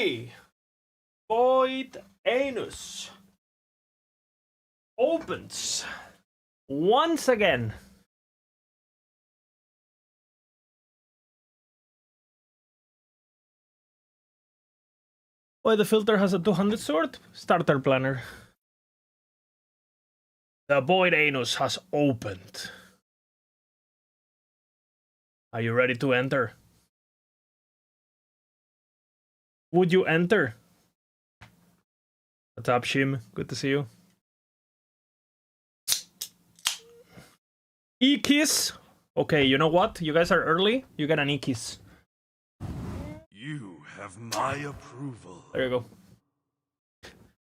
Johnny! Void Anus opens once again. Why the filter has a 200 sword? Starter planner. The Void Anus has opened. Are you ready to enter? Would you enter? What's up, Shim? Good to see you. E-kiss. Okay, you know what? You guys are early. You get an e-kiss. You have my approval. There you go.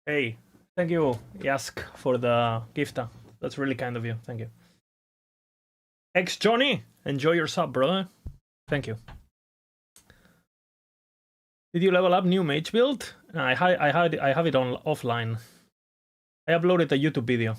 Hey, thank you, Yask, for the gift. That's really kind of you. Thank you. Ex Johnny, enjoy your sub, brother. Thank you. Did you level up new mage build? I have it on offline. I uploaded a YouTube video.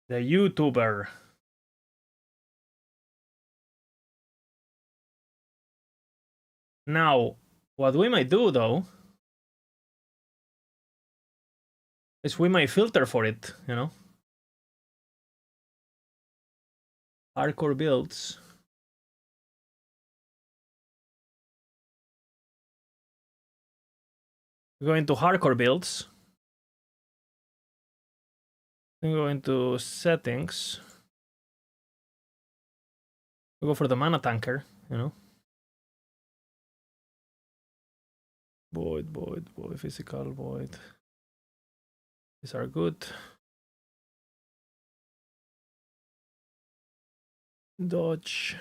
The YouTuber. Now, what we might do though is we might filter for it, you know? Hardcore builds. We go into hardcore builds. We go into settings. We go for the mana tanker, you know? Void, physical, void. These are good. Dodge.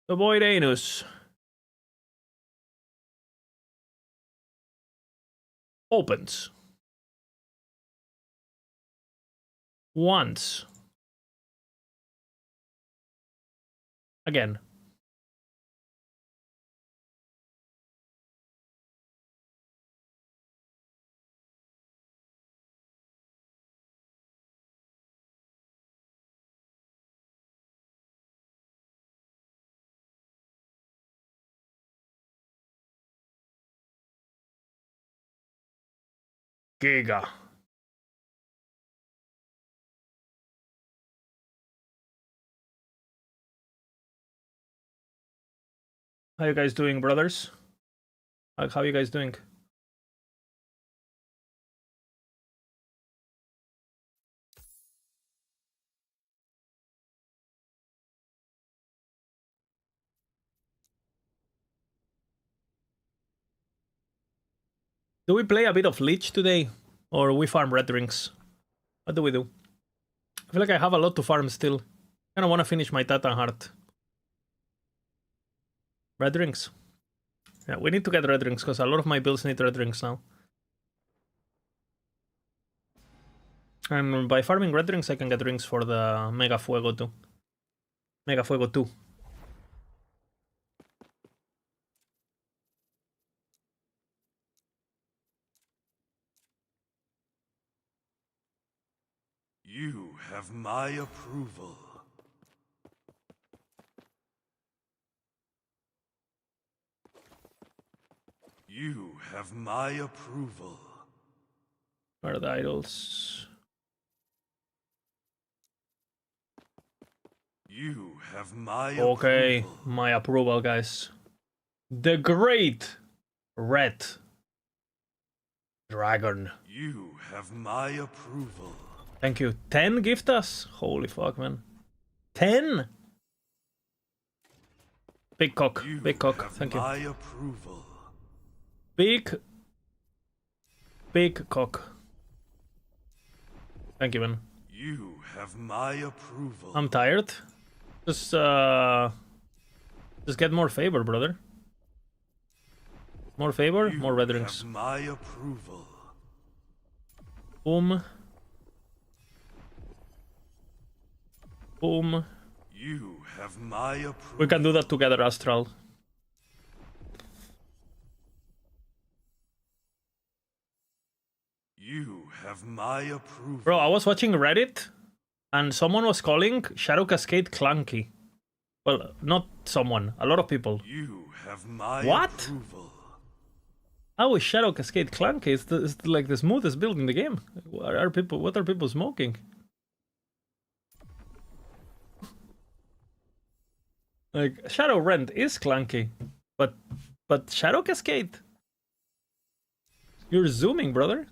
The Void Anus opens once again. Giga. How you guys doing, brothers? How you guys doing? Do we play a bit of Lich today? Or we farm red rings? What do we do? I feel like I have a lot to farm still. I kind of want to finish my Titan Heart. Red rings. Yeah, we need to get red rings because a lot of my builds need red rings now. And by farming red rings, I can get rings for the Mega Fuego too. Mega Fuego 2. You have my approval. You have my approval. Where are the idols? You have my okay, approval. My approval, guys. The Great Red Dragon. You have my approval. Thank you. 10 gift us? Holy fuck, man. 10? Big cock. Big cock. Thank you. My approval. Big cock. Thank you, man. You have my approval. I'm tired. Just get more favor, brother. More favor, You more red rings. have my approval. Boom. Boom. You have my approval. We can do that together, Astral. You have my approval. Bro, I was watching Reddit and someone was calling Shadow Cascade clunky. Well, not someone, a lot of people. You have my What? approval. How is Shadow Cascade clunky? It's like the smoothest build in the game. What are people smoking? Like, Shadow Rend is clunky, but Shadow Cascade? You're zooming, brother.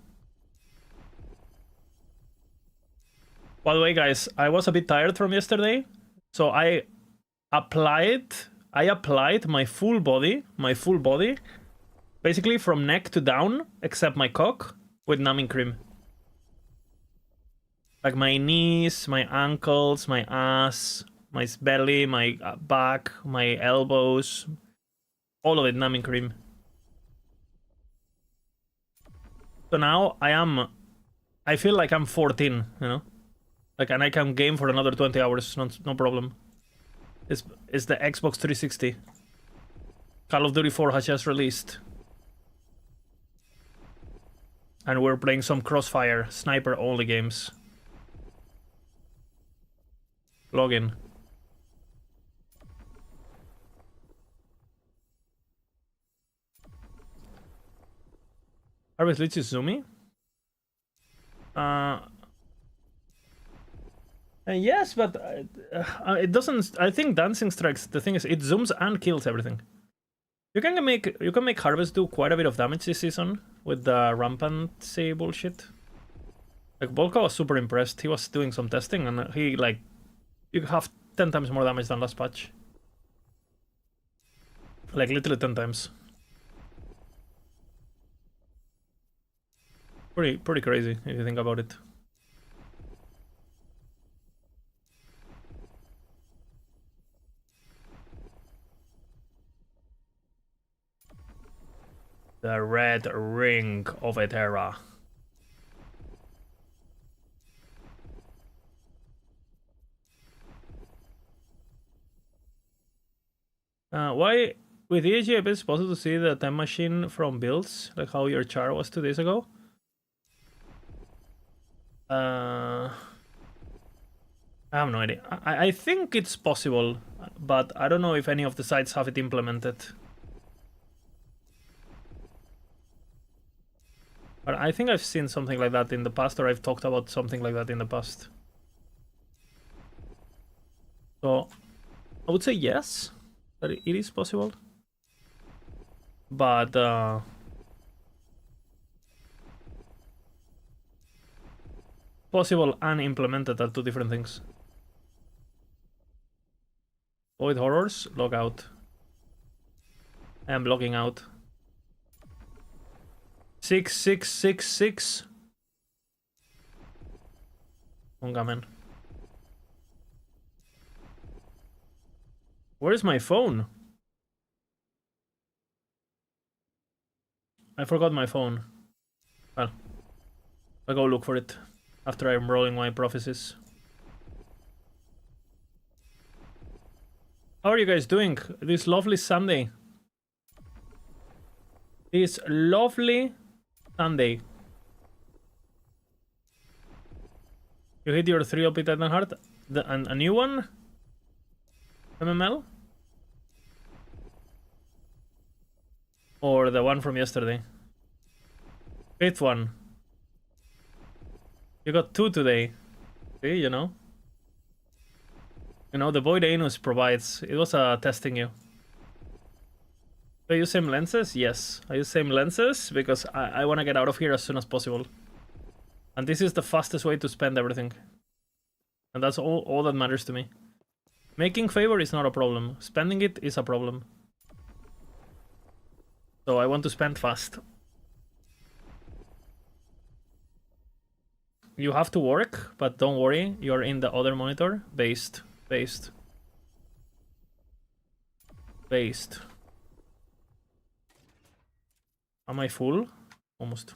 By the way, guys, I was a bit tired from yesterday, so I applied my full body, basically from neck to down, except my cock, with numbing cream. Like my knees, my ankles, my ass, my belly, my back, my elbows, all of it numbing cream. So now I feel like I'm 14, you know? Like, and I can game for another 20 hours, no problem. It's the Xbox 360. Call of Duty 4 has just released. And we're playing some Crossfire, sniper-only games. Login. Harvest Lich is zoomy? Yes, but it doesn't. I think Dancing Strikes. The thing is, it zooms and kills everything. You can make Harvest do quite a bit of damage this season with the rampancy bullshit. Like Volka was super impressed. He was doing some testing and he like, you have 10 times more damage than last patch. Like literally 10 times. Pretty crazy if you think about it. The Red Ring of Etera. Why with EAGF it's possible to see the time machine from builds, like how your char was 2 days ago? I have no idea. I think it's possible, but I don't know if any of the sites have it implemented. But I think I've seen something like that in the past, or I've talked about something like that in the past. So I would say yes, that it is possible. But possible and implemented are two different things. Void horrors, log out. I am logging out. 6666. Ungamen. Where's my phone? I forgot my phone. Well, I'll go look for it after I'm rolling my prophecies. How are you guys doing this lovely Sunday? This lovely Sunday. You hit your 3 OP Titan Heart? A new one? MML? Or the one from yesterday? 5th one. You got 2 today. See, you know? You know, the Void Anus provides. It was testing you. Do you use same lenses? Yes, I use same lenses because I want to get out of here as soon as possible. And this is the fastest way to spend everything. And that's all that matters to me. Making favor is not a problem. Spending it is a problem. So I want to spend fast. You have to work, but don't worry, you're in the other monitor. Based. Am I full? Almost.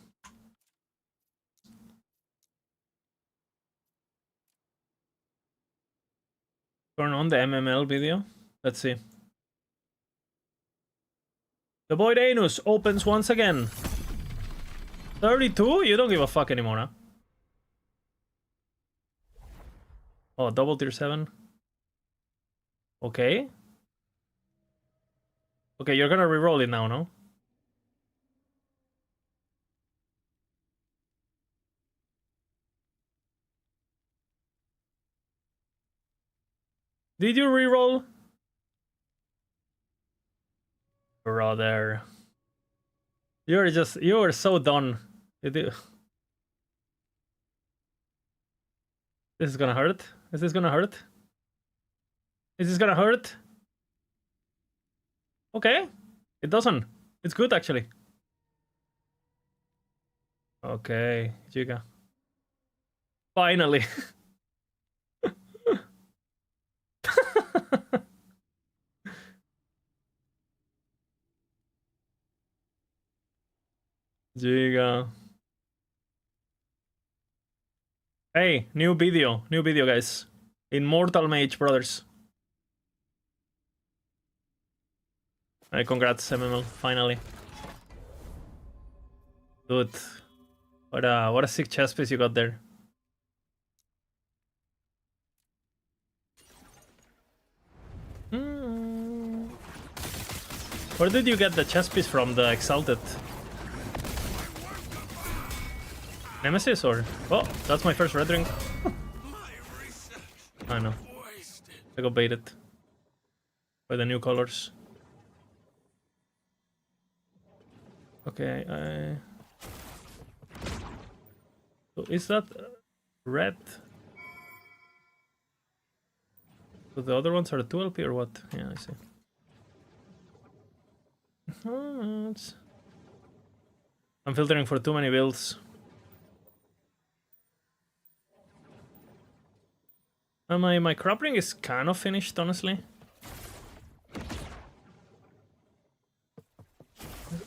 Turn on the MML video. Let's see. The Void Anus opens once again. 32? You don't give a fuck anymore, huh? Oh, double tier 7. Okay. Okay, you're gonna reroll it now, no? Did you reroll? Brother. You're so done. This is gonna hurt. Is this gonna hurt? Is this gonna hurt? Okay. It doesn't. It's good actually. Okay, Giga. Finally. Giga. Hey, new video, guys. Immortal Mage, brothers. Hey, congrats, MML, finally. Dude, what a sick chest piece you got there. Where did you get the chest piece from, the Exalted? Nemesis or? Oh, that's my first red ring. I know. I got baited by the new colors. Okay, so is that red? So the other ones are 2 LP or what? Yeah, I see. I'm filtering for too many builds. My crop ring is kind of finished, honestly.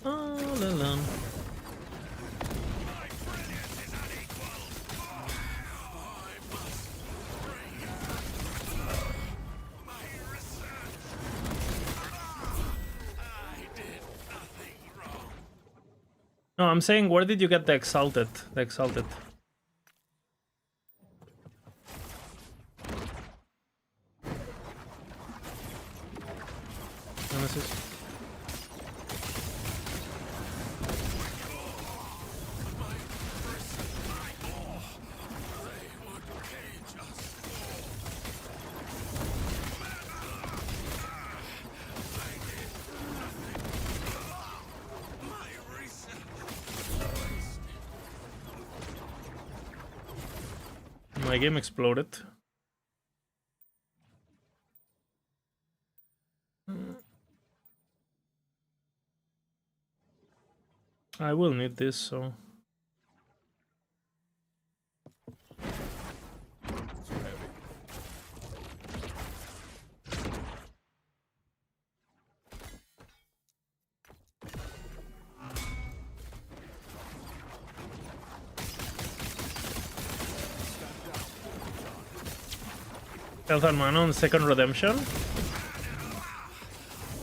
All alone. No, I'm saying, where did you get the Exalted? The Exalted. Nemesis. My game exploded. I will need this, so... Health and mana on second redemption.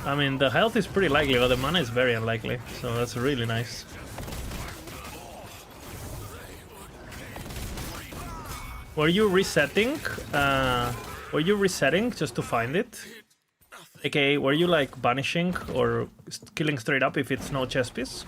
I mean, the health is pretty likely, but the mana is very unlikely, so that's really nice. Were you resetting? Just to find it? AKA, were you like banishing or killing straight up if it's no chess piece?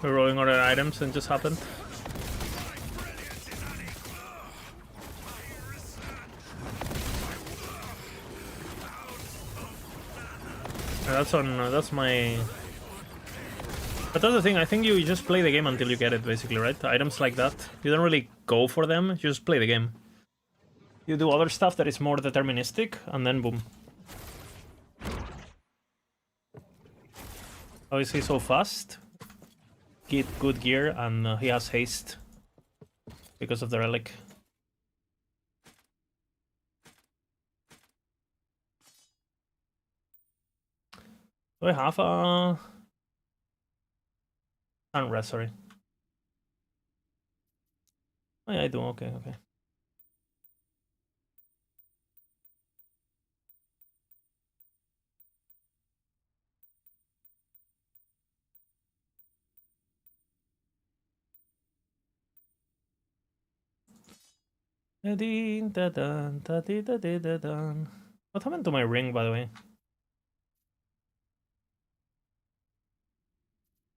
Rerolling other items and just happened. That's my... But that's the thing, I think you just play the game until you get it, basically, right? Items like that, you don't really go for them, you just play the game. You do other stuff that is more deterministic, and then boom. How is he so fast? Get good gear, and he has haste because of the relic. Do I have a... unrest, sorry. Oh yeah, I do, okay. What happened to my ring, by the way?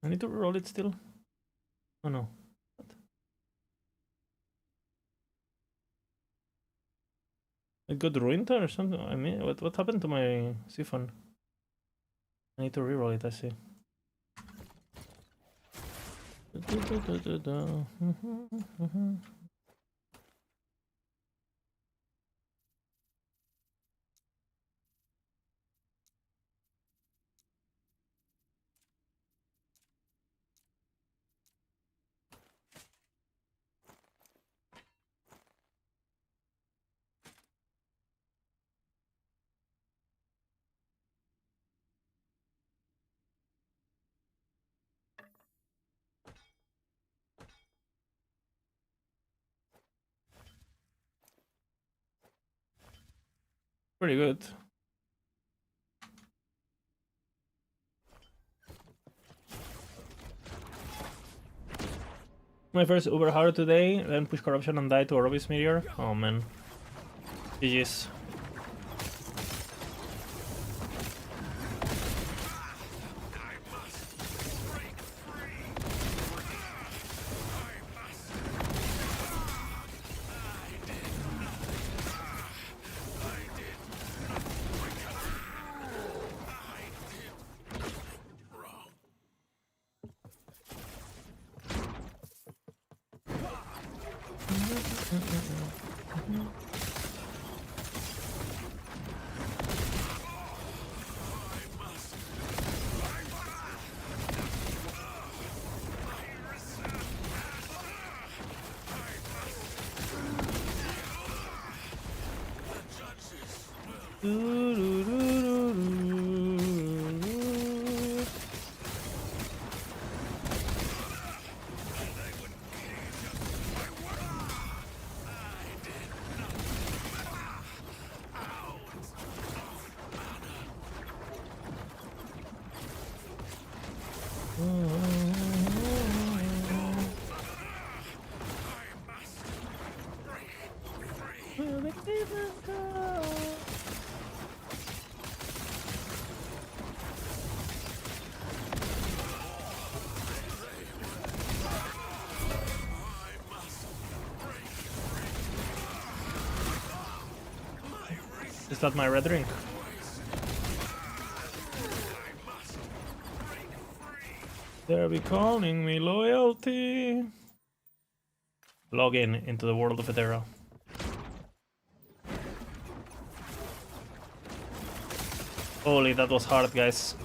I need to roll it still? Oh no. What? It got ruined or something? I mean, what happened to my siphon? I need to reroll it, I see. Pretty good. My first Uber hard today, then push corruption and die to a Robis meteor. Oh man. GG's. Is that my red ring? They're be calling me loyalty. Log in into the world of Etera. Holy, that was hard, guys.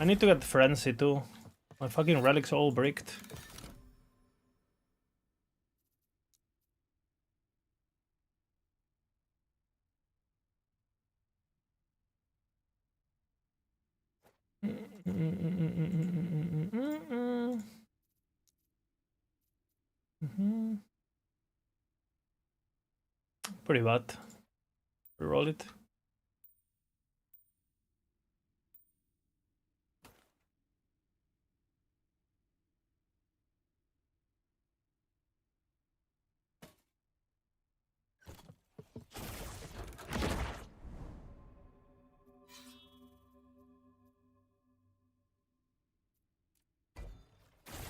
I need to get Frenzy too. My fucking relics all bricked. Pretty bad. Roll it.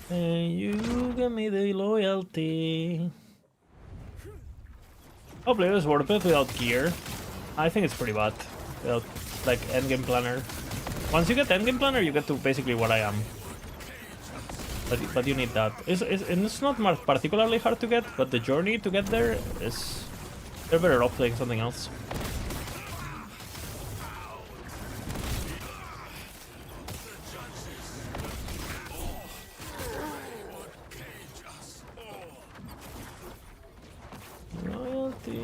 And you give me the loyalty. Hopefully it was worth it without gear. I think it's pretty bad without like endgame planner. Once you get endgame planner, you get to basically what I am. But you need that. And it's not particularly hard to get, but the journey to get there is... They're better off playing something else. Loyalty.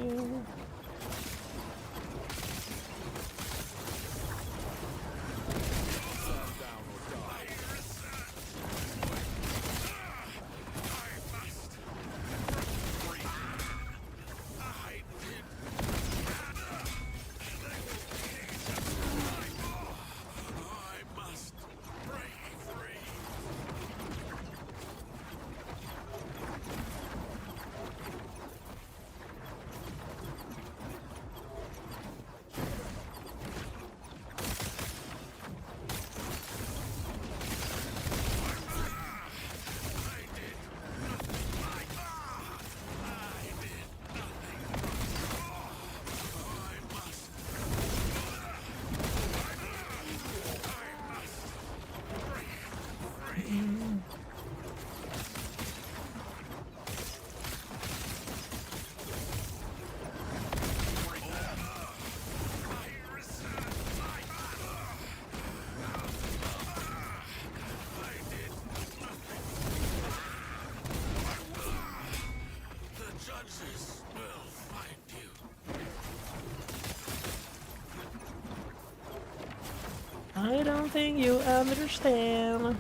I don't think you understand.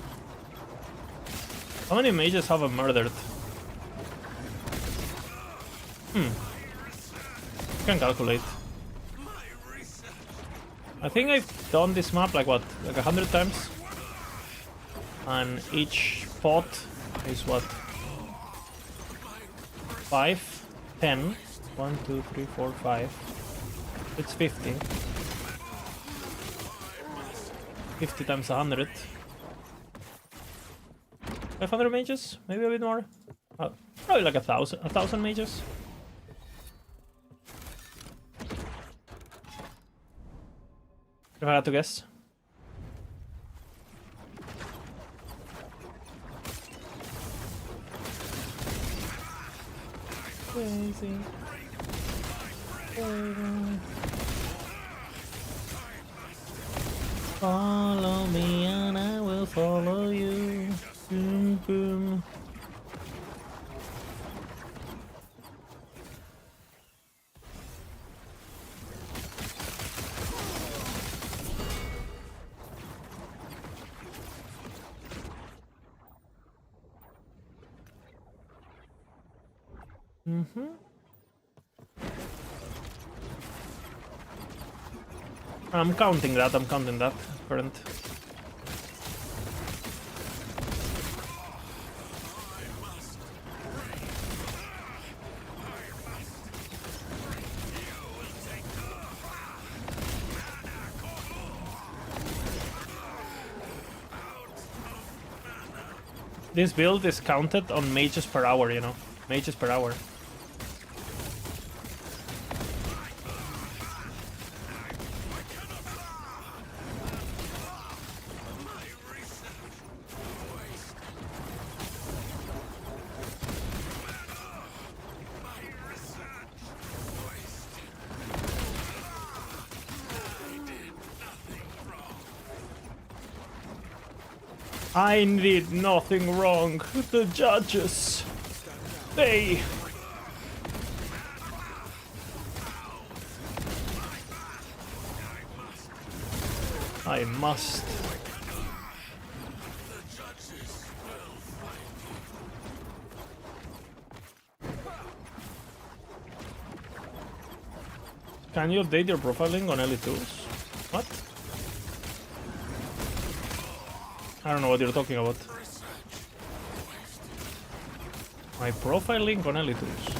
How many mages have I murdered? I can calculate. I think I've done this map like what? Like 100 times? And each pot is what? 5? 10? 1, 2, 3, 4, 5. It's 50. 50 times 100. 500 mages? Maybe a bit more? Probably like 1,000 mages. If I had to guess. Crazy. Follow me and I will follow you. Boom, boom. I'm counting that, current. This build is counted on mages per hour, you know? Mages per hour. I did nothing wrong. The judges, they... I must. Can you update your profiling on L2s? What? I don't know what you're talking about. My profiling on L2s.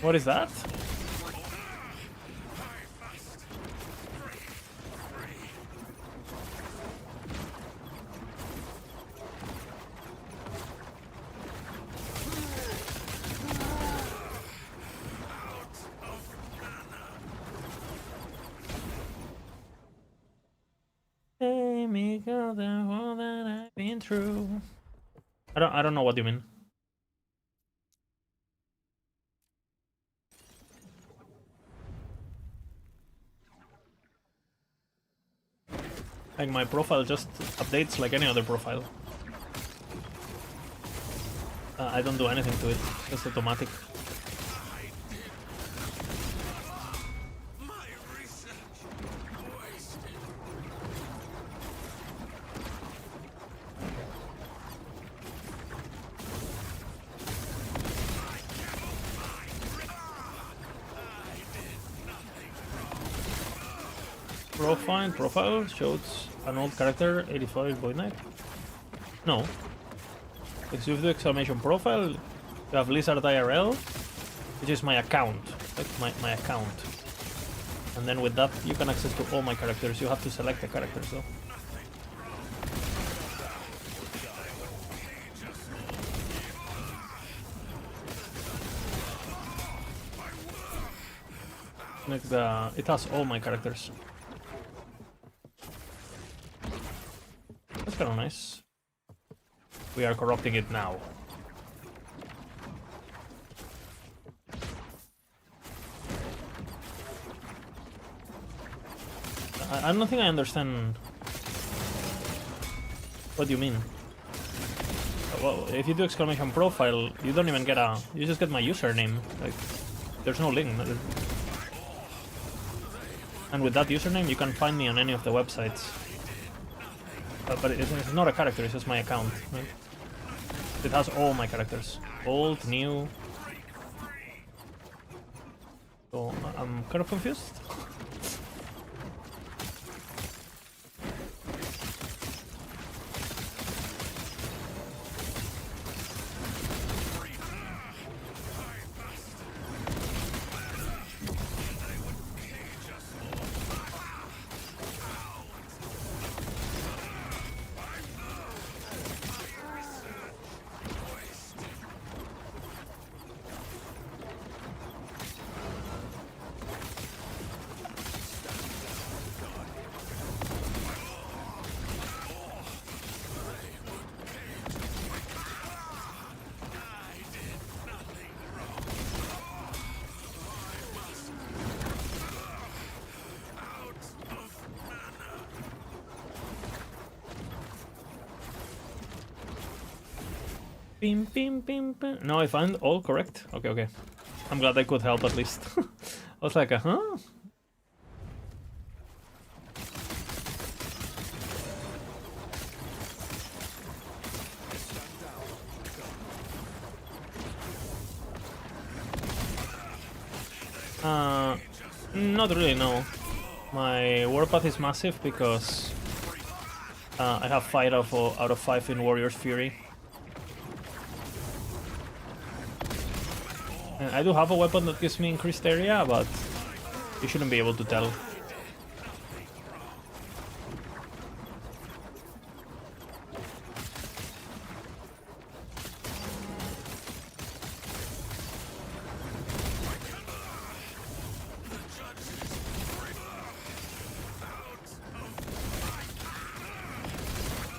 What is that? Hey, me go the all that I've been through. I don't know what you mean. Like my profile just updates like any other profile. I don't do anything to it. It's automatic. Profile shows an old character, 85 Void Knight. No. If you do exclamation profile, you have Lizard IRL, which is my account. Like my account. And then with that you can access to all my characters. You have to select the characters though. Like it has all my characters. That's kind of nice. We are corrupting it now. I don't think I understand what you mean. Well, if you do exclamation profile, you don't even get a... You just get my username. Like, there's no link. And with that username, you can find me on any of the websites. But it's not a character, it's just my account. Right? It has all my characters. Old, new. So I'm kind of confused. Bim, bim, bim, bim. No, I found all correct. Okay, okay. I'm glad I could help at least. I was like, huh? Not really, no. My warpath is massive because I have 5 out of 5 in Warrior's Fury. And I do have a weapon that gives me increased area, but you shouldn't be able to tell.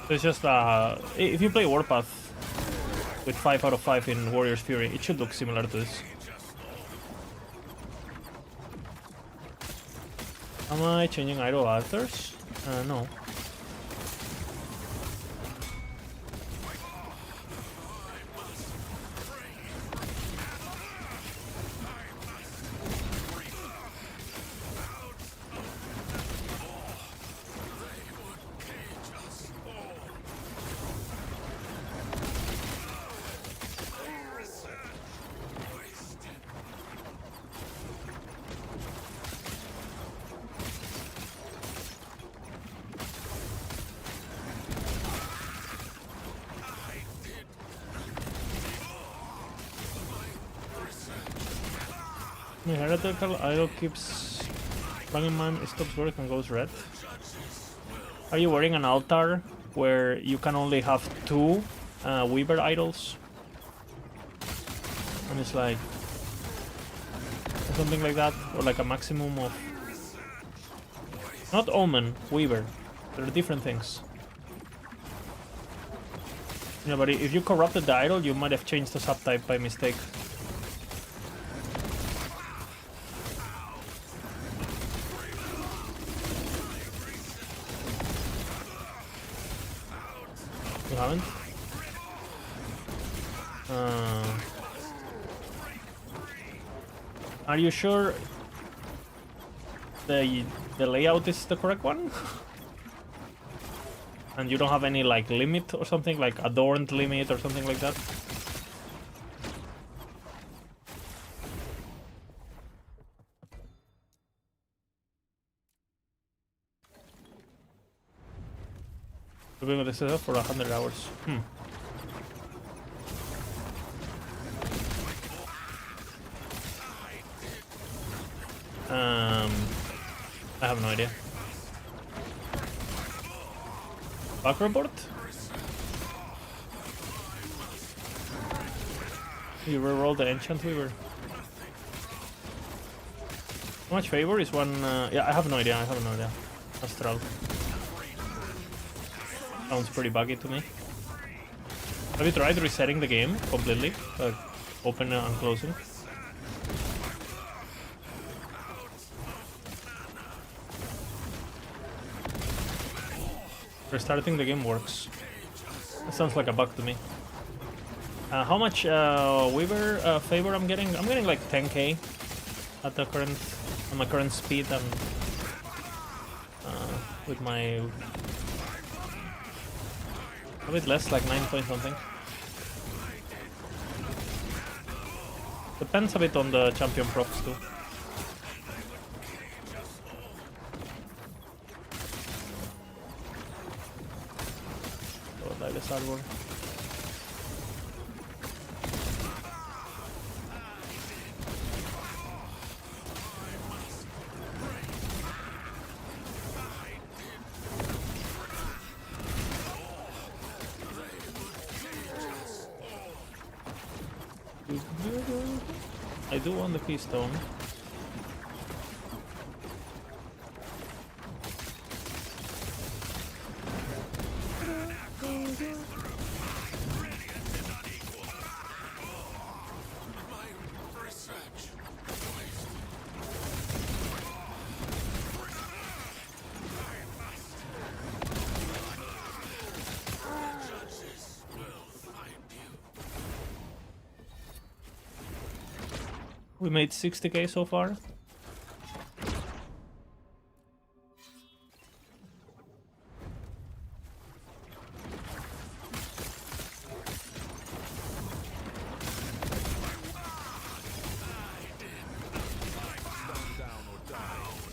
So it's just if you play Warpath with 5 out of 5 in Warrior's Fury, it should look similar to this. Am I changing idle actors? No. My heretical idol keeps banging man, it stops work and goes red. Are you wearing an altar where you can only have 2 Weaver idols? And it's like something like that, or like a maximum of not Omen, Weaver. They're different things. Yeah, but if you corrupted the idol, you might have changed the subtype by mistake. You haven't? Are you sure the layout is the correct one? And you don't have any like limit or something, like adorned limit or something like that? We've been with this setup for 100 hours. I have no idea. Back report? You reroll the enchant weaver. How much favor is one? Yeah, I have no idea. I have no idea. Astral. Sounds pretty buggy to me. Have you tried resetting the game completely? Like open and closing? Restarting the game works. That sounds like a bug to me. How much Weaver favor I'm getting? I'm getting like 10k at the current, on my current speed and with my a bit less, like 9 point something. Depends a bit on the champion props too. Oh, this hardware. I do want the keystone. We made 60k so far.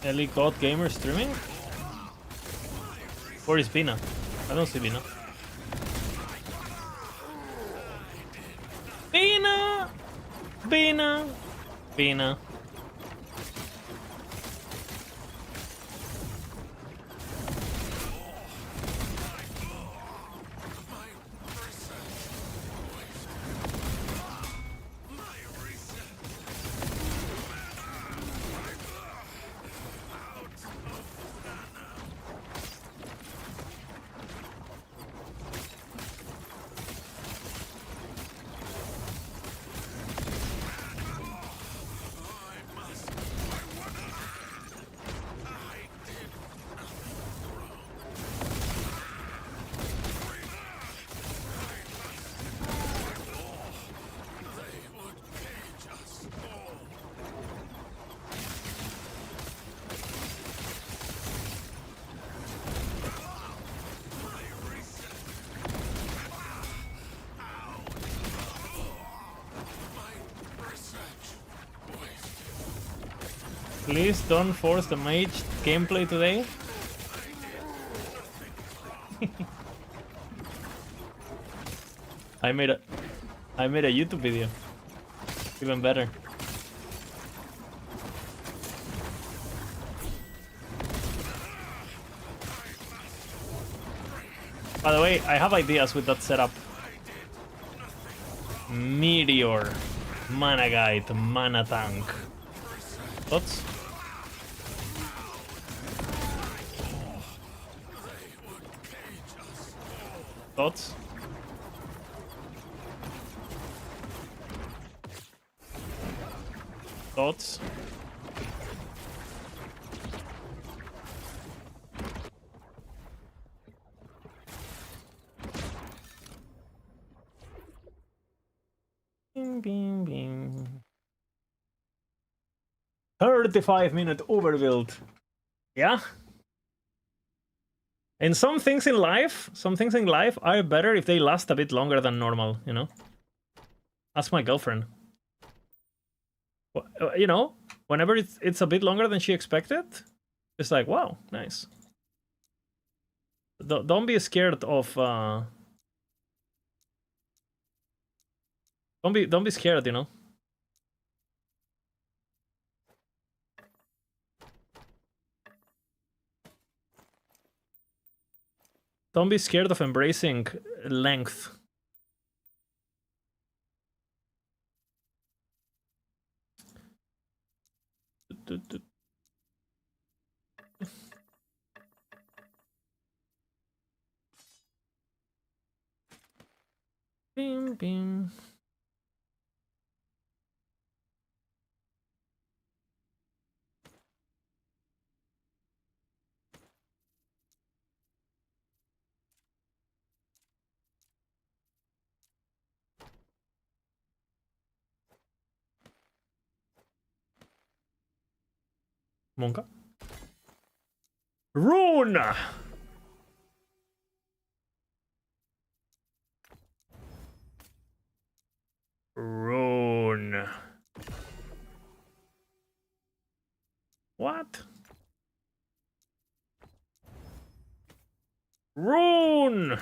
Ellie God Gamer streaming? Where is Bina? I don't see Bina. Bina! Bina! Bina. Please don't force the mage gameplay today. I made a YouTube video. Even better. By the way, I have ideas with that setup. Meteor, Mana Guide, Mana Tank. Thoughts? Thoughts? Thoughts? Bing, bing, bing. 35-minute overbuild. Yeah. And some things in life are better if they last a bit longer than normal, you know? Ask my girlfriend. You know, whenever it's a bit longer than she expected, it's like, wow, nice. Don't be scared of don't be scared, you know. Don't be scared of embracing length. Bing, bing. Monka. Rune! Rune. What? Rune!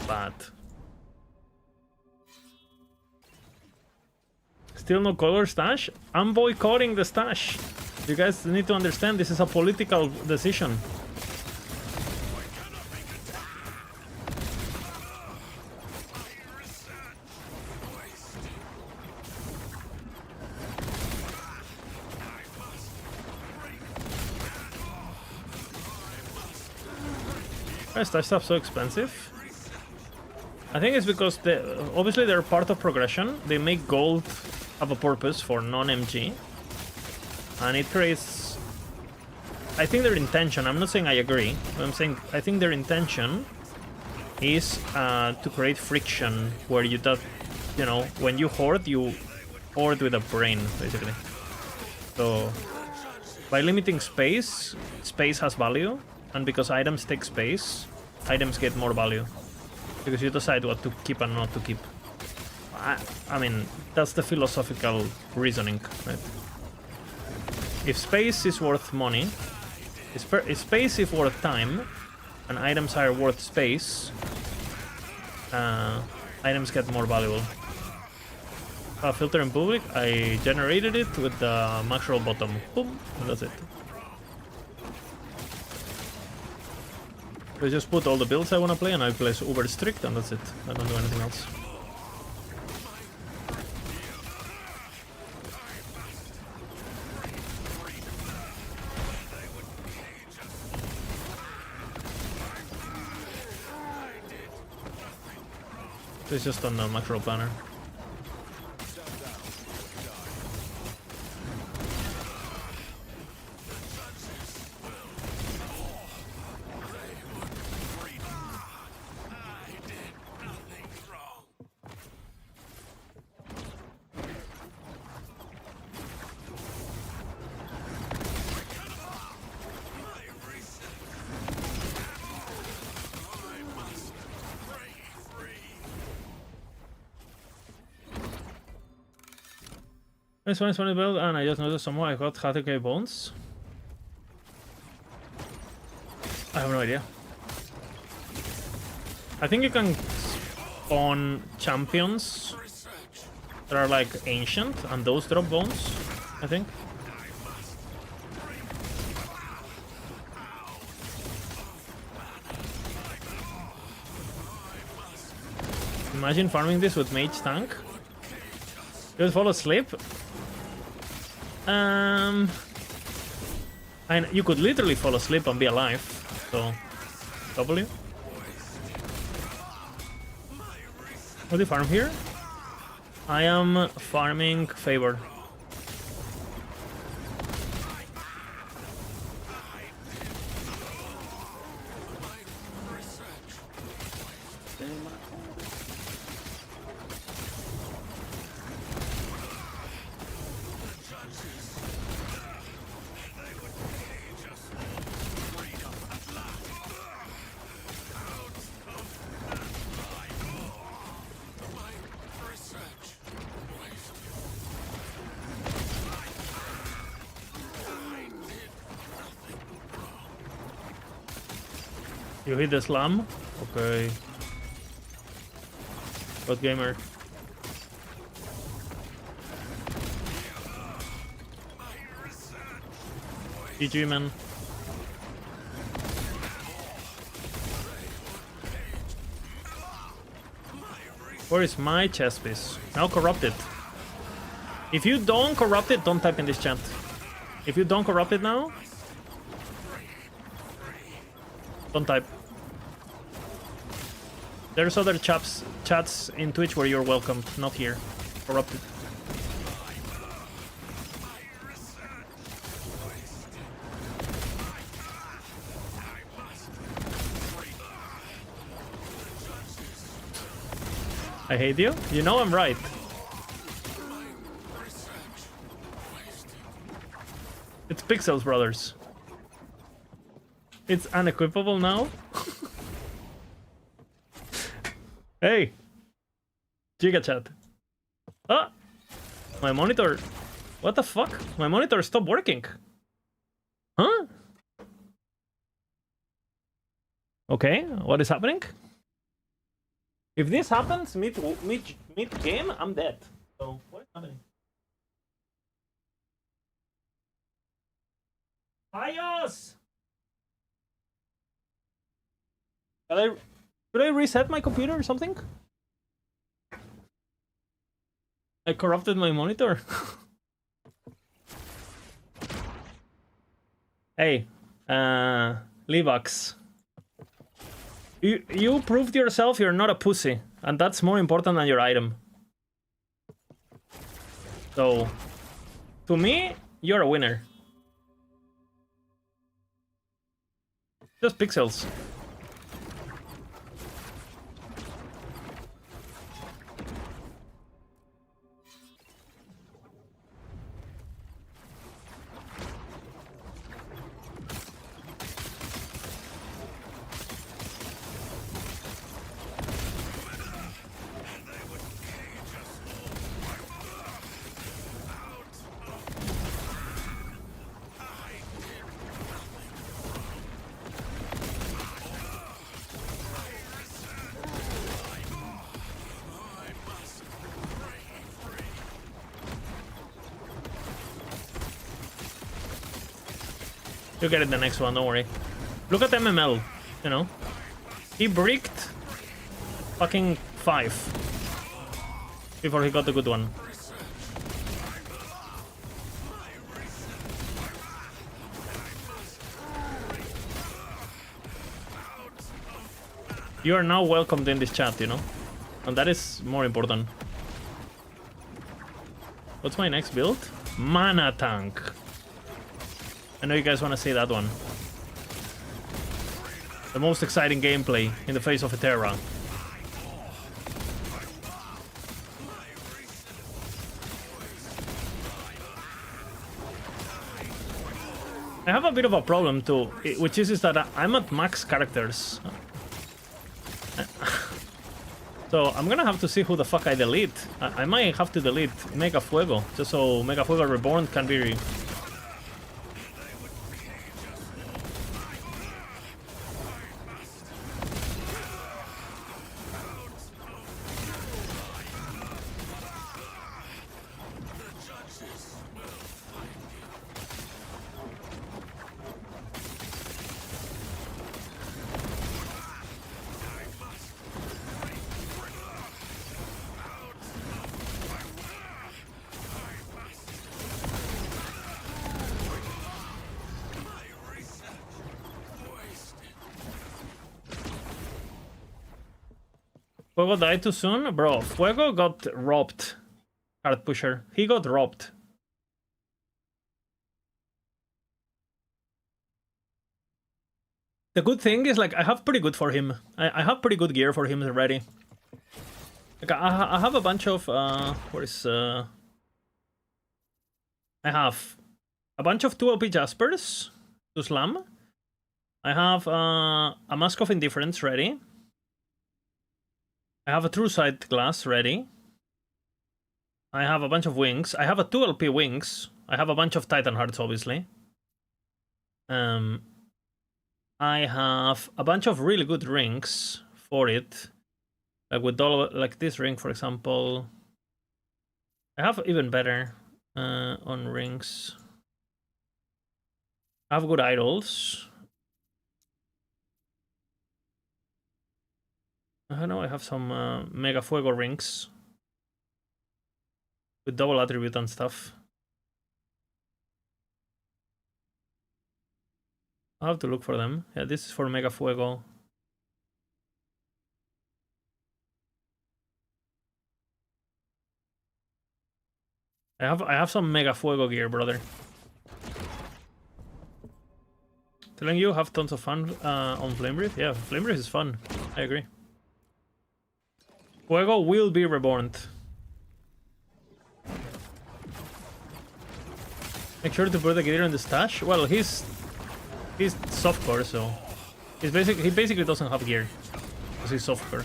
Bad. Still no color stash? I'm boycotting the stash. You guys need to understand this is a political decision. Why is that stuff so expensive? I think it's because obviously they're part of progression. They make gold have a purpose for non-MG. And it creates... I think their intention, I'm not saying I agree, but I'm saying I think their intention is to create friction where you know, when you hoard with a brain, basically. So by limiting space, space has value, and because items take space, items get more value. Because you decide what to keep and not to keep. I mean, that's the philosophical reasoning, right? If space is worth money, if space is worth time, and items are worth space, items get more valuable. Filter in public, I generated it with the max roll bottom. Boom, and that's it. I just put all the builds I want to play and I play uber strict and that's it. I don't do anything else. It's just on the macro planner. This one is funny build, and I just noticed someone I got Hatake bones. I have no idea. I think you can spawn champions that are like ancient, and those drop bones, I think. Imagine farming this with mage tank. You would fall asleep. And you could literally fall asleep and be alive. So, W. What do you farm here? I am farming favor. You hit the slam? Okay. What gamer? GG, man. Where is my chess piece? Now corrupt it. If you don't corrupt it, don't type in this chat. If you don't corrupt it now, don't type. There's other chats in Twitch where you're welcome, not here. Corrupted. I hate you? You know I'm right. It's Pixels, brothers. It's unequipable now? Hey! Giga chat. Ah! My monitor... What the fuck? My monitor stopped working. Huh? Okay, what is happening? If this happens mid-game, I'm dead. So, what is happening? Ayos! Should I reset my computer or something? I corrupted my monitor. Hey, Levox. You proved yourself you're not a pussy, and that's more important than your item. So, to me, you're a winner. Just pixels. You'll get it the next one, don't worry. Look at MML, you know. He bricked fucking 5 before he got the good one. You are now welcomed in this chat, you know. And that is more important. What's my next build? Mana tank. I know you guys want to see that one. The most exciting gameplay in the face of Eterra. I have a bit of a problem too, which is that I'm at max characters. So I'm gonna have to see who the fuck I delete. I might have to delete Mega Fuego, just so Mega Fuego Reborn can be... Fuego died too soon? Bro, Fuego got robbed. Card pusher. He got robbed. The good thing is, like, I have pretty good for him. I have pretty good gear for him already. Like, I have a bunch of, what is, I have a bunch of 2 OP Jaspers to slam. I have a Mask of Indifference ready. I have a True Sight Glass ready. I have a bunch of wings. I have a 2 LP wings. I have a bunch of Titan Hearts, obviously. I have a bunch of really good rings for it. Like with like this ring, for example. I have even better on rings. I have good idols. I know I have some Mega Fuego rings with double attribute and stuff. I have to look for them. Yeah, this is for Mega Fuego. I have some Mega Fuego gear, brother. Telling you, have tons of fun on Flame Breath. Yeah, Flame Breath is fun. I agree. Fuego will be reborn. Make sure to put the gear in the stash. Well, he's softcore, so he basically doesn't have gear because he's softcore.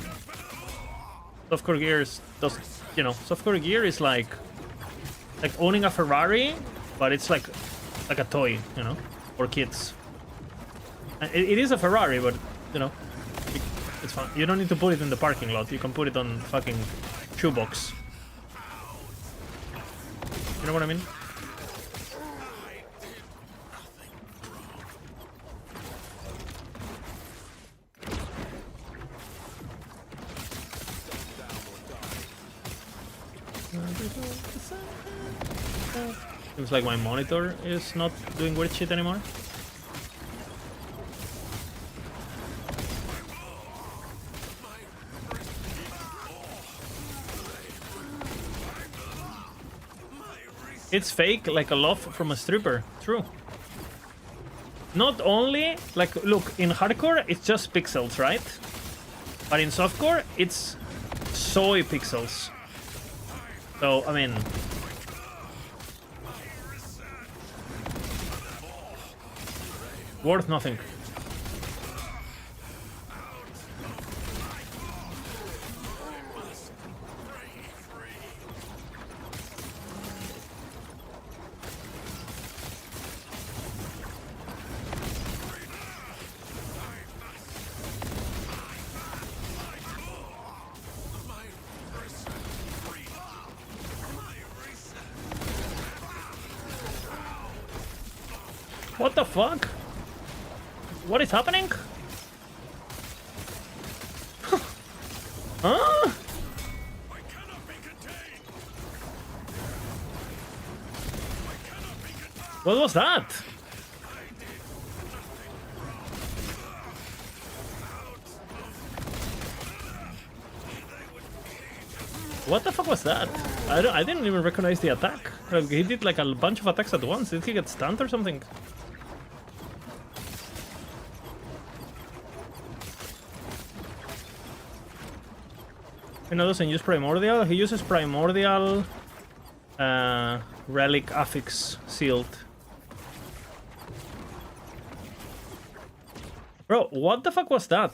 Softcore gear is softcore gear is like owning a Ferrari, but it's like a toy, for kids. And it is a Ferrari, but it's fun. You don't need to put it in the parking lot. You can put it on fucking shoebox. You know what I mean? Seems like my monitor is not doing weird shit anymore. It's fake, like a love from a stripper. True. Not only, like, look, in hardcore, it's just pixels, right? But in softcore, it's soy pixels. So, I mean... worth nothing. What the fuck? What is happening? Huh? What was that? What the fuck was that? I didn't even recognize the attack. He did like a bunch of attacks at once. Did he get stunned or something? He doesn't use Primordial. He uses Primordial Relic Affix Sealed. Bro, what the fuck was that?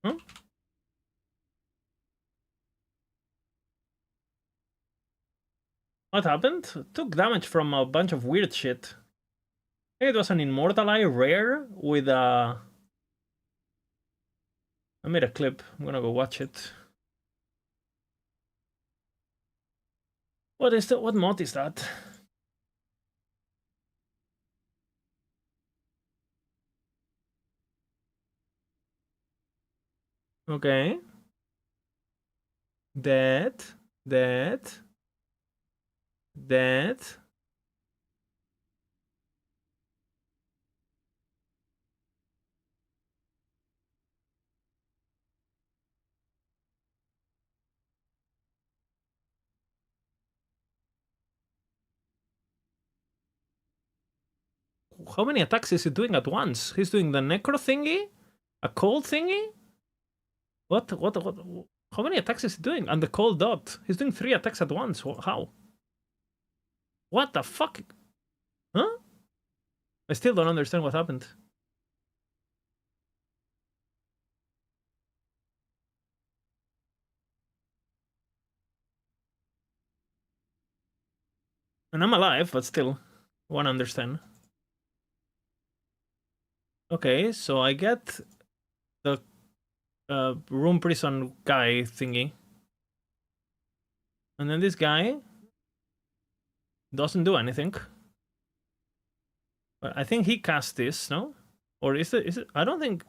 Huh? What happened? Took damage from a bunch of weird shit. It was an immortal eye rare with a... I made a clip. I'm gonna go watch it. What is that? What mod is that? Okay. That. How many attacks is he doing at once? He's doing the necro thingy, a cold thingy. What? How many attacks is he doing? And the cold dot. He's doing 3 attacks at once. How? What the fuck? Huh? I still don't understand what happened. And I'm alive, but still, wanna understand. Okay, so I get the room prison guy thingy. And then this guy doesn't do anything. But I think he cast this, no? Or is it? I don't think...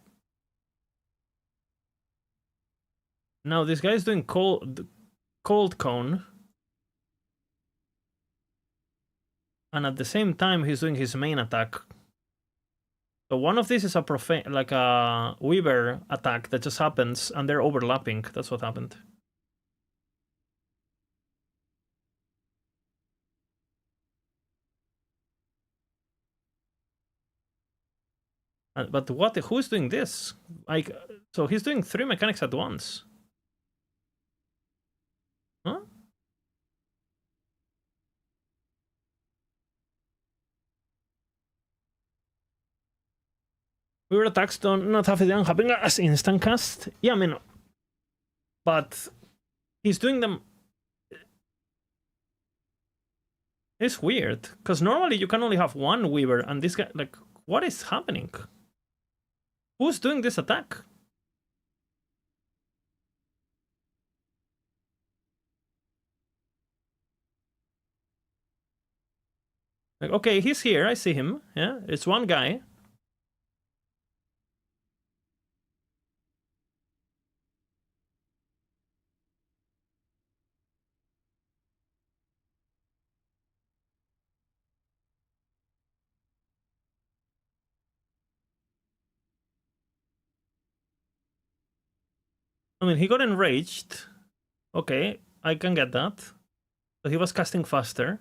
No, this guy is doing cold cone. And at the same time, he's doing his main attack. So one of these is a profane, like a Weaver attack that just happens, and they're overlapping. That's what happened. But what? Who's doing this? Like, so he's doing 3 mechanics at once. Huh? Weaver attacks do not have it on Harbinger as instant cast. Yeah, I mean, but he's doing them. It's weird because normally you can only have 1 Weaver, and this guy, like, what is happening? Who's doing this attack? Like, okay, he's here. I see him. Yeah, it's 1 guy. I mean, he got enraged. Okay, I can get that. So he was casting faster.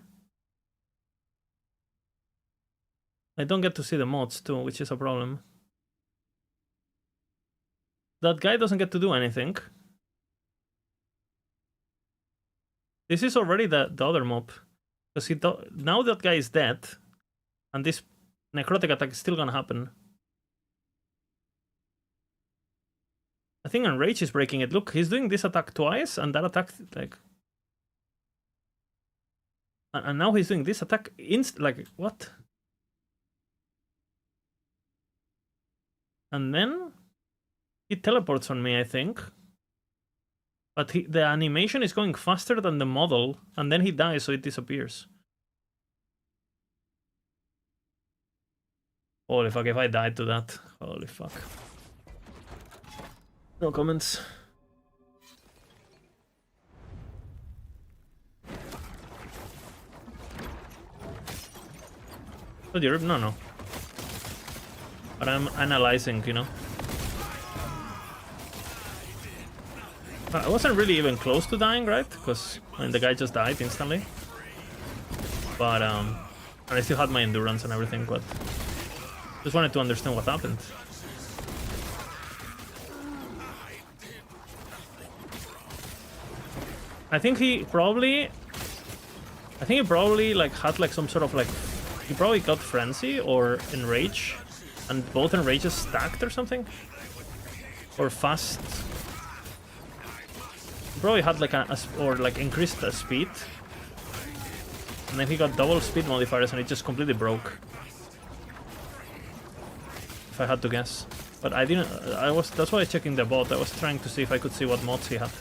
I don't get to see the mods too, which is a problem. That guy doesn't get to do anything. This is already the other mob. Because now that guy is dead, and this necrotic attack is still gonna happen. I think Enrage is breaking it. Look, he's doing this attack twice, and that attack, like... And now he's doing this attack like, what? And then he teleports on me, I think. But the animation is going faster than the model, and then he dies, so it disappears. Holy fuck, if I died to that. Holy fuck. No comments. Oh, Europe? No. But I'm analyzing, you know. I wasn't really even close to dying, right? Because I mean, the guy just died instantly. But and I still had my endurance and everything, but just wanted to understand what happened. I think he probably like had like some sort of like, he probably got frenzy or enrage, and both enrages stacked or something, or fast. He probably had like or like increased the speed. And then he got double speed modifiers and it just completely broke. If I had to guess. But I didn't... That's why I was checking the bot. I was trying to see if I could see what mods he had.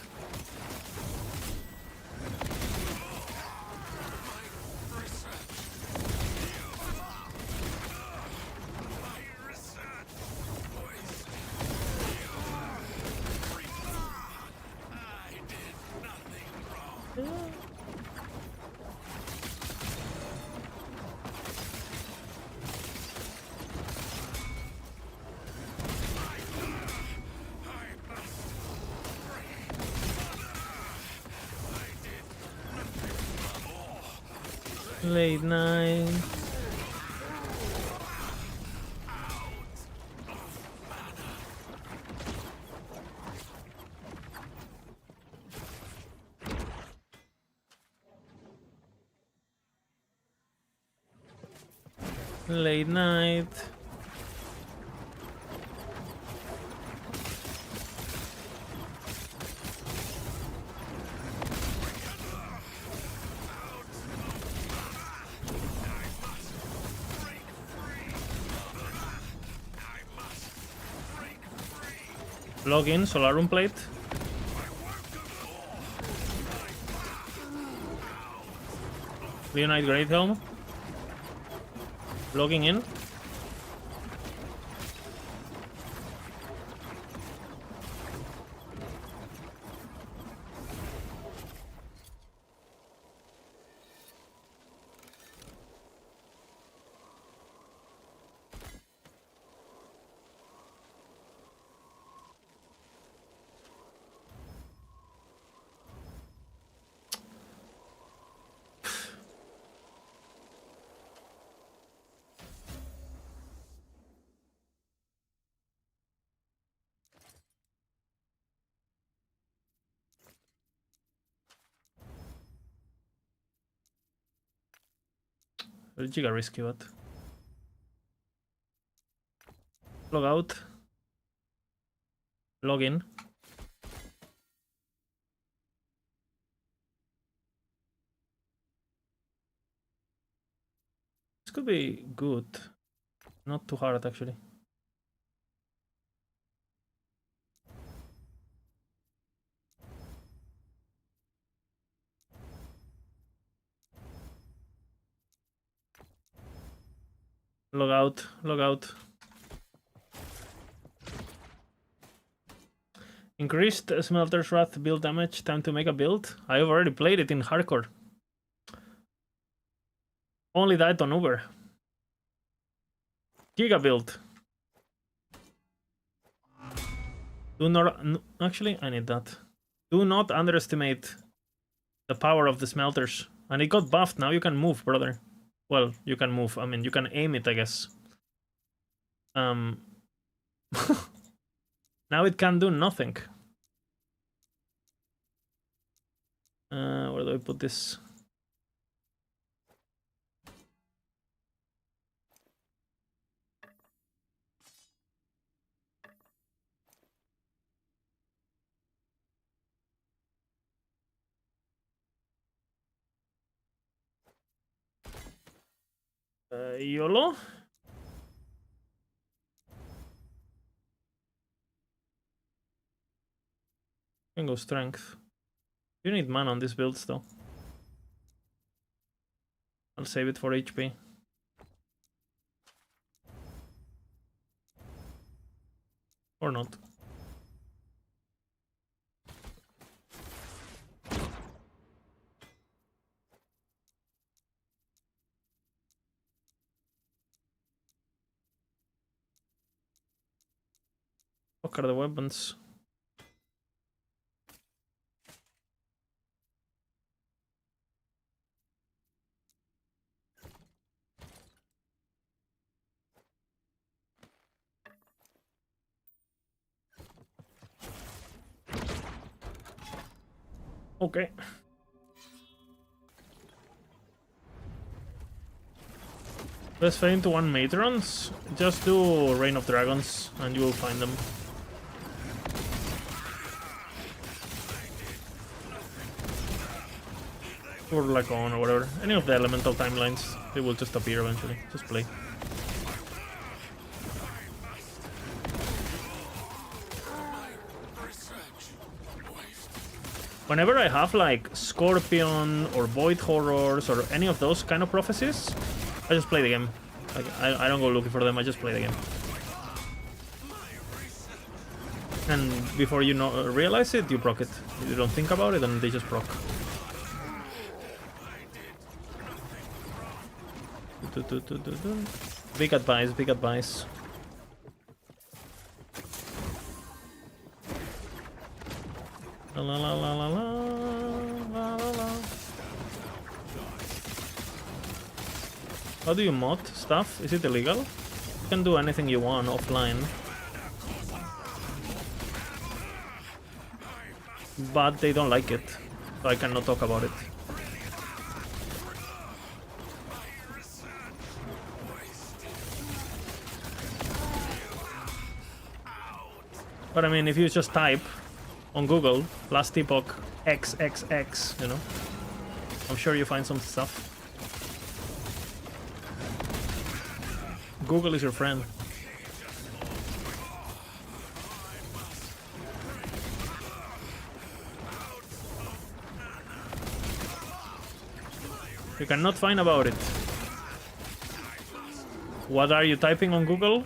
Late night. Late night. Log in, Solarum plate. Leonite Great Helm. Logging in. Giga risky, but log out, log in. This could be good, not too hard actually. Log out, log out. Increased Smelter's Wrath build damage, time to make a build. I've already played it in hardcore. Only died on Uber. Giga build. Do not... Actually, I need that. Do not underestimate the power of the smelters. And it got buffed, now you can move, brother. Well, you can move. I mean, you can aim it, I guess. Now it can do nothing. Where do I put this? YOLO? Can go strength. You need mana on these builds though. I'll save it for HP. Or not. What are the weapons? Okay. Let's fade into one Matrons. Just do Reign of Dragons and you will find them. or Lagon or whatever. Any of the elemental timelines, they will just appear eventually. Just play. Whenever I have like Scorpion or Void Horrors or any of those kind of prophecies, I just play the game. Like, I don't go looking for them, I just play the game. And before you realize it, you proc it. You don't think about it, and they just proc. Big advice, big advice. La la la la la la la la. How do you mod stuff? Is it illegal? You can do anything you want offline. But they don't like it, so I cannot talk about it. But I mean, if you just type on Google, last epoch XXX, you know, I'm sure you find some stuff. Google is your friend. You cannot find about it. What are you typing on Google?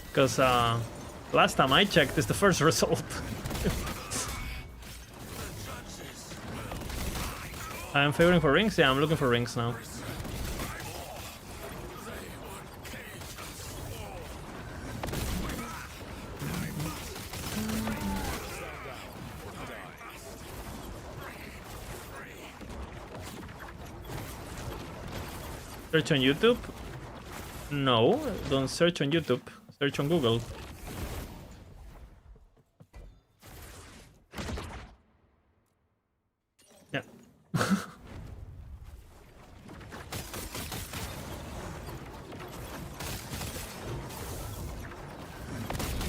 Because last time I checked, it's the first result. I'm favoring for rings? Yeah, I'm looking for rings now. Search on YouTube? No, don't search on YouTube. Search on Google. Yeah.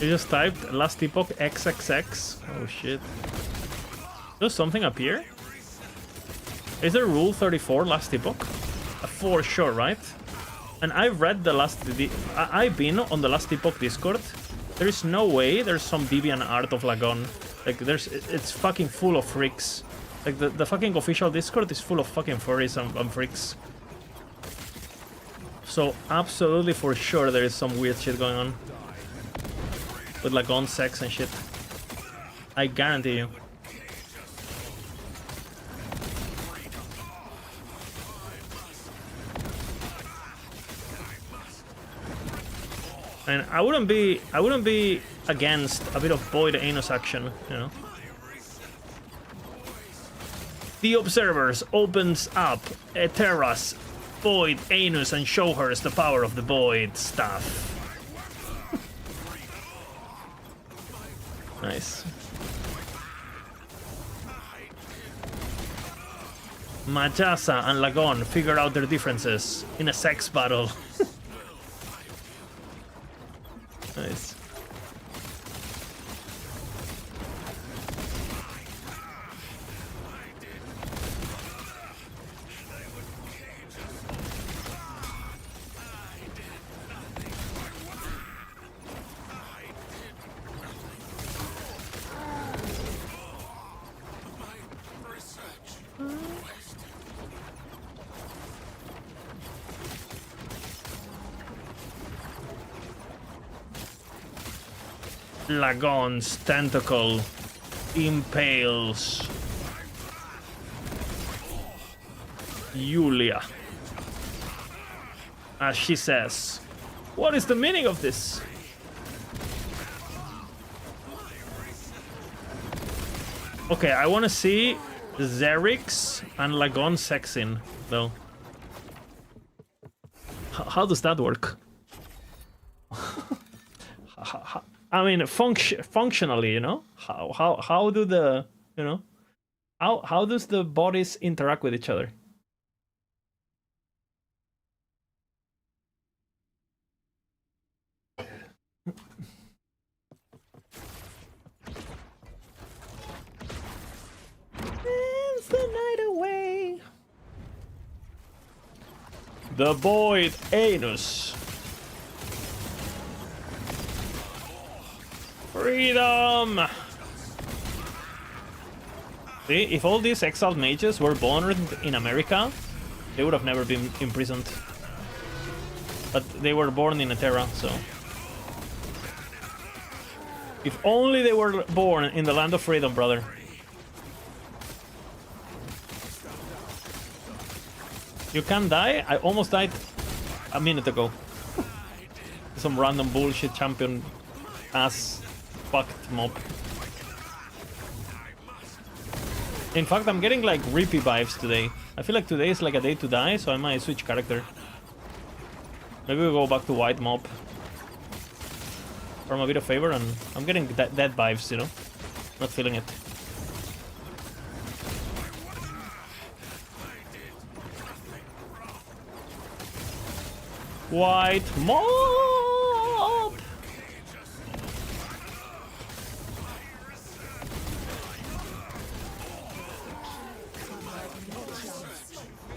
You just typed last epoch XXX. Oh shit. Does something appear? Is there rule 34 last epoch? For sure, right? And I've read the last... I've been on the last epoch Discord. There is no way there's some deviant art of Lagon. Like, it's fucking full of freaks. Like, the fucking official Discord is full of fucking furries and freaks. So, absolutely for sure there is some weird shit going on. With Lagon sex and shit. I guarantee you. And I wouldn't be against a bit of void anus action, you know. The observers opens up a terrace, void anus, and show her the power of the void stuff. Nice. Majasa and Lagon figure out their differences in a sex battle. Nice. Lagon's tentacle impales Yulia as she says, "What is the meaning of this?" Okay, I want to see Zerix and Lagon sexing though. How does that work? I mean, functionally, you know, how do the, you know, how does the bodies interact with each other? The Void Anus. Freedom! See, if all these exiled mages were born in America, they would have never been imprisoned. But they were born in Eterra, so... If only they were born in the land of freedom, brother. You can't die? I almost died a minute ago. Some random bullshit champion ass fucked mob. In fact, I'm getting like reapy vibes today. I feel like today is like a day to die, so I might switch character. Maybe we'll go back to white mob. From a bit of favor, and I'm getting dead vibes, you know? Not feeling it. White mob!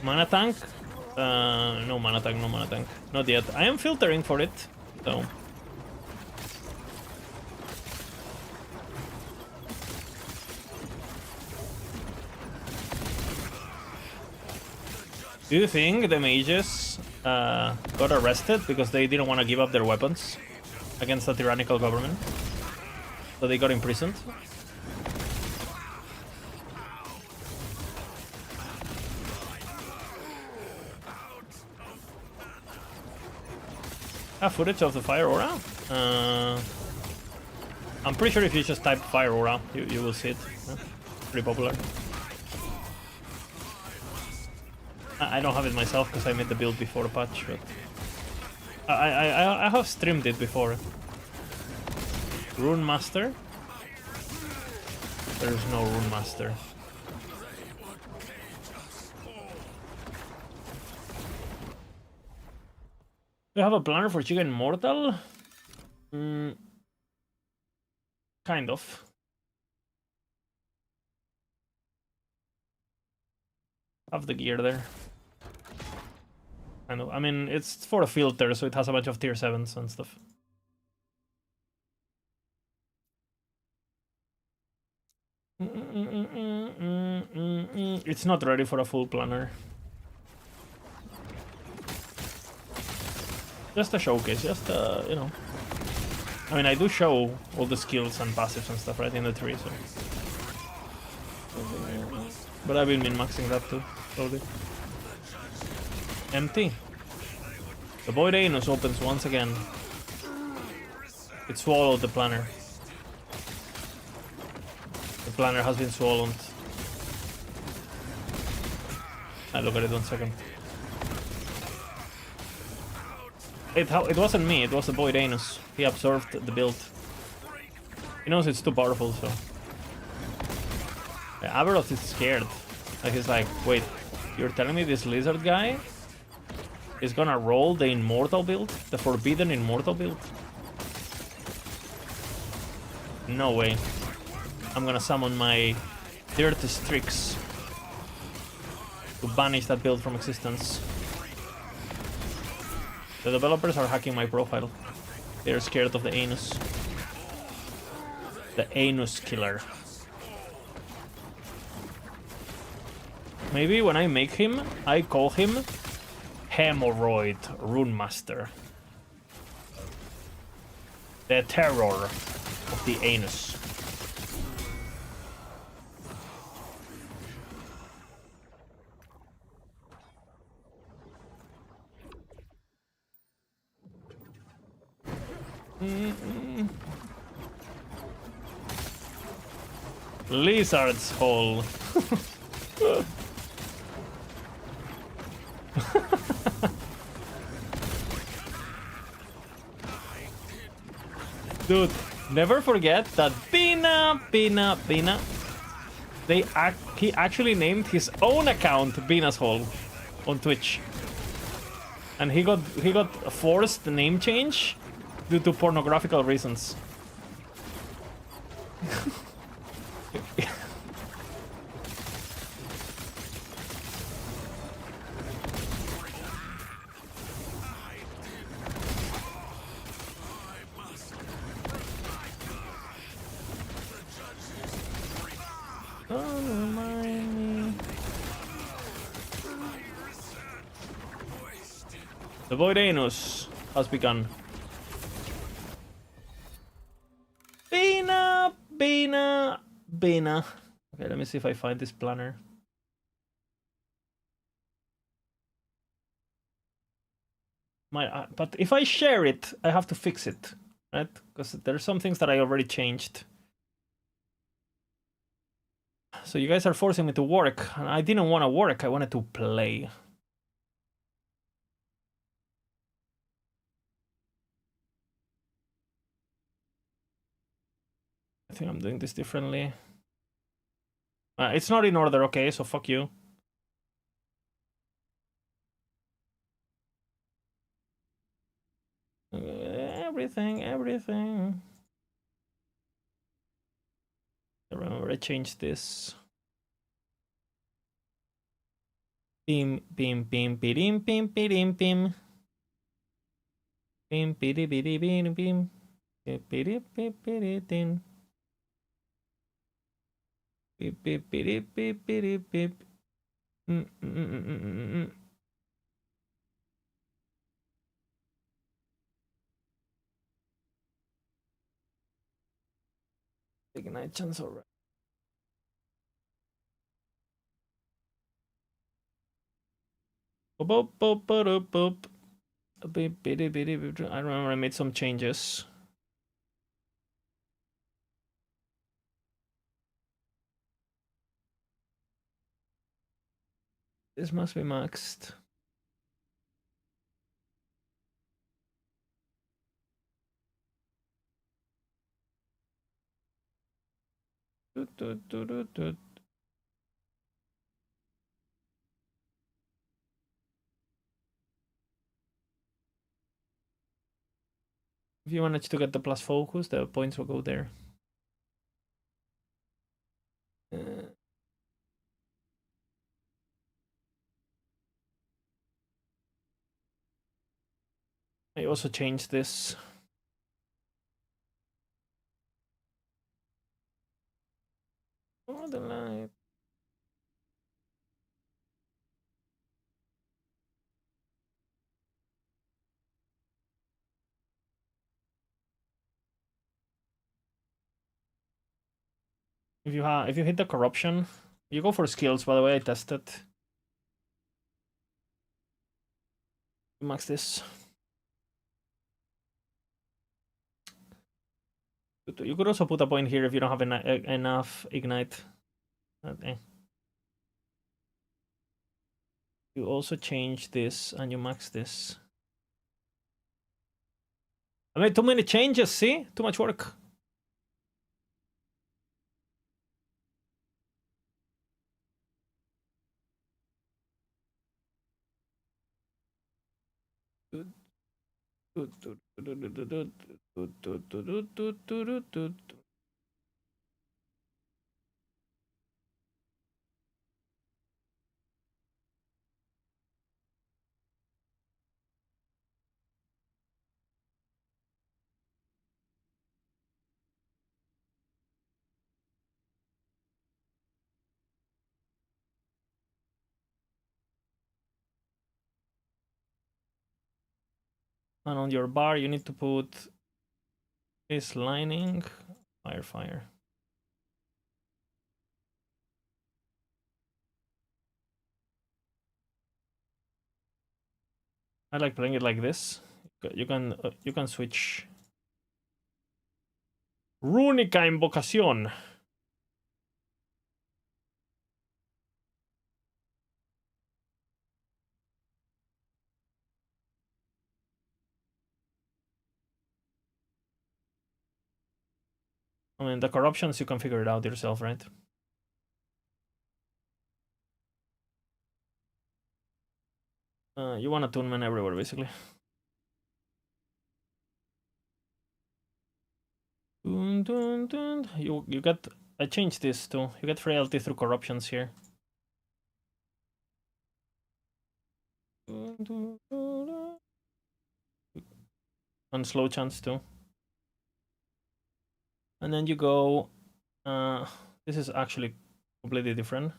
Mana tank? No mana tank, no mana tank. Not yet. I am filtering for it, so... Do you think the mages got arrested because they didn't want to give up their weapons against a tyrannical government? So they got imprisoned? Footage of the fire aura? I'm pretty sure if you just type fire aura, you will see it. Pretty popular. I don't have it myself because I made the build before the patch, but I have streamed it before. Rune Master? There's no Rune Master. Do you have a planner for Chica Immortal? Kind of. Have the gear there. Kind of. I mean, it's for a filter, so it has a bunch of tier 7s and stuff. It's not ready for a full planner. Just a showcase, just you know. I mean, I do show all the skills and passives and stuff right in the tree, so. But I've been min-maxing that too, slowly. Empty. The Void Anus opens once again. It swallowed the planner. The planner has been swallowed. I'll look at it 1 second. It wasn't me, it was the Void Anus. He absorbed the build. He knows it's too powerful, so... Yeah, Aberoth is scared. Like, he's like, wait, you're telling me this lizard guy is gonna roll the immortal build? The forbidden immortal build? No way. I'm gonna summon my Dirty Strix to banish that build from existence. The developers are hacking my profile. They're scared of the Anus. The Anus Killer. Maybe when I make him, I call him Hemorrhoid Rune Master. The terror of the Anus. Lizard's Hole. Dude, never forget that Bina. He actually named his own account Bina's Hole on Twitch. And he got a forced name change due to pornographical reasons. The Void Anus has begun. Bina, Bina, Bina. Okay, let me see if I find this planner. But if I share it, I have to fix it, right? Because there's some things that I already changed. So you guys are forcing me to work, and I didn't want to work. I wanted to play. I think I'm doing this differently. It's not in order, okay? So fuck you. Everything. Remember, I changed this. Bim, bim, bim, bim, bim, bim, bim. Bim, bidi, bidi, bim, bim. Bidi, bidi, bidi, din. Bip, bip, bidi, bip, bidi, bip. Ignite chance already. Boop, boop, boop, boop. I remember I made some changes. This must be maxed. If you manage to get the plus focus, the points will go there. I also changed this. Oh, the light. If you hit the corruption, you go for skills. By the way, I tested. Max this. You could also put a point here if you don't have enough ignite. Okay. You also change this and you max this. I made too many changes, see? Too much work. And on your bar, you need to put this lining, fire. I like playing it like this. You can switch. Rúnica invocación. I mean, the corruptions, you can figure it out yourself, right? You want attunement everywhere, basically. You get... I changed this too. You get frailty through corruptions here. And slow chance too. And then you go... this is actually completely different.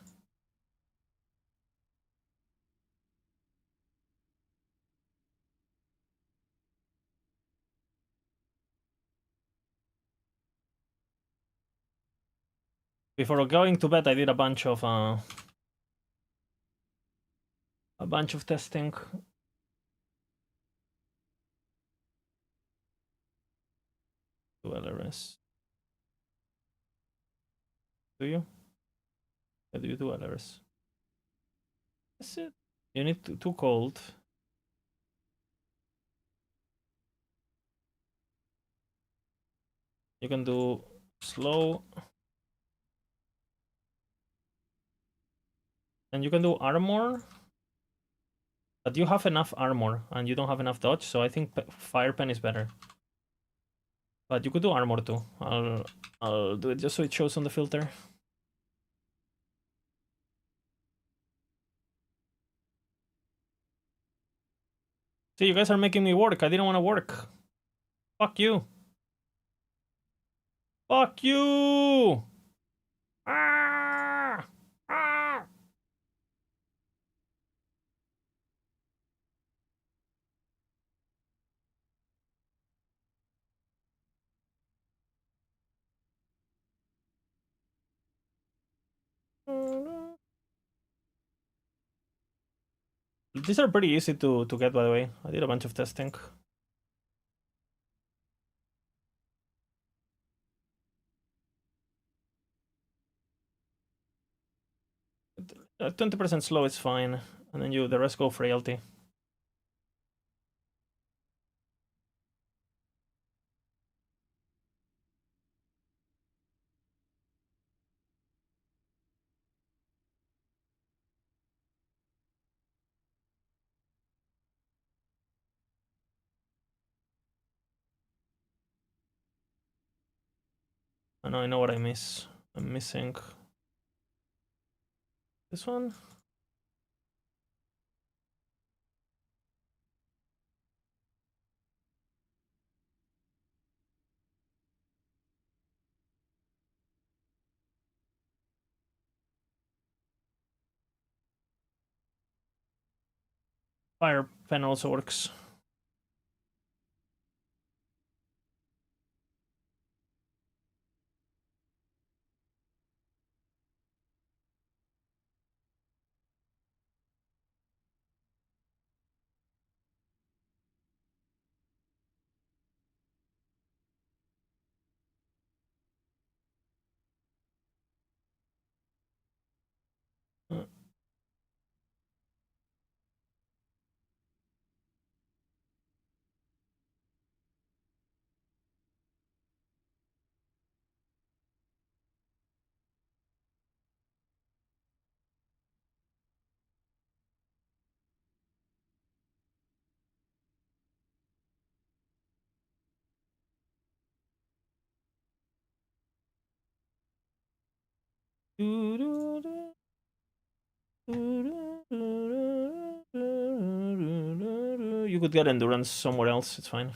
Before going to bed, I did a bunch of testing. Do LRS. Do you? Yeah, do you do LRS? That's it. You need too cold. You can do slow. And you can do armor. But you have enough armor and you don't have enough dodge, so I think fire pen is better. But you could do armor too. I'll do it just so it shows on the filter. See, you guys are making me work. I didn't want to work. Fuck you. Fuck you! Ah! Ah! These are pretty easy to get, by the way. I did a bunch of testing. 20% slow is fine, and then the rest go frailty. I know what I miss. I'm missing this one. Fire pen also works. You could get endurance somewhere else, it's fine.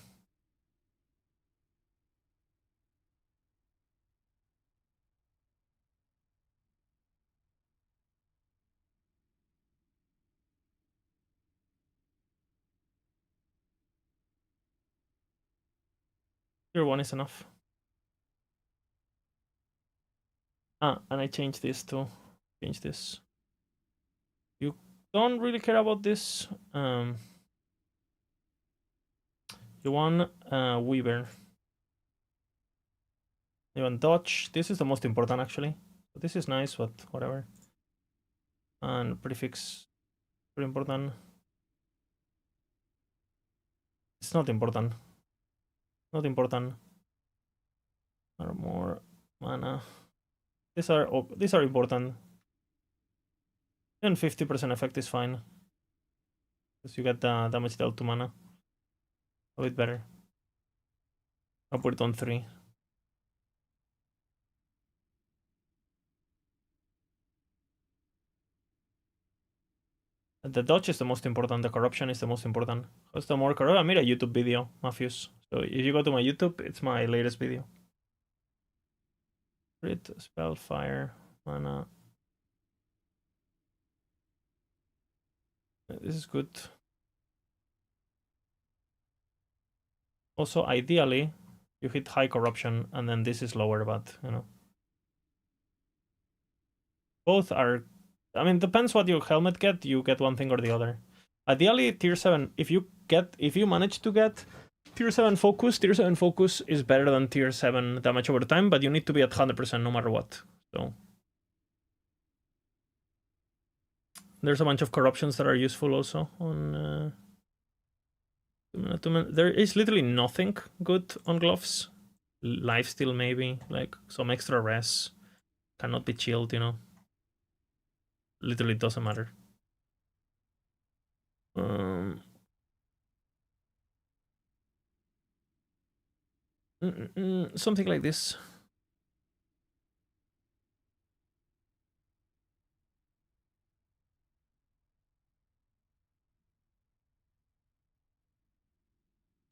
Tier 1 is enough. And I changed this too. Change this. You don't really care about this. You want Weaver. You want Dodge. This is the most important actually. This is nice, but whatever. And prefix, pretty important. It's not important. Not important. Armor, mana. These are important. And 50% effect is fine. Because you get the damage dealt to mana. A bit better. I'll put it on 3. The dodge is the most important, the corruption is the most important. What's the more corrupt? I made a YouTube video, Mafius. So if you go to my YouTube, it's my latest video. Crit, spell, fire, mana. This is good. Also, ideally, you hit high corruption, and then this is lower, but, you know. Both are. I mean, depends what your helmet get. You get one thing or the other. Ideally, tier 7. If you manage to get tier 7 focus, tier 7 focus is better than tier 7 damage over time, but you need to be at 100% no matter what. So there's a bunch of corruptions that are useful also on. There is literally nothing good on gloves. Lifesteal maybe, like some extra res. Cannot be chilled, you know. Literally doesn't matter. Something like this.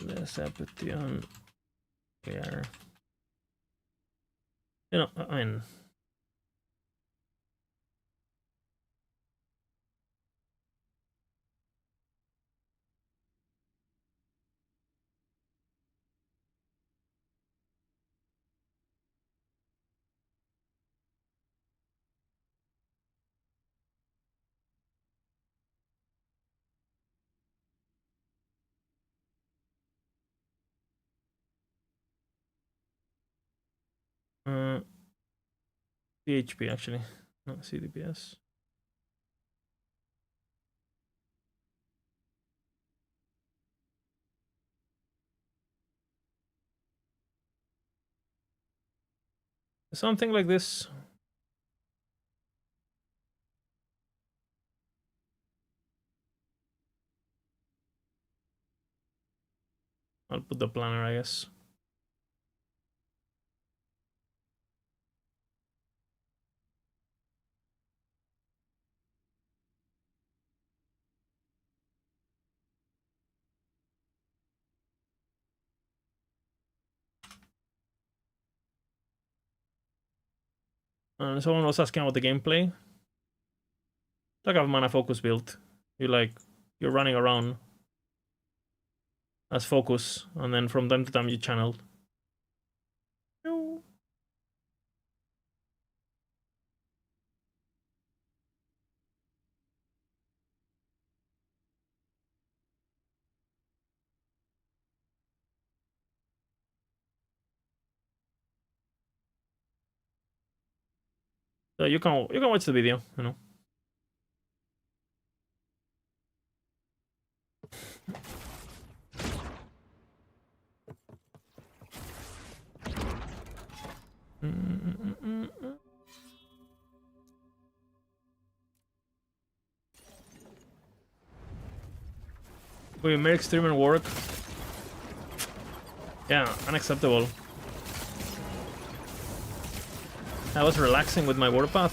Let's put it on here. You know, I mean, PHP actually, not CDPS. Something like this. I'll put the planner, I guess. And someone was asking about the gameplay. Like a mana focus build. You're running around as focus, and then from time to time you channel. So you can watch the video, you know. We make streamer work. Yeah, unacceptable. I was relaxing with my warpath.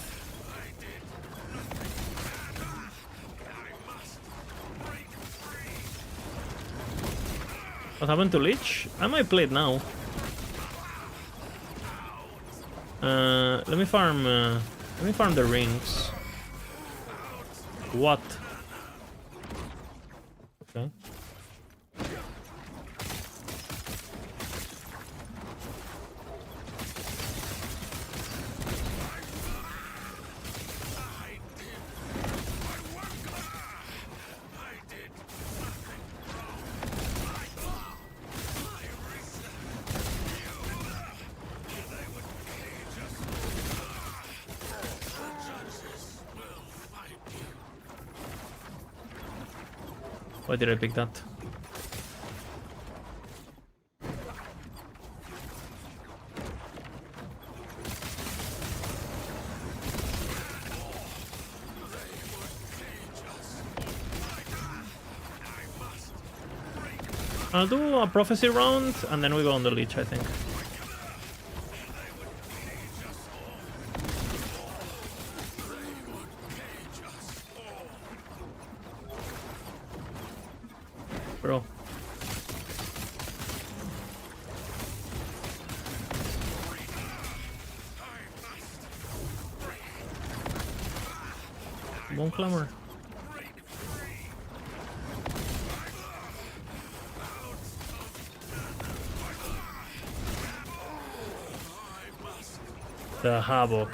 What happened to Lich? I might play it now. Let me farm the rings. What? Okay. Why did I pick that? I'll do a prophecy round and then we go on the Leech, I think. Bro. Bone clamor. The Havoc.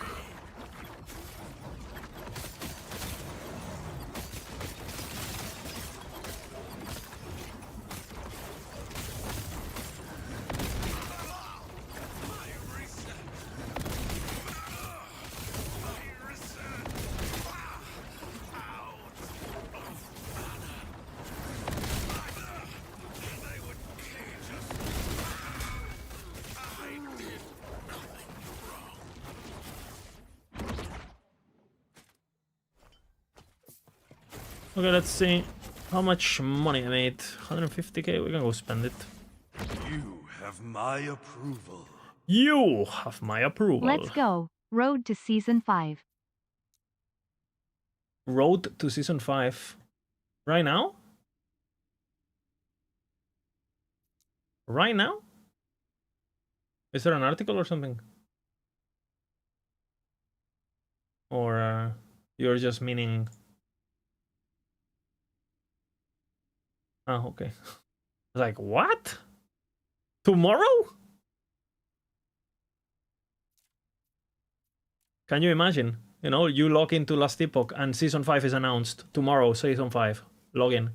Okay, let's see how much money I made. 150k, we can go spend it. You have my approval. You have my approval. Let's go. Road to Season 5. Road to Season 5. Right now? Right now? Is there an article or something? Or you're just meaning... Oh, okay. Like, what? Tomorrow? Can you imagine? You know, you log into Last Epoch and Season 5 is announced. Tomorrow, Season 5. Log in.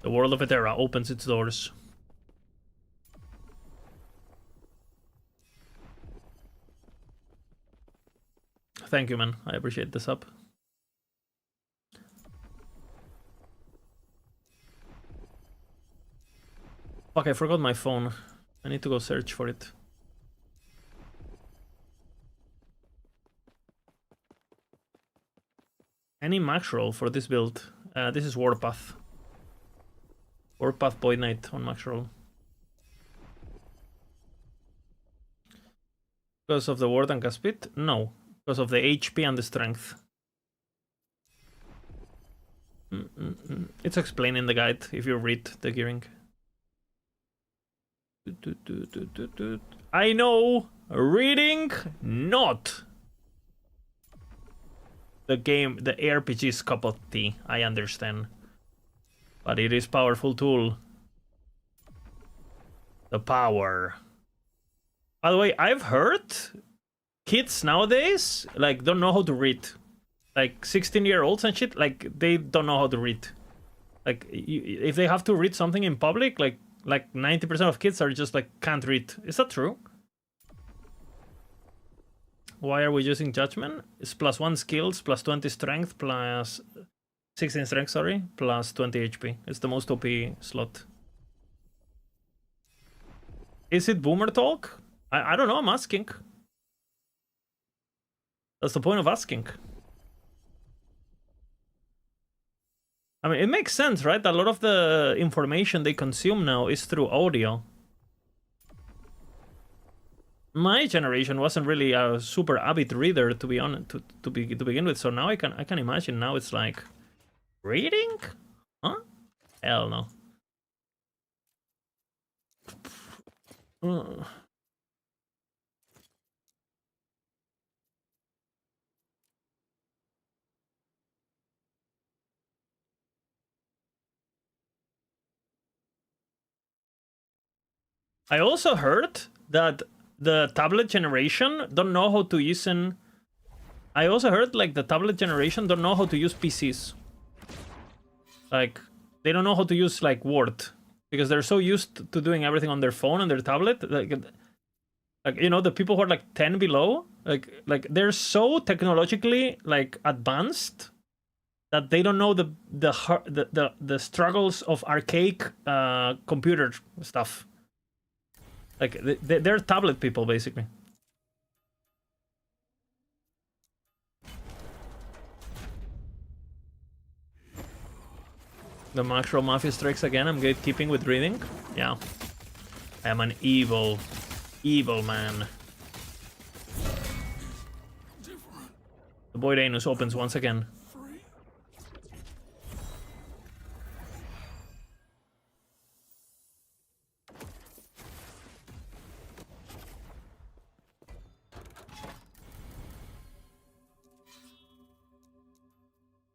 The world of Etera opens its doors. Thank you, man. I appreciate the sub. Fuck, I forgot my phone. I need to go search for it. Any max roll for this build? This is Warpath. Warpath Void Knight on max roll. Because of the ward and cast speed? No. Because of the HP and the strength. It's explained in the guide if you read the gearing. I know! Reading, not! The game, the RPG's cup of tea, I understand. But it is powerful tool. The power. By the way, I've heard kids nowadays, like, don't know how to read. Like, 16-year-olds and shit, like, they don't know how to read. Like, if they have to read something in public, like 90% of kids are just, like, can't read. Is that true? Why are we using Judgment? It's +1 skills, +20 strength, plus 16 strength, sorry, plus 20 HP. It's the most OP slot. Is it boomer talk? I don't know, I'm asking. That's the point of asking. I mean, it makes sense, right? A lot of the information they consume now is through audio. My generation wasn't really a super avid reader, to be honest, to begin with. So now I can imagine now it's like reading, huh? Hell no. I also heard that the tablet generation don't know how to use an... I also heard like the tablet generation don't know how to use PCs. Like, they don't know how to use like Word. Because they're so used to doing everything on their phone and their tablet. Like you know, the people who are like 10 below, like they're so technologically like advanced that they don't know the struggles of archaic computer stuff. Like, they're tablet people, basically. The macro mafia strikes again. I'm gatekeeping with reading. Yeah. I am an evil, evil man. The Void Anus opens once again.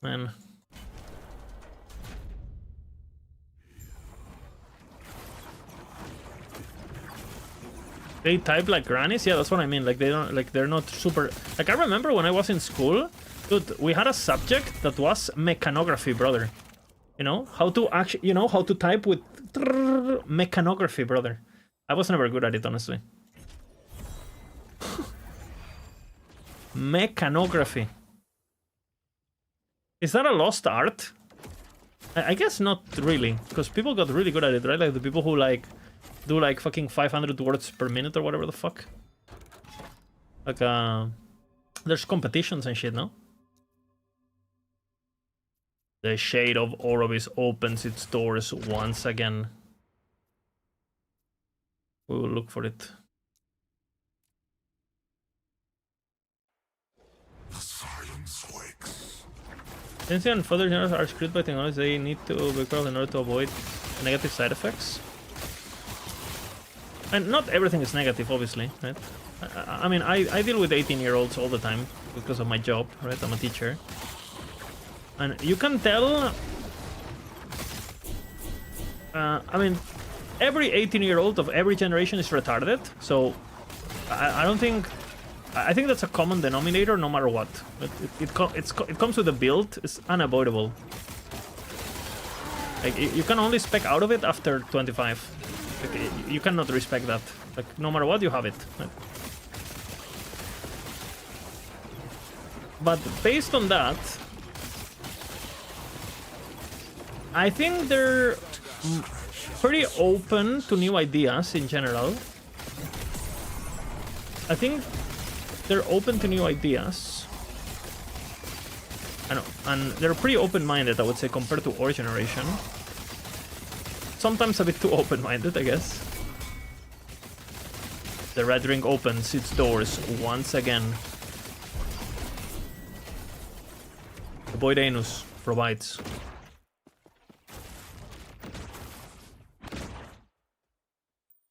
Man. They type like grannies? Yeah, that's what I mean. Like, they don't, like, they're not super... Like, I remember when I was in school, dude, we had a subject that was mechanography, brother. You know? How to actually... You know, how to type with... Mechanography, brother. I was never good at it, honestly. Mechanography. Is that a lost art? I guess not really, because people got really good at it, right? Like the people who like do like fucking 500 words per minute or whatever the fuck. Like there's competitions and shit, no? The Shade of Orobis opens its doors once again. We will look for it. The silence wakes. Since and further genres are screwed by technology, they need to be careful in order to avoid negative side effects. And not everything is negative, obviously, right? I mean, I deal with 18-year-olds all the time because of my job, right? I'm a teacher. And you can tell... I mean, every 18-year-old of every generation is retarded, so I don't think... I think that's a common denominator no matter what. It comes with a build, it's unavoidable. Like, you can only spec out of it after 25. Like, you cannot respect that. Like, no matter what, you have it. Right? But based on that, I think they're pretty open to new ideas in general. I think they're open to new ideas. I know, and they're pretty open-minded, I would say, compared to our generation. Sometimes a bit too open-minded, I guess. The Red Ring opens its doors once again. The Void Anus provides.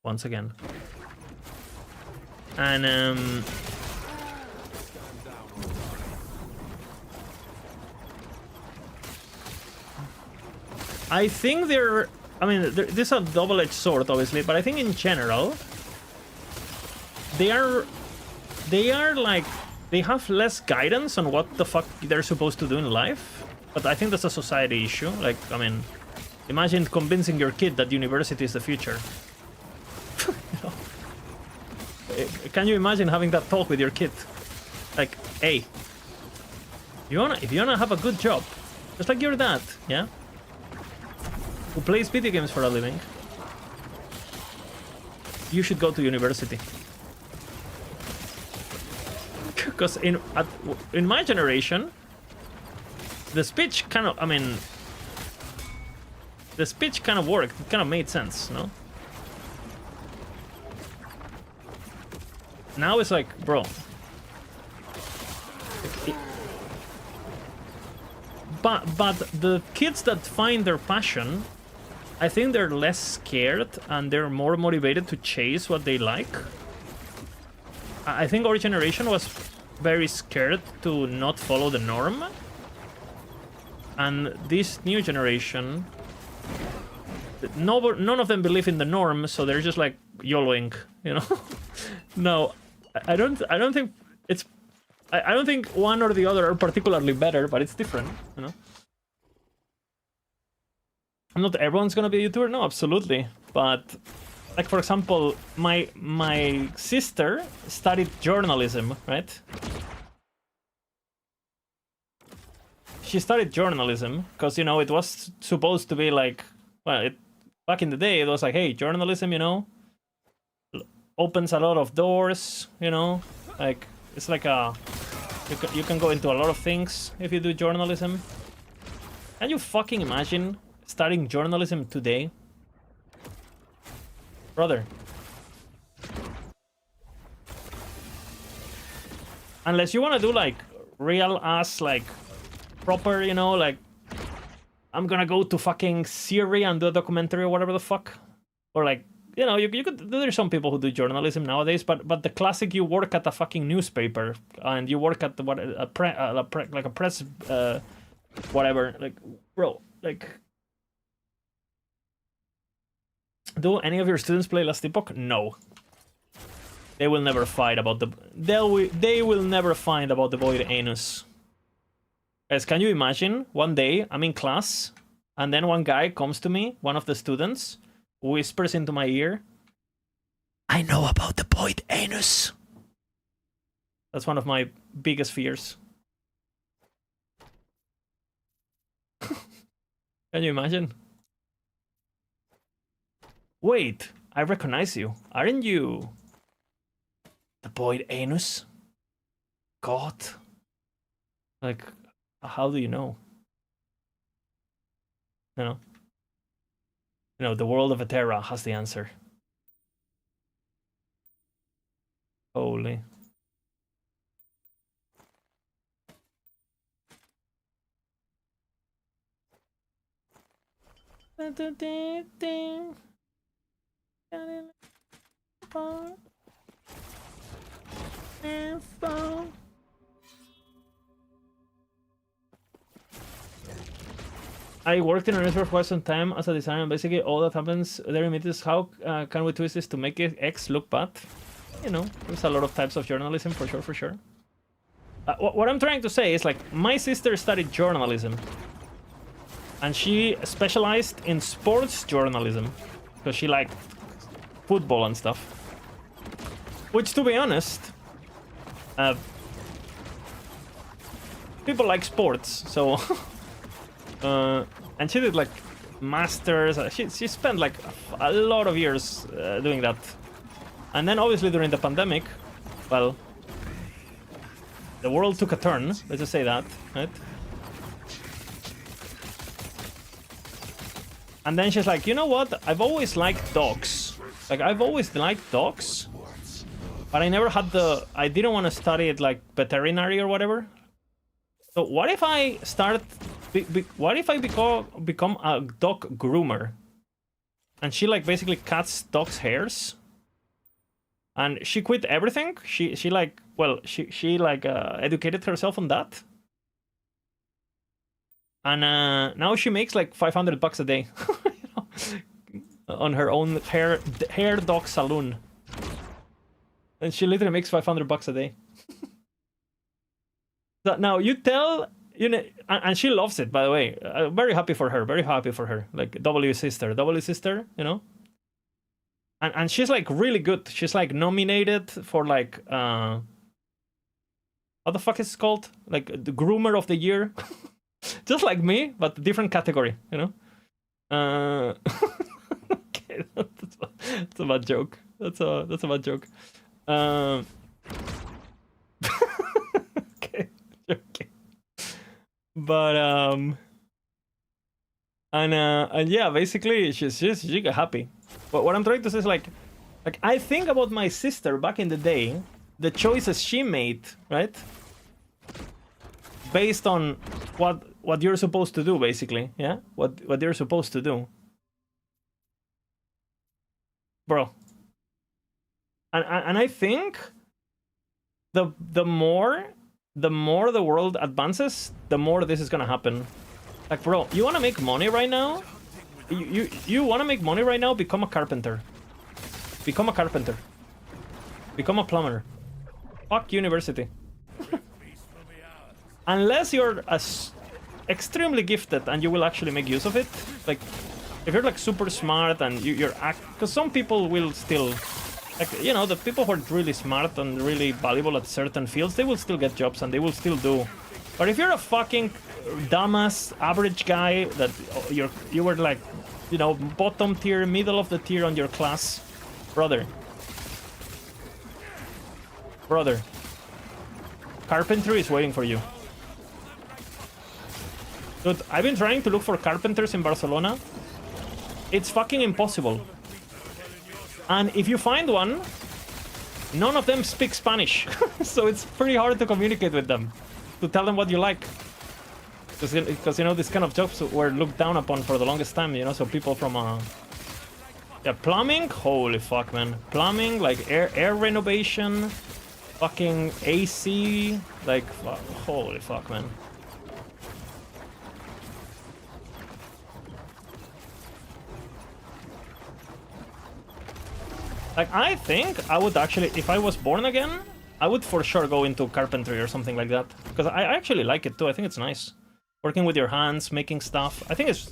Once again. And I think they're... I mean, this is a double-edged sword, obviously, but I think in general, they are like... They have less guidance on what the fuck they're supposed to do in life, but I think that's a society issue. Like, I mean, imagine convincing your kid that university is the future. You know? Can you imagine having that talk with your kid? Like, hey, if you wanna have a good job, just like your dad, yeah? Who plays video games for a living, you should go to university. Because in my generation, the speech kind of, I mean, the speech kind of worked. It kind of made sense, no? Now it's like, bro. But the kids that find their passion, I think they're less scared and they're more motivated to chase what they like. I think our generation was very scared to not follow the norm. And this new generation, none of them believe in the norm, so they're just like YOLOing, you know? No, I don't think it's... I don't think one or the other are particularly better, but it's different, you know? Not everyone's gonna be a YouTuber, no, absolutely. But, like, for example, my sister studied journalism, right? She studied journalism because, you know, it was supposed to be like, well, back in the day, it was like, hey, journalism, you know, opens a lot of doors, you know, like, it's like a... You can go into a lot of things if you do journalism. Can you fucking imagine studying journalism today? Brother. Unless you want to do, like, real ass, like, proper, you know, like, I'm gonna go to fucking Syria and do a documentary or whatever the fuck. Or, like, you know, you could... There's some people who do journalism nowadays, but the classic, you work at a fucking newspaper and you work at like a press, whatever. Like, bro, like... Do any of your students play Last Epoch? No. They will never fight about the... They will never fight about the Void Anus. Guys, can you imagine? One day, I'm in class, and then one guy comes to me, one of the students, whispers into my ear, I know about the Void Anus. That's one of my biggest fears. Can you imagine? Wait, I recognize you. Aren't you the boy Anus? God. Like, how do you know? You know, the world of Eterra has the answer. Holy. I worked in a restaurant for quite some time as a designer, and basically all that happens there is how can we twist this to make it X look bad? You know, there's a lot of types of journalism, for sure, for sure. What I'm trying to say is, like, my sister studied journalism, and she specialized in sports journalism because she liked football and stuff. Which, to be honest, people like sports, so and she did like masters. She spent like a lot of years doing that, and then obviously during the pandemic, well, the world took a turn. Let's just say that, right? And then she's like, you know what? I've always liked dogs. Like, I've always liked dogs, but I never had I didn't want to study it like veterinary or whatever. So what if I start? What if I become a dog groomer? And she like basically cuts dogs' hairs. And she quit everything. She educated herself on that. And now she makes like $500 a day, you know, on her own hair dog salon. And she literally makes $500 a day. So now you tell, you know, and she loves it, by the way. Very happy for her. Very happy for her. Like W sister, you know. And she's like really good. She's like nominated for like what the fuck is it called? Like the groomer of the year. Just like me, but different category, you know. Okay, that's a bad joke. That's a bad joke. Okay. But and yeah, basically she got happy. But what I'm trying to say is like I think about my sister back in the day, the choices she made, right? Based on what you're supposed to do, basically, yeah? What you're supposed to do. Bro. And I think the more the world advances, the more this is gonna happen. Like, bro, you wanna make money right now? You wanna make money right now? Become a carpenter. Become a carpenter. Become a plumber. Fuck university. Unless you're extremely gifted and you will actually make use of it. Like, if you're like super smart and you're because some people will still, like, you know, the people who are really smart and really valuable at certain fields, they will still get jobs and they will still do. But if you're a fucking dumbass average guy that you were like, you know, bottom tier, middle of the tier on your class, brother, carpentry is waiting for you. Dude, I've been trying to look for carpenters in Barcelona. It's fucking impossible. And if you find one, none of them speak Spanish. So it's pretty hard to communicate with them, to tell them what you like. Because you know, this kind of jobs were looked down upon for the longest time, you know, so people from yeah, plumbing, holy fuck, man. Plumbing, like air renovation, fucking AC, like, holy fuck, man. Like, I think I would actually, if I was born again, I would for sure go into carpentry or something like that. Because I actually like it too. I think it's nice. Working with your hands, making stuff. I think it's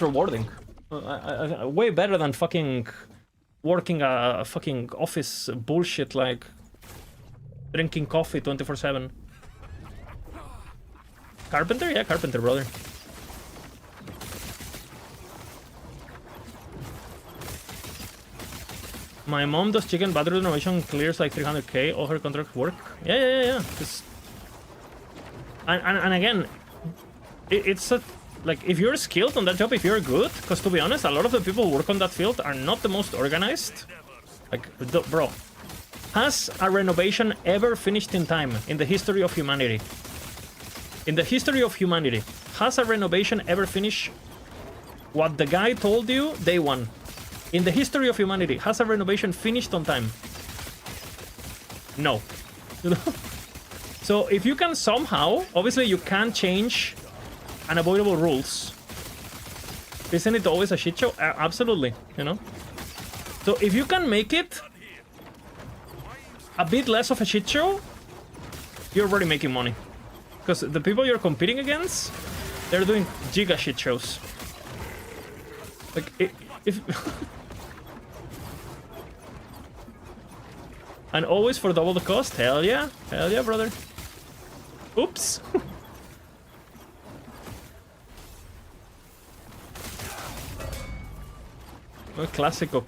rewarding. Way better than fucking working a fucking office bullshit like drinking coffee 24/7. Carpenter? Yeah, carpenter, brother. My mom does chicken battery renovation, clears like 300k, all her contracts work. Yeah. And again, it's a, like, if you're skilled on that job, if you're good, because to be honest, a lot of the people who work on that field are not the most organized. Like, bro, has a renovation ever finished in time in the history of humanity? In the history of humanity, has a renovation ever finished what the guy told you day one? In the history of humanity, has a renovation finished on time? No. So if you can somehow, obviously you can change unavoidable rules. Isn't it always a shit show? Absolutely, you know? So if you can make it a bit less of a shit show, you're already making money. Because the people you're competing against, they're doing giga shit shows. Like, if... And always for double the cost? Hell yeah, brother. Oops. Oh, classico.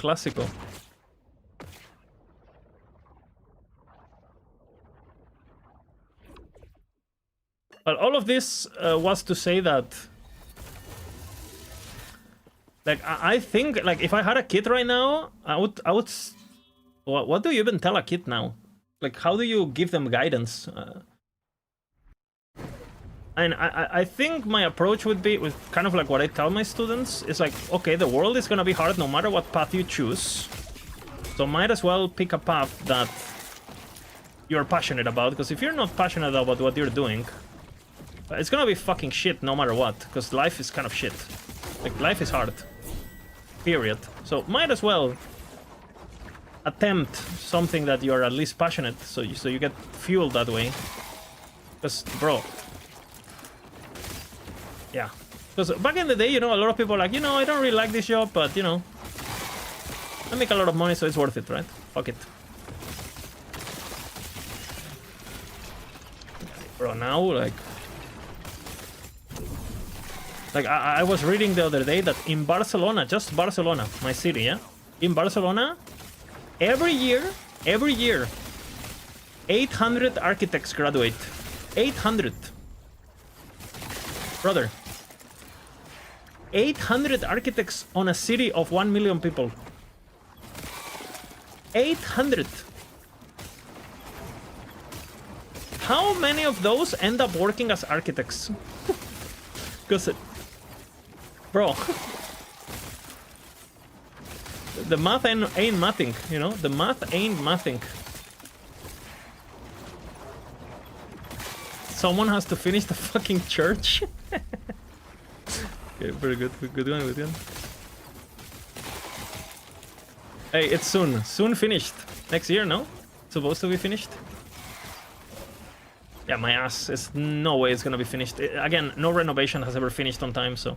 But all of this was to say that, like, I think, like, if I had a kid right now, I would. What do you even tell a kid now? Like, how do you give them guidance? And I think my approach would be with kind of like what I tell my students is like, okay, the world is gonna be hard no matter what path you choose. So might as well pick a path that you're passionate about, because if you're not passionate about what you're doing, it's gonna be fucking shit no matter what, because life is kind of shit. Like, life is hard. Period. So might as well attempt something that you're at least passionate, so you get fueled that way. Because, bro, yeah. Because back in the day, you know, a lot of people are like, you know, I don't really like this job, but, you know, I make a lot of money, so it's worth it, right? Fuck it. Bro, now, like I was reading the other day that in Barcelona, just Barcelona, my city, yeah? In Barcelona, every year, 800 architects graduate. 800. Brother. 800 architects on a city of 1 million people. 800. How many of those end up working as architects? Because, bro, the math ain't mathing, you know? The math ain't mathing. Someone has to finish the fucking church. Okay, very good. Good one. Hey, it's soon finished. Next year, no? It's supposed to be finished? Yeah, my ass. It's no way it's gonna be finished. Again, no renovation has ever finished on time, so.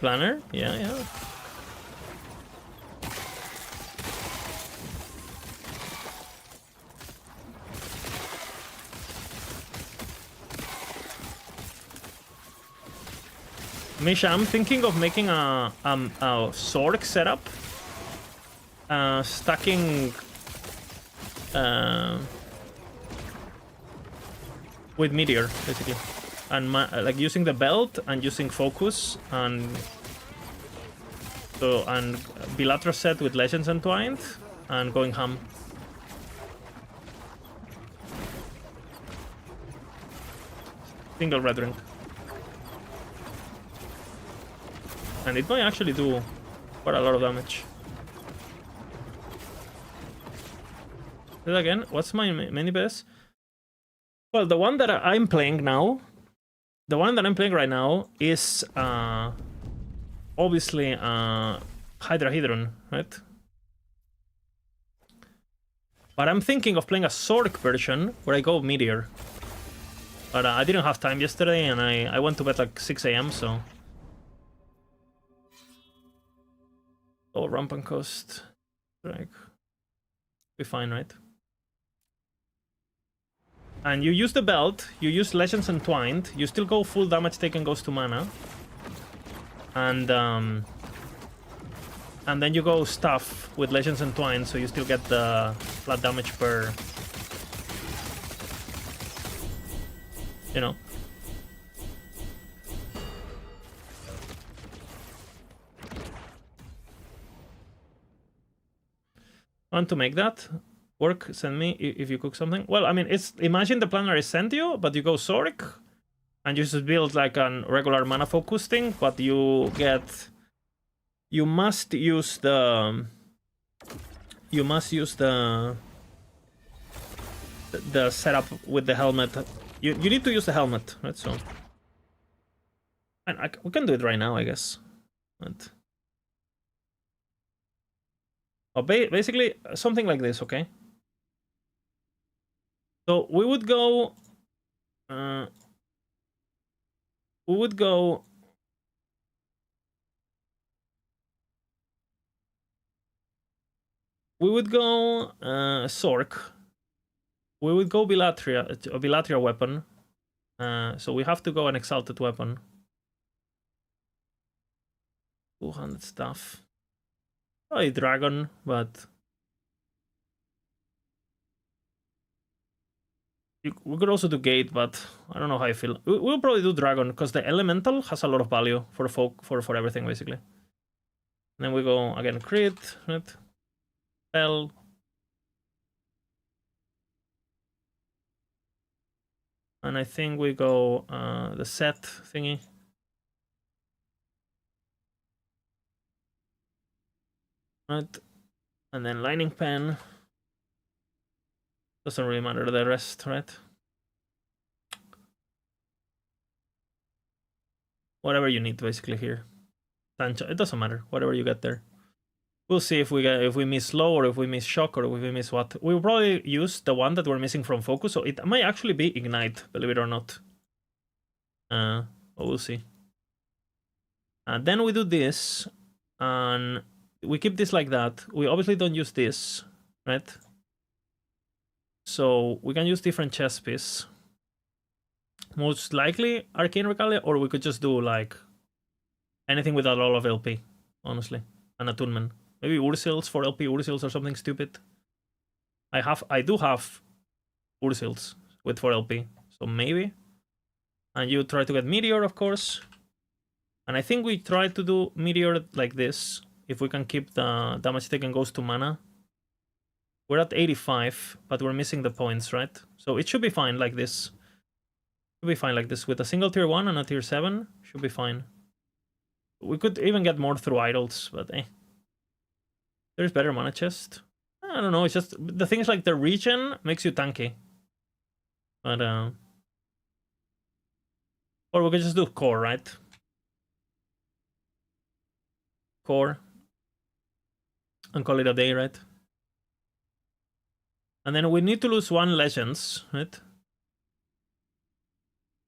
Planner? Yeah. Misha, I'm thinking of making a Zork setup. Stacking with meteor, basically, and like using the belt and using focus and bilateral set with legends entwined and going ham. Single red ring, and it might actually do quite a lot of damage. Then again, what's my mini base? Well, the one that I'm playing now, right now is obviously Hydrahedron, right? But I'm thinking of playing a Zork version where I go Meteor. But I didn't have time yesterday, and I went to bed like 6 AM, so. Oh, rampant cost. Like, be fine, right? And you use the belt, you use Legends Entwined, you still go full damage taken goes to mana. And then you go stuff with Legends Entwined, so you still get the flat damage per... You know. Want to make that work? Send me if you cook something. Well, I mean, it's... Imagine the planner is sent you, but you go Zorik, and you just build like a regular mana focus thing, but you get... You must use the... You must use the setup with the helmet. You need to use the helmet, right? So, and we can do it right now, I guess. But, oh, basically something like this, okay? So we would go. We would go. We would go Sork. We would go Bilatria, a Bilatria weapon. So we have to go an exalted weapon. 200 stuff. Probably dragon, but we could also do gate, but I don't know how I feel. We'll probably do dragon because the elemental has a lot of value for for everything basically. And then we go again crit, right? Spell. And I think we go the set thingy. Right. And then lining pen. Doesn't really matter the rest, right? Whatever you need basically here. Sancho, it doesn't matter. Whatever you get there. We'll see if we miss slow or if we miss shock or if we miss what. We'll probably use the one that we're missing from focus, so it might actually be ignite, believe it or not. But we'll see. And then we do this, and we keep this like that. We obviously don't use this, right? So we can use different chess piece. Most likely Arcane Regalia, or we could just do like anything with a lot of LP, honestly. An attunement. Maybe Ursils for LP Ursils or something stupid. I do have Ursils with 4 LP, so maybe. And you try to get Meteor, of course. And I think we try to do Meteor like this. If we can keep the damage taken goes to mana. We're at 85, but we're missing the points, right? So it should be fine like this. Should be fine like this. With a single tier 1 and a tier 7, should be fine. We could even get more through idols, but eh. There's better mana chest. I don't know, it's just... The thing is like the regen makes you tanky. But or we could just do core, right? Core. And call it a day, right? And then we need to lose 1 legends, right?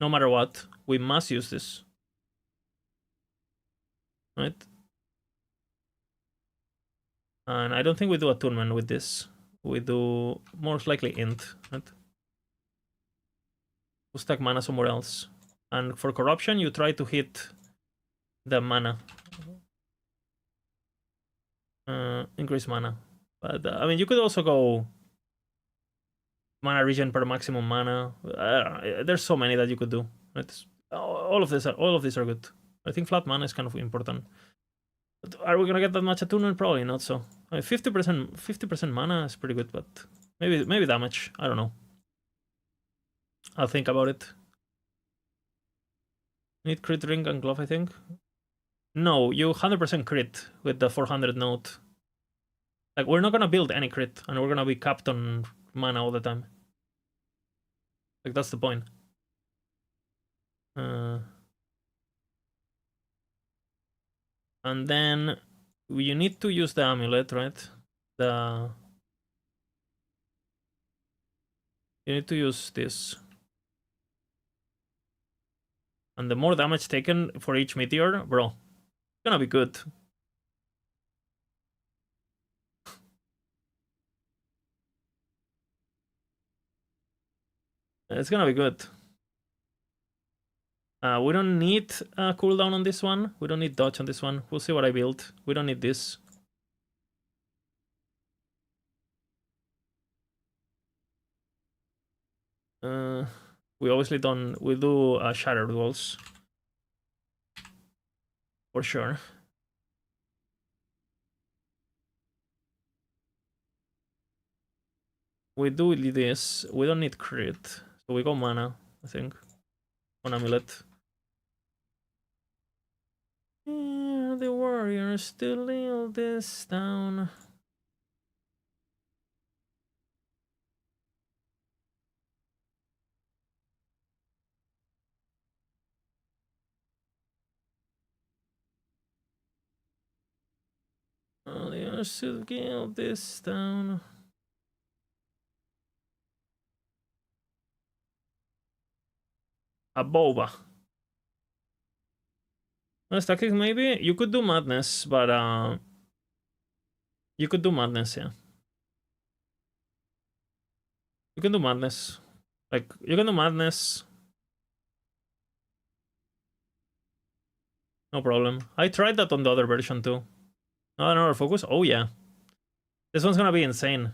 No matter what, we must use this. Right? And I don't think we do attunement with this. We do most likely int, right? We'll stack mana somewhere else. And for corruption, you try to hit the mana. Increase mana. But I mean, you could also go mana regen per maximum mana. There's so many that you could do. Right? All of these are good. I think flat mana is kind of important. But are we gonna get that much attunement? Probably not. So I mean, 50% mana is pretty good, but maybe damage. I don't know. I'll think about it. Need crit ring and glove, I think. No, you 100% crit with the 400 node. Like, we're not gonna build any crit, and we're gonna be capped on mana all the time. Like, that's the point. And then you need to use the amulet, right? You need to use this. And the more damage taken for each meteor, bro, it's gonna be good. It's gonna be good. We don't need cooldown on this one. We don't need dodge on this one. We'll see what I build. We don't need this. We obviously don't. We do shattered walls for sure. We do this. We don't need crit, so we go mana. I think on amulet. Yeah, the warriors still nail this down. Warriors still nail this down. A boba. Tactics maybe? You could do madness, but you could do madness, yeah. You can do madness. Like, you can do madness. No problem. I tried that on the other version too. Oh, another focus? Oh yeah. This one's gonna be insane.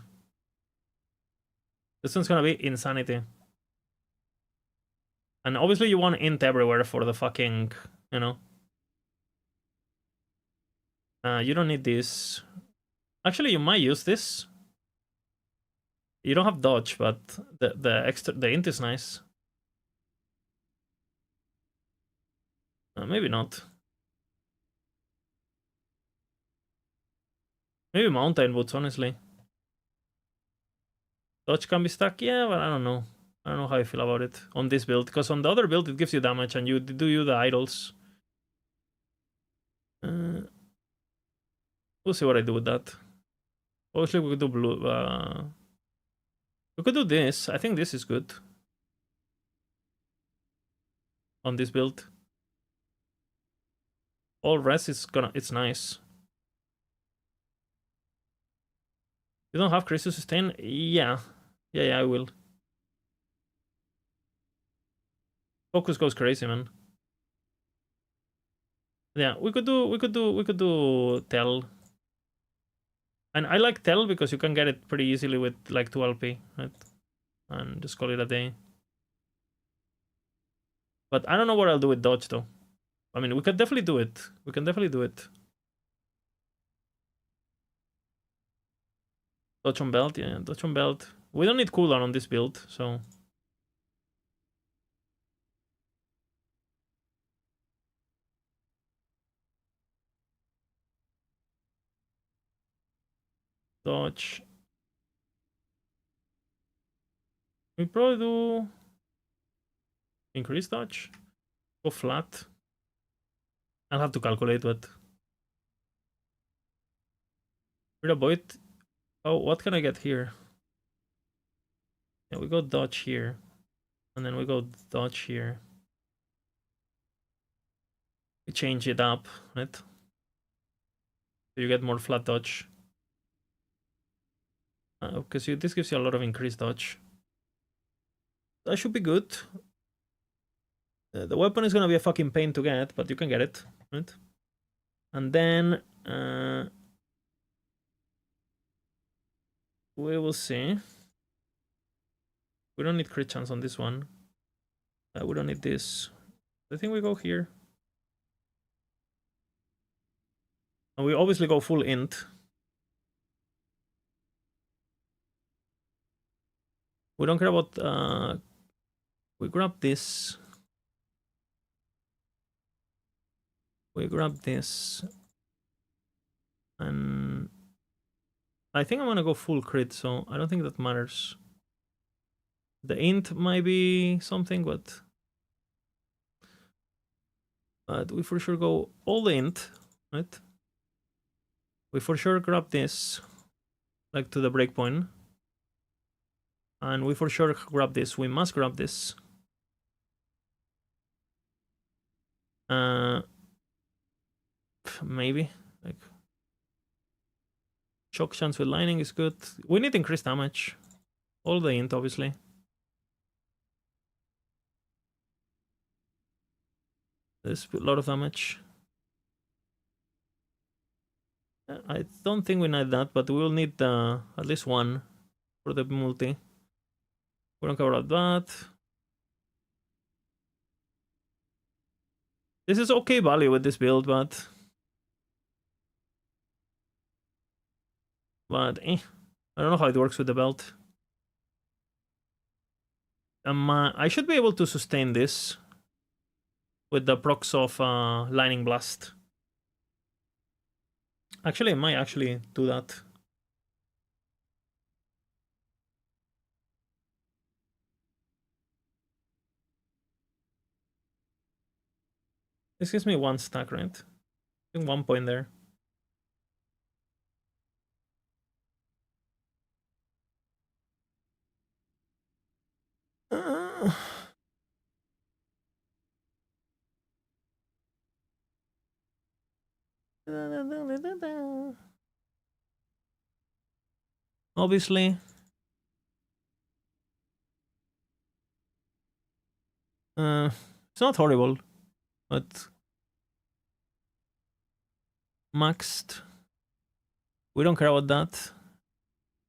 This one's gonna be insanity. And obviously you want int everywhere for the fucking, you know. You don't need this. Actually, you might use this. You don't have dodge, but the int is nice. Maybe not. Maybe mountain boots, honestly. Dodge can be stuck, yeah, but I don't know. I don't know how I feel about it on this build, because on the other build it gives you damage and you do the idols. We'll see what I do with that. Obviously we could do blue. We could do this. I think this is good on this build. All rest is it's nice. You don't have Chris to sustain? Yeah. Yeah, I will. Focus goes crazy, man. Yeah, we could do Tell. And I like Tell because you can get it pretty easily with like 2 LP, right? And just call it a day. But I don't know what I'll do with dodge though. I mean, we can definitely do it. We can definitely do it. Dodge on belt, yeah, dodge on belt. We don't need cooldown on this build, so. Dodge. We probably do increase dodge. Go flat. I'll have to calculate what. We'll avoid. Oh, what can I get here? Yeah, we go dodge here. And then we go dodge here. We change it up, right? So you get more flat dodge. Because this gives you a lot of increased dodge. That should be good. The weapon is gonna be a fucking pain to get, but you can get it, right? And then we will see. We don't need crit chance on this one. We don't need this. I think we go here. And we obviously go full int. We don't care about... we grab this. We grab this. And... I think I'm gonna go full crit, so I don't think that matters. The int might be something, but we for sure go all the int, right? We for sure grab this, like to the breakpoint. And we for sure grab this. We must grab this. Maybe. Like shock chance with lightning is good. We need increased damage. All the int, obviously. We need increased damage. All the int, obviously. There's a lot of damage. I don't think we need that, but we will need at least one for the multi. We don't care about that. This is okay value with this build, but I don't know how it works with the belt. I should be able to sustain this with the procs of Lightning Blast. Actually, I might actually do that. This gives me 1 stack, right? I think 1 point there. Obviously. It's not horrible, but maxed. We don't care about that.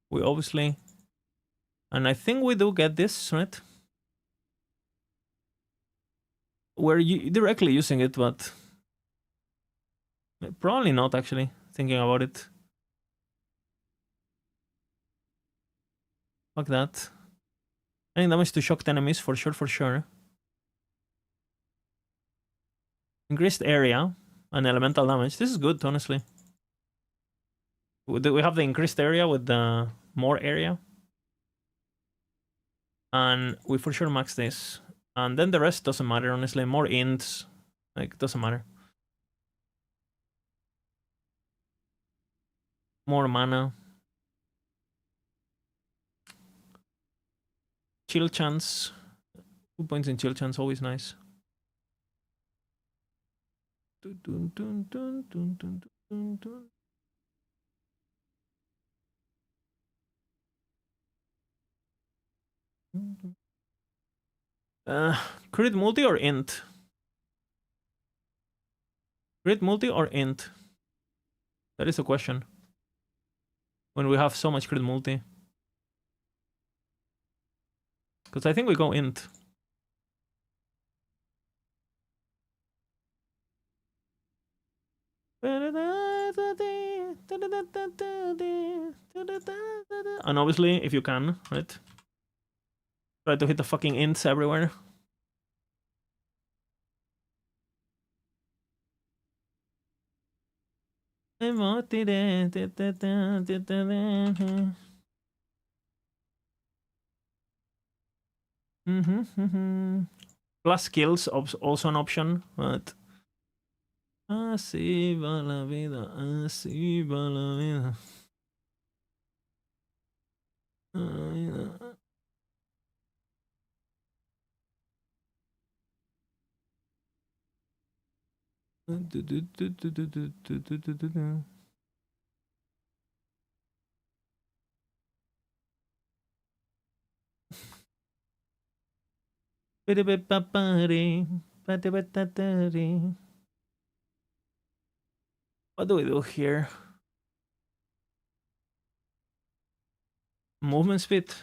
We obviously... And I think we do get this, right? We're directly using it, but... Probably not, actually, thinking about it. Fuck that. Any damage to shocked enemies, for sure, for sure. Increased area and elemental damage. This is good, honestly. We have the increased area with the more area. And we for sure max this. And then the rest doesn't matter, honestly. More ints. Like, doesn't matter. More mana. Chill chance. 2 points in chill chance, always nice. Crit multi or int? Crit multi or int? That is the question. When we have so much crit multi. Because I think we go int. And obviously, if you can, right? Try to hit the fucking ints everywhere. Plus skills, also an option, but... Así va la vida, así va la vida. What do we do here? Movement speed.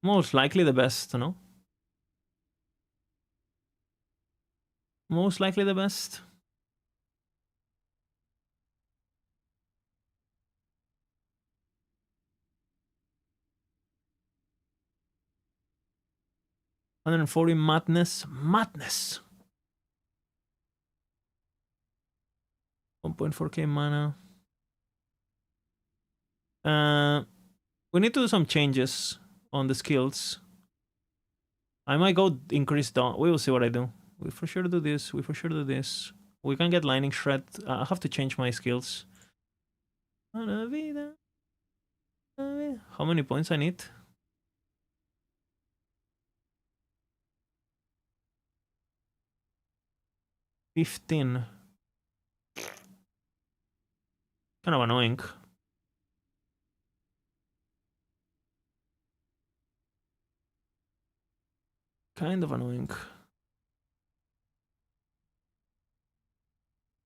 Most likely the best, no? Most likely the best. $140 madness. Madness. 1.4k mana. We need to do some changes on the skills. I might go increase down. We will see what I do. We for sure do this. We for sure do this. We can get lightning shred. I have to change my skills. How many points I need? 15. Kind of annoying. Kind of annoying.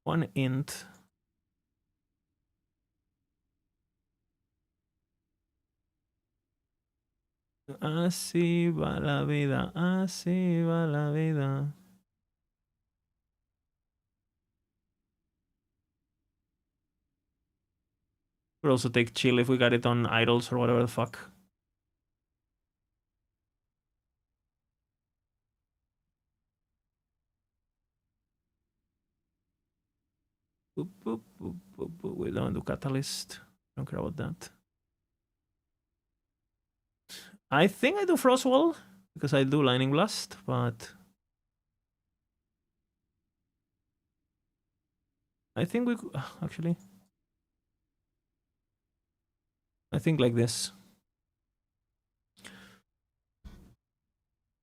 One int. Así va la vida, así va la vida. Could also take chill if we got it on idols or whatever the fuck. Boop, boop, boop, boop, boop. We don't do catalyst. Don't care about that. I think I do Frostwall because I do Lightning Blast, but I think we actually. I think like this.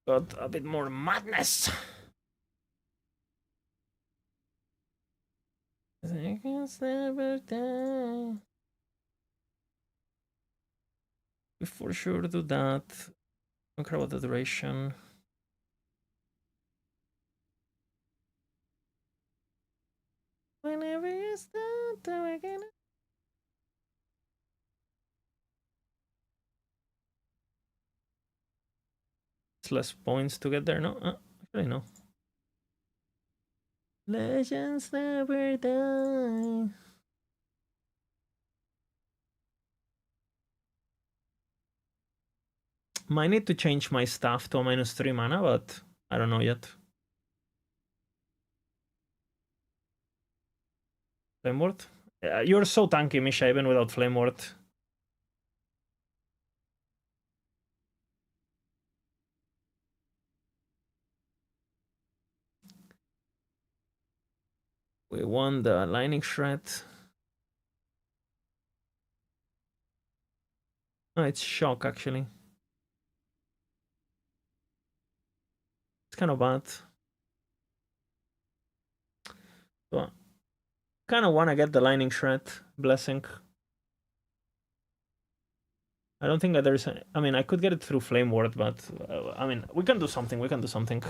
Got a bit more madness. We for sure do that. Don't care about the duration. Whenever you start to again. It's less points to get there, no? Actually, no. Legends never die. Might need to change my staff to a -3 mana, but I don't know yet. Flame Ward? You're so tanky, Misha, even without Flame Ward. We won the Lightning Shred. Oh, it's Shock, actually. It's kind of bad. So, kind of want to get the Lightning Shred Blessing. I don't think that there's... I mean, I could get it through Flame Ward, but... I mean, we can do something. We can do something.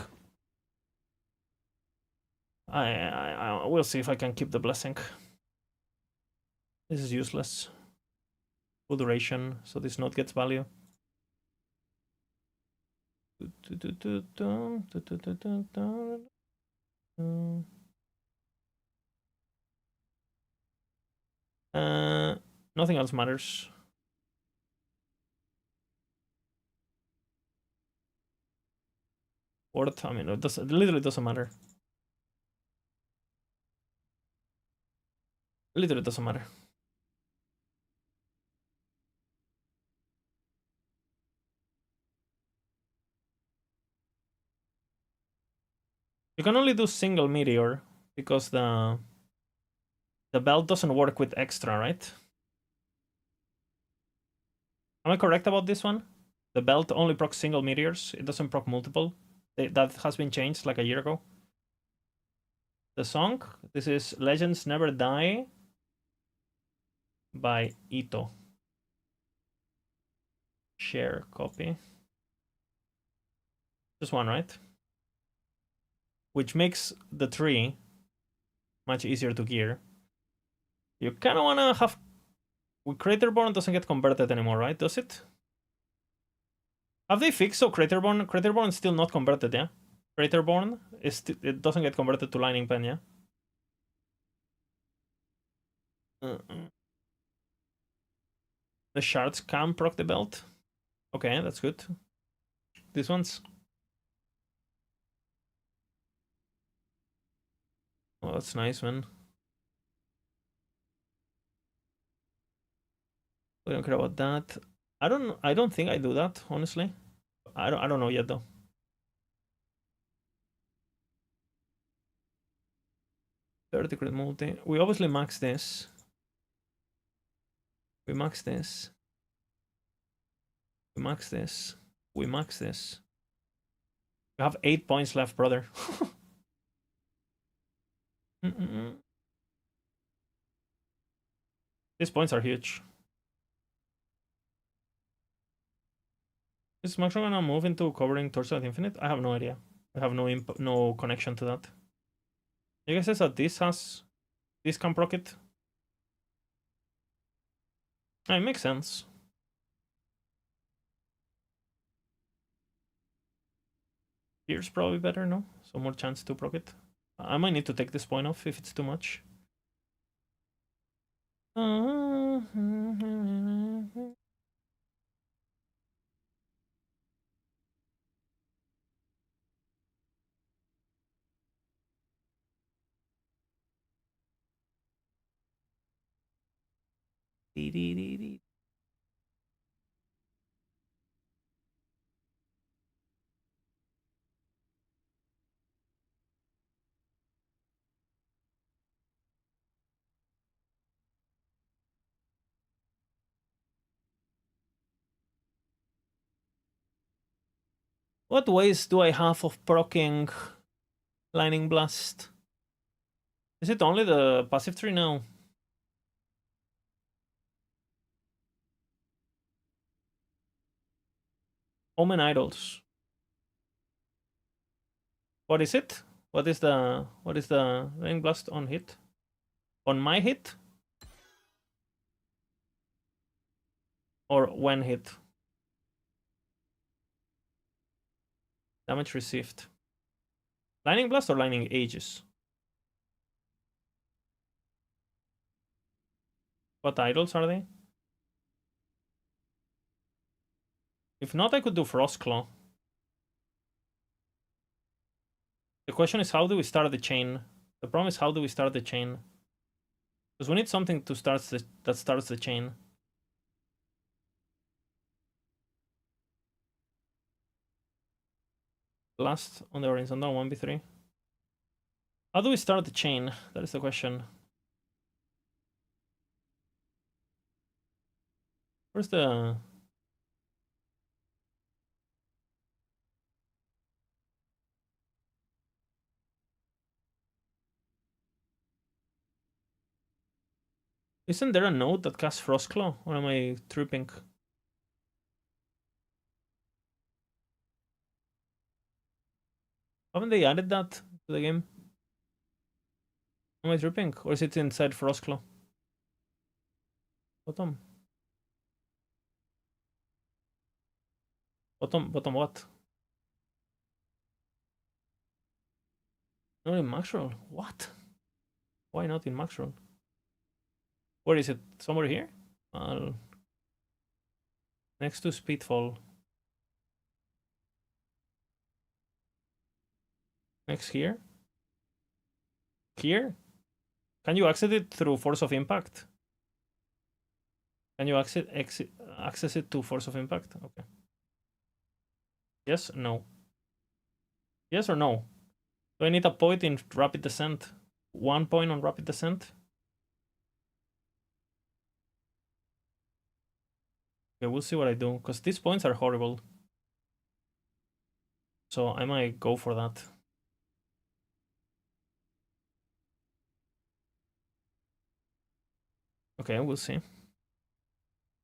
I will see if I can keep the Blessing. This is useless. Full duration, so this node gets value. Nothing else matters. Worth, I mean, it literally doesn't matter. Literally doesn't matter. You can only do single meteor because the belt doesn't work with extra, right? Am I correct about this one? The belt only procs single meteors. It doesn't proc multiple. That has been changed like a year ago. The song, this is Legends Never Die by Ito. Share copy. Just one, right? Which makes the tree much easier to gear. You kind of want to have... Craterborn doesn't get converted anymore, right? Does it? Have they fixed so Craterborn? Craterborn is still not converted, yeah? Craterborn, it doesn't get converted to Lightning Pen, yeah? The shards can proc the belt. Okay, that's good. This one's... Oh, that's nice, man. We don't care about that. I don't think I do that, honestly. I don't know yet though. Thirty crit multi. We obviously max this. We max this. We max this. We max this. We have 8 points left, brother. These points are huge. Is Maxwell gonna move into covering Torso at Infinite? I have no idea. I have no connection to that. You guys says that this can proc it. It makes sense. Here's probably better, no? So more chance to proc it. I might need to take this point off if it's too much. What ways do I have of proccing Lightning Blast? Is it only the passive tree now? Omen Idols. What is it? What is the Lightning Blast on hit? On my hit? Or when hit? Damage received. Lightning Blast or Lightning Aegis? What idols are they? If not, I could do Frostclaw. The question is, how do we start the chain? The problem is, how do we start the chain? Because we need something to start that starts the chain. Last on the horizontal 1v3. How do we start the chain? That is the question. Where's the... Isn't there a node that casts Frostclaw? Or am I tripping? Haven't they added that to the game? Am I tripping? Or is it inside Frostclaw? Bottom. Bottom what? Not in Maxroll. What? Why not in Maxroll? Where is it? Somewhere here? Next to Speedfall. Next here? Here? Can you access it through Force of Impact? Can you access it to Force of Impact? Okay. Yes? No. Yes or no? Do I need a point in Rapid Descent? 1 point on Rapid Descent? Okay, we'll see what I do, because these points are horrible. So I might go for that. Okay, we'll see.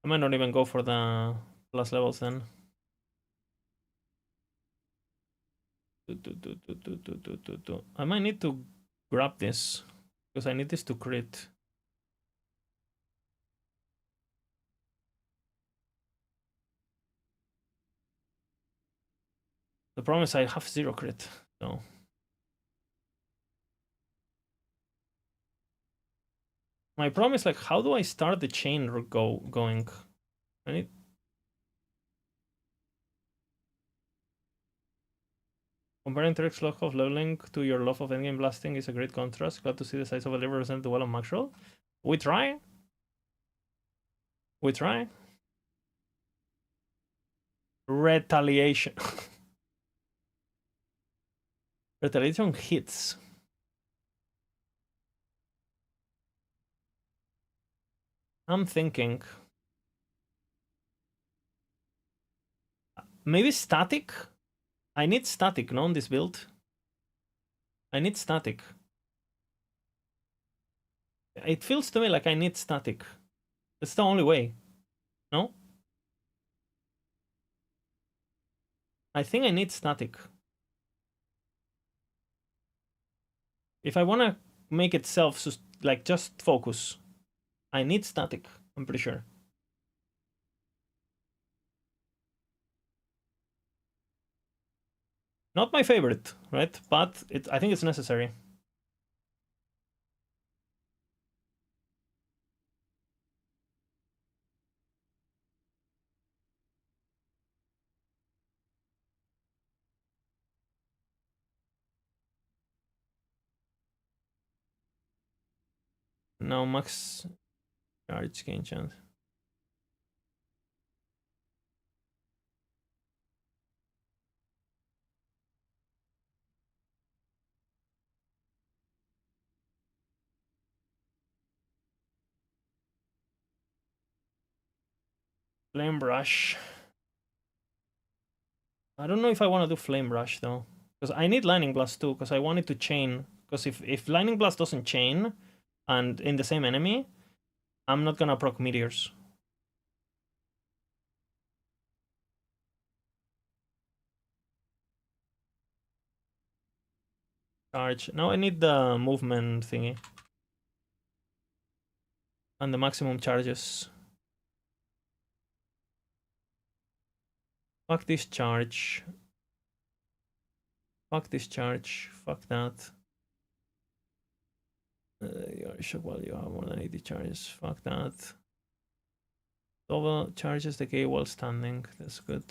I might not even go for the plus levels then. I might need to grab this, because I need this to crit. The problem is I have 0 crit, so... My problem is, like, how do I start the chain going? I need... Comparing Terek's love of leveling to your love of endgame blasting is a great contrast. Glad to see the size of a liver represent well on Maxroll. We try. We try. Retaliation. Retaliation hits. I'm thinking... Maybe static? I need static, no, on this build. I need static. It feels to me like I need static. It's the only way. No? I think I need static. If I want to make it like just focus, I need static, I'm pretty sure. Not my favorite, right? But I think it's necessary. Now max charge gain chance. Flame brush. I don't know if I want to do flame brush though, because I need lightning blast too, because I want it to chain. Because if lightning blast doesn't chain, and in the same enemy, I'm not gonna proc meteors. Charge. Now I need the movement thingy. And the maximum charges. Fuck this charge. Fuck this charge. Fuck that. Well, you have more than 80 charges. Fuck that. Double charges decay while standing. That's good.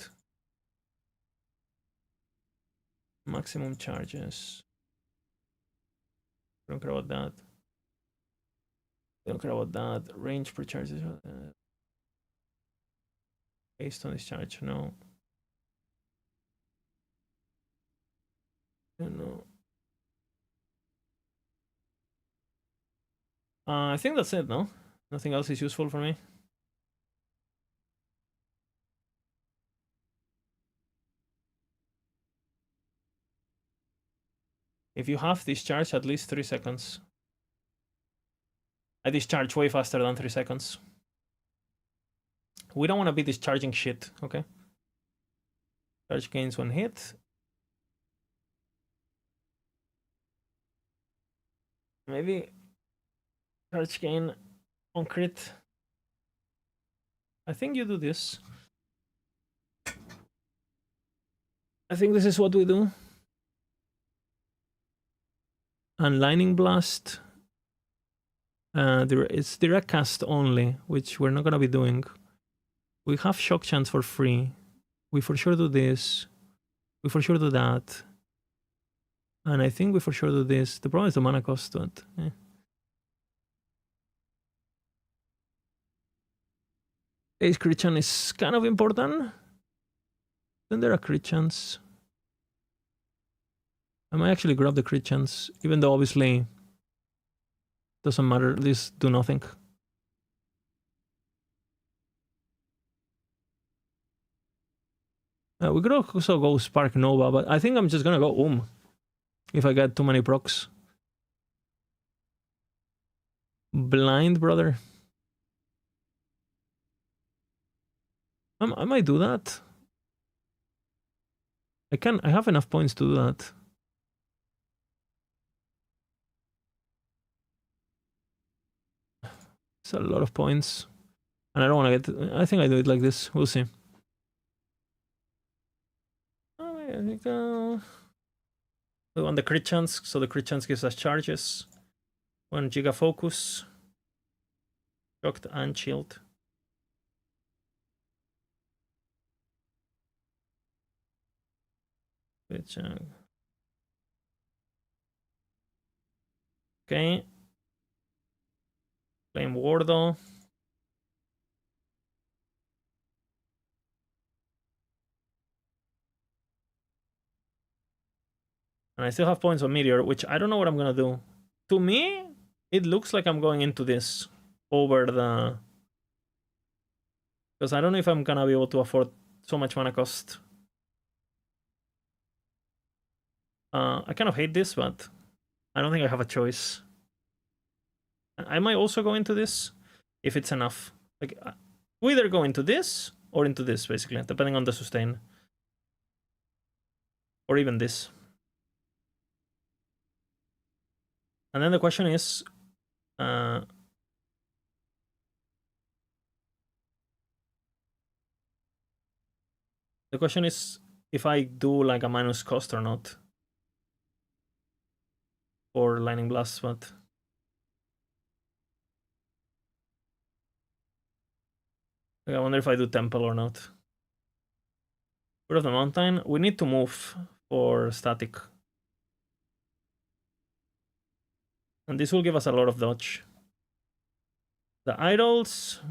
Maximum charges. Don't care about that. Don't care about that. Range per charge. Based on this charge, no. No. I think that's it, no? Nothing else is useful for me. If you have discharge, at least 3 seconds. I discharge way faster than 3 seconds. We don't want to be discharging shit, okay? Charge gains 1 hit. Maybe charge gain on crit. I think you do this. I think this is what we do. And lightning blast. It's direct cast only, which we're not gonna be doing. We have shock chance for free. We for sure do this. We for sure do that. And I think we for sure do this. The problem is the mana cost, but Ace crit chance is kind of important. Then there are crit chance. I might actually grab the crit chance, even though obviously doesn't matter. These do nothing. We could also go Spark Nova, but I think I'm just gonna go if I get too many procs. Blind, brother. I might do that. I have enough points to do that. It's a lot of points. And I don't want to get... I think I do it like this. We'll see. Oh, there we go. We want the crit chance, so the crit chance gives us charges. 1 Giga Focus. Shocked and chilled. Okay. Flame Wardo. And I still have points on Meteor, which I don't know what I'm gonna do. To me, it looks like I'm going into this over the... Because I don't know if I'm gonna be able to afford so much mana cost. I kind of hate this, but I don't think I have a choice. I might also go into this if it's enough. Like, we either go into this or into this, basically, depending on the sustain. Or even this. And then the question is, the question is if I do like a minus cost or not for Lightning Blast, but I wonder if I do Temple or not. Foot of the Mountain, we need to move for static. And this will give us a lot of dodge. The idols,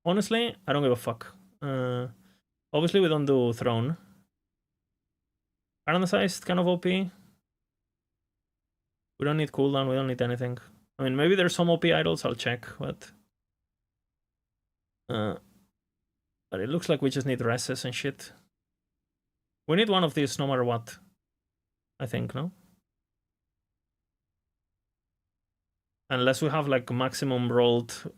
honestly, I don't give a fuck. Obviously, we don't do Throne. Paralyzed, kind of OP. We don't need cooldown, we don't need anything. I mean, maybe there's some OP idols, I'll check, but it looks like we just need reses and shit. We need one of these no matter what, I think, no? Unless we have like maximum rolled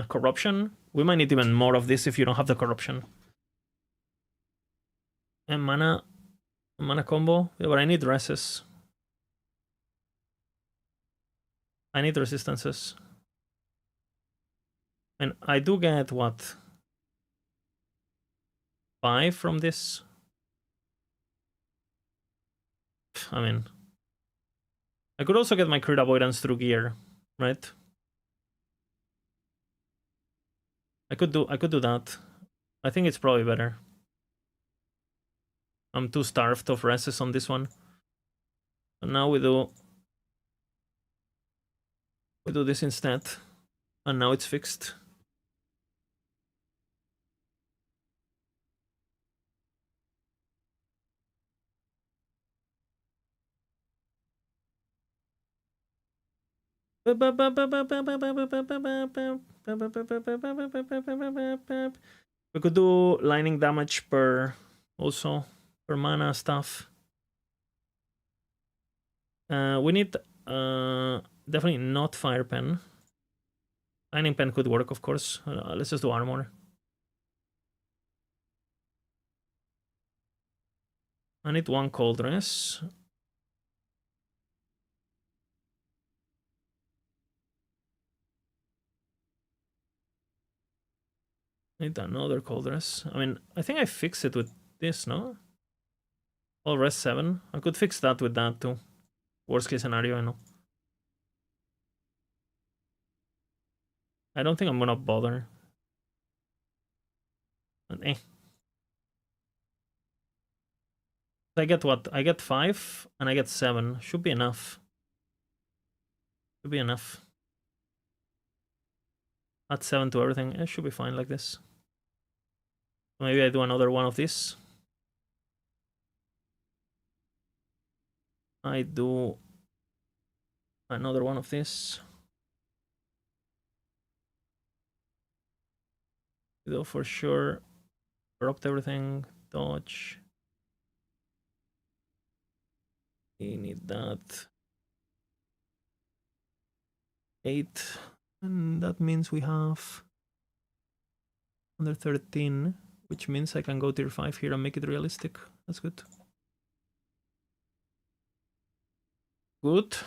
corruption. We might need even more of this if you don't have the corruption. And mana combo. Yeah, but I need reses. I need resistances. And I do get what? 5 from this? I mean, I could also get my crit avoidance through gear, right? I could do that. I think it's probably better. I'm too starved of reses on this one. And now we do this instead. And now it's fixed. We could do lightning damage per also per mana stuff. We need definitely not fire pen. Lightning pen could work, of course. Let's just do armor. I need 1 cold dress. Need another cold dress. I mean, I think I fixed it with this, no? All rest 7. I could fix that with that too. Worst case scenario, I know. I don't think I'm gonna bother. But I get what? I get 5 and I get 7. Should be enough. Should be enough. Add 7 to everything. It should be fine like this. Maybe I do another one of these. I do another one of this. Do for sure. Corrupt everything. Dodge. We need that. 8. And that means we have under 13, which means I can go tier 5 here and make it realistic. That's good. Good.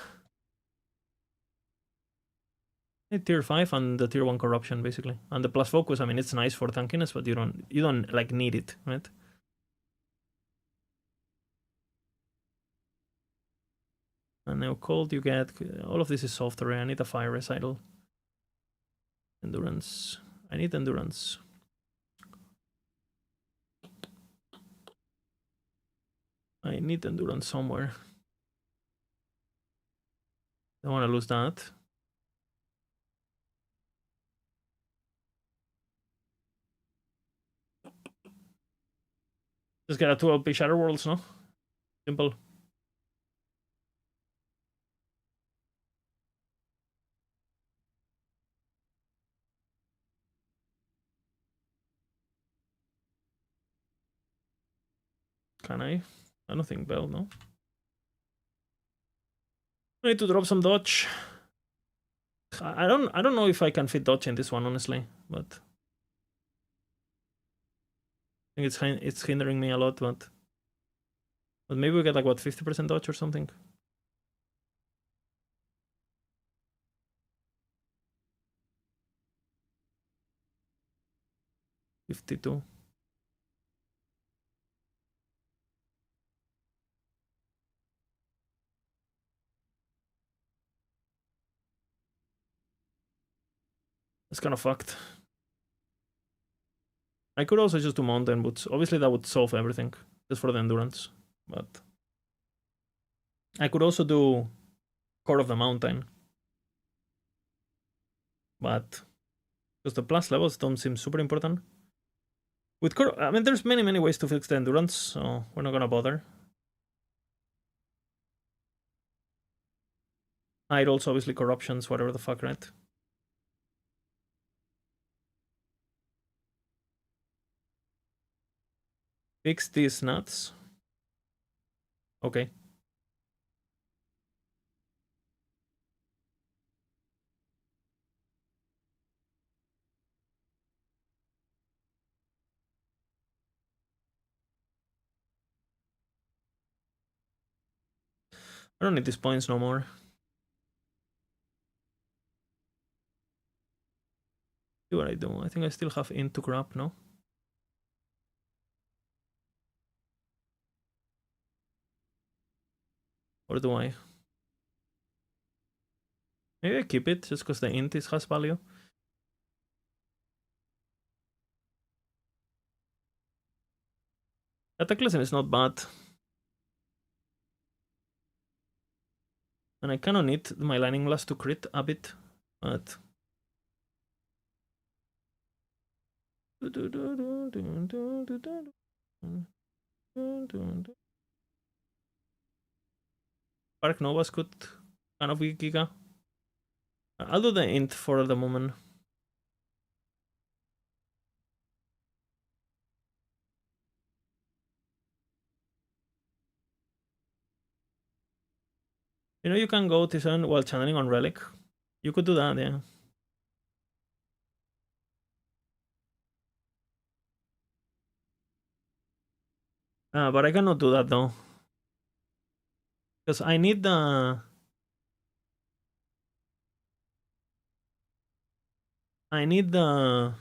Tier 5 and the tier 1 corruption basically. And the plus focus, I mean, it's nice for tankiness, but you don't like need it, right? And now cold you get, all of this is soft array. I need a fire recital. Endurance. I need endurance. I need endurance somewhere. Don't want to lose that. Just get a 2 LP Shadow Worlds, no? Simple. Can I? I don't think Bell, no? I need to drop some dodge. I don't know if I can fit dodge in this one, honestly, but I think it's hindering me a lot, but But maybe we get like what, 50% dodge or something? $52. That's kind of fucked. I could also just do mountain boots. Obviously that would solve everything. Just for the endurance. But I could also do Core of the Mountain. But because the plus levels don't seem super important. With Core, I mean, there's many ways to fix the endurance, so we're not gonna bother. Idols, obviously corruptions, whatever the fuck, right? Fix these nuts. Okay. I don't need these points no more. See what I do. I think I still have int to grab, no? Or do I? Maybe I keep it just because the int has value. Cataclysm is not bad. And I kind of need my Lightning Blast to crit a bit, but... Spark Novas could kind of be Giga. I'll do the int for the moment. You know, you can go T7 while channeling on Relic. You could do that, yeah. But I cannot do that though. Because I need the... I need the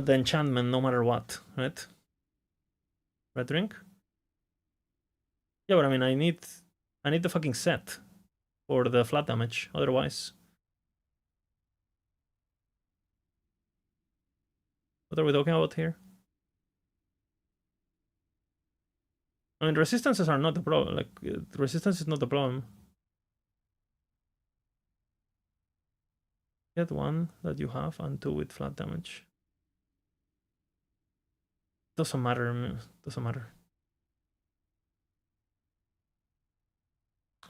enchantment no matter what, right? Red drink? Yeah, but I mean I need the fucking set for the flat damage, otherwise. What are we talking about here? I mean, resistances are not the problem. Like, resistance is not the problem. Get one that you have and two with flat damage. Doesn't matter. Doesn't matter.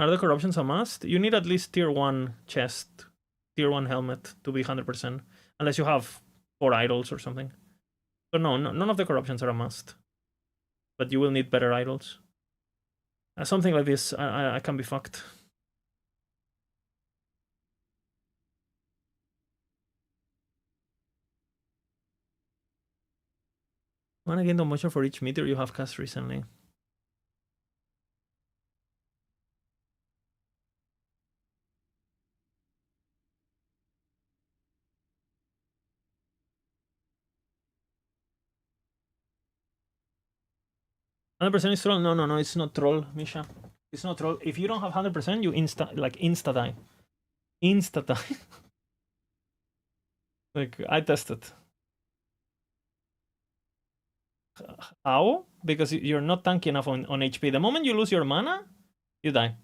Are the corruptions a must? You need at least tier 1 chest, tier 1 helmet to be 100%. Unless you have 4 idols or something. So no, none of the corruptions are a must. But you will need better idols. Something like this, I can be fucked. Wanna gain the motion for each meteor you have cast recently. $100% is troll? No, it's not troll, Misha. It's not troll. If you don't have 100%, you insta die. Insta die. Like, I tested. How? Because you're not tanky enough on HP. The moment you lose your mana, you die.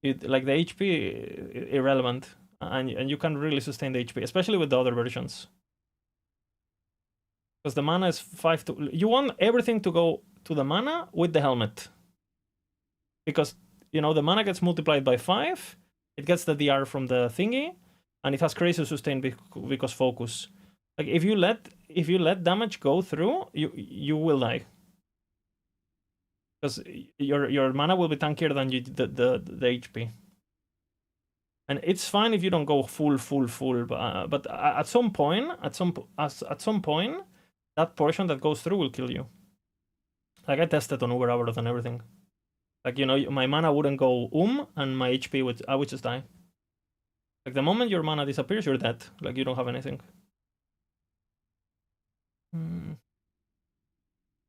Like the HP irrelevant, and you can really sustain the HP, especially with the other versions. Because the mana is 5 to... You want everything to go to the mana with the helmet. Because, you know, the mana gets multiplied by 5, it gets the DR from the thingy, and it has crazy sustain because focus. Like, if you let damage go through, you will die. Because your mana will be tankier than the HP. And it's fine if you don't go full, but at some point, that portion that goes through will kill you. Like I tested on Uber Overload and everything. Like, you know, my mana wouldn't go and my HP would, I would just die. Like the moment your mana disappears, you're dead. Like you don't have anything.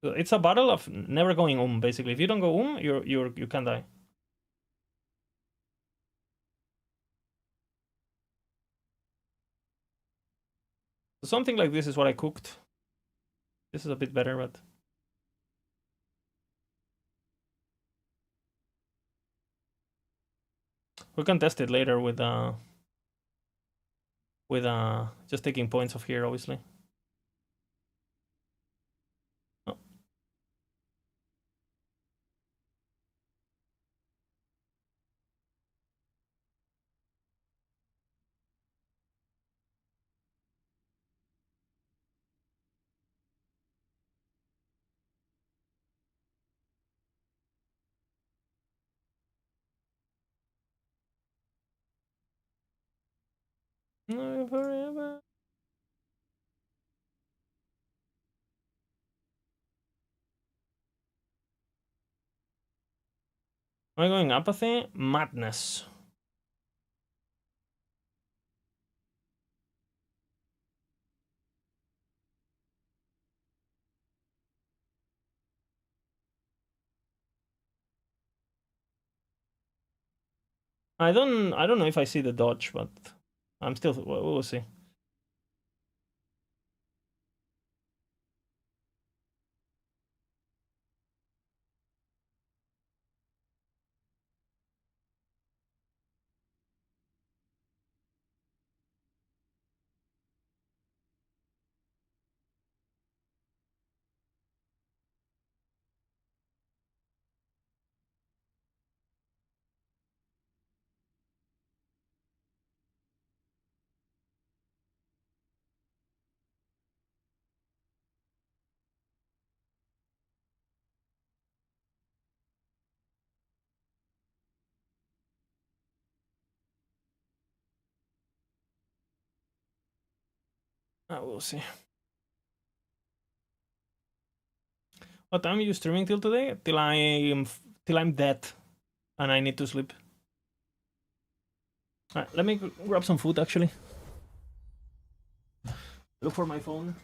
So it's a battle of never going basically. If you don't go you can die. Something like this is what I cooked. This is a bit better, but we can test it later with just taking points off here, obviously. Oh. Forever. Am I going apathy? Madness. I don't know if I see the dodge, but I'm still we'll see. We'll see. What time are you streaming till today? Till I'm dead, and I need to sleep. Let me grab some food actually. Look for my phone.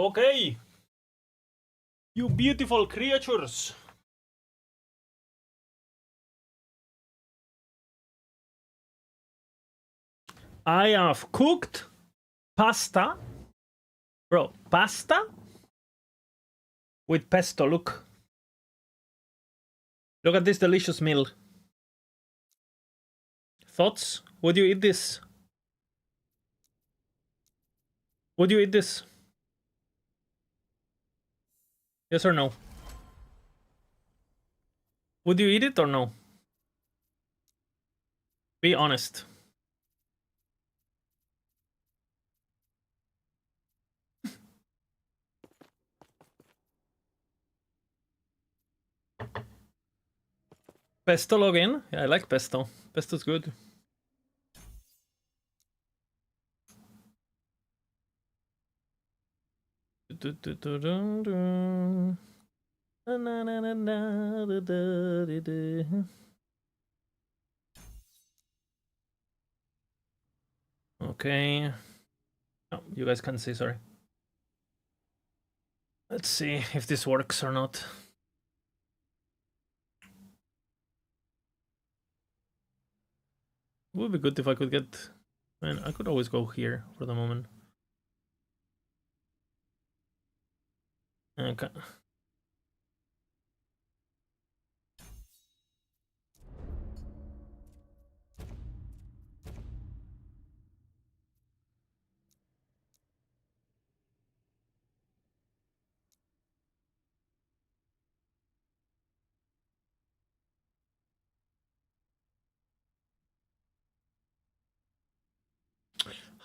Okay. You beautiful creatures. I have cooked pasta. Bro, pasta with pesto. Look. Look at this delicious meal. Thoughts? Would you eat this? Would you eat this? Yes or no? Would you eat it or no? Be honest. Pesto login? Yeah, I like pesto. Pesto's good. Okay. Oh, you guys can't see, sorry. Let's see if this works or not. It would be good if I could get... Man, I could always go here for the moment. Okay.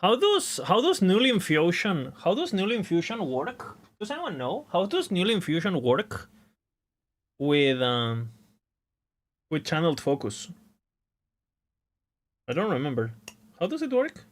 How does Null Infusion work? Does anyone know? How does Null Infusion work with channeled focus? I don't remember. How does it work?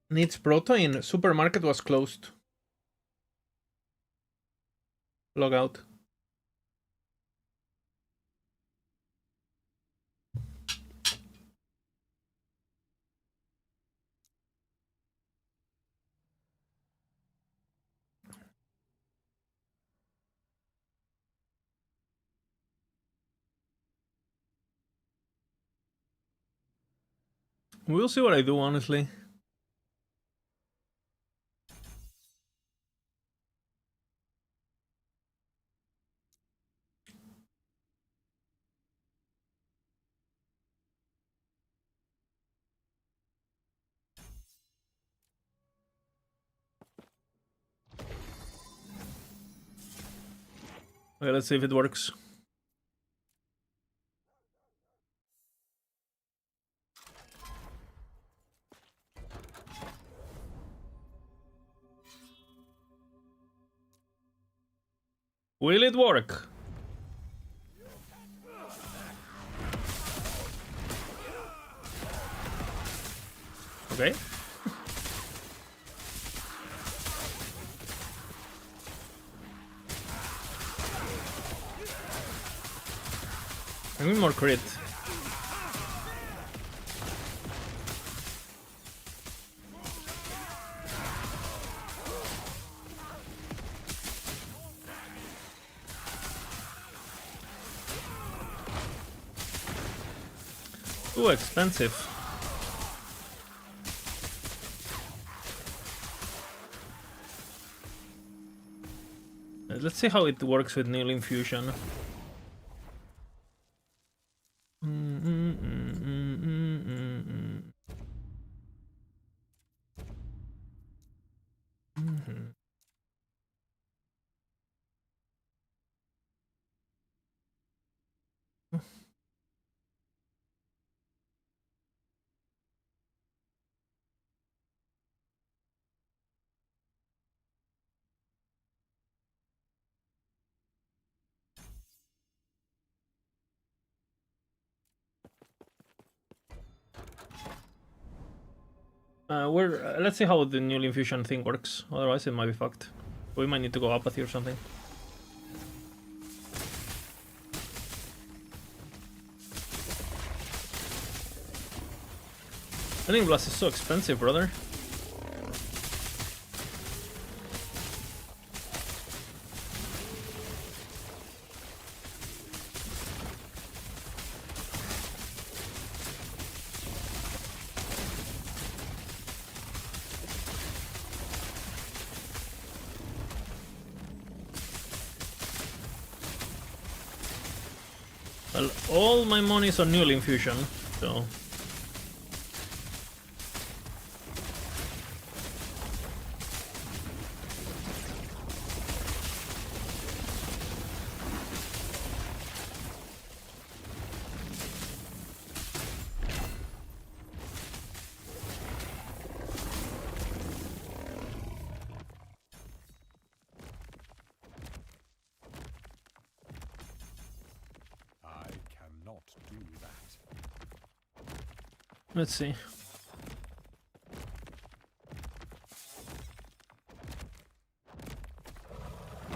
Needs protein. Supermarket was closed. Log out. We'll see what I do, honestly. Okay, let's see if it works. Will it work? Okay. I need more crit. Too expensive. Let's see how it works with Neil Infusion. Let's see how the new infusion thing works. Otherwise, it might be fucked. We might need to go apathy or something. Ending Blast is so expensive, brother. Well, all my money is on new infusion, so... Let's see.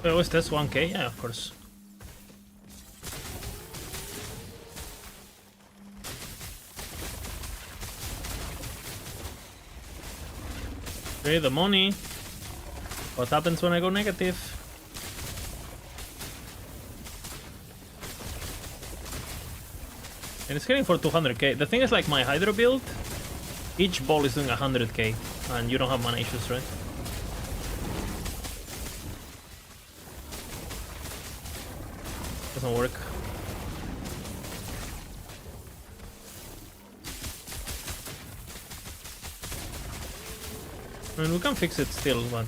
Was this 1k? Yeah, of course. Okay, the money. What happens when I go negative? And it's getting for 200k. The thing is, like, my Hydro build, each ball is doing 100k, and you don't have mana issues, right? Doesn't work. I mean, we can fix it still, but...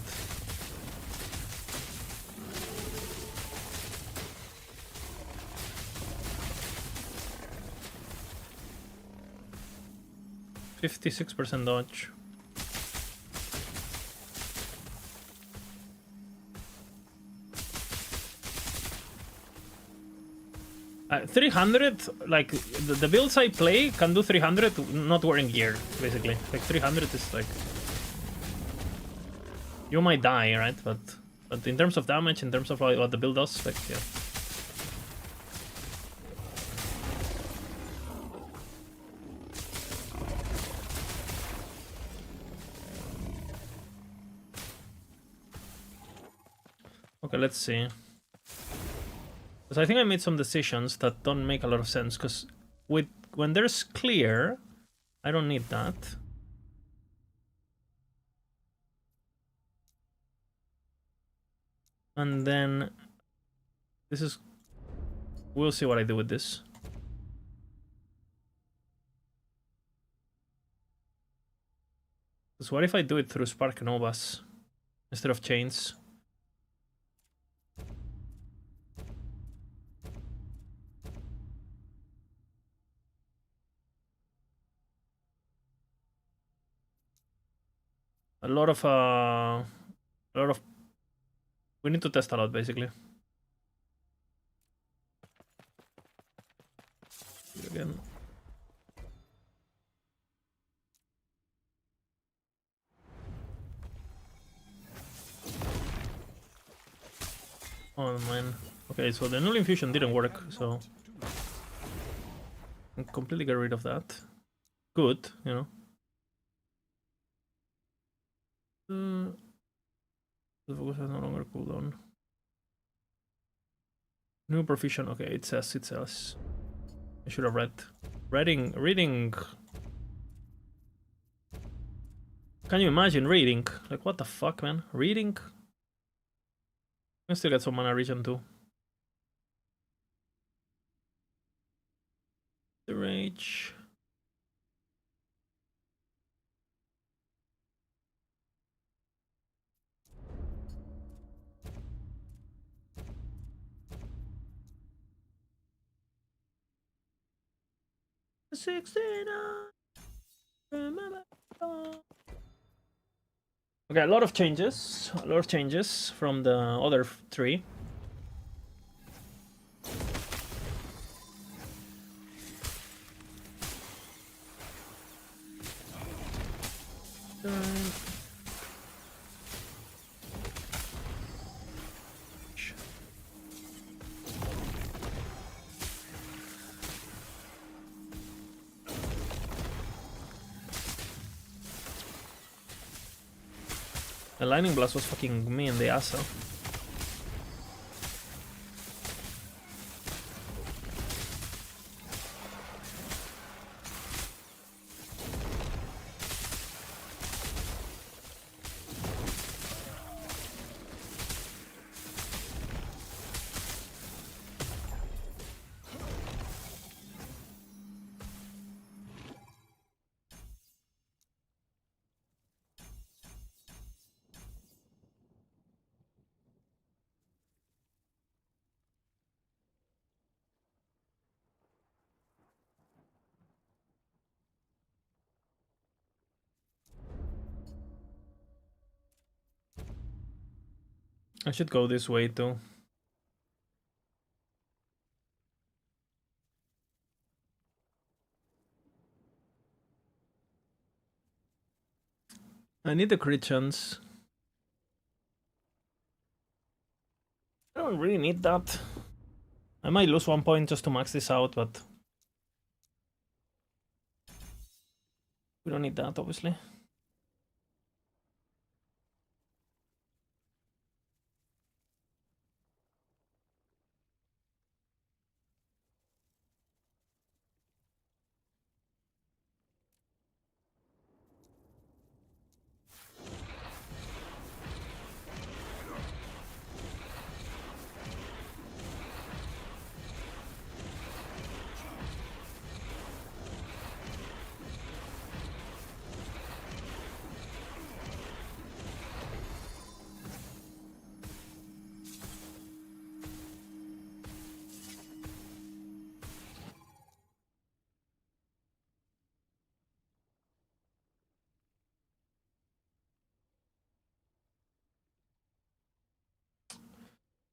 %56 dodge. Uh, 300, like, the builds I play can do 300 not wearing gear, basically. Like, 300 is like... You might die, right? But in terms of damage, in terms of like, what the build does, like, yeah. Okay, let's see. Because I think I made some decisions that don't make a lot of sense, because when there's clear, I don't need that. And then this is... We'll see what I do with this. Because what if I do it through Spark Novas instead of Chains? A lot of... We need to test a lot, basically. Again. Oh man. Okay, so the null infusion didn't work, so I can completely get rid of that. Good, you know. The focus has no longer cooldown. New proficient. Okay, it says. I should have read. Reading. Can you imagine reading? Like, what the fuck, man? Reading? I can still get some mana regen too. The rage. Okay, a lot of changes. A lot of changes from the other three. The lightning blast was fucking me in the ass. I should go this way too. I need the crit chance. I don't really need that. I might lose 1 point just to max this out, but we don't need that, obviously.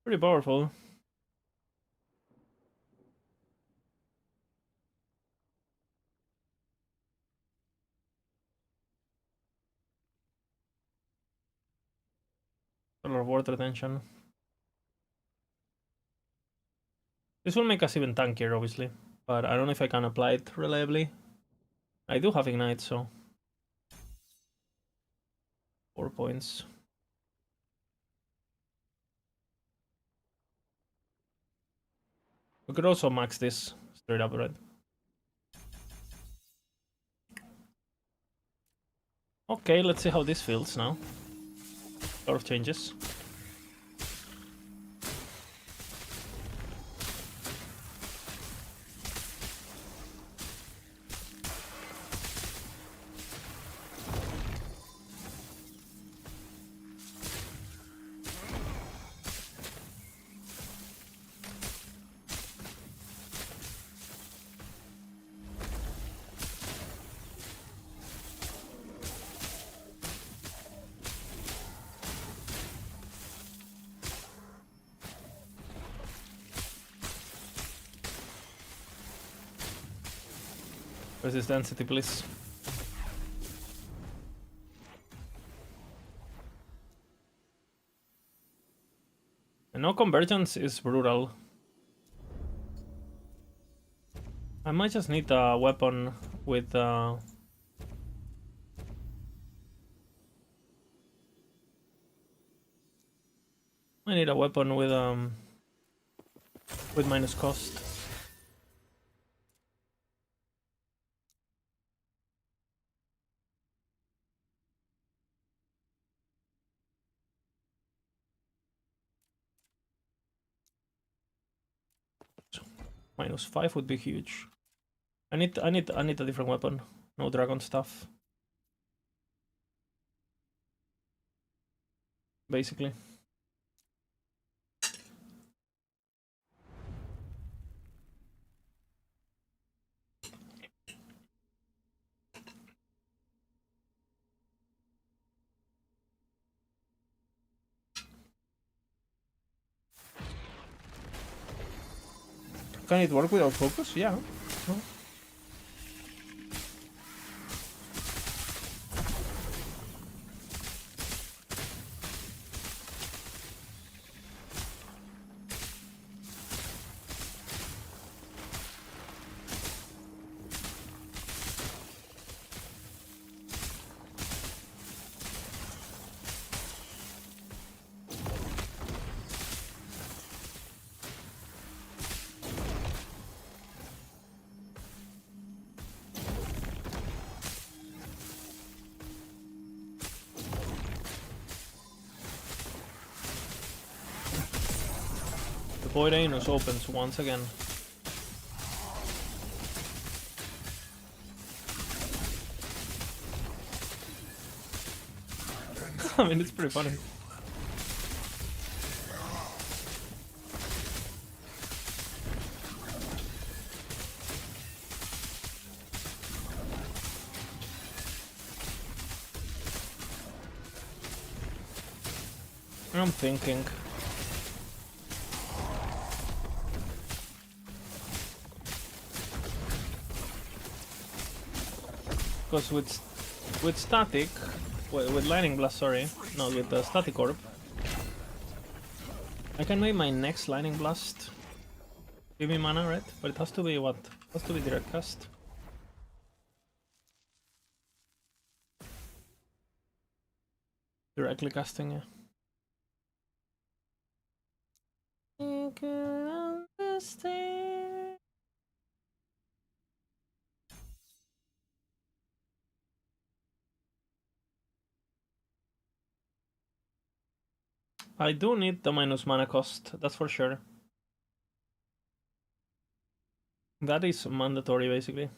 Pretty powerful. A lot of ward retention. This will make us even tankier, obviously, but I don't know if I can apply it reliably. I do have Ignite, so 4 points. We could also max this straight up, right? Okay, let's see how this feels now. A lot of changes. Resist density, please. And no convergence is brutal. I might just need a weapon with I need a weapon with minus cost. -5 would be huge. I need a different weapon. No dragon stuff. Basically. Can it work without focus? Yeah. No. Void Anus opens once again. I mean, it's pretty funny. I'm thinking. Because with static, with lightning blast, sorry, no, with the static orb, I can make my next lightning blast give me mana, right? But it has to be what? It has to be direct cast. Directly casting, yeah. You can understand. I do need the minus mana cost, that's for sure. That is mandatory, basically.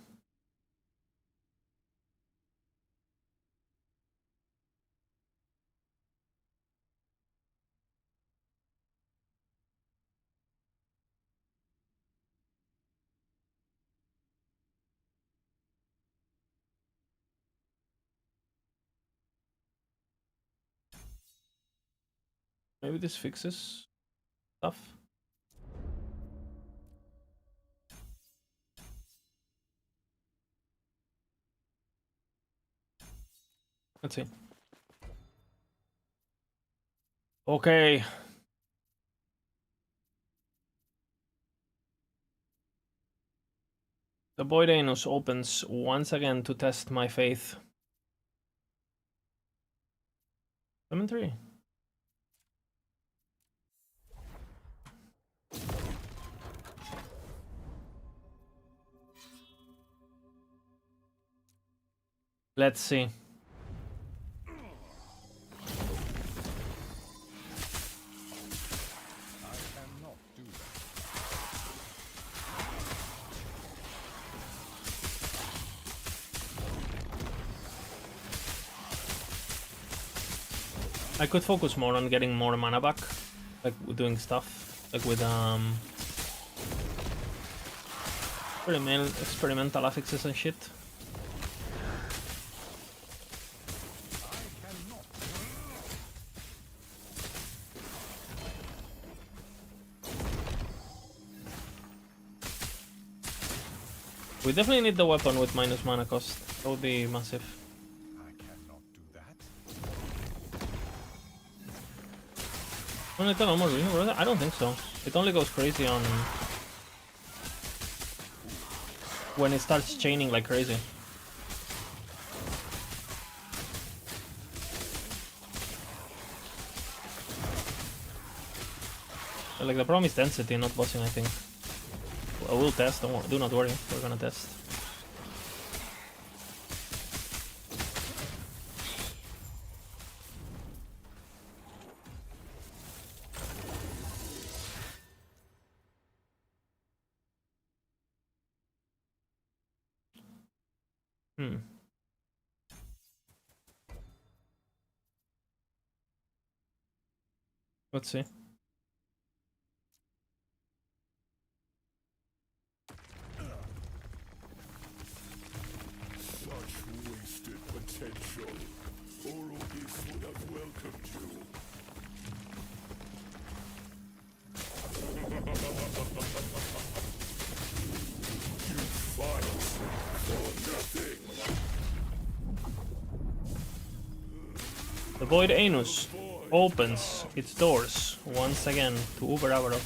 Maybe this fixes stuff. Let's see. Okay. The Void Anus opens once again to test my faith. 7-3. Let's see. I could focus more on getting more mana back, like doing stuff, like with experimental affixes and shit. We definitely need the weapon with minus mana cost. That would be massive. I cannot do that. Don't it normal reading, brother? I don't think so. It only goes crazy on when it starts chaining like crazy. Like the problem is density, not bossing, I think. I will test, do not worry, we're gonna test. Let's see. Such wasted potential. Oropis would have welcomed you. You fight for nothing. The Void Anus opens its doors once again to Uber Avarov.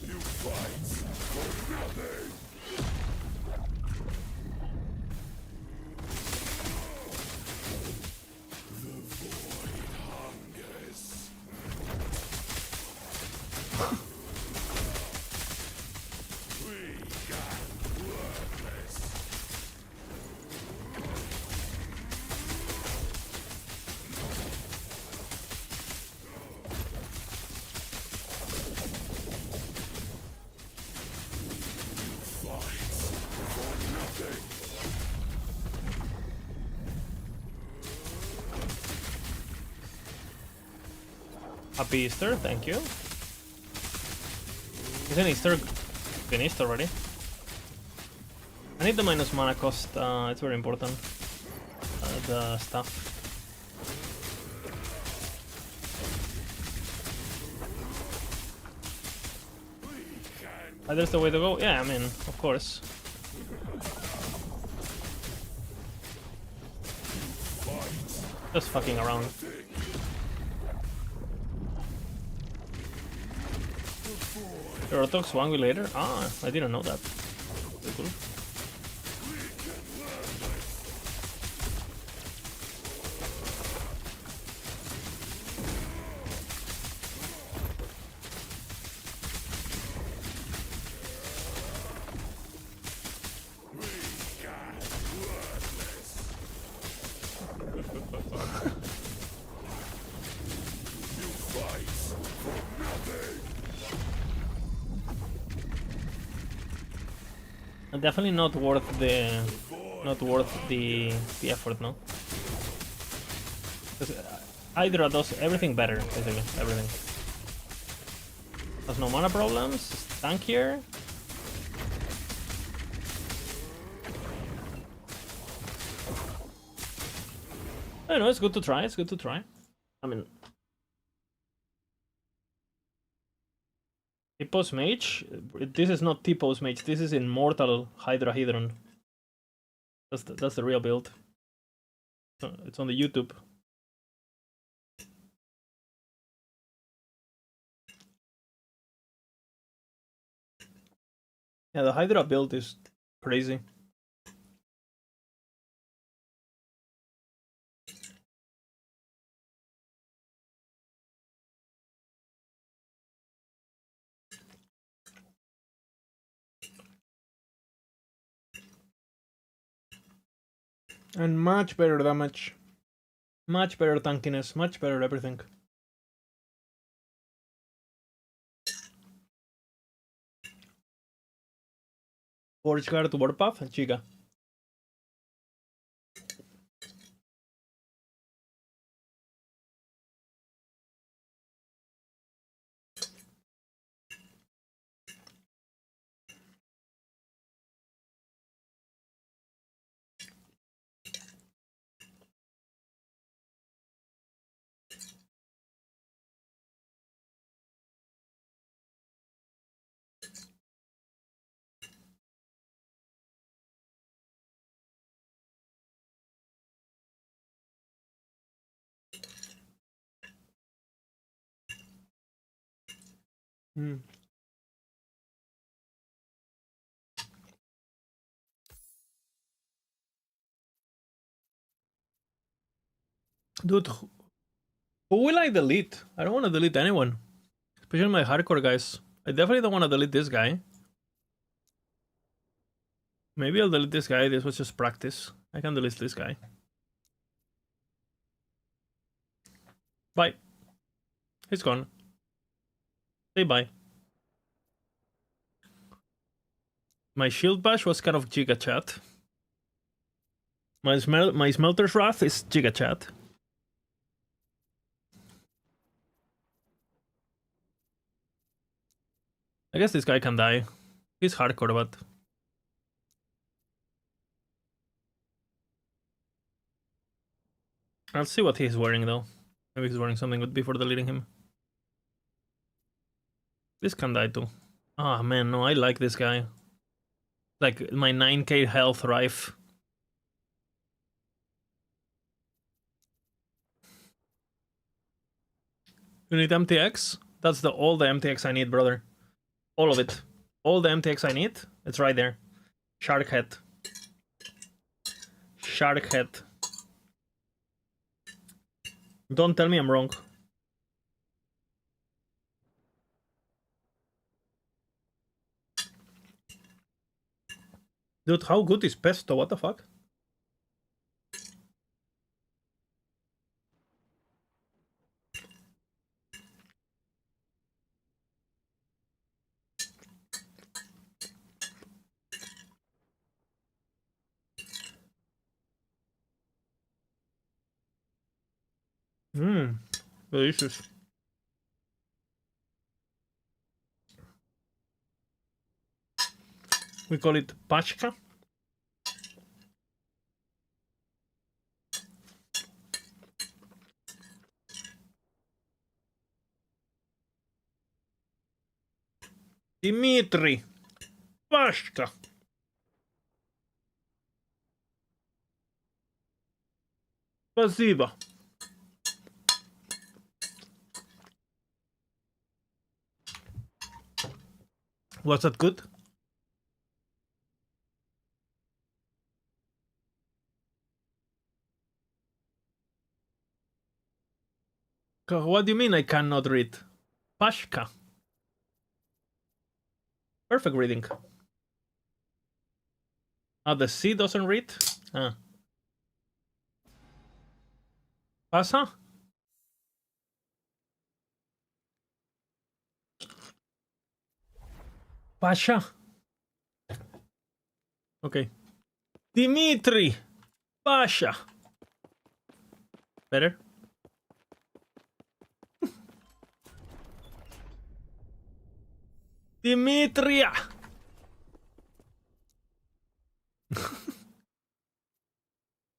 You fight for nothing. Happy Easter, thank you. Isn't Easter finished already? I need the minus mana cost, it's very important. The stuff. There's the way to go? Yeah, I mean, of course. Just fucking around. Eurotox 1 week later? Ah, I didn't know that. Very cool. Definitely not worth the effort, no. Hydra does everything better, basically everything. Has no mana problems. Tankier. I don't know. It's good to try. It's good to try. I mean, T-pose mage. This is not T-pose mage. This is immortal Hydra Hydron. That's the real build. It's on the YouTube. Yeah, the Hydra build is crazy. And much better damage. Much better tankiness. Much better everything. Forge Guard Warpath, chica. Hmm. Dude, who will I delete? I don't want to delete anyone. Especially my hardcore guys. I definitely don't want to delete this guy. Maybe I'll delete this guy. This was just practice. I can delete this guy. Bye. He's gone. Say bye. My shield bash was kind of giga chat. My smelter's wrath is giga chat. I guess this guy can die. He's hardcore, but I'll see what he's wearing though. Maybe he's wearing something good before deleting him. This can die too. Ah, oh, man, no, I like this guy. Like my 9k health Rife. You need MTX? That's all the MTX I need, brother. All of it. All the MTX I need, it's right there. Shark head. Shark head. Don't tell me I'm wrong. Dude, how good is Pesto? What the fuck? Mmm, delicious. We call it Pachka. Dimitri. Pachka. Спасибо. Was that good? What do you mean I cannot read? Pashka. Perfect reading. Ah, the C doesn't read? Ah. Pasa? Pasha. Okay. Dimitri. Pasha. Better? Dimitria.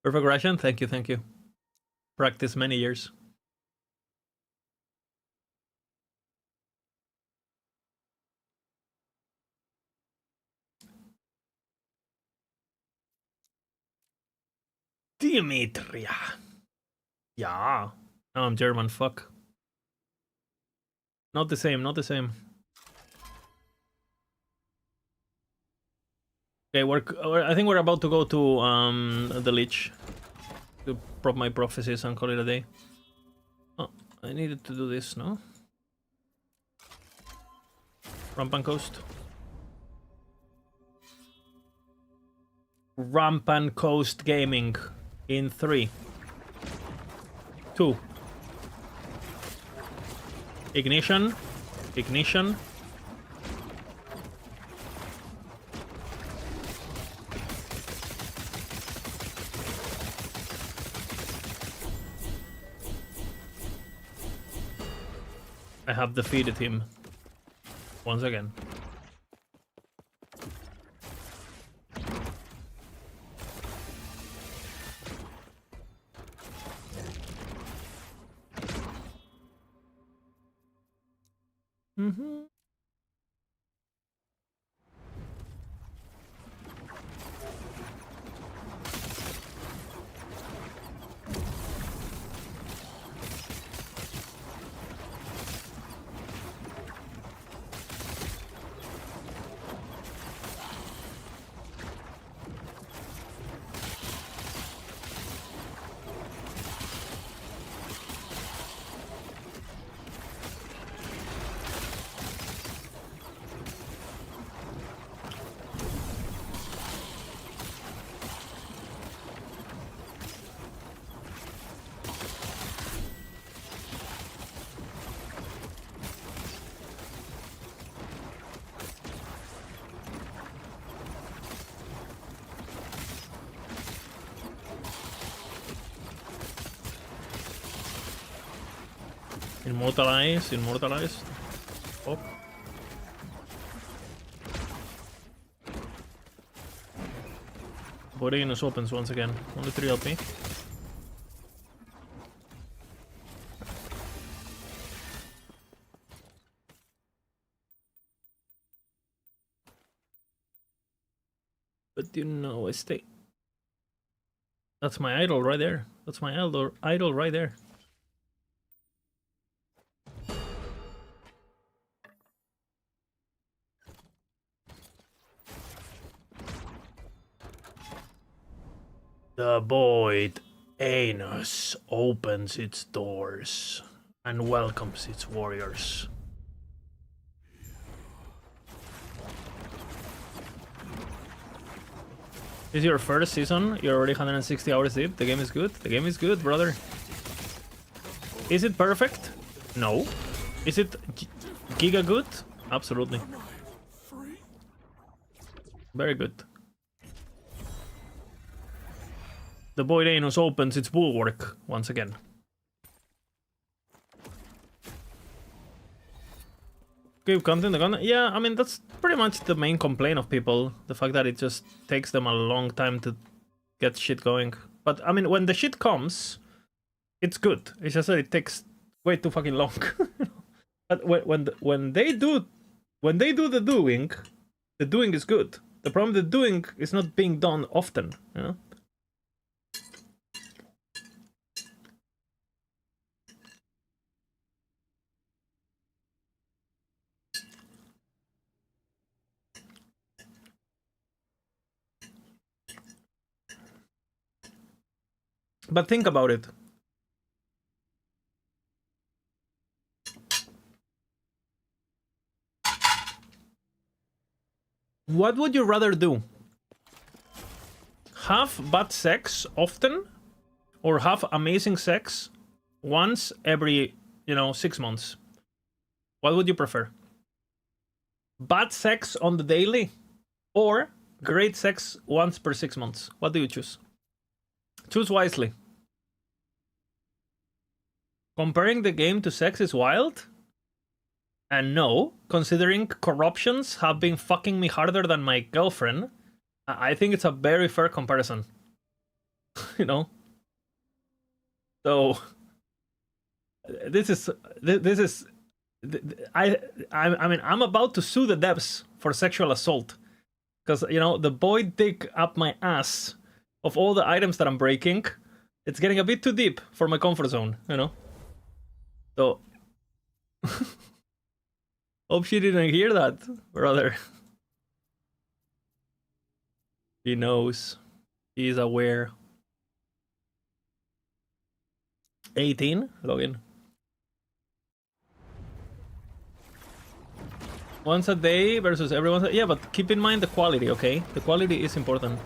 Perfect Russian? Thank you, thank you. Practice many years. Dimitria. Yeah. No, I'm German, fuck. Not the same, not the same. Okay, I think we're about to go to the Lich. To prop my prophecies and call it a day. Oh, I needed to do this, no? Rampant Coast. Rampant Coast Gaming in 3, 2. Ignition. Ignition. I have defeated him once again. Mm-hmm. Immortalize, immortalize. Oh. Boreanus opens once again. Only 3 LP. But you know, I stay. That's my idol right there. That's my idol right there. The void anus opens its doors and welcomes its warriors. This is your first season, you're already 160 hours deep. The game is good. The game is good, brother. Is it perfect? No. Is it giga good? Absolutely. Very good. The void anus opens its bulwark once again. keep counting the content. Yeah, I mean, that's pretty much the main complaint of people. The fact that it just takes them a long time to get shit going. But, I mean, when the shit comes, it's good. It's just that it takes way too fucking long. But when they do the doing is good. The problem with the doing is not being done often, you know? But think about it. What would you rather do? Have bad sex often? Or have amazing sex once every, 6 months? What would you prefer? Bad sex on the daily? Or great sex once per 6 months? What do you choose? Choose wisely. Comparing the game to sex is wild? And no, considering corruptions have been fucking me harder than my girlfriend, I think it's a very fair comparison. You know? So, I mean, I'm about to sue the devs for sexual assault. Because, the boy dick up my ass of all the items that I'm breaking, it's getting a bit too deep for my comfort zone, So, hope she didn't hear that, brother. He knows. He's aware. 18? Login. Once a day versus everyone. Yeah, but keep in mind the quality, okay? The quality is important.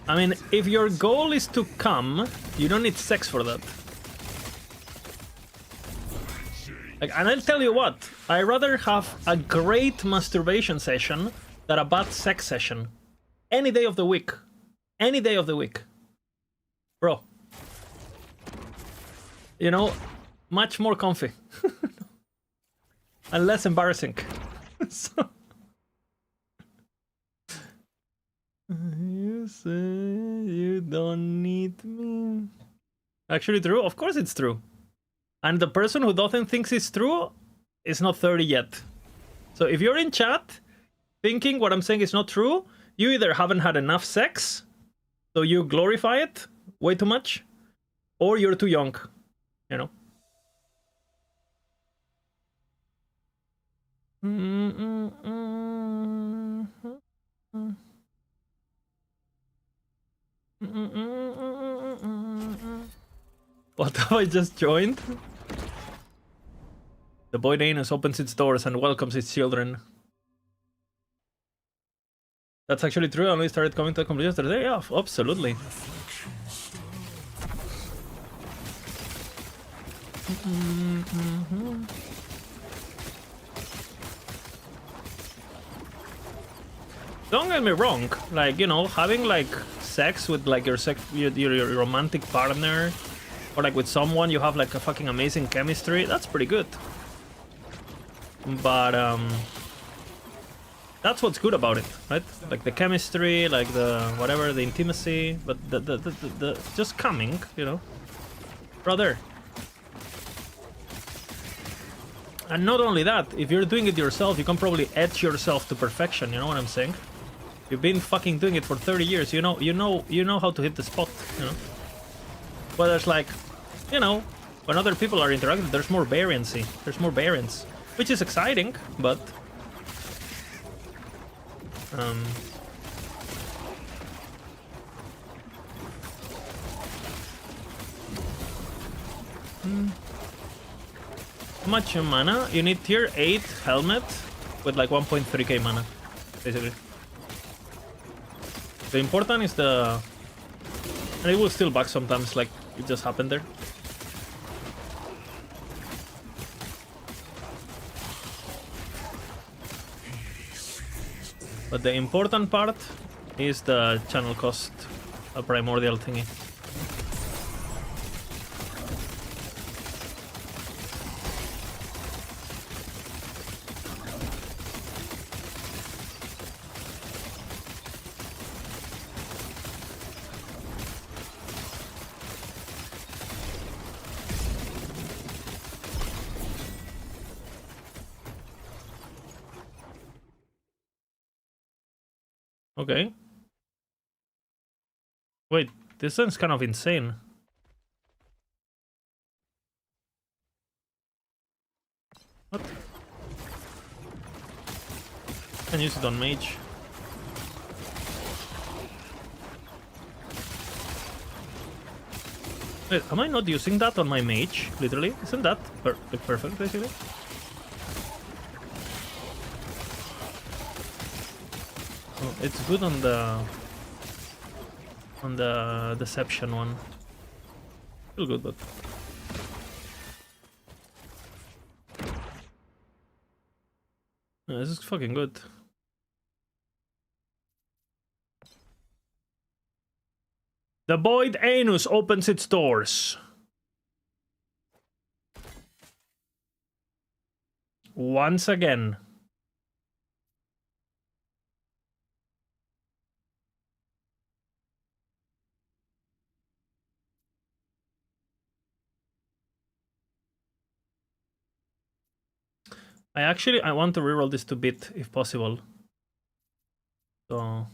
I mean, if your goal is to come, you don't need sex for that. And I'll tell you what, I'd rather have a great masturbation session than a bad sex session. Any day of the week. Any day of the week. Bro. Much more comfy. And less embarrassing. So... You say you don't need me. Actually true? Of course it's true. And the person who doesn't think it's true is not 30 yet. So if you're in chat thinking what I'm saying is not true, you either haven't had enough sex, so you glorify it way too much, or you're too young, What have I just joined? The Boy Anus opens its doors and welcomes its children. That's actually true. I only started coming to a complete yesterday. Yeah, absolutely. Don't get me wrong. Like, having like sex with like your romantic partner, or like with someone you have like a fucking amazing chemistry, that's pretty good. But that's what's good about it, right? Like the chemistry, like the whatever, the intimacy, but the just coming, brother. And not only that, if you're doing it yourself, you can probably edge yourself to perfection. You know what I'm saying? You've been fucking doing it for 30 years. You know how to hit the spot. But there's like, when other people are interacting, there's more variancy. There's more variance, which is exciting, but how much mana? You need tier 8 helmet with like 1.3k mana, basically. The important is the... And it will still bug sometimes, like it just happened there. But the important part is the channel cost, a primordial thingy. Okay. Wait, this sounds kind of insane. What? Can use it on mage. Wait, am I not using that on my mage? Literally, isn't that perfect basically? Oh, it's good on the deception one. Still good, but yeah, this is fucking good. The void anus opens its doors. Once again. I want to reroll this to bit if possible. So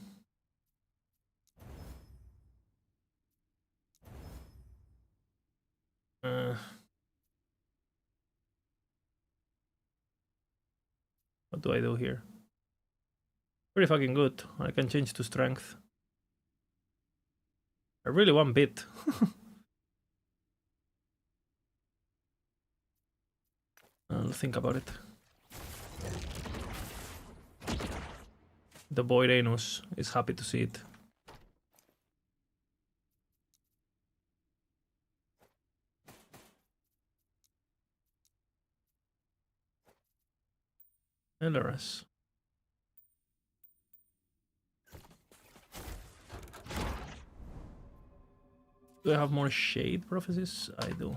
what do I do here? Pretty fucking good. I can change to strength. I really want bit. I'll think about it. The void anus is happy to see it. LRS. Do I have more shade prophecies? I do.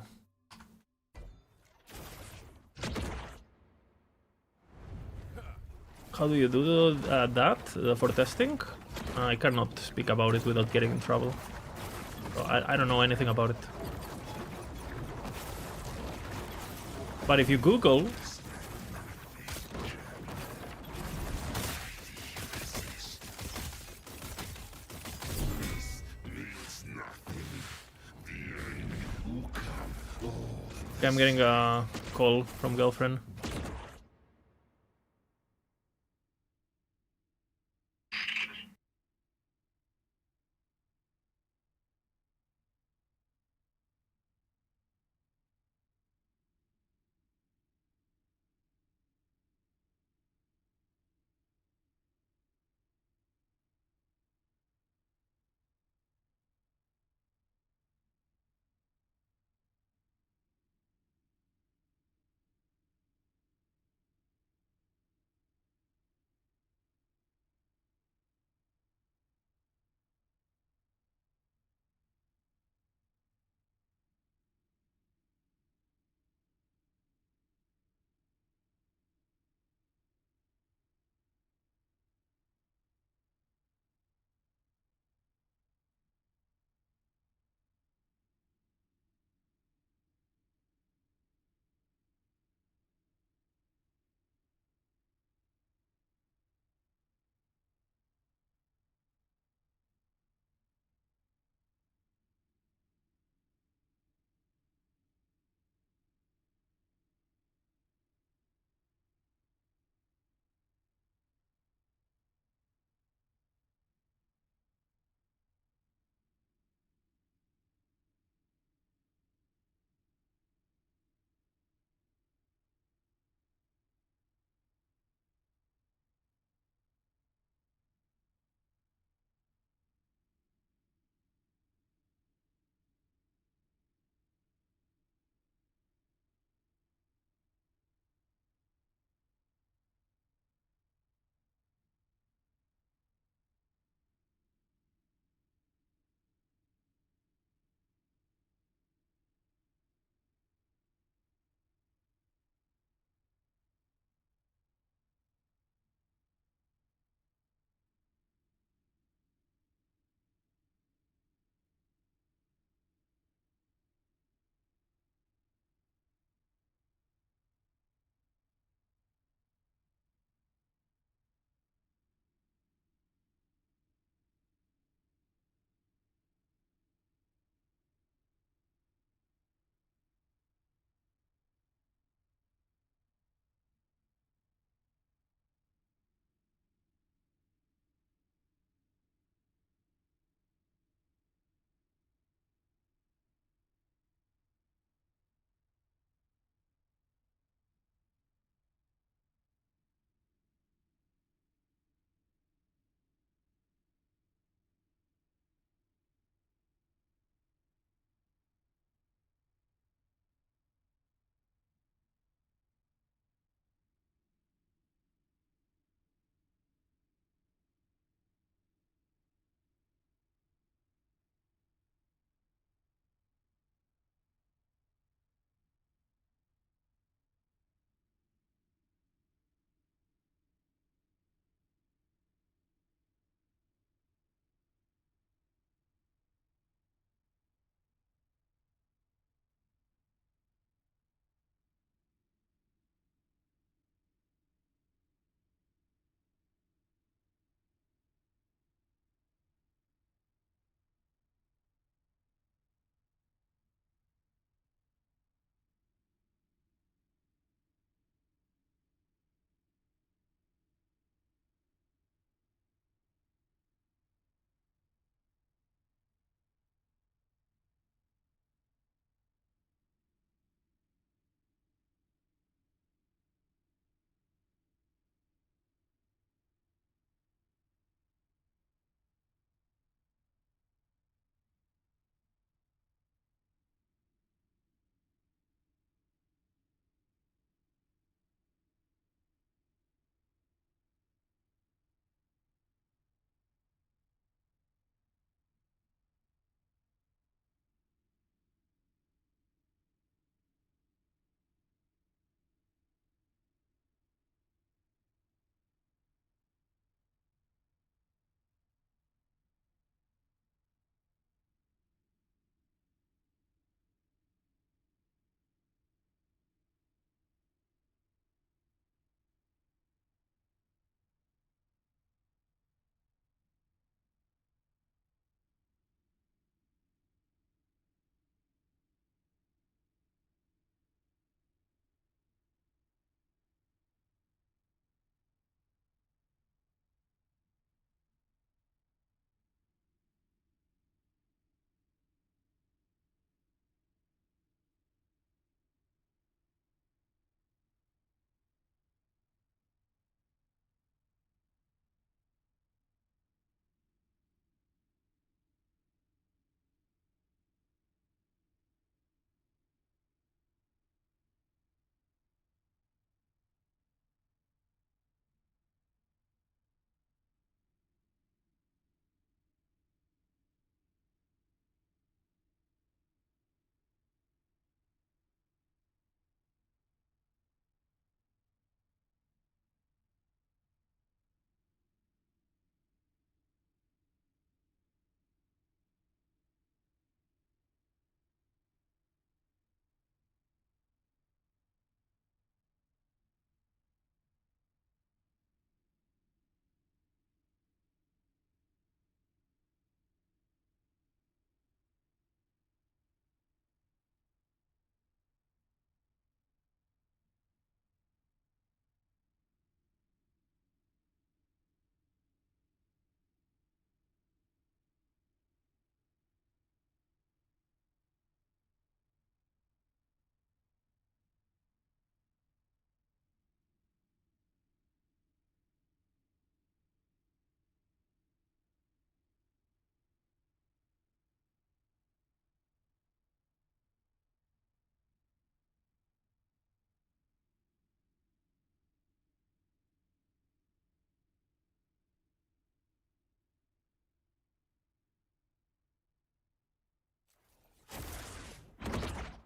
How do you do that for testing? I cannot speak about it without getting in trouble. So I don't know anything about it. But if you Google... Okay, I'm getting a call from girlfriend.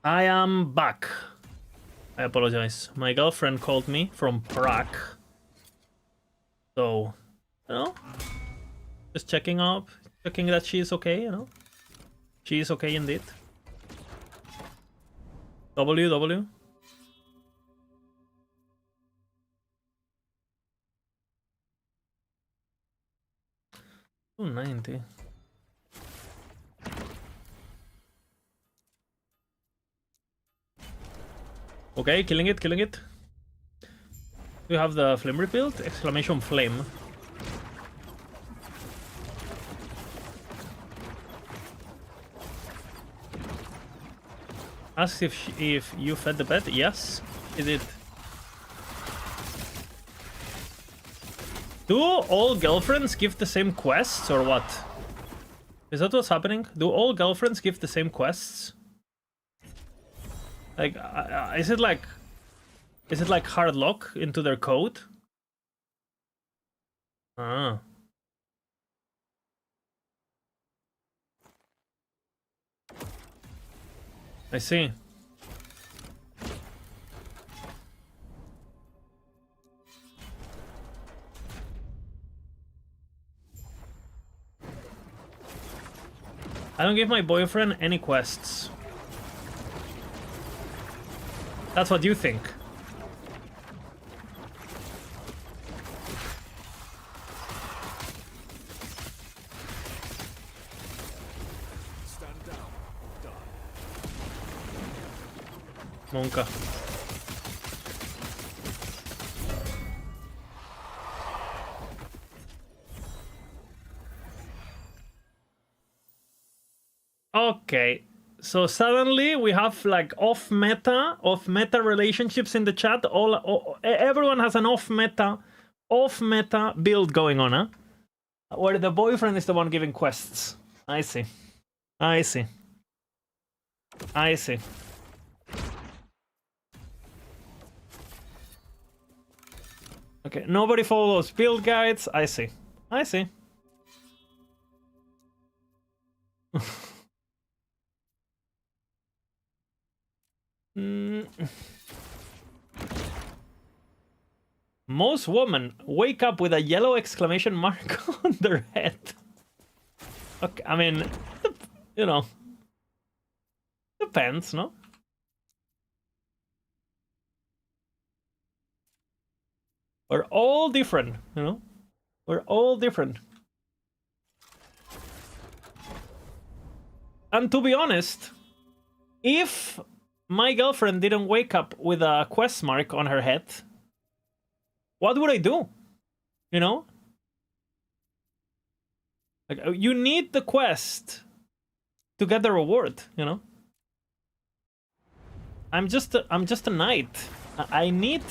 I am back. I apologize. My girlfriend called me from Prague. So, you know, just checking up, checking that she's okay, you know. She is okay indeed. W. 290. Okay, killing it. Do you have the flame rebuild? Exclamation flame. Ask if you fed the pet. Yes, it did. Do all girlfriends give the same quests or what? Is that what's happening? Do all girlfriends give the same quests? Like, is it like hard lock into their code? Ah. I see. I don't give my boyfriend any quests. That's what you think. Stand down. Die. Monka. Okay, so suddenly we have like off-meta relationships in the chat. Everyone has an off-meta build going on, huh? Where the boyfriend is the one giving quests. I see. Okay, nobody follows build guides. I see. Most women wake up with a yellow exclamation mark on their head. Okay, I mean, you know, depends, no? We're all different, you know? We're all different. And to be honest, if my girlfriend didn't wake up with a quest mark on her head, what would I do? You know? Like, you need the quest to get the reward, you know? I'm just a knight. I need,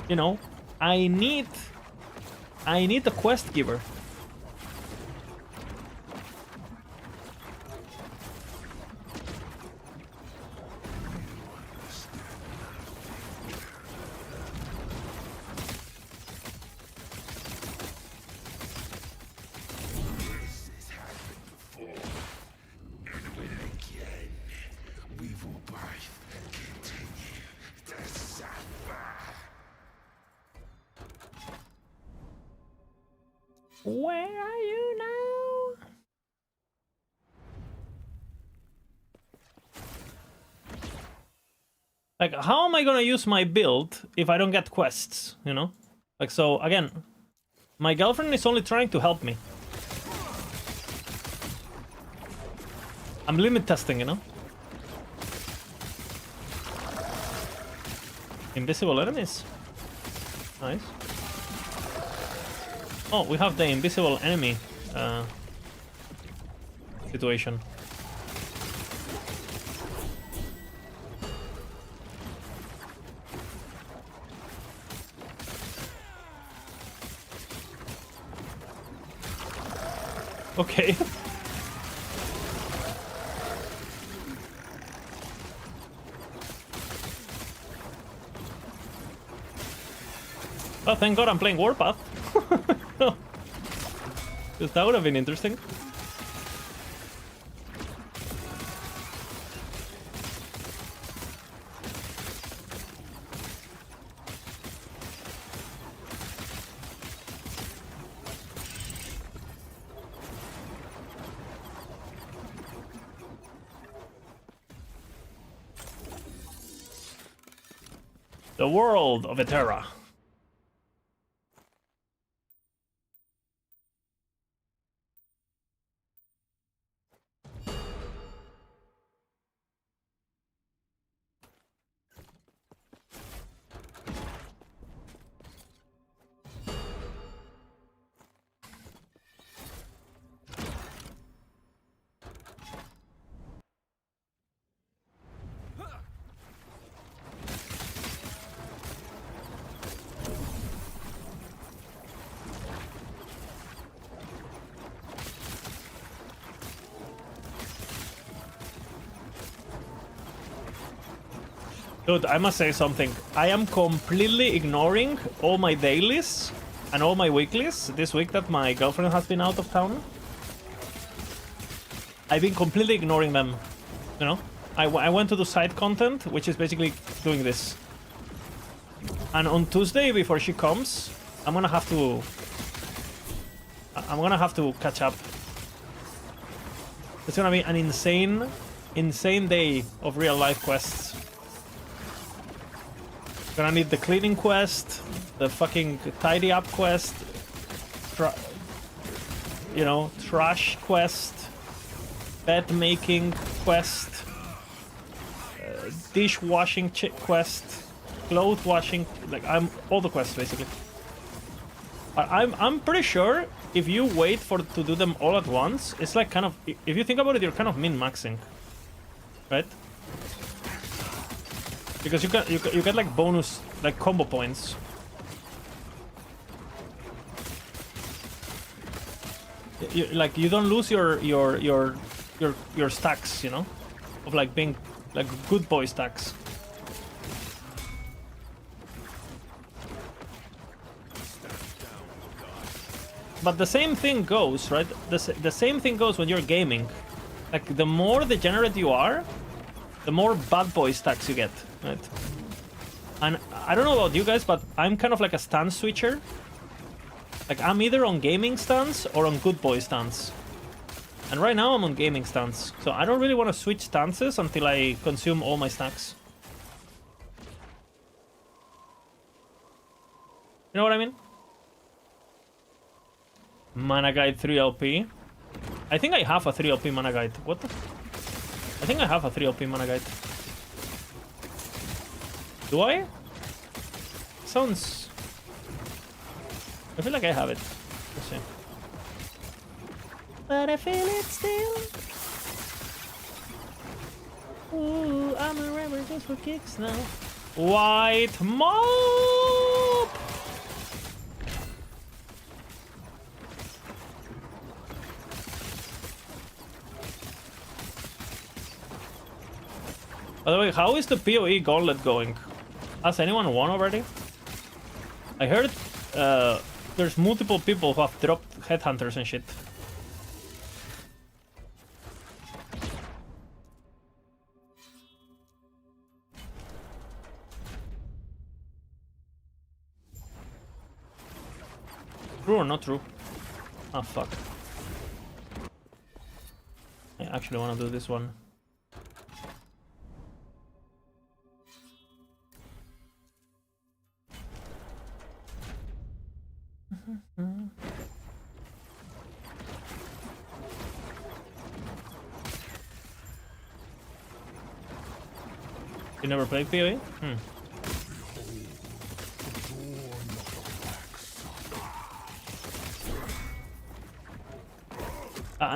you know, I need the quest giver. Where are you now? Like, how am I gonna use my build if I don't get quests, you know? Like, so, again, my girlfriend is only trying to help me. I'm limit testing, you know? Invisible enemies. Nice. Oh, we have the invisible enemy situation. Okay. Oh, thank God I'm playing Warpath. That would have been interesting. The world of Eterra. Dude, I must say something. I am completely ignoring all my dailies and all my weeklies this week that my girlfriend has been out of town. I've been completely ignoring them, you know? I went to do side content, which is basically doing this. And on Tuesday, before she comes, I'm gonna have to catch up. It's gonna be an insane day of real life quests. Gonna need the cleaning quest, the fucking tidy up quest, trash quest, bed making quest, dishwashing quest, clothes washing, like all the quests basically. I'm pretty sure if you wait to do them all at once, it's like kind of, if you think about it, you're kind of min-maxing, right? Because you get like bonus, like combo points. You don't lose your stacks, you know, of like being like good boy stacks. But the same thing goes, right? The same thing goes when you're gaming. Like the more degenerate you are, the more bad boy stacks you get, right? And I don't know about you guys, but I'm kind of like a stance switcher. Like I'm either on gaming stance or on good boy stance. And right now I'm on gaming stance. So I don't really want to switch stances until I consume all my stacks. You know what I mean? Mana Guide 3 LP. I think I have a 3 LP Mana Guide. What the? I think I have a 3 LP Mana Guide. Do I? Sounds... I feel like I have it. Let's see. But I feel it still. Ooh, I'm a rebel just for kicks now. White mob! By the way, how is the PoE gauntlet going? Has anyone won already? I heard there's multiple people who have dropped headhunters and shit. True or not true? Ah, fuck. I actually want to do this one. You never played PoE?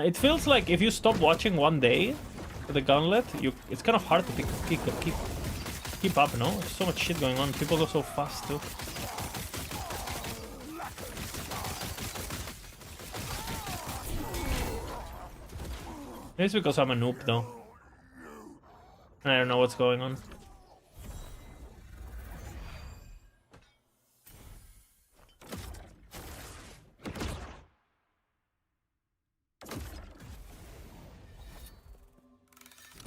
It feels like if you stop watching one day the gauntlet, it's kind of hard to keep up, no? There's so much shit going on. People go so fast too. Maybe it's because I'm a noob though. I don't know what's going on.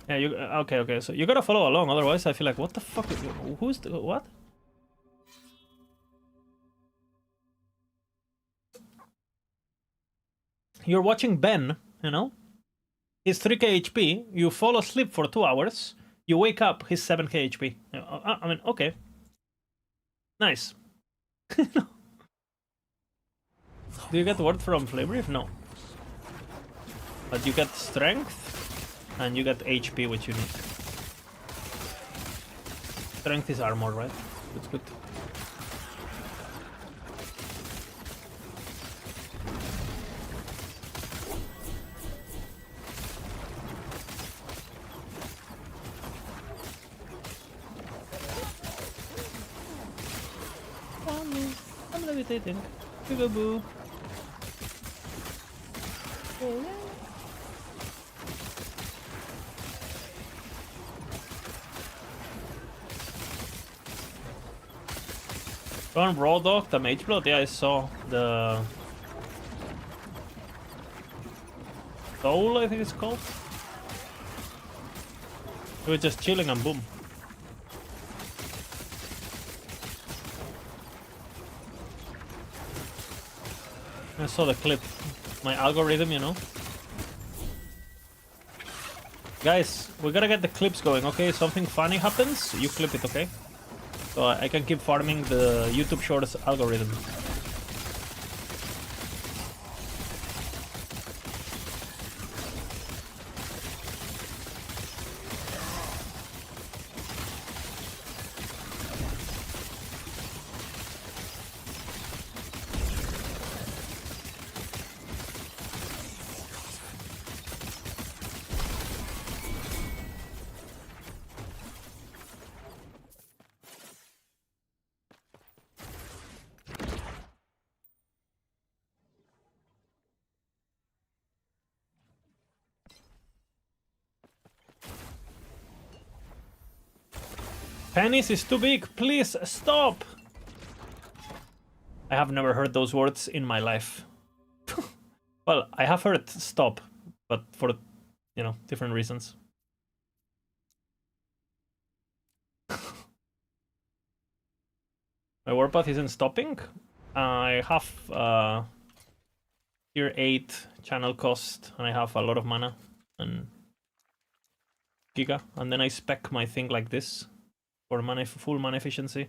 Yeah, you okay, so you gotta follow along, otherwise I feel like, what the fuck is, who's the, what? You're watching Ben, you know? He's 3k HP, you fall asleep for 2 hours, you wake up, he's 7k HP. I mean, okay. Nice. Do you get word from Flavor? No. But you get strength and you get HP, which you need. Strength is armor, right? That's good. I'm levitating. Boo. On Raw Dog, the Mage Blood, yeah, I saw the Soul, I think it's called. We were just chilling and boom. I saw the clip. My algorithm, you know. Guys, we gotta get the clips going, okay? Something funny happens, you clip it, okay? So I can keep farming the YouTube Shorts algorithm. Penis is too big, please stop! I have never heard those words in my life. Well, I have heard stop, but for, you know, different reasons. My warpath isn't stopping. I have tier 8 channel cost, and I have a lot of mana and giga, and then I spec my thing like this for mana, full mana efficiency,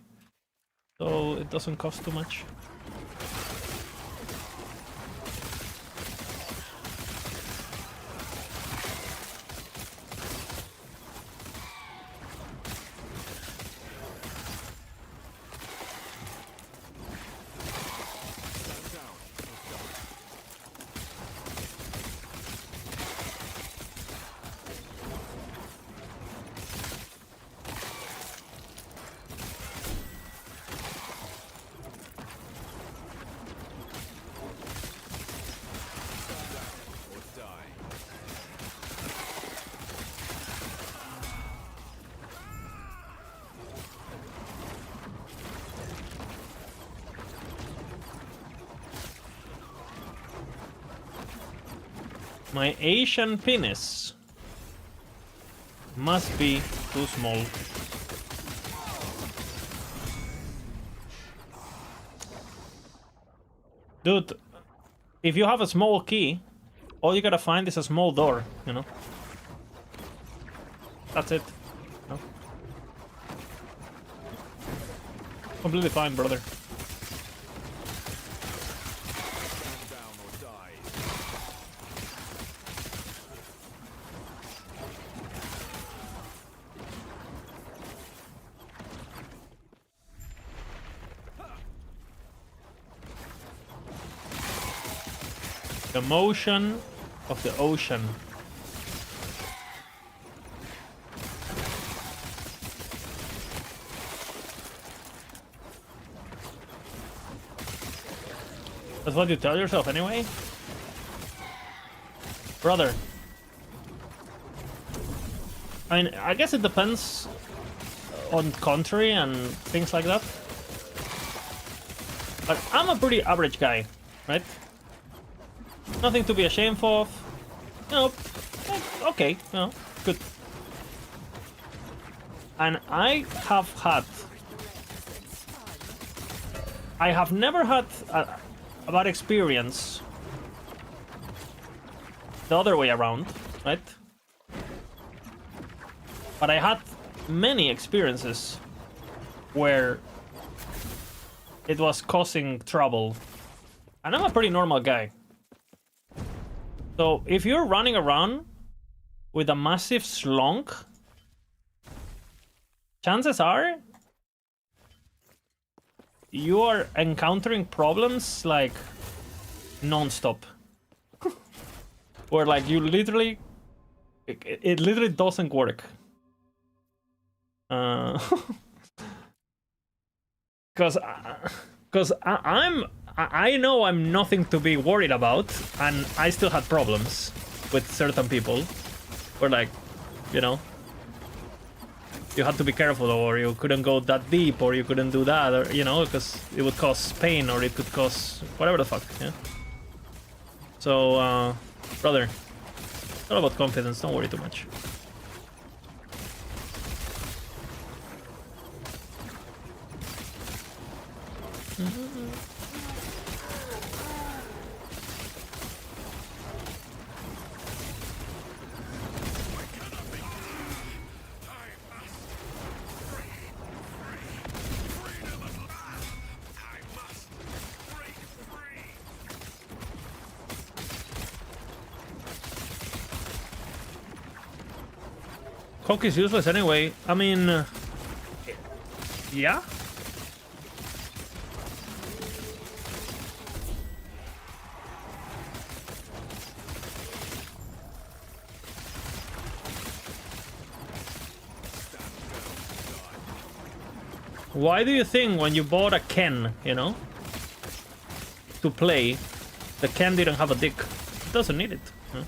so it doesn't cost too much. My Asian penis must be too small. Dude, if you have a small key, all you gotta find is a small door, you know? That's it. No? Completely fine, brother. The motion of the ocean. That's what you tell yourself anyway? Brother. I mean, I guess it depends on country and things like that. But I'm a pretty average guy, right? Nothing to be ashamed of. You know, okay, you know, good. And I have never had a bad experience the other way around, right? But I had many experiences where it was causing trouble. And I'm a pretty normal guy. So if you're running around with a massive slunk, chances are you are encountering problems like non-stop. Where like you literally, it literally doesn't work. Because I know I'm nothing to be worried about, and I still had problems with certain people. Where like, you know, you had to be careful, or you couldn't go that deep, or you couldn't do that, or you know, because it would cause pain, or it could cause whatever the fuck. Yeah. So, brother, it's all about confidence. Don't worry too much. Cock is useless anyway. I mean, yeah. Why do you think when you bought a Ken, you know, to play, the Ken didn't have a dick? It doesn't need it. Huh?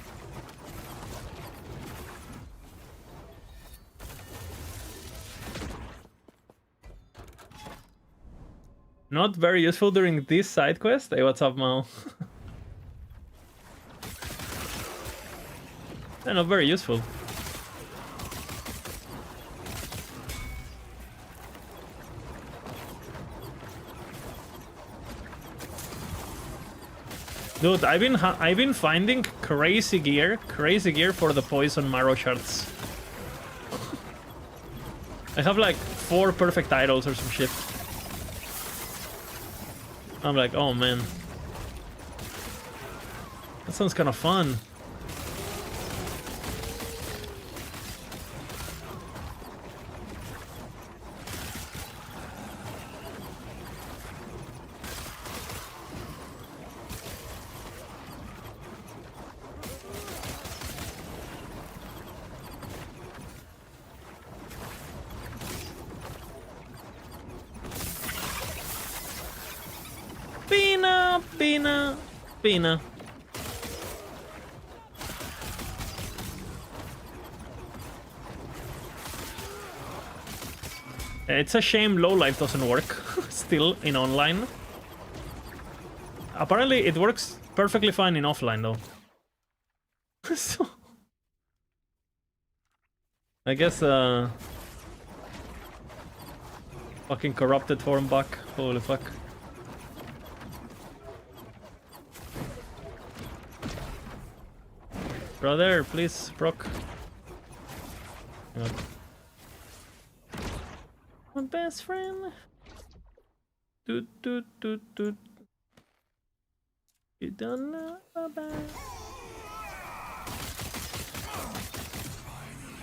Not very useful during this side quest. Hey, what's up, Mao? They're not very useful. Dude, I've been finding crazy gear for the poison marrow shards. I have like 4 perfect idols or some shit. I'm like, oh man, that sounds kind of fun. Pina. It's a shame low life doesn't work still in online. Apparently it works perfectly fine in offline though. So I guess fucking corrupted form back. Holy fuck. Brother, please, proc. God. My best friend. Doot. You don't know about.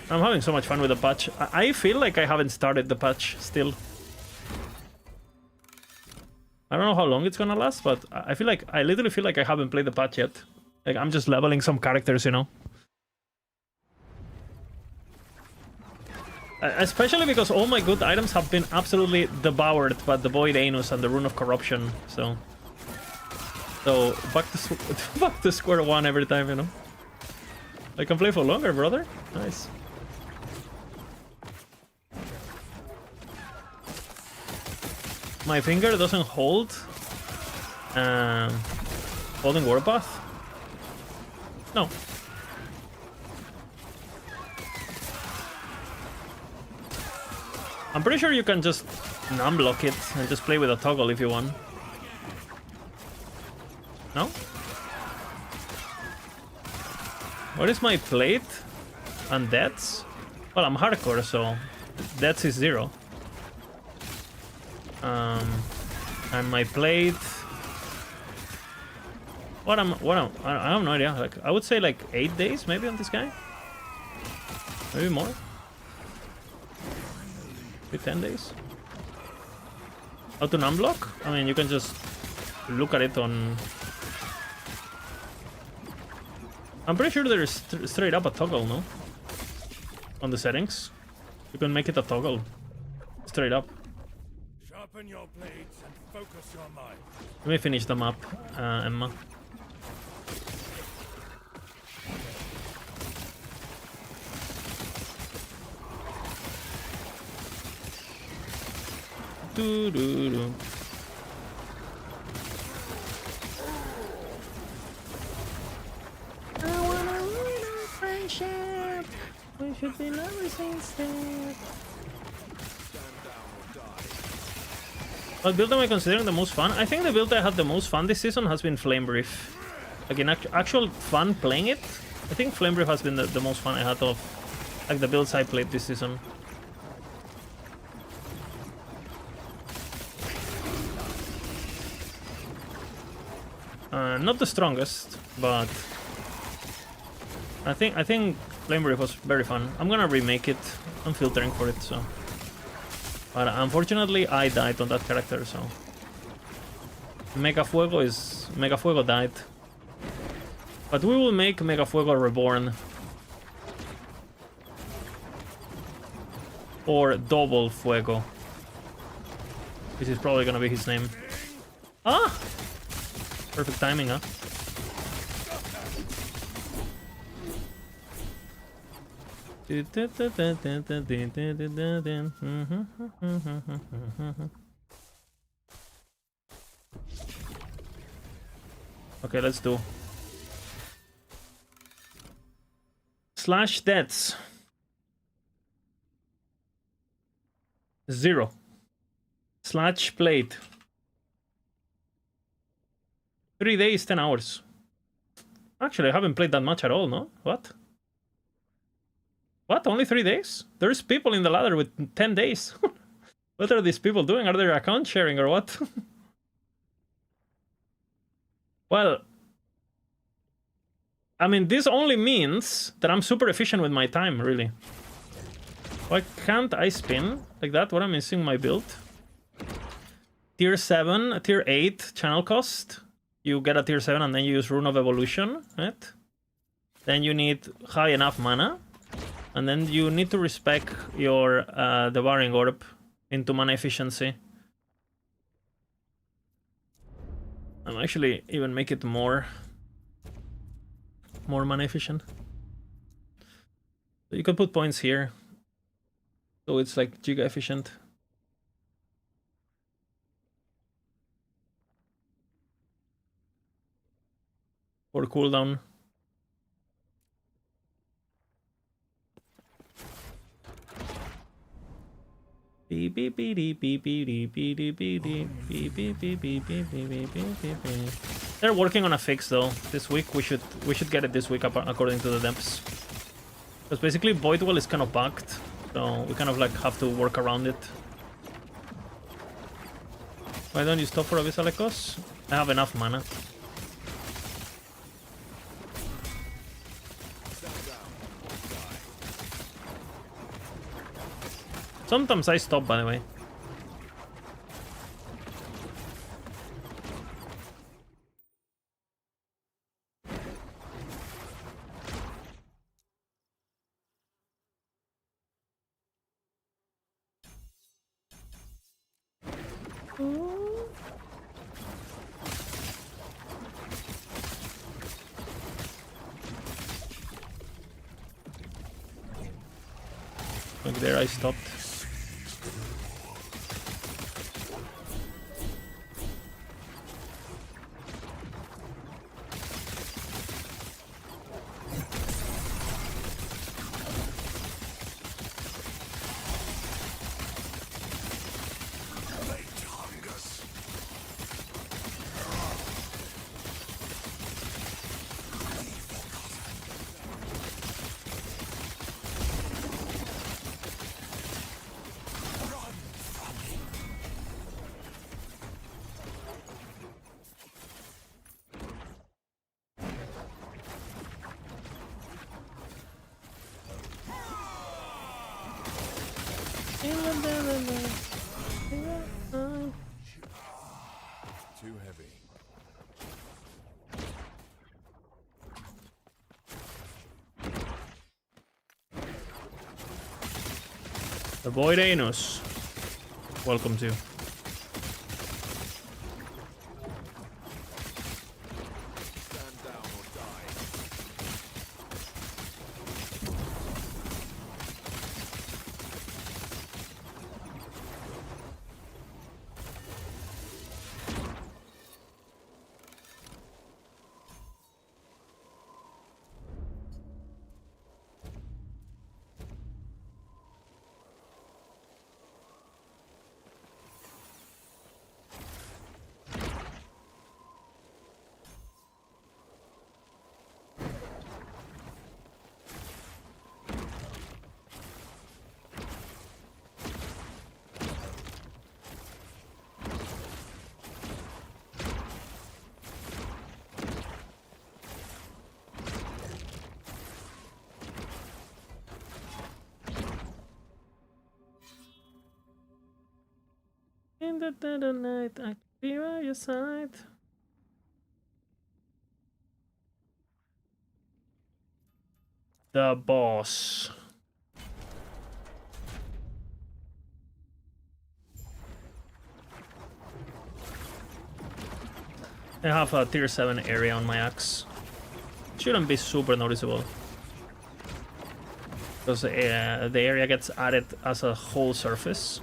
I'm having so much fun with the patch. I feel like I haven't started the patch still. I don't know how long it's gonna last, but I literally feel like I haven't played the patch yet. Like, I'm just leveling some characters, you know? Especially because all my good items have been absolutely devoured by the Void Anus and the Rune of Corruption, so... So, back to square one every time, you know? I can play for longer, brother. Nice. My finger doesn't hold... holding Warpath? No. I'm pretty sure you can just non-block it and just play with a toggle if you want. No? What is my plate? And deaths? Well, I'm hardcore, so deaths is 0. And my plate. I have no idea. Like I would say like 8 days maybe on this guy. Maybe more. Maybe 10 days. How to unblock? I mean, you can just look at it on. I'm pretty sure there's straight up a toggle, no? On the settings, you can make it a toggle. Straight up. Sharpen your blades and focus your mind. Let me finish the map, Emma. Do do do. I wanna ruin our friendship. We should be lovers instead. What build am I considering the most fun? I think the build I had the most fun this season has been Flame Brief. Like in actual fun playing it, I think Flame Brief has been the most fun I had of like the builds I played this season. Not the strongest, but I think Flame Brief was very fun. I'm gonna remake it. I'm filtering for it, so. But unfortunately, I died on that character, so. Mega Fuego died. But we will make Mega Fuego Reborn. Or Double Fuego. This is probably gonna be his name. Ah! Perfect timing, huh? Okay, let's do. Slash deaths. 0. Slash plate. 3 days, 10 hours. Actually, I haven't played that much at all, no? What? What? Only 3 days? There's people in the ladder with 10 days. What are these people doing? Are they account sharing or what? Well, I mean, this only means that I'm super efficient with my time, really. Why can't I spin like that? What am I missing my build? Tier 7, Tier 8 channel cost. You get a Tier 7 and then you use Rune of Evolution, right? Then you need high enough mana. And then you need to respec your Devouring Orb into mana efficiency. I'll actually even make it more mana efficient. So you could put points here. So it's like giga efficient. For cooldown. They're working on a fix though. This week we should get it this week according to the depths. Because basically Void Wall is kind of bugged, so we kind of like have to work around it. Why don't you stop for Abyssal Echoes? I have enough mana. Sometimes I stop, by the way. Like there I stopped. Too heavy. Avoid Anus. Welcome to. Stand down or die. In the dead of night, I can be by your side. The boss. I have a tier 7 area on my axe. Shouldn't be super noticeable. Because the area gets added as a whole surface.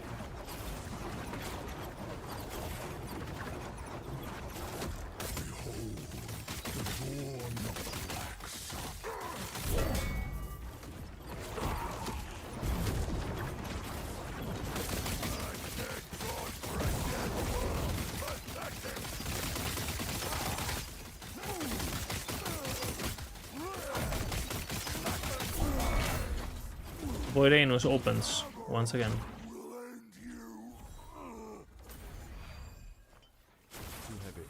Voidanus opens once again. Too heavy.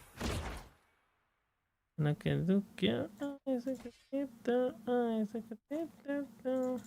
And I can look your eyes, I can keep the eyes, I can keep the.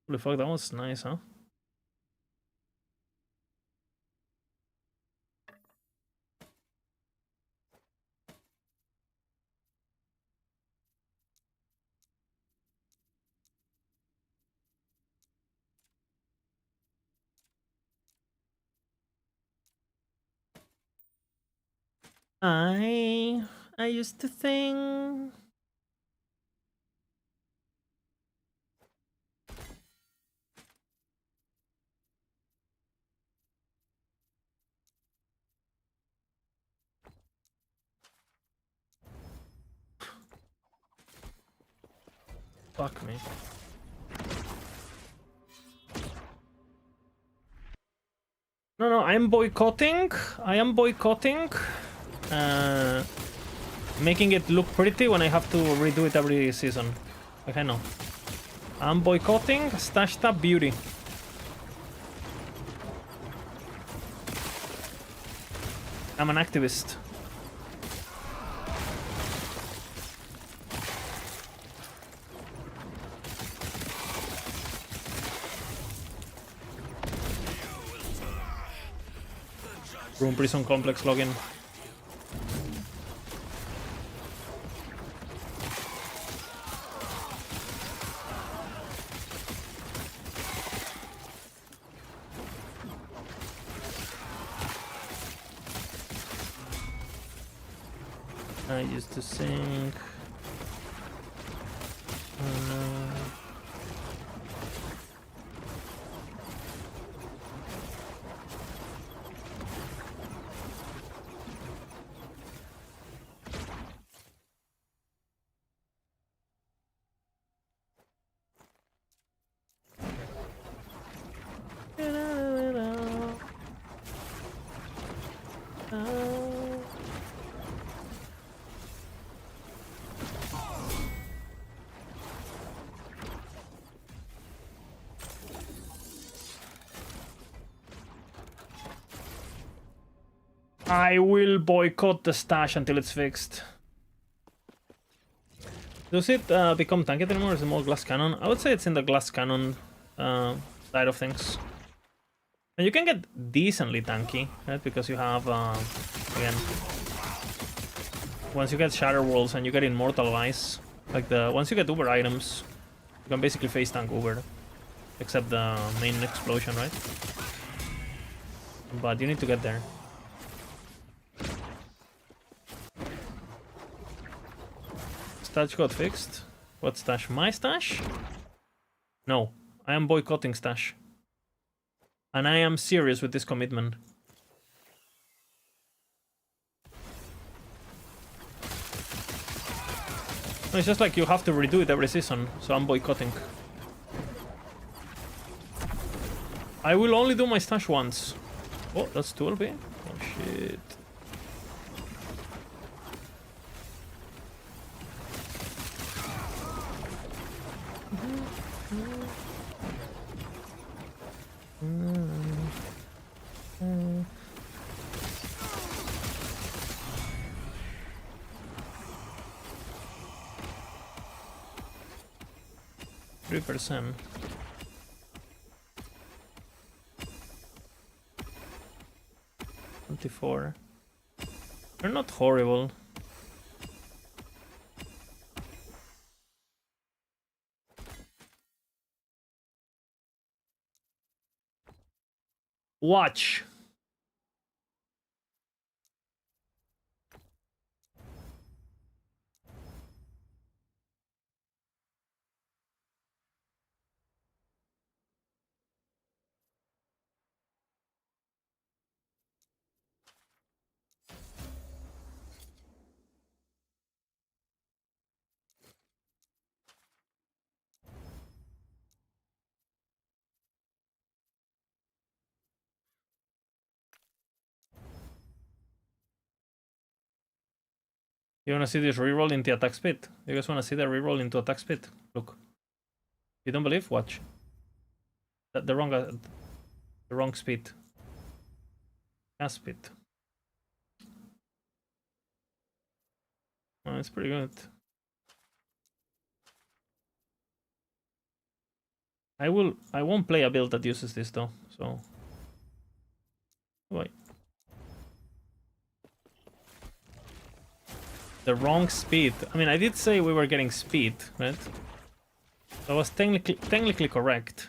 Holy fuck, that was nice, huh? I used to think Fuck me. No, I am boycotting. Making it look pretty when I have to redo it every season. Like, I know. I'm boycotting Stash Tab Beauty. I'm an activist. Room Prison Complex login. I used to sing. I will boycott the stash until it's fixed. Does it become tanky anymore? Is it more glass cannon? I would say it's in the glass cannon side of things. And you can get decently tanky, right? Because you have, again, once you get Shatter Walls and you get Immortal Vice, like once you get Uber items, you can basically face tank Uber. Except the main explosion, right? But you need to get there. Stash got fixed. What stash? My stash? No, I am boycotting stash. And I am serious with this commitment. No, it's just like you have to redo it every season, so I'm boycotting. I will only do my stash once. Oh, that's 12B? Oh shit. %. 24. They're not horrible. Watch. You wanna see this reroll into attack speed? You guys wanna see the reroll into attack speed? Look. You don't believe? Watch. The wrong speed. Cast speed. Oh, it's pretty good. I won't play a build that uses this though, so wait. The wrong speed. I mean, I did say we were getting speed, right? So I was technically correct.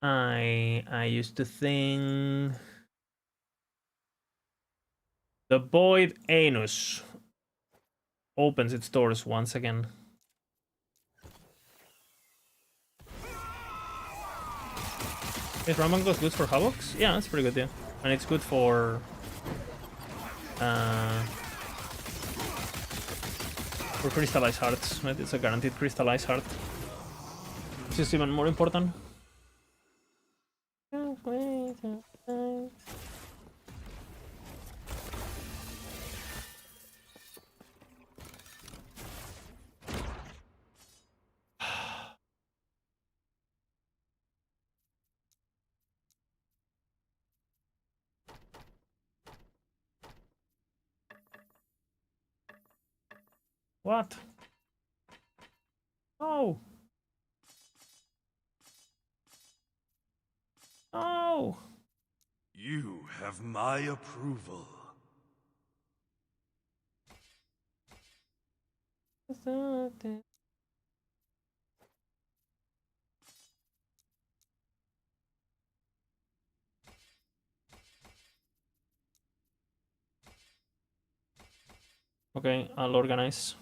I used to think the Void Anus opens its doors once again. Is Ramangos good for Havocs? Yeah, that's pretty good, yeah. And it's good for For crystallized hearts, right? It's a guaranteed crystallized heart. Which is even more important. What? Oh. Oh. You have my approval. Okay, I'll organize.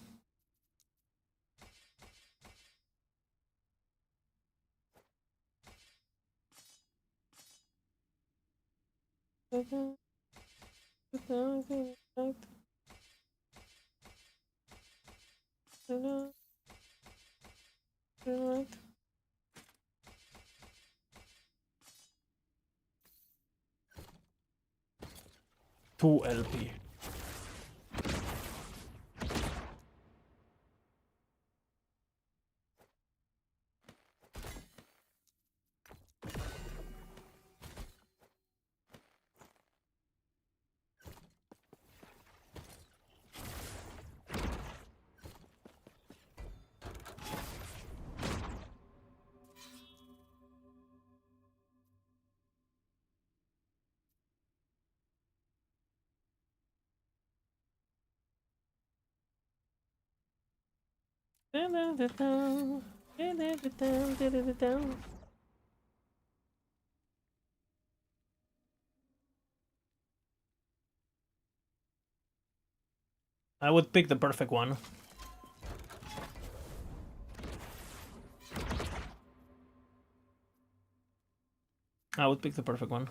Two LP. I would pick the perfect one. I would pick the perfect one.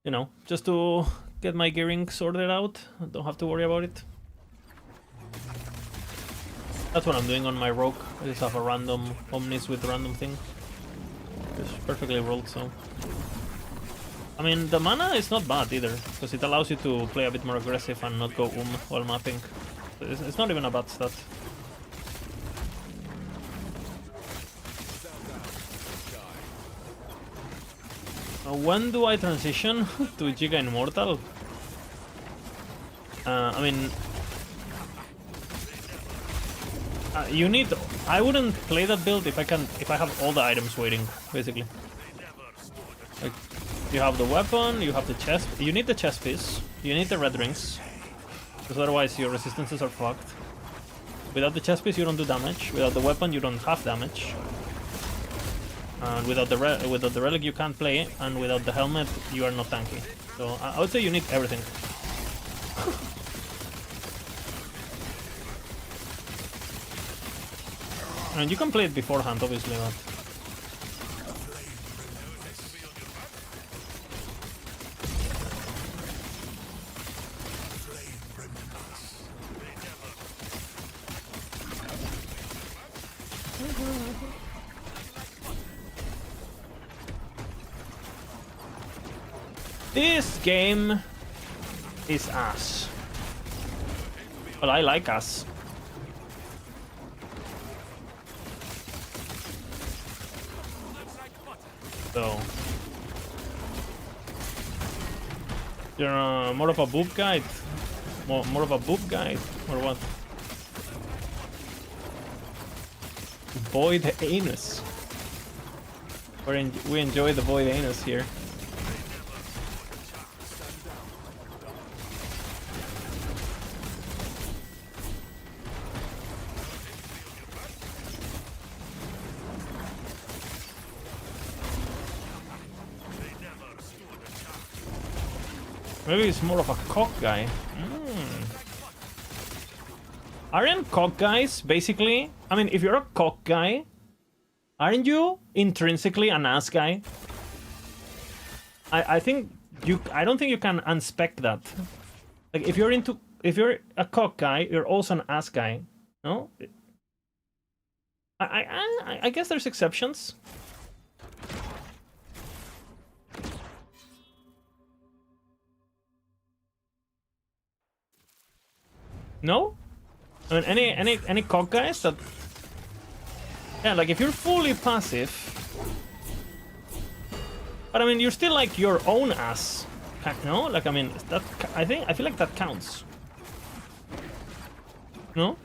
You know, just to get my gearing sorted out. I don't have to worry about it. That's what I'm doing on my rogue. I just have a random omnis with random thing. It's perfectly rolled, so... I mean, the mana is not bad either, because it allows you to play a bit more aggressive and not go while mapping. It's not even a bad stat. When do I transition to Giga Immortal? I mean... you need... I wouldn't play that build if I have all the items waiting, basically. Like, you have the weapon, you have the chest... You need the chest piece, you need the red rings, because otherwise your resistances are fucked. Without the chest piece you don't do damage, without the weapon you don't have damage. And without the relic you can't play, and without the helmet you are not tanky. So I would say you need everything. And you can play it beforehand, obviously, but... This game is ass. Well, I like ass. So you're more of a boob guide, more of a boob guide, or what? Void anus. We enjoy the void anus here. Maybe it's more of a cock guy. Aren't cock guys basically... I mean, if you're a cock guy, aren't you intrinsically an ass guy? I think I don't think you can unspec that. Like if you're a cock guy, you're also an ass guy. No? I guess there's exceptions. No? I mean any cock guys that... Yeah, like if you're fully passive... But I mean, you're still like your own ass. No? Like, I mean, that... I feel like that counts. No?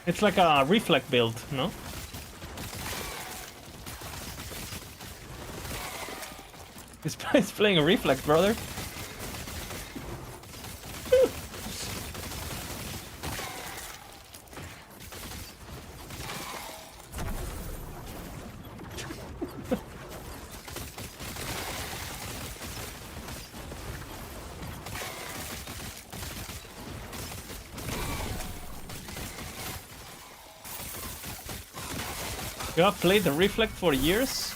It's like a reflect build, no? He's playing a reflect, brother. You have played the reflect for years?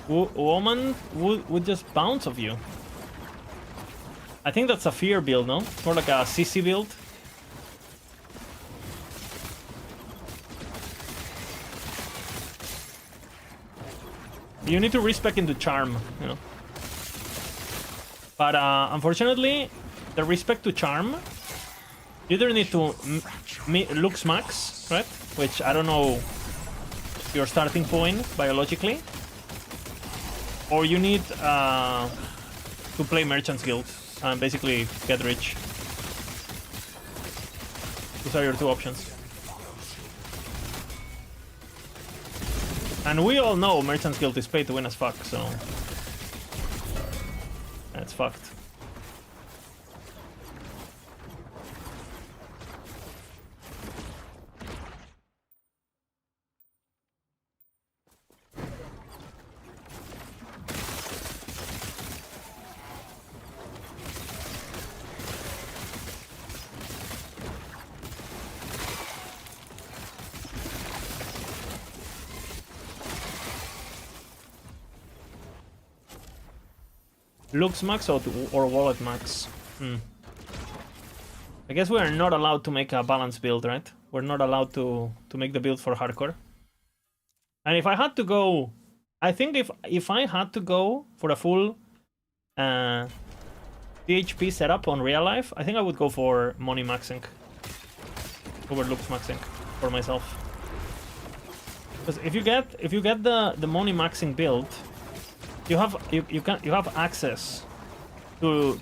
Woman would just bounce off you. I think that's a fear build, no? It's more like a CC build. You need to respec into charm, you know. But unfortunately, the respect to charm, you either need to looks max, right? Which I don't know your starting point biologically, or you need to play Merchant's Guild and basically get rich. Those are your two options. And we all know Merchant's Guild is pay to win as fuck, so that's fucked. Looks max or wallet max? I guess we are not allowed to make a balanced build, right? We're not allowed to make the build for hardcore. And if I had to go... I think if I had to go for a full PHP setup on real life, I think I would go for money maxing over looks maxing for myself. Because if you get the money maxing build, you have access to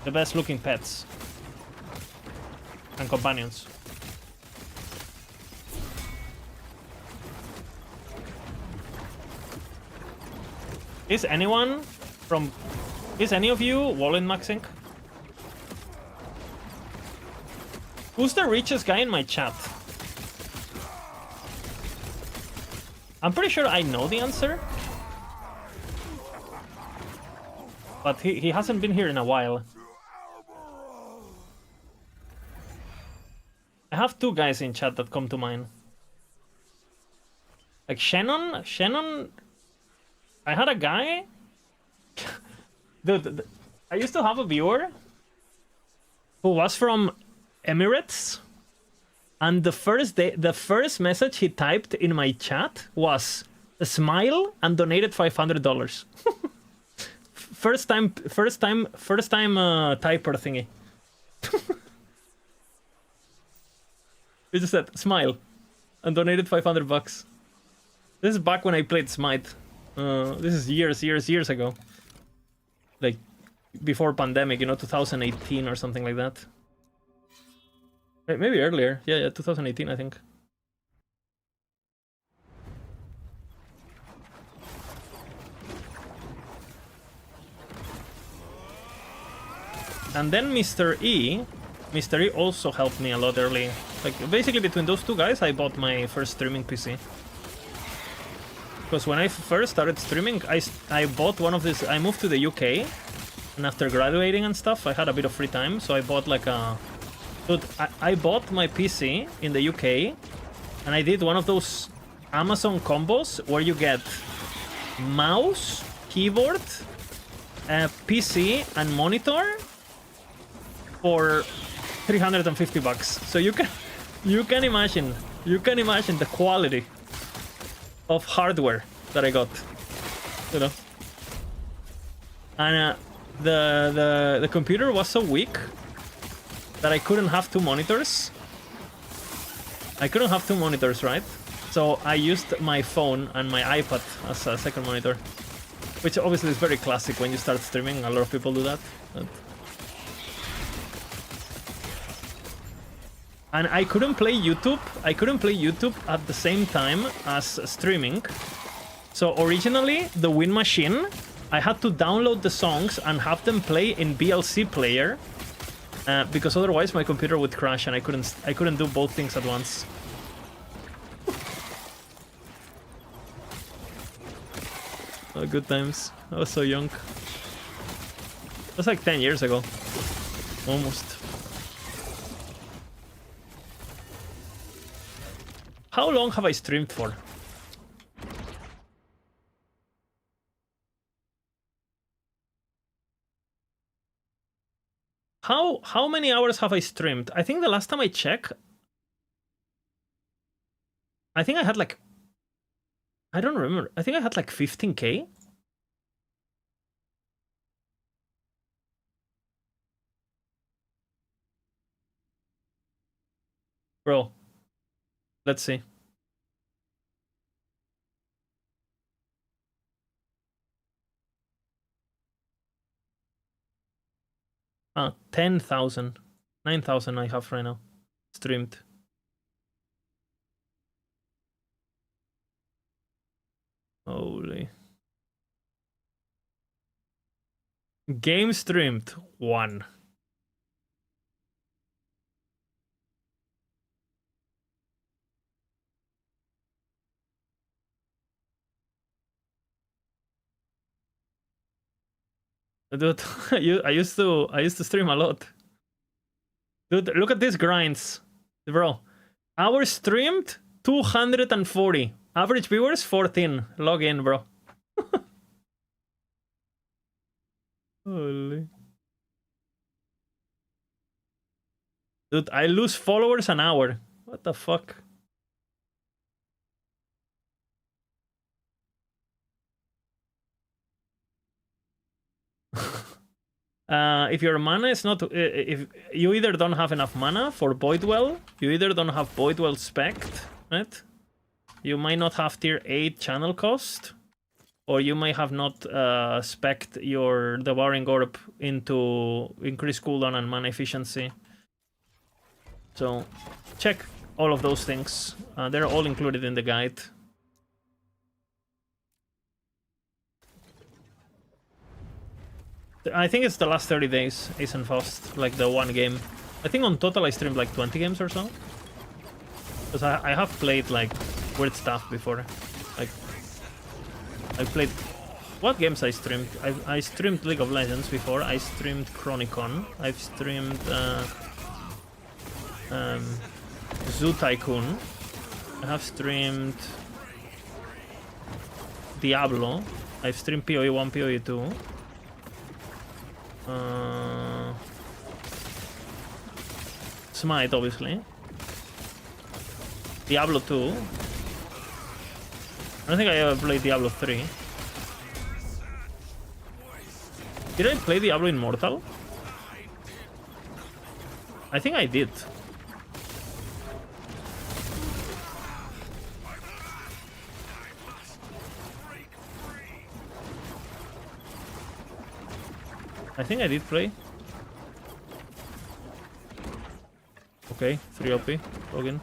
the best looking pets and companions. Is any of you wallet maxing? Who's the richest guy in my chat? I'm pretty sure I know the answer. But he hasn't been here in a while. I have two guys in chat that come to mind. Like Shannon... I had a guy... Dude, I used to have a viewer who was from Emirates. And the first message he typed in my chat was a smile and donated $500. First time typer thingy. He just said smile and donated $500. This is back when I played Smite. This is years ago. Like before pandemic, you know, 2018 or something like that. Maybe earlier. Yeah, 2018, I think. And then Mr. E also helped me a lot early. Like, basically between those two guys, I bought my first streaming PC. Because when I first started streaming, I bought one of these... I moved to the UK, and after graduating and stuff, I had a bit of free time, so I bought like a Dude, I bought my PC in the UK, and I did one of those Amazon combos where you get mouse, keyboard, PC, and monitor for $350. So you can imagine the quality of hardware that I got, you know. And the computer was so weak that I couldn't have two monitors. Right? So I used my phone and my iPad as a second monitor, which obviously is very classic when you start streaming. A lot of people do that. And I couldn't play YouTube. At the same time as streaming. So originally, the Win Machine, I had to download the songs and have them play in VLC player, because otherwise my computer would crash and I couldn't do both things at once. Oh, good times. I was so young. That was like 10 years ago. Almost. How long have I streamed for? How many hours have I streamed? I think the last time I checked, I think I had like, I don't remember. I think I had like 15K. Bro, let's see. Ah, 10,000. 9,000 I have right now. Streamed. Holy. Game streamed 1. Dude, I used to stream a lot. Dude, look at these grinds. Bro, hours streamed 240. Average viewers 14. Log in, bro. Holy. Dude, I lose followers an hour. What the fuck? If your mana is not, if you either don't have enough mana for Voidwell, you either don't have Voidwell spec'd, right? You might not have tier 8 channel cost, or you may have not spec'd your Devouring Orb into increased cooldown and mana efficiency. So check all of those things. They're all included in the guide. I think it's the last 30 days, Ace and Faust, like the one game. I think on total I streamed like 20 games or so. Because I have played like weird stuff before. Like, I played... What games I streamed? I streamed League of Legends before. I streamed Chronicon. I've streamed Zoo Tycoon. I have streamed Diablo. I've streamed PoE 1, PoE 2. Smite, obviously. Diablo 2. I don't think I ever played Diablo 3. Did I play Diablo Immortal? I think I did. I think I did play. Okay, 3 OP. Login.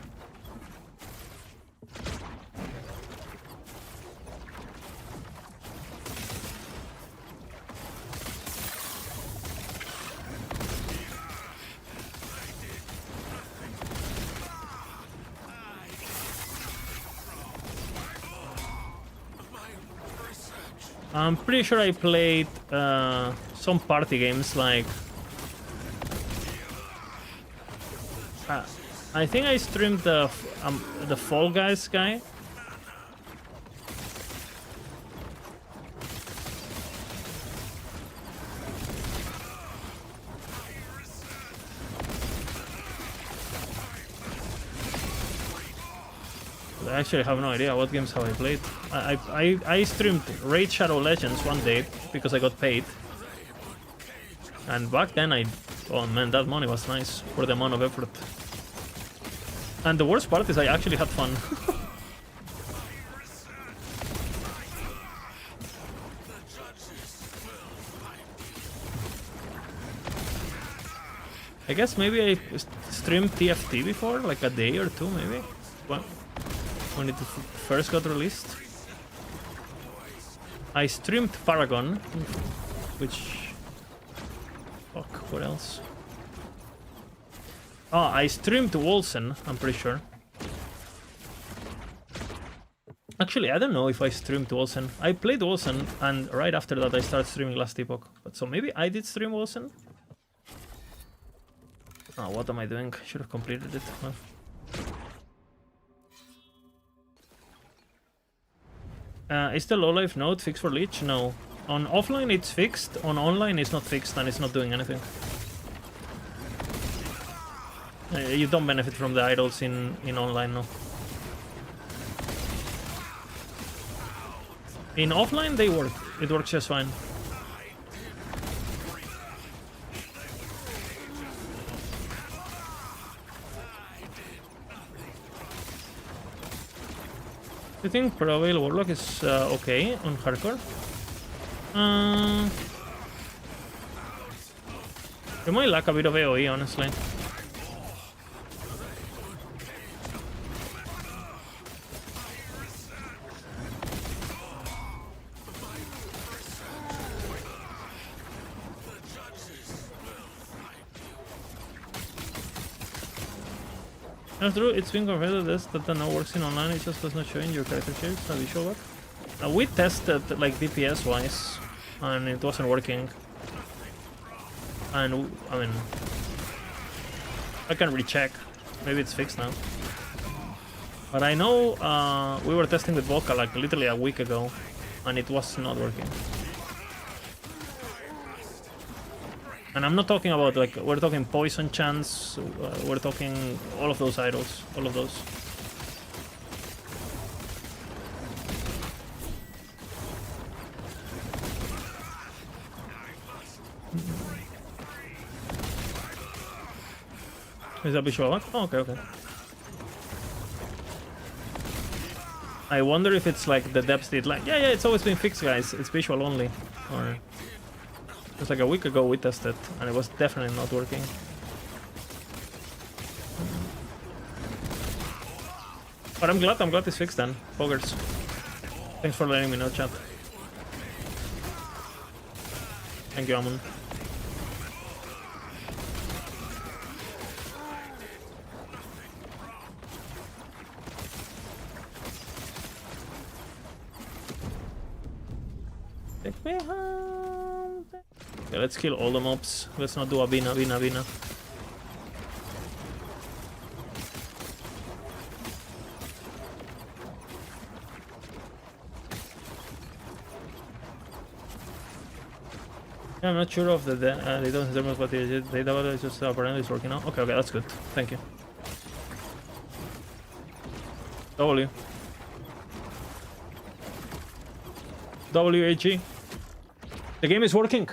I'm pretty sure I played some party games like I think I streamed the Fall Guys guy. I actually have no idea what games have I played. I streamed Raid Shadow Legends one day because I got paid. And back then oh man, that money was nice for the amount of effort. And the worst part is I actually had fun. I guess maybe I streamed TFT before, like a day or two maybe. Well, when it first got released. I streamed Paragon, which... Fuck, what else? Oh, I streamed Wolsen, I'm pretty sure. Actually, I don't know if I streamed Wolsen. I played Wolsen, and right after that I started streaming Last Epoch. But so maybe I did stream Wolsen? Oh, what am I doing? Should have completed it. Well. Is the low life node fixed for Leech? No. On offline it's fixed, on online it's not fixed and it's not doing anything. You don't benefit from the idols in online, no. In offline they work, it works just fine. I think Pro Warlock is okay on hardcore. You might lack a bit of AoE, honestly. That's true, it's been confirmed that the no works in online, it just does not show in your character sheets, a visual bug. We tested like DPS wise, and it wasn't working. And I mean, I can recheck. Maybe it's fixed now. But I know we were testing with Vodka like literally a week ago, and it was not working. And I'm not talking about like, we're talking poison chance, we're talking all of those idols, all of those. Is that visual bug? Oh, okay, okay. I wonder if it's like the devs did like, yeah, it's always been fixed, guys, it's visual only. Or just like a week ago we tested and it was definitely not working. But I'm glad it's fixed then. Poggers. Thanks for letting me know, chat. Thank you, Amon. Take me home. Okay, let's kill all the mobs. Let's not do a Vina. Yeah, I'm not sure of the they don't determine what they did. Data value is just apparently it's working now. Okay, that's good. Thank you. W. WAG. The game is working.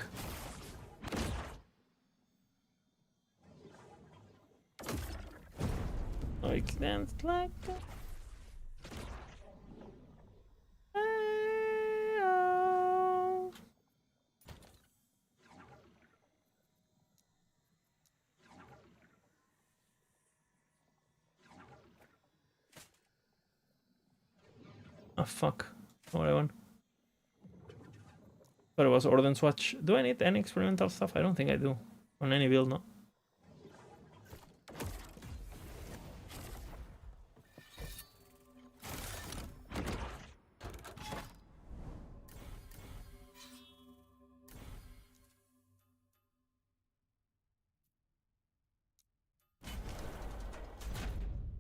I can't like that. Oh fuck. What I want. But it was Ordnance Watch. Do I need any experimental stuff? I don't think I do. On any build, no.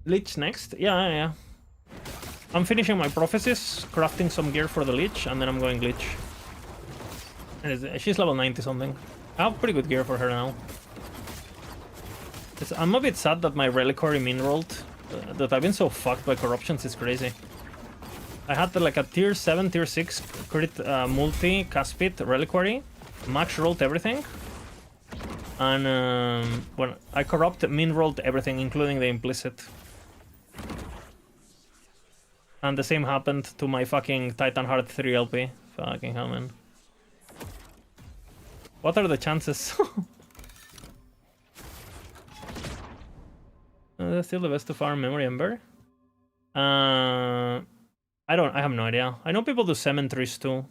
Lich next? Yeah. I'm finishing my prophecies, crafting some gear for the Lich, and then I'm going Lich. And she's level 90 something. I have pretty good gear for her now. I'm a bit sad that my reliquary min rolled. That I've been so fucked by corruptions is crazy. I had like a tier 7, tier 6 crit multi Caspit reliquary. Max rolled everything. And when I corrupt, min rolled everything, including the implicit. And the same happened to my fucking Titan Heart 3 LP. Fucking hell, man. What are the chances? That's still the best of our memory ember. I have no idea. I know people do cemeteries too.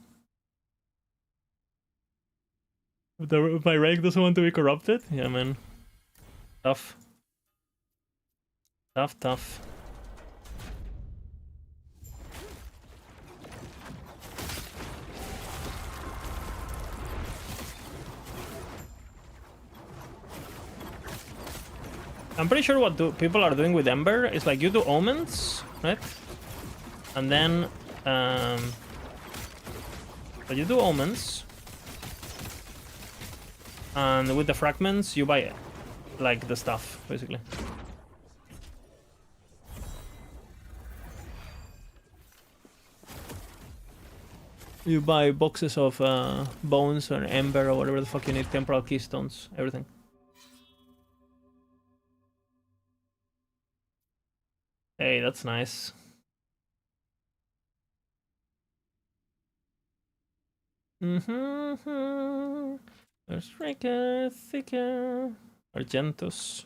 If my rank doesn't want to be corrupted? Yeah, man. Tough. Tough. I'm pretty sure what people are doing with Ember is like you do omens, right? And then but you do omens, and with the fragments you buy like the stuff basically. You buy boxes of bones or ember or whatever the fuck you need, temporal keystones, everything. Hey, that's nice. Striker, Thicker, Argentus.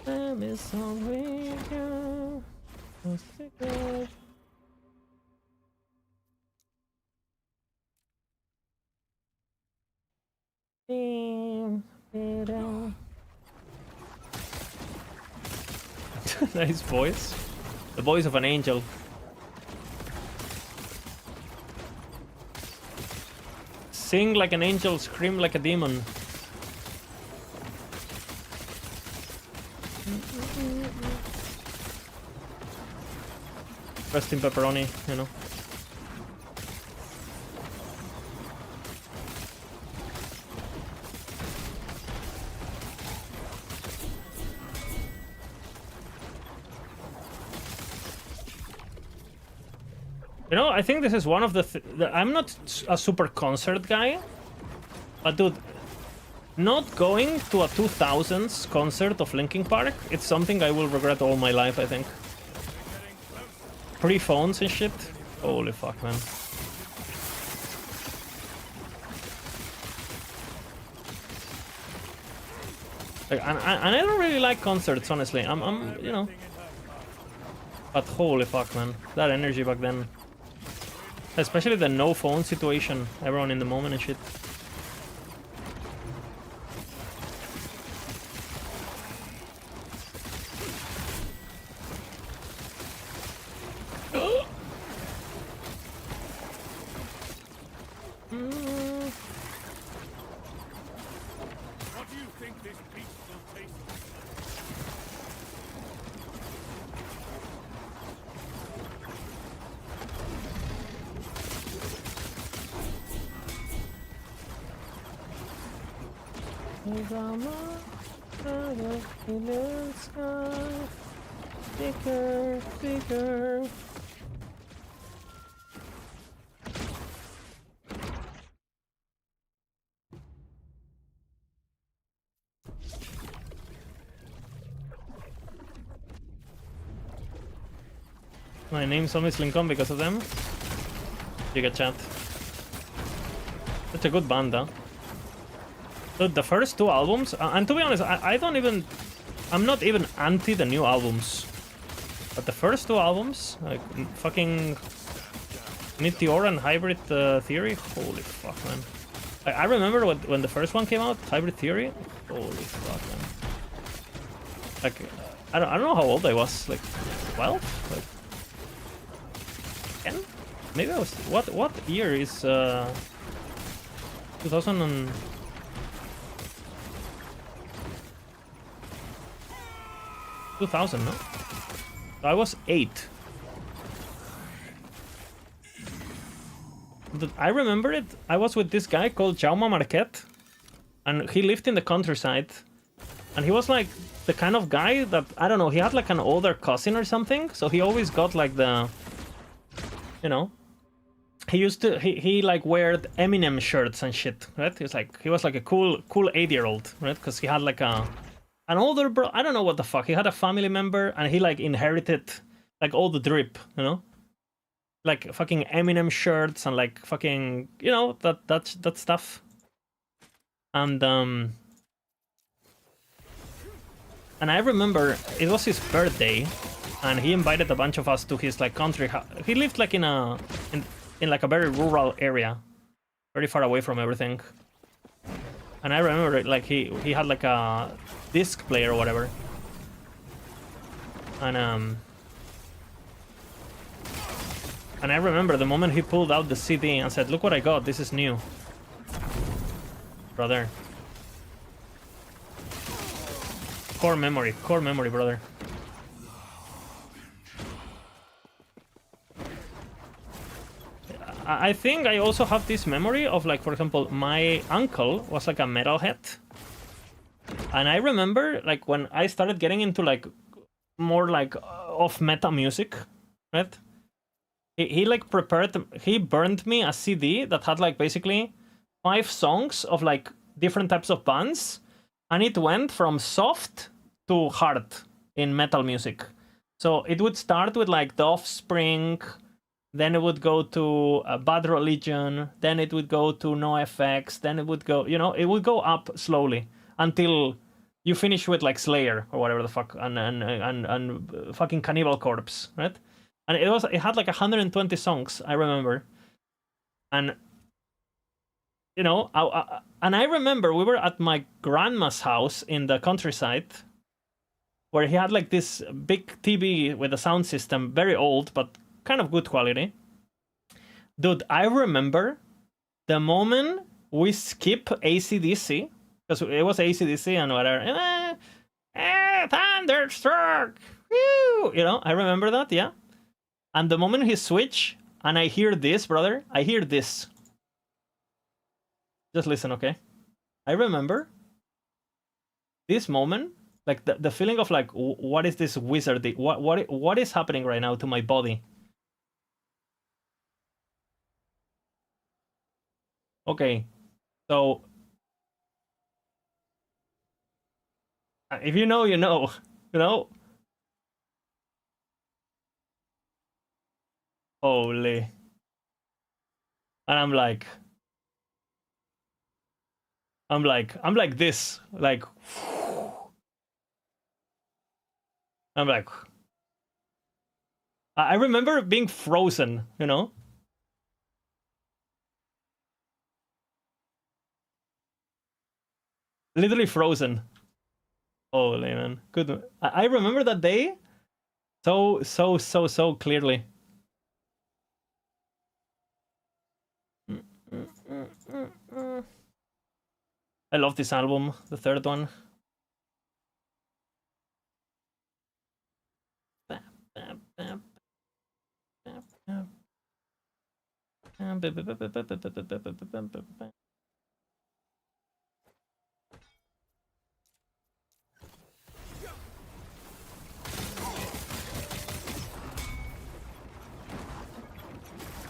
Them is all we go. Thicker. Nice voice. The voice of an angel. Sing like an angel, scream like a demon. Rest in pepperoni, you know. You know, I think this is one of the... I'm not a super concert guy, but dude, not going to a 2000s concert of Linkin Park, it's something I will regret all my life, I think. Pre-phones and shit. Holy fuck, man. Like, and I don't really like concerts, honestly. I'm, you know. But holy fuck, man. That energy back then. Especially the no phone situation, everyone in the moment and shit. What do you think this beast will taste like? Bigger. My name's always Lincoln because of them. You get chat. Such a good band, huh? Dude, the first two albums, and to be honest, I don't even... I'm not even anti the new albums. But the first two albums, like fucking Meteor and Hybrid Theory, holy fuck, man. I remember when the first one came out, Hybrid Theory, holy fuck, man. Like, I don't know how old I was, like 12? Like 10? Maybe I was... What year is 2000 and... 2000, no? So I was 8. I remember it. I was with this guy called Jaume Marquet, and he lived in the countryside. And he was like the kind of guy that, I don't know, he had like an older cousin or something, so he always got like the, you know, he like wear Eminem shirts and shit, right? He was like a cool 8-year-old, right? Because he had like an older bro, I don't know what the fuck, he had a family member and he like inherited like all the drip, you know? Like fucking Eminem shirts and like fucking, you know, that stuff. And I remember it was his birthday, and he invited a bunch of us to his like country house. He lived like in like a very rural area, very far away from everything. And I remember like he had like a disc player or whatever. And I remember the moment he pulled out the CD and said, "Look what I got, this is new." Brother. Core memory, brother. I think I also have this memory of, like, for example, my uncle was like a metalhead. And I remember, like, when I started getting into, like, more, like, of meta music, right? He burned me a CD that had, like, basically 5 songs of, like, different types of bands. And it went from soft to hard in metal music. So it would start with, like, The Offspring, then it would go to Bad Religion, then it would go to NoFX, then it would go, you know, it would go up slowly until you finish with like Slayer or whatever the fuck, and fucking Cannibal Corpse, right? And it had like 120 songs, I remember. And you know, I remember we were at my grandma's house in the countryside, where he had like this big TV with a sound system, very old, but kind of good quality. Dude, I remember the moment we skip AC/DC, because it was AC/DC and whatever. Thunderstruck! Woo! You know, I remember that, yeah. And the moment he switched, and I hear this, brother, I hear this. Just listen, okay? I remember this moment, like the feeling of like, what is this wizardry? What is happening right now to my body? Okay, so if you know, you know, you know. Holy. And I'm like this, like, I'm like, I remember being frozen, you know? Literally frozen. Holy man, good. I remember that day so clearly. I love this album, the third one.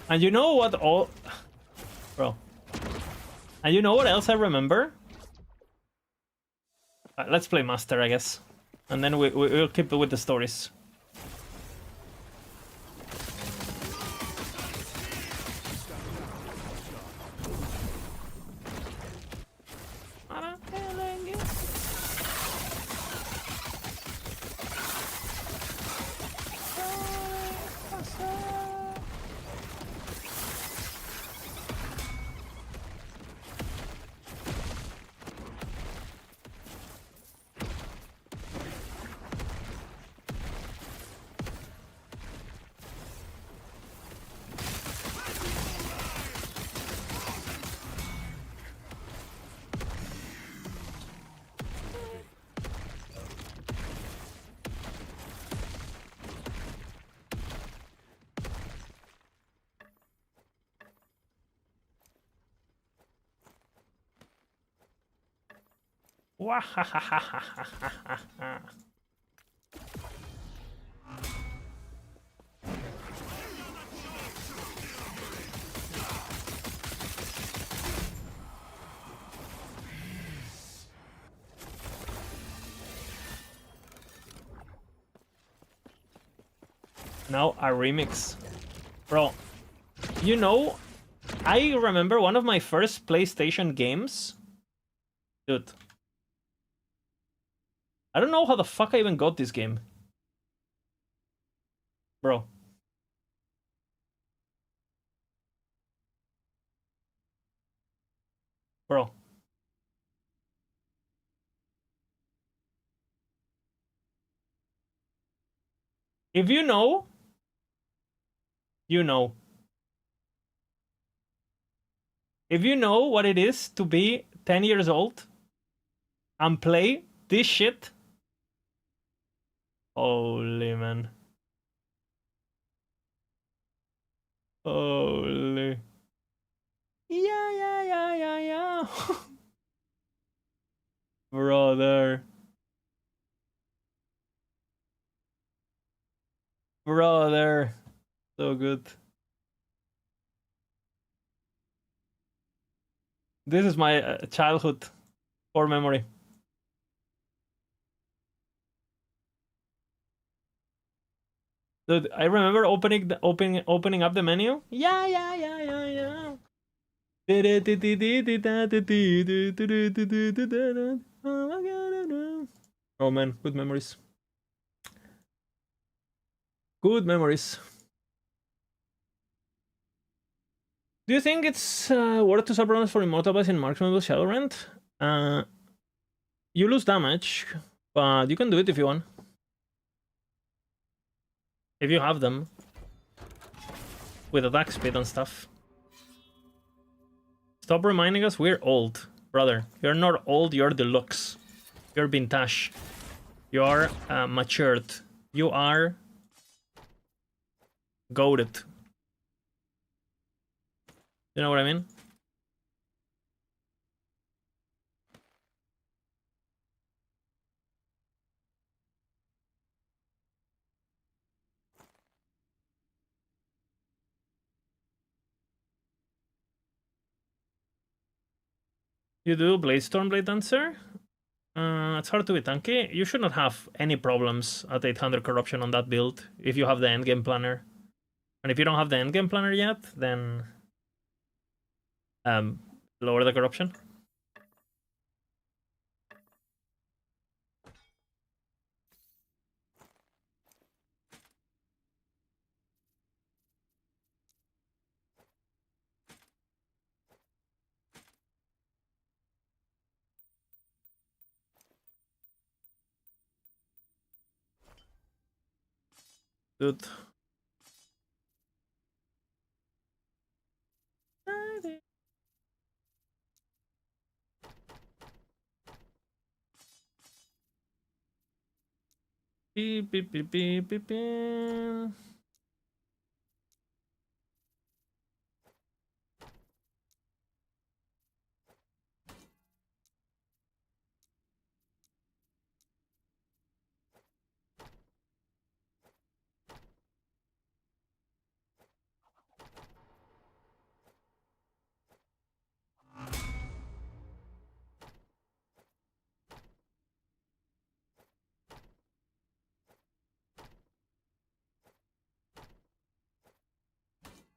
And you know what all... Bro. And you know what else I remember? Let's play Master, I guess. And then we'll keep it with the stories. Wahahahahahaha. Now a remix. Bro, you know, I remember one of my first PlayStation games. Dude. I don't know how the fuck I even got this game. Bro. Bro. If you know, you know. If you know what it is to be 10 years old and play this shit, holy man. Holy. Yeah. Brother. Brother. So good. This is my childhood core memory. Dude, I remember opening up the menu. Yeah. Oh man, good memories. Good memories. Do you think it's worth to sub runs for immortal in marksman with Shadowrend? You lose damage, but you can do it if you want. If you have them. With attack speed and stuff. Stop reminding us we're old. Brother, you're not old, you're deluxe. You're vintage. You are matured. You are goated. You know what I mean? You do Bladestorm Blade Dancer? It's hard to be tanky. You should not have any problems at 800 corruption on that build if you have the endgame planner. And if you don't have the endgame planner yet, then lower the corruption. Dude. Beep.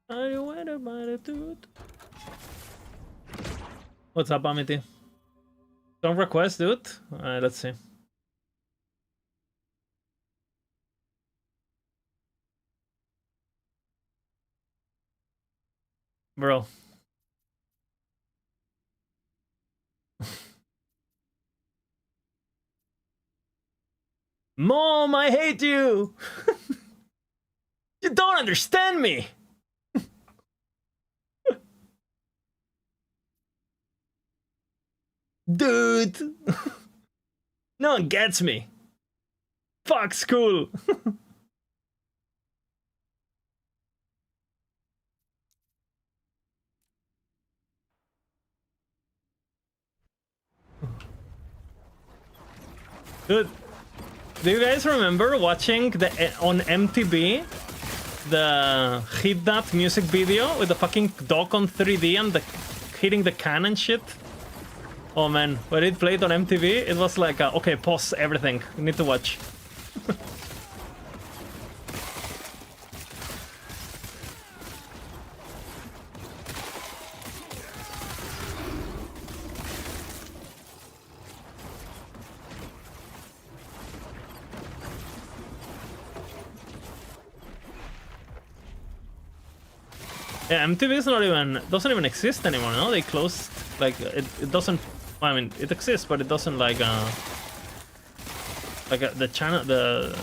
Are you worried about it, dude? What's up, Amity? Don't request, dude. Let's see. Bro. Mom, I hate you! You don't understand me! Dude! No one gets me. Fuck school! Dude, do you guys remember watching the on MTV the Hit That music video with the fucking dog on 3D and the hitting the can and shit? Oh man, when it played on MTV, it was like, okay, pause everything. You need to watch. Yeah, MTV is not even doesn't even exist anymore. No, they closed. Like it doesn't. I mean, it exists, but it doesn't like the channel, the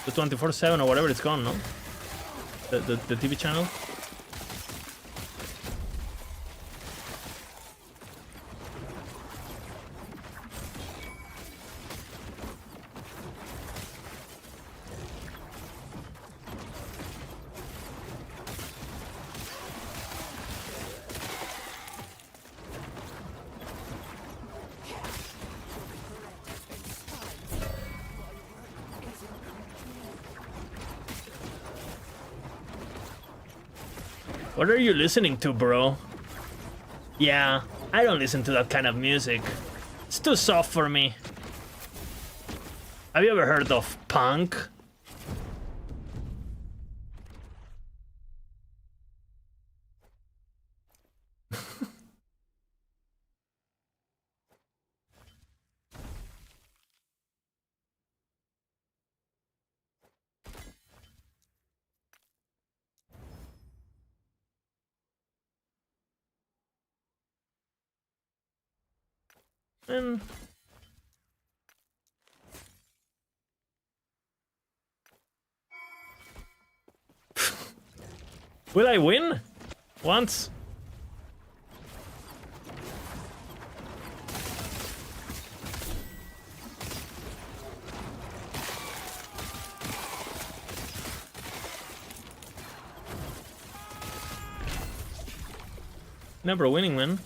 24/7 or whatever it's gone. No, the TV channel. What are you listening to, bro? Yeah, I don't listen to that kind of music. It's too soft for me. Have you ever heard of punk? And will I win? Once? Never winning, man.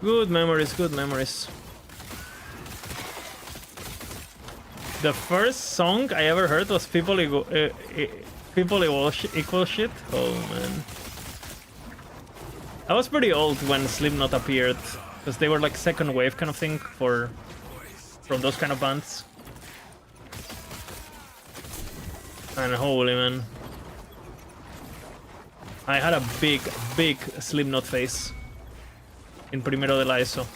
Good memories, good memories. The first song I ever heard was People Equal Shit. Oh man. I was pretty old when Slipknot appeared, because they were like second wave kind of thing from those kind of bands. And holy man. I had a big Slipknot face in Primero de la ESO.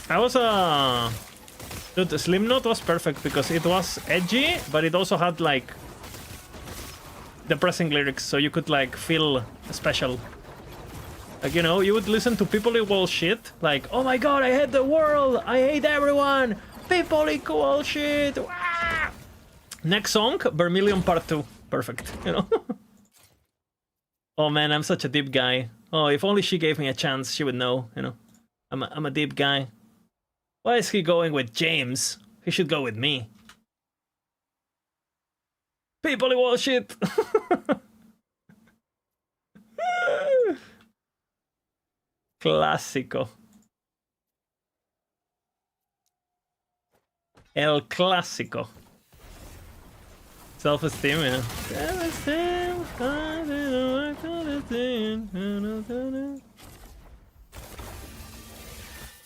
I was dude, Slipknot was perfect because it was edgy, but it also had like depressing lyrics, so you could like feel special. Like, you know, you would listen to People Equal Shit, like, oh my god, I hate the world, I hate everyone, people equal shit. Wah! Next song, Vermilion Part 2. Perfect, you know? Oh man, I'm such a deep guy. Oh, if only she gave me a chance, she would know, you know? I'm a deep guy. Why is he going with James? He should go with me. People equal shit. Clásico. El clásico. Self-esteem, yeah. Self-esteem.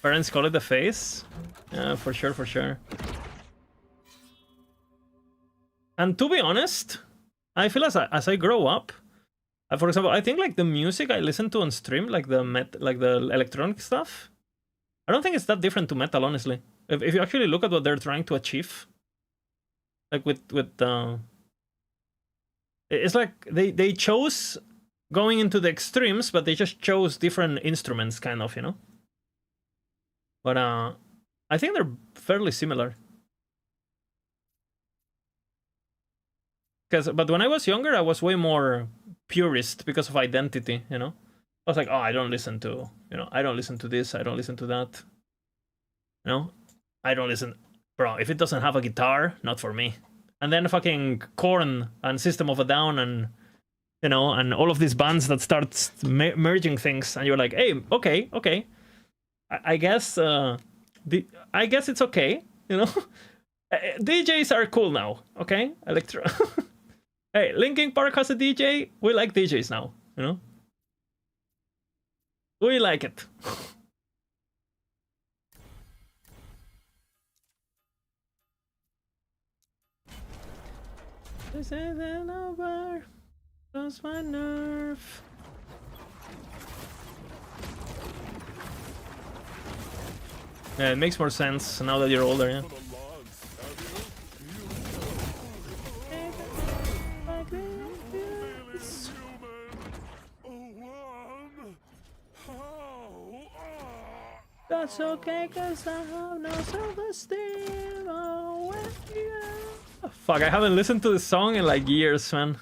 Parents call it the face? Yeah, for sure, for sure. And to be honest, I feel as I grow up, for example, I think like the music I listen to on stream, like the electronic stuff, I don't think it's that different to metal, honestly. If you actually look at what they're trying to achieve, like it's like they chose going into the extremes, but they just chose different instruments, kind of, you know. But I think they're fairly similar. But when I was younger, I was way more purist because of identity, you know? I was like, oh, I don't listen to, you know, I don't listen to this, I don't listen to that. You know? I don't listen. Bro, if it doesn't have a guitar, not for me. And then fucking Korn and System of a Down and, you know, and all of these bands that start merging things, and you're like, hey, okay. I guess I guess it's okay, you know? DJs are cool now, okay? Electro. Hey, Linkin Park has a DJ. We like DJs now, you know? We like it. This isn't over. Lost my nerve. Yeah, it makes more sense now that you're older, yeah. That's okay, cause I have no self-esteem. Oh, yeah. Fuck, I haven't listened to this song in like years, man.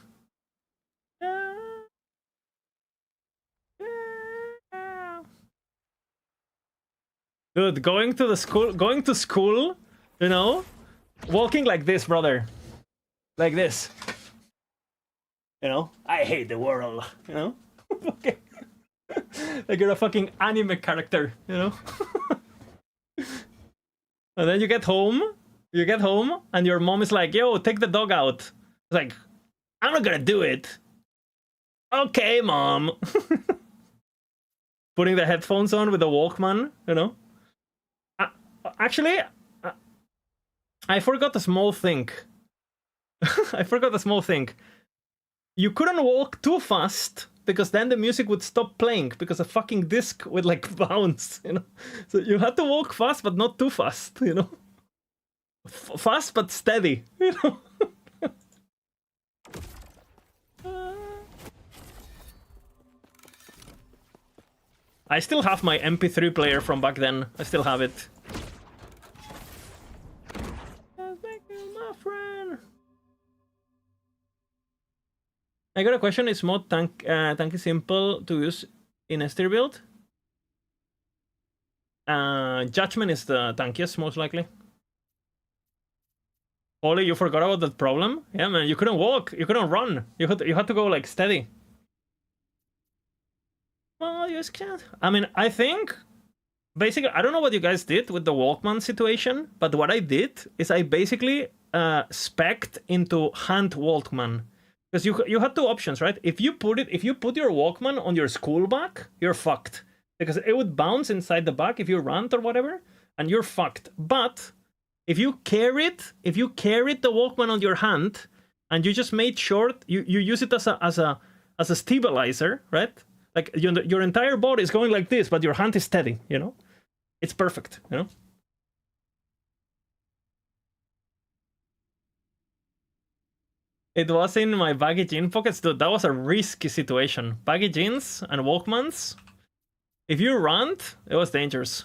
Dude, going to school, you know, walking like this, brother. Like this. You know, I hate the world, you know? Okay. Like you're a fucking anime character, you know? And then you get home, and your mom is like, yo, take the dog out. It's like, I'm not gonna do it. Okay, mom. Putting the headphones on with the Walkman, you know? Actually, I forgot a small thing. You couldn't walk too fast, because then the music would stop playing, because the fucking disc would like bounce, you know? So you had to walk fast, but not too fast, you know? Fast but steady, you know? I still have my MP3 player from back then. I still have it. My friend. I got a question. Is mod tanky simple to use in a steer build? Judgment is the tankiest, most likely. Ollie, you forgot about that problem? Yeah, man, you couldn't walk, you couldn't run. You had to go like steady. Well, you just can't. I mean, I think basically, I don't know what you guys did with the Walkman situation, but what I did is I basically spec'd into hand Walkman. Because you had two options, right? If you put your Walkman on your school bag, you're fucked. Because it would bounce inside the bag if you run or whatever, and you're fucked. But if you carried the Walkman on your hand, and you just made sure you use it as a stabilizer, right? Like your entire body is going like this, but your hand is steady, you know? It's perfect, you know? It was in my baggy jean pockets, dude. That was a risky situation. Baggy jeans and Walkmans. If you ran, it was dangerous.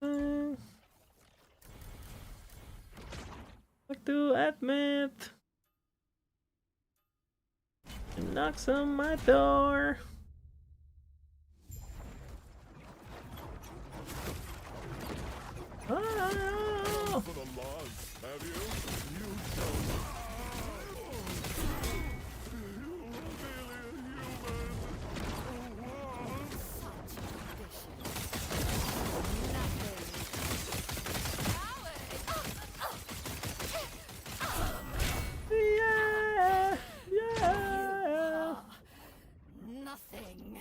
Like to admit. It knocks on my door. Oh. For the laws, have you? You Yeah, yeah. Nothing.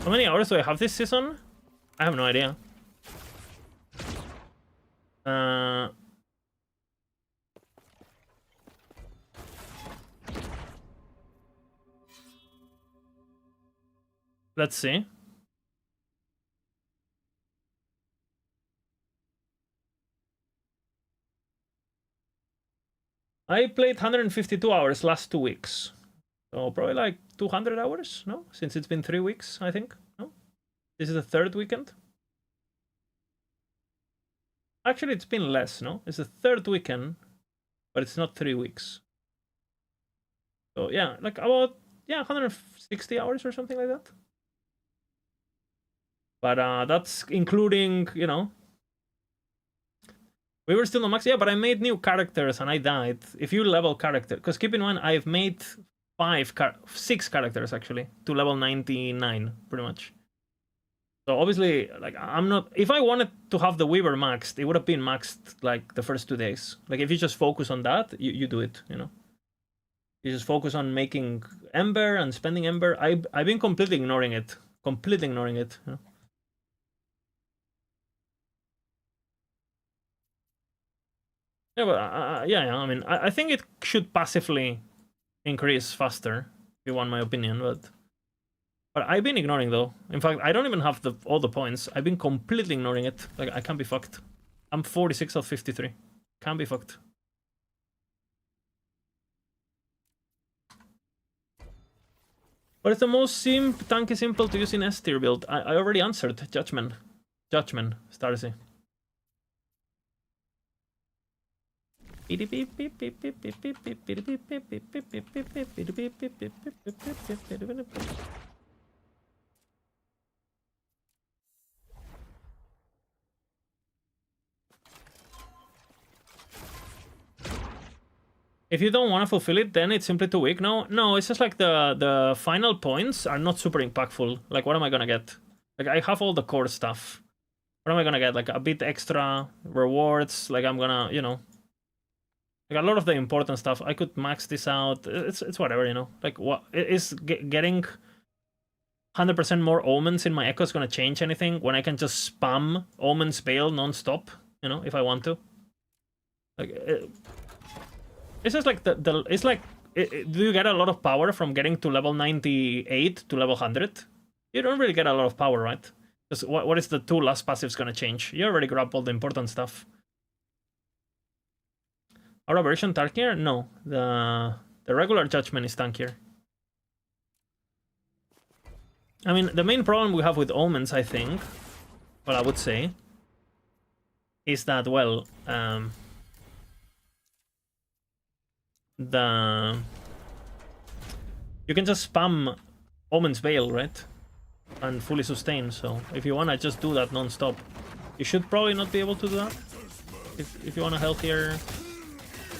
How many hours do I have this season? I have no idea. Let's see. I played 152 hours last 2 weeks. So probably like 200 hours, no? Since it's been 3 weeks, I think. No? This is the third weekend. Actually, it's been less, no? It's the third weekend, but it's not 3 weeks. So yeah, like about 160 hours or something like that. But that's including, you know, we were still on max. Yeah, but I made new characters and I died. If you level character, because keep in mind I've made 6 characters actually to level 99 pretty much. So obviously, like, I'm not. If I wanted to have the Weaver maxed, it would have been maxed like the first 2 days. Like if you just focus on that, you do it. You know, you just focus on making Ember and spending Ember. I've been completely ignoring it. Completely ignoring it. You know? Yeah, but yeah. I mean, I think it should passively increase faster. If you want my opinion, but I've been ignoring though. In fact, I don't even have all the points. I've been completely ignoring it. Like I can't be fucked. I'm 46 out of 53. Can't be fucked. What is the most tanky simple to use in S tier build? I already answered. Judgment. Judgment, Starsy. If you don't want to fulfill it, then it's simply too weak. No, it's just like the final points are not super impactful. Like, what am I gonna get? Like, I have all the core stuff. What am I gonna get? Like, a bit extra rewards. Like, I'm gonna, you know, like a lot of the important stuff. I could max this out. It's whatever, you know. Like, what is getting 100% more omens in my echo is gonna change anything when I can just spam omens bale non-stop, you know, if I want to. Like, it's just like it's like, do you get a lot of power from getting to level 98 to level 100? You don't really get a lot of power, right? Because what is the 2 last passives gonna change? You already grabbed all the important stuff. Our version tankier? No, the regular judgment is tankier. I mean, the main problem we have with omens, I think, well, I would say, is that, well, you can just spam Omen's Veil, right? And fully sustain, so if you wanna just do that non-stop, you should probably not be able to do that. If you want a healthier...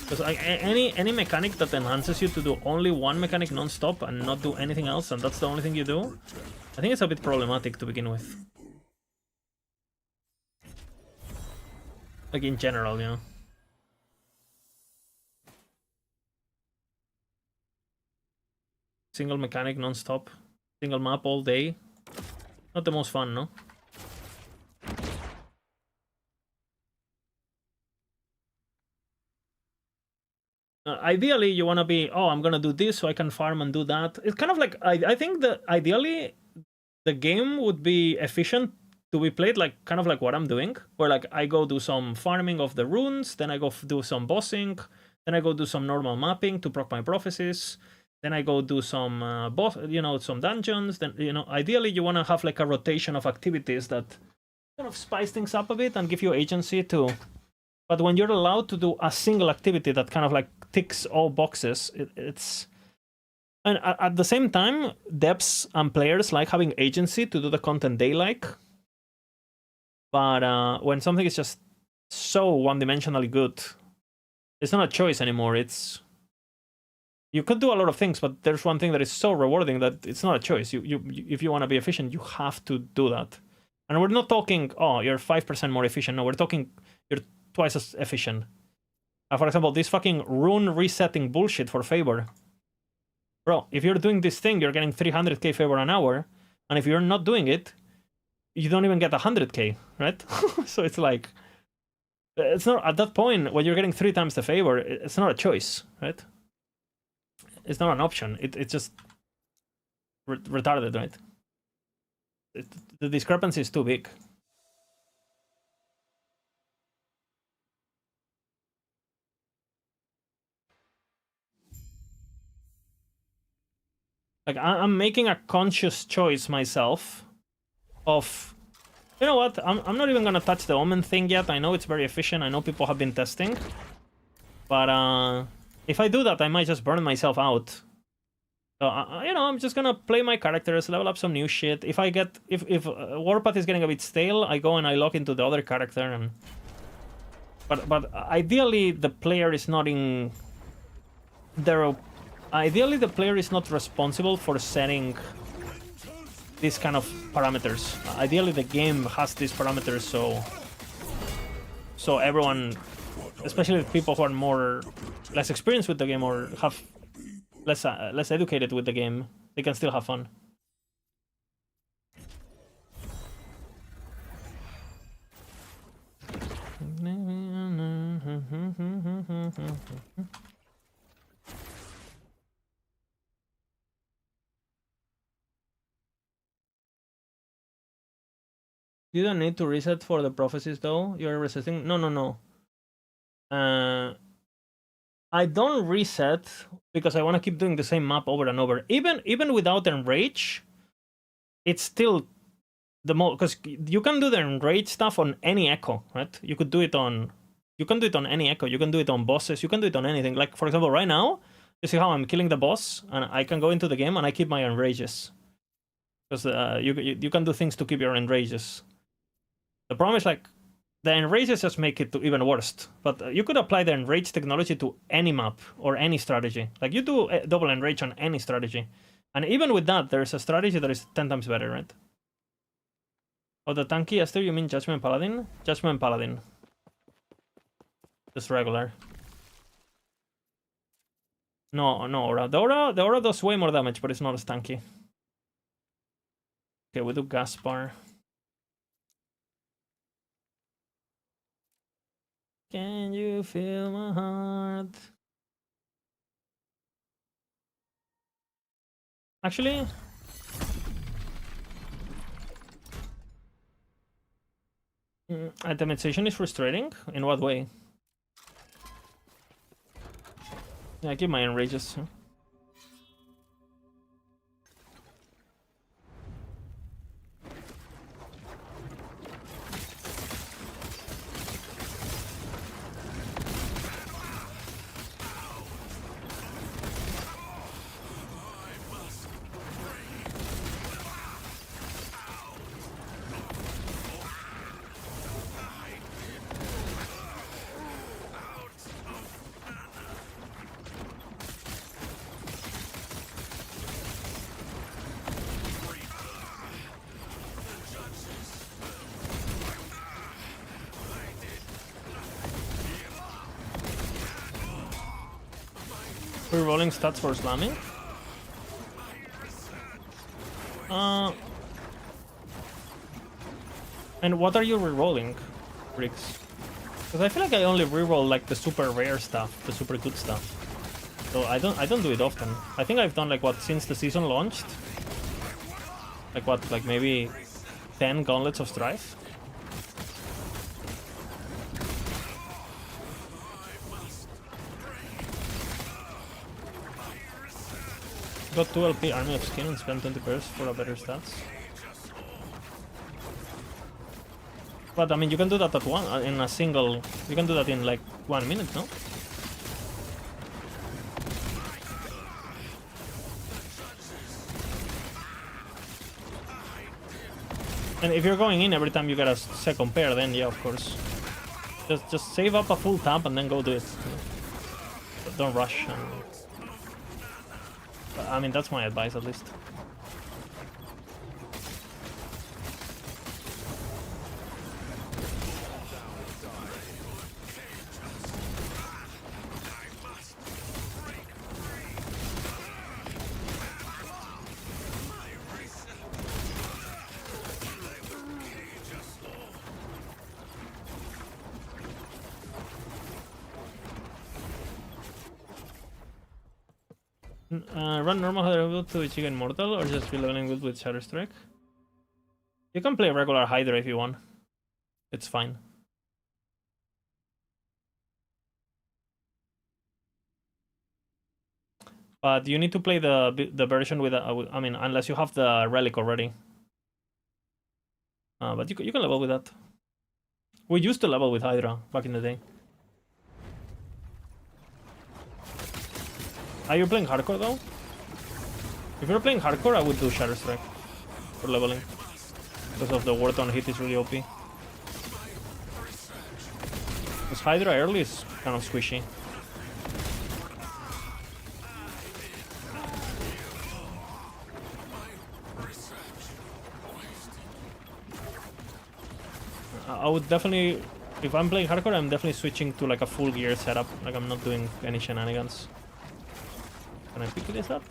Because any mechanic that enhances you to do only one mechanic non-stop and not do anything else, and that's the only thing you do, I think it's a bit problematic to begin with. Like, in general, you know. Single mechanic non-stop. Single map all day. Not the most fun, no? Ideally, you want to be, oh, I'm going to do this so I can farm and do that. It's kind of like, I think that ideally, the game would be efficient to be played like kind of like what I'm doing, where like I go do some farming of the runes, then I go do some bossing, then I go do some normal mapping to proc my prophecies, then I go do some some dungeons. Then, you know, ideally you want to have like a rotation of activities that kind of spice things up a bit and give you agency to. But when you're allowed to do a single activity that kind of like ticks all boxes, it's... And at the same time, devs and players like having agency to do the content they like. But when something is just so one-dimensionally good, it's not a choice anymore. It's... You could do a lot of things, but there's one thing that is so rewarding that it's not a choice. If you want to be efficient, you have to do that. And we're not talking, oh, you're 5% more efficient. No, we're talking you're twice as efficient. For example, this fucking rune resetting bullshit for favor. Bro, if you're doing this thing, you're getting 300k favor an hour. And if you're not doing it, you don't even get 100k, right? So it's like... It's not... At that point, when you're getting 3 times the favor, it's not a choice, right? It's not an option. It's just retarded, right? the discrepancy is too big. Like I'm making a conscious choice myself of, you know what, I'm not even gonna touch the Omen thing yet. I know it's very efficient. I know people have been testing. But if I do that, I might just burn myself out. So, you know, I'm just gonna play my characters, level up some new shit. If I get, if Warpath is getting a bit stale, I go and I lock into the other character. And but ideally, the player is not in their. Ideally, the player is not responsible for setting these kind of parameters. Ideally, the game has these parameters, so everyone, especially people who are less experienced with the game or have less educated with the game, they can still have fun. You don't need to reset for the prophecies, though. You're resetting. No. I don't reset because I want to keep doing the same map over and over. Even without enrage, it's still the most, because you can do the enrage stuff on any echo, right? You can do it on any echo. You can do it on bosses. You can do it on anything. Like, for example, right now, you see how I'm killing the boss, and I can go into the game and I keep my enrages because you can do things to keep your enrages. The problem is, like, the enrages just make it even worse. But you could apply the enrage technology to any map or any strategy. Like, you do double enrage on any strategy. And even with that, there's a strategy that is 10 times better, right? Oh, the tanky Esther, you mean Judgment Paladin? Judgment Paladin. Just regular. No, Aura. The Aura does way more damage, but it's not as tanky. Okay, we do Gaspar. Can you feel my heart? Actually, itemization is frustrating. In what way? Yeah, I keep my enrages. Rerolling stats for slamming. And what are you rerolling, Rix? Because I feel like I only reroll like the super rare stuff, the super good stuff. So I don't do it often. I think I've done like what since the season launched. Like what, like maybe 10 gauntlets of strife. Got 2 LP Army of Skin and spend 20 pairs for a better stats. But I mean, you can do that at one in a single. You can do that in like 1 minute, no? And if you're going in every time you get a second pair, then yeah, of course. Just save up a full tap and then go do it. But don't rush. I mean, that's my advice at least. Run normal level to achieve immortal, or just be leveling good with Shatter Strike? You can play regular Hydra if you want. It's fine. But you need to play the version with, I mean, unless you have the relic already. But you can level with that. We used to level with Hydra back in the day. Are you playing hardcore though? If you're playing hardcore, I would do Shatter Strike for leveling. Because of the ward on hit is really OP. Because Hydra early is kind of squishy. I would definitely, if I'm playing hardcore, I'm definitely switching to like a full gear setup. Like I'm not doing any shenanigans. Can I pick this up?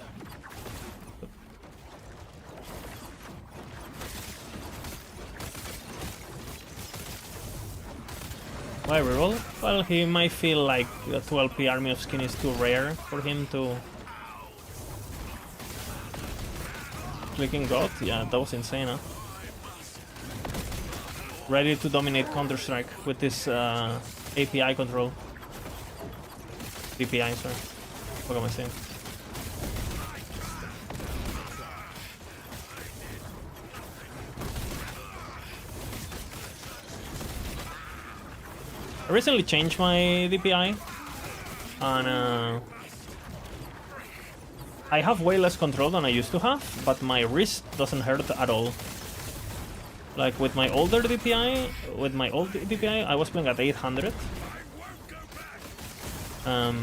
Why reroll? Well, he might feel like the 12p Army of Skin is too rare for him to... Clicking God? Yeah, that was insane, huh? Ready to dominate Counter-Strike with this API control. DPI, sorry. What am I saying? I recently changed my DPI, and I have way less control than I used to have, but my wrist doesn't hurt at all. Like with my older DPI, I was playing at 800. I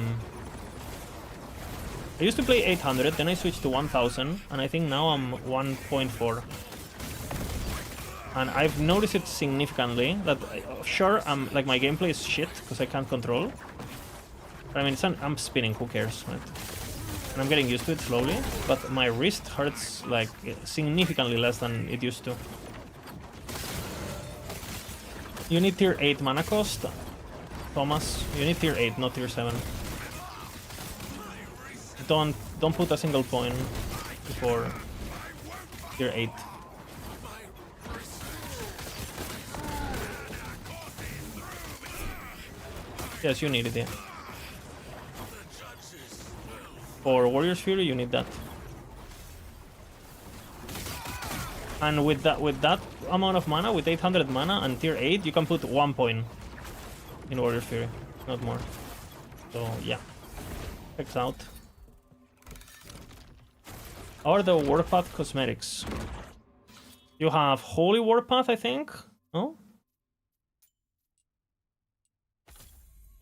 used to play 800, then I switched to 1000, and I think now I'm 1.4. And I've noticed it significantly that, sure, like my gameplay is shit because I can't control. But I mean, I'm spinning, who cares, right? And I'm getting used to it slowly, but my wrist hurts like significantly less than it used to. You need tier 8 mana cost, Thomas. You need tier 8, not tier 7. Don't put a single point before tier 8. Yes, you need it, yeah. For Warrior's Fury, you need that. And with that amount of mana, with 800 mana and tier 8, you can put 1 point in Warrior's Fury, not more. So, yeah. Checks out. How are the Warpath cosmetics? You have Holy Warpath, I think? No?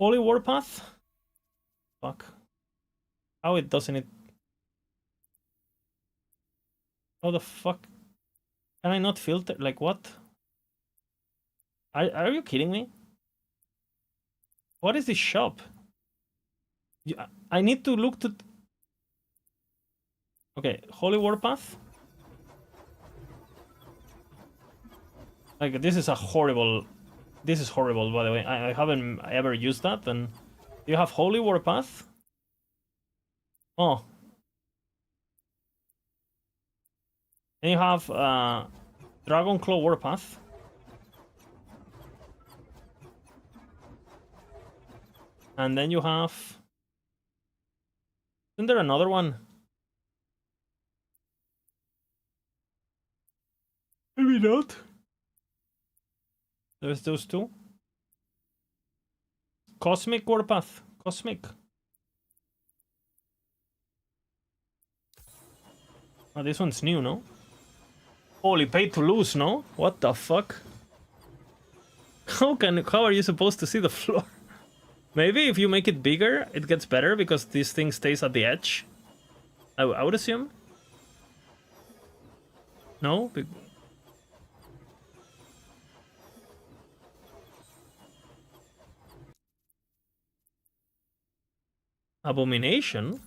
Holy Warpath? Fuck. How it doesn't it... How the fuck? Can I not filter? Like what? Are you kidding me? What is this shop? I need to look to... Okay, Holy Warpath? Like this is a horrible... This is horrible, by the way. I haven't ever used that. And you have Holy Warpath? Oh. And you have Dragon Claw Warpath. And then you have... Isn't there another one? Maybe not. There's those two. Cosmic Warpath. Cosmic. Oh, this one's new, no? Holy, pay to lose, no? What the fuck? How are you supposed to see the floor? Maybe if you make it bigger, it gets better because this thing stays at the edge. I would assume. No? Abomination?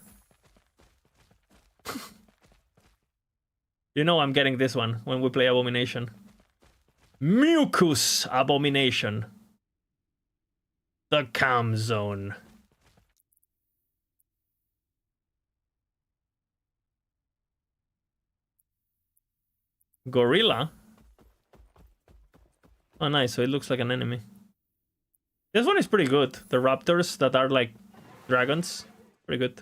You know I'm getting this one when we play Abomination. Mucus Abomination. The Cam Zone. Gorilla? Oh, nice. So it looks like an enemy. This one is pretty good. The raptors that are like dragons. Pretty good.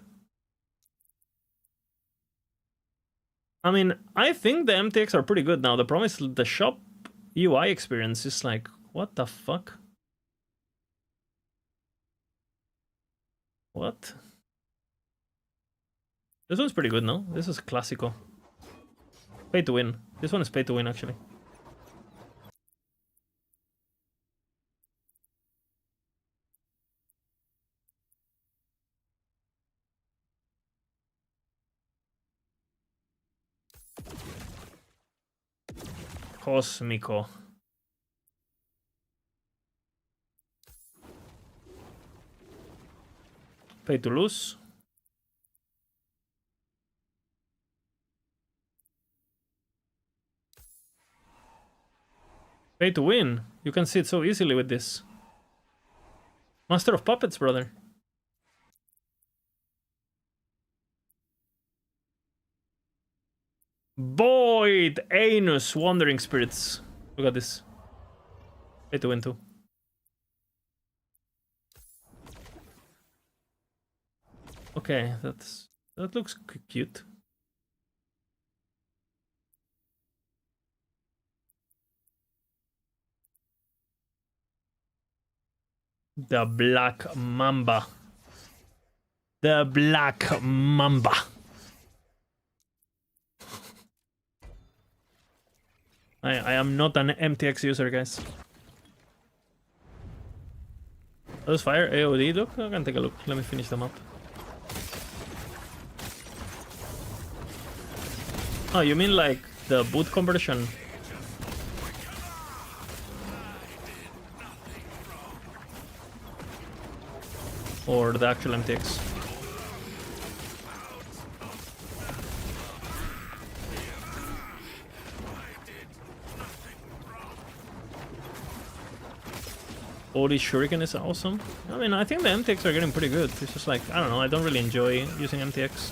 I mean, I think the MTX are pretty good now. The problem is the shop UI experience is like, what the fuck? What? This one's pretty good, no? This is classical. Pay to win. This one is pay to win, actually. Cosmico. Pay to lose. Pay to win. You can see it so easily with this. Master of Puppets, brother. Void, Anus, Wandering Spirits. Look at this. Pay to win too. Okay, that looks cute. The Black Mamba. The Black Mamba. I am not an MTX user, guys. Those fire AOD, look, I can take a look. Let me finish them up. Oh, you mean like the boot conversion? Or the actual MTX? Holy Shuriken is awesome. I mean, I think the MTX are getting pretty good. It's just like, I don't know, I don't really enjoy using MTX.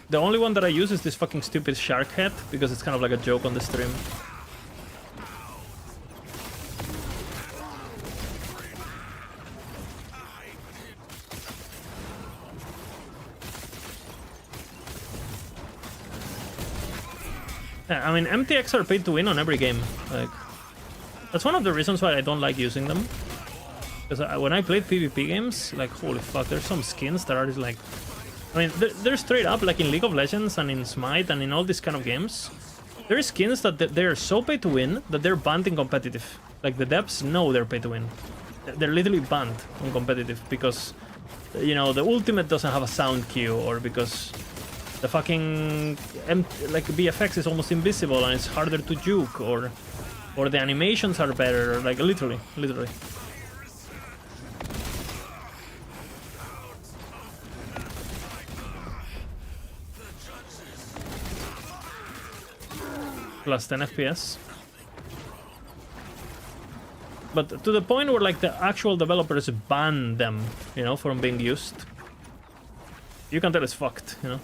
The only one that I use is this fucking stupid shark head, because it's kind of like a joke on the stream. Yeah, I mean, MTX are paid to win on every game. Like, that's one of the reasons why I don't like using them. Because when I played PvP games, like, holy fuck, there's some skins that are just like... I mean, they're straight up, like in League of Legends and in Smite and in all these kind of games. There are skins that they're so pay to win that they're banned in competitive. Like, the devs know they're pay to win. They're literally banned on competitive because, you know, the ultimate doesn't have a sound cue, or because the fucking like BFX is almost invisible and it's harder to juke, or the animations are better, like literally. Plus 10 FPS. But to the point where like the actual developers ban them, you know, from being used. You can tell it's fucked, you know.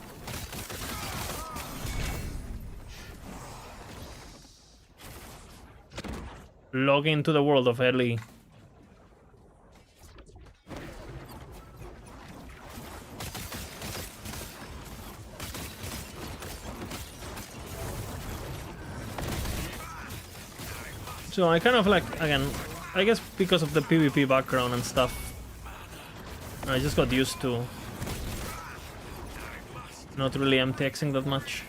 Log into the world of Ellie. So I kind of like, again, I guess because of the PvP background and stuff, I just got used to not really MTXing that much.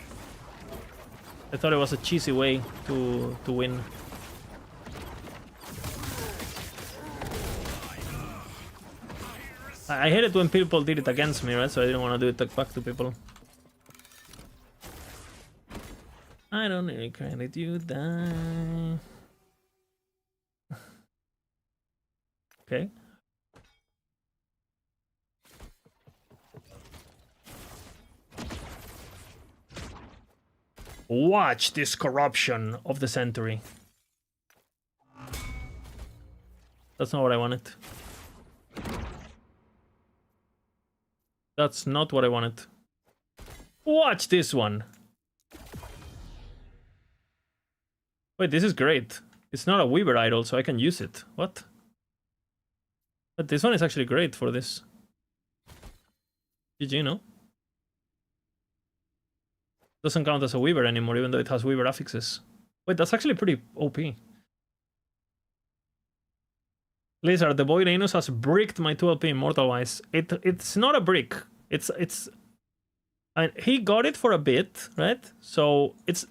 I thought it was a cheesy way to win. I hate it when people did it against me, right? So I didn't want to do it back to people. I don't need credit, you die. Okay. Watch this corruption of the century. That's not what I wanted. That's not what I wanted. Watch this one. Wait, this is great. It's not a Weaver idol, so I can use it. What? But this one is actually great for this. GG, no? Doesn't count as a Weaver anymore, even though it has Weaver affixes. Wait, that's actually pretty OP. Lizard, the Void Anus has bricked my 12p immortal-wise. It's not a brick. It's and he got it for a bit, right? So it's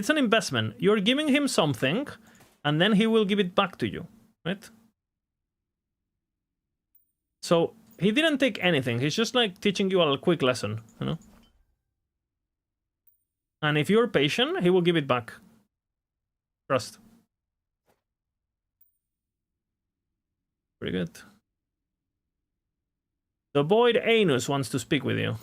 an investment. You're giving him something, and then he will give it back to you, right? So he didn't take anything. He's just like teaching you a quick lesson, you know? And if you're patient, he will give it back. Trust. Pretty good. The Void Anus wants to speak with you.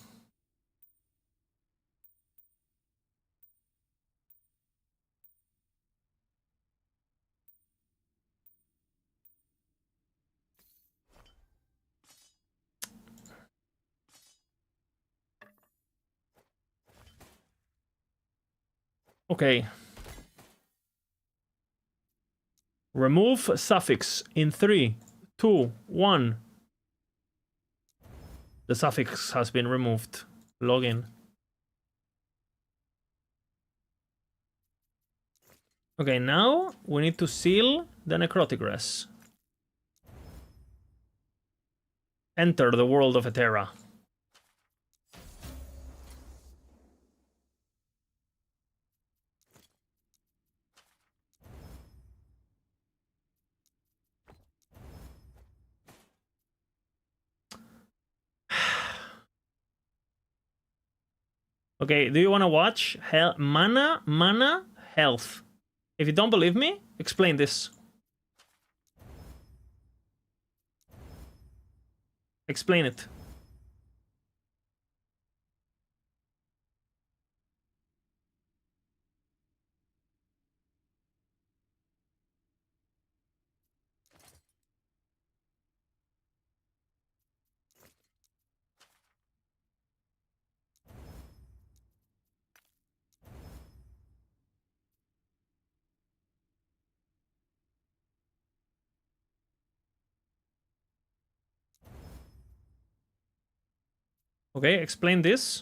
Okay. Remove suffix in 3, 2, 1. The suffix has been removed. Login. Okay, now we need to seal the necrotic res. Enter the world of Etera. Okay, do you want to watch mana, health? If you don't believe me, explain this. Explain it. Okay, explain this.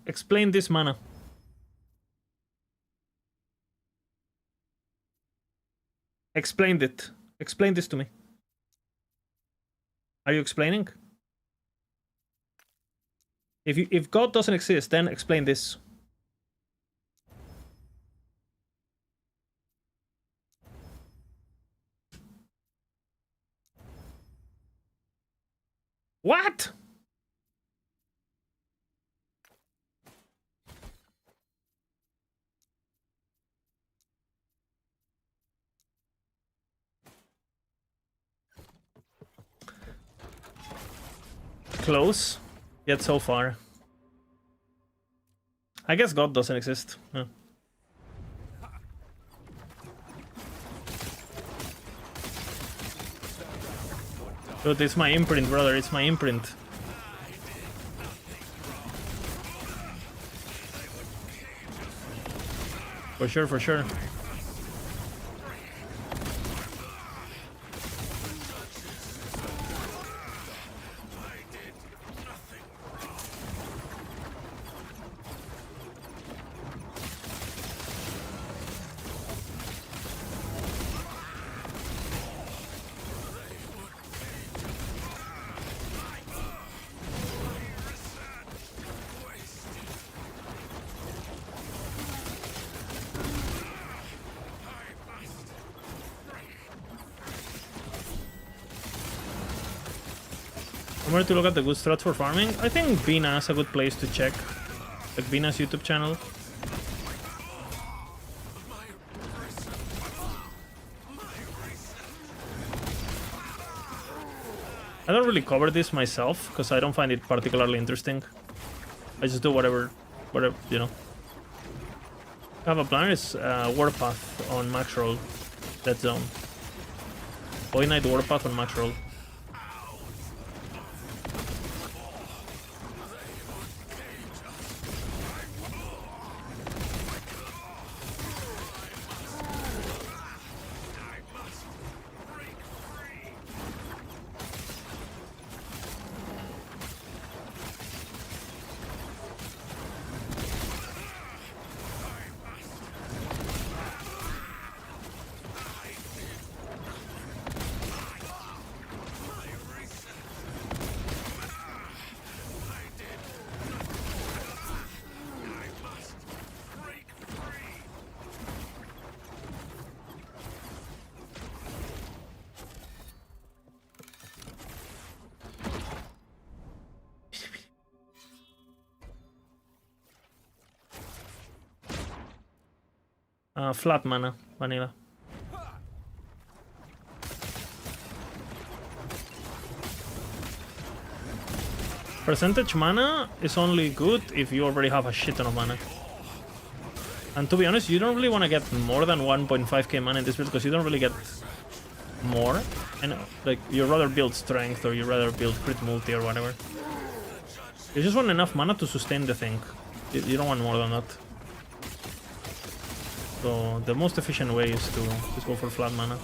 Explain this mana. Explain it. Explain this to me. Are you explaining? If God doesn't exist, then explain this. What? Close, yet so far. I guess God doesn't exist. Yeah. Dude, it's my imprint, brother. It's my imprint. For sure, for sure. Where to look at the good strats for farming? I think Vina is a good place to check. Like Vina's YouTube channel. I don't really cover this myself because I don't find it particularly interesting. I just do whatever, you know. I have a plan is Warpath on max roll. Dead zone. Void Knight Warpath on max roll. Flat mana, vanilla. Percentage mana is only good if you already have a shit ton of mana. And to be honest, you don't really want to get more than 1.5k mana in this build because you don't really get more. And like, you rather build strength or you rather build crit multi or whatever. You just want enough mana to sustain the thing. You don't want more than that. So the most efficient way is to just go for flat mana.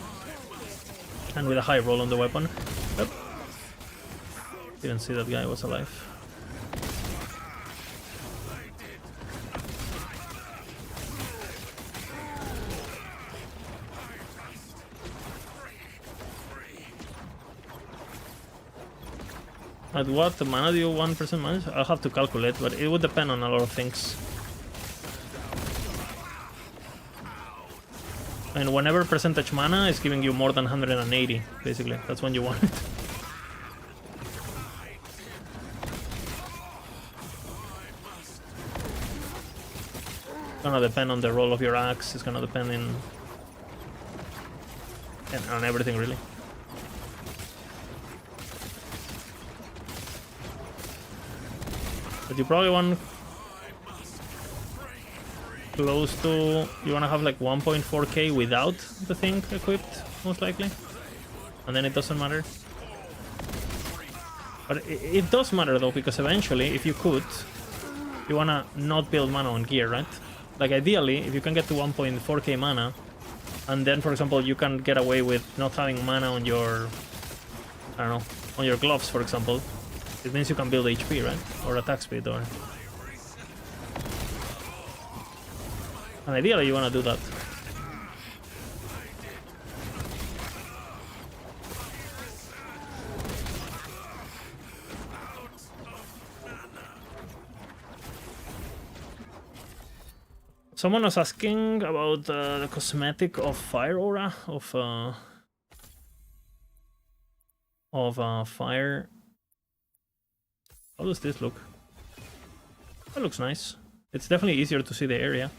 And with a high roll on the weapon. Yep. Didn't see that guy was alive. At what mana do you 1% manage? I'll have to calculate, but it would depend on a lot of things. And whenever percentage mana is giving you more than 180, basically. That's when you want it. It's gonna depend on the roll of your axe, it's gonna depend on everything, really. But you probably want close to... You want to have like 1.4k without the thing equipped, most likely. And then it doesn't matter. But it does matter though, because eventually, if you could, you want to not build mana on gear, right? Like ideally, if you can get to 1.4k mana, and then for example you can get away with not having mana on your... I don't know, on your gloves, for example. It means you can build HP, right? Or attack speed, or... And ideally you want to do that. Someone was asking about the cosmetic of Fire Aura, of Fire... How does this look? That looks nice. It's definitely easier to see the area.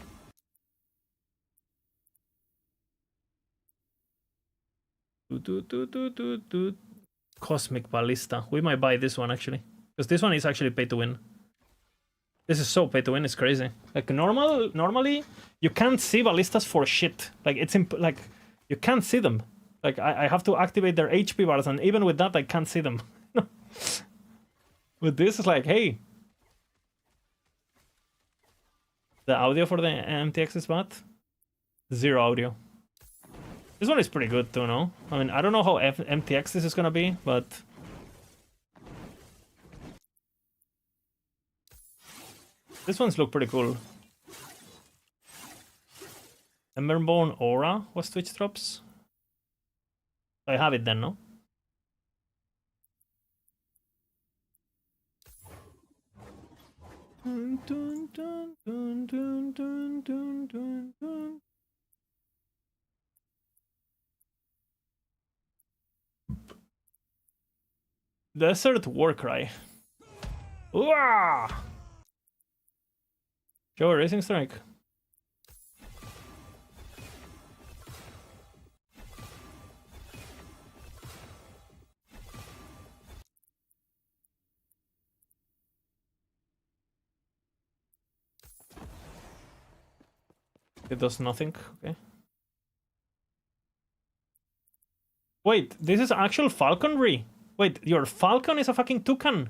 Cosmic Ballista. We might buy this one actually, because this one is actually pay to win. This is so pay to win, it's crazy. Like normally you can't see ballistas for shit. Like it's like you can't see them. Like I have to activate their HP bars, and even with that I can't see them. But this is like, hey, the audio for the MTX is bad. Zero audio. This one is pretty good too, no? I mean, I don't know how MTX this is gonna be, but... This ones look pretty cool. Emberbone Aura was Twitch drops. I have it then, no? Desert Warcry. Ooh! Show a Racing Strike. It does nothing, okay. Wait, this is actual falconry? Wait, your falcon is a fucking toucan?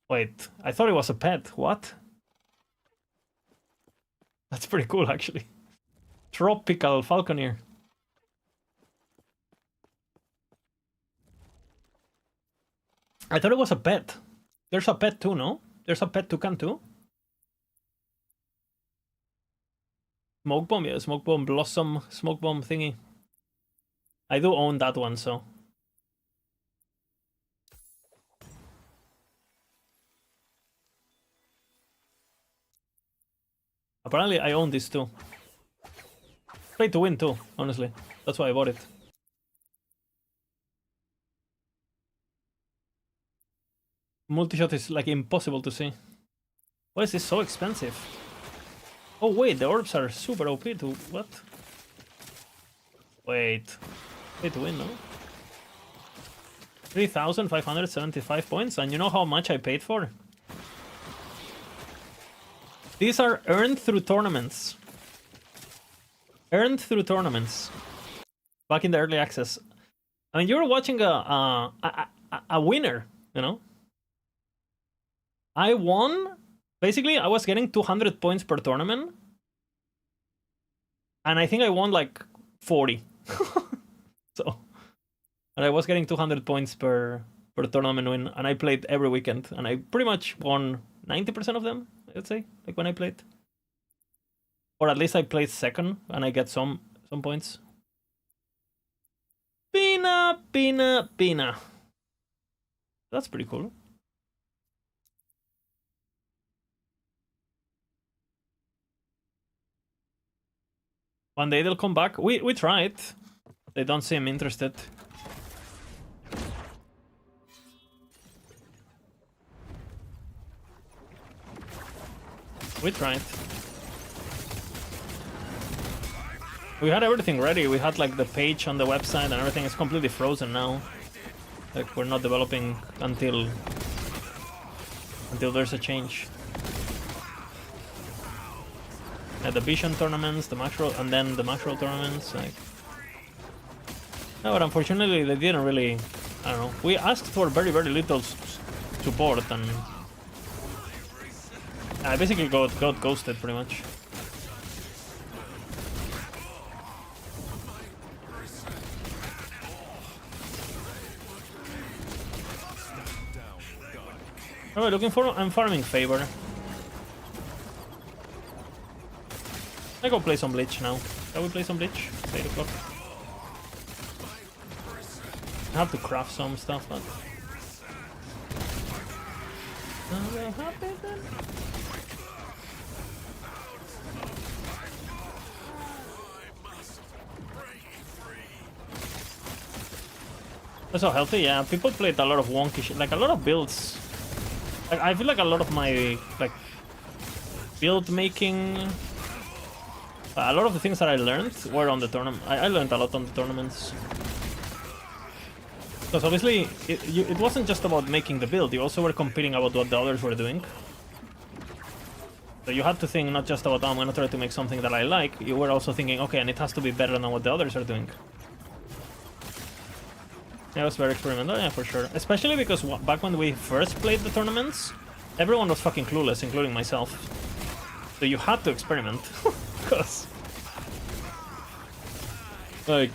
Wait, I thought it was a pet, what? That's pretty cool, actually. Tropical falconer. I thought it was a pet. There's a pet too, no? There's a pet toucan too? Smoke bomb, yeah, smoke bomb blossom, smoke bomb thingy. I do own that one, so. Apparently I own this too. Play to win too, honestly. That's why I bought it. Multi-shot is like impossible to see. Why is this so expensive? Oh wait, the orbs are super OP too. What? Wait. Pay to win, no? 3,575 points, and you know how much I paid for? These are earned through tournaments. Earned through tournaments. Back in the early access. I mean, you're watching a winner, you know? I won. Basically, I was getting 200 points per tournament. And I think I won like 40. So, and I was getting 200 points per tournament win. And I played every weekend. And I pretty much won 90% of them, I'd say, like when I played. Or at least I played second and I get some points. Pina, Pina, Pina. That's pretty cool. One day they'll come back. We tried. They don't seem interested. We tried. We had everything ready. We had like the page on the website and everything is completely frozen now. Like we're not developing until there's a change. Yeah, the Vision tournaments, the Macro, and then the Macro tournaments, like. No, but unfortunately they didn't really. I don't know. We asked for very little support, and I basically got ghosted pretty much. Alright, looking for. I'm farming favor. I go play some Bleach now. Can we play some Bleach? It's 8 o'clock. I have to craft some stuff, but. That's so healthy, yeah. People played a lot of wonky shit, like a lot of builds. Like I feel like a lot of my like build making, a lot of the things that I learned were on the tournament. I learned a lot on the tournaments. Because obviously it wasn't just about making the build. You also were competing about what the others were doing. So you had to think not just about, oh, I'm gonna try to make something that I like. You were also thinking, okay, and it has to be better than what the others are doing. Yeah, it was very experimental, yeah, for sure. Especially because back when we first played the tournaments, everyone was fucking clueless, including myself. So you had to experiment. Because... like...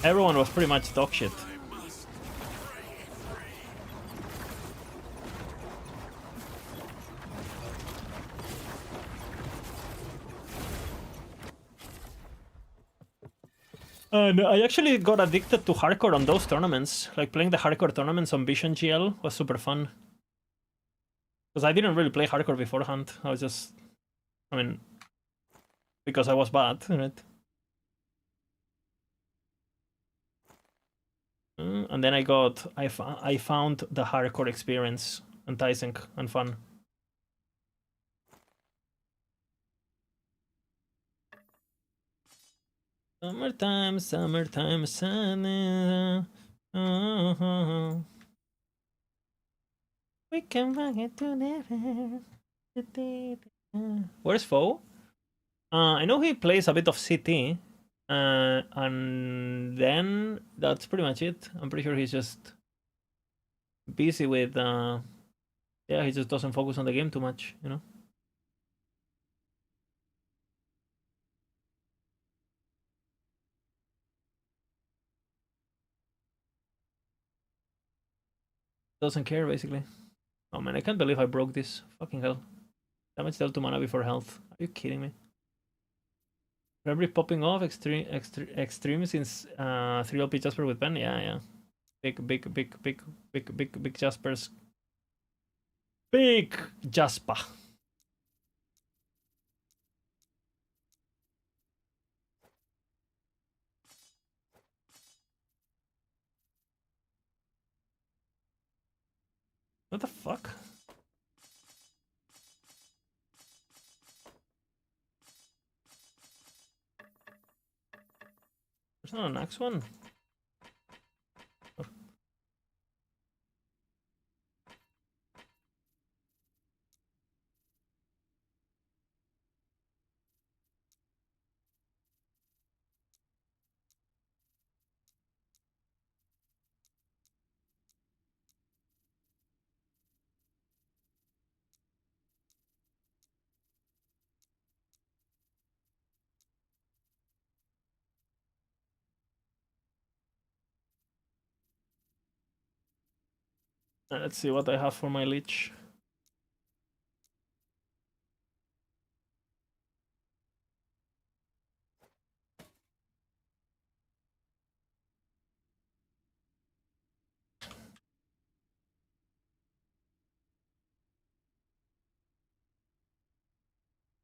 everyone was pretty much dog shit. And I actually got addicted to hardcore on those tournaments. Like playing the hardcore tournaments on Vision GL was super fun. Because I didn't really play hardcore beforehand. I was just... I mean... because I was bad, right? And then I found the hardcore experience enticing and fun. Summertime, summertime, sun. We can rock it together. Where's Foe? I know he plays a bit of CT. And then that's pretty much it. I'm pretty sure he's just busy with yeah, he just doesn't focus on the game too much, you know. Doesn't care basically. Oh man, I can't believe I broke this. Fucking hell. Damage dealt to mana before health. Are you kidding me? Every popping off extreme since 3 LP Jasper with pen. Yeah. Big Jaspers. Big Jasper. What the fuck? There's not an axe one. Let's see what I have for my leech.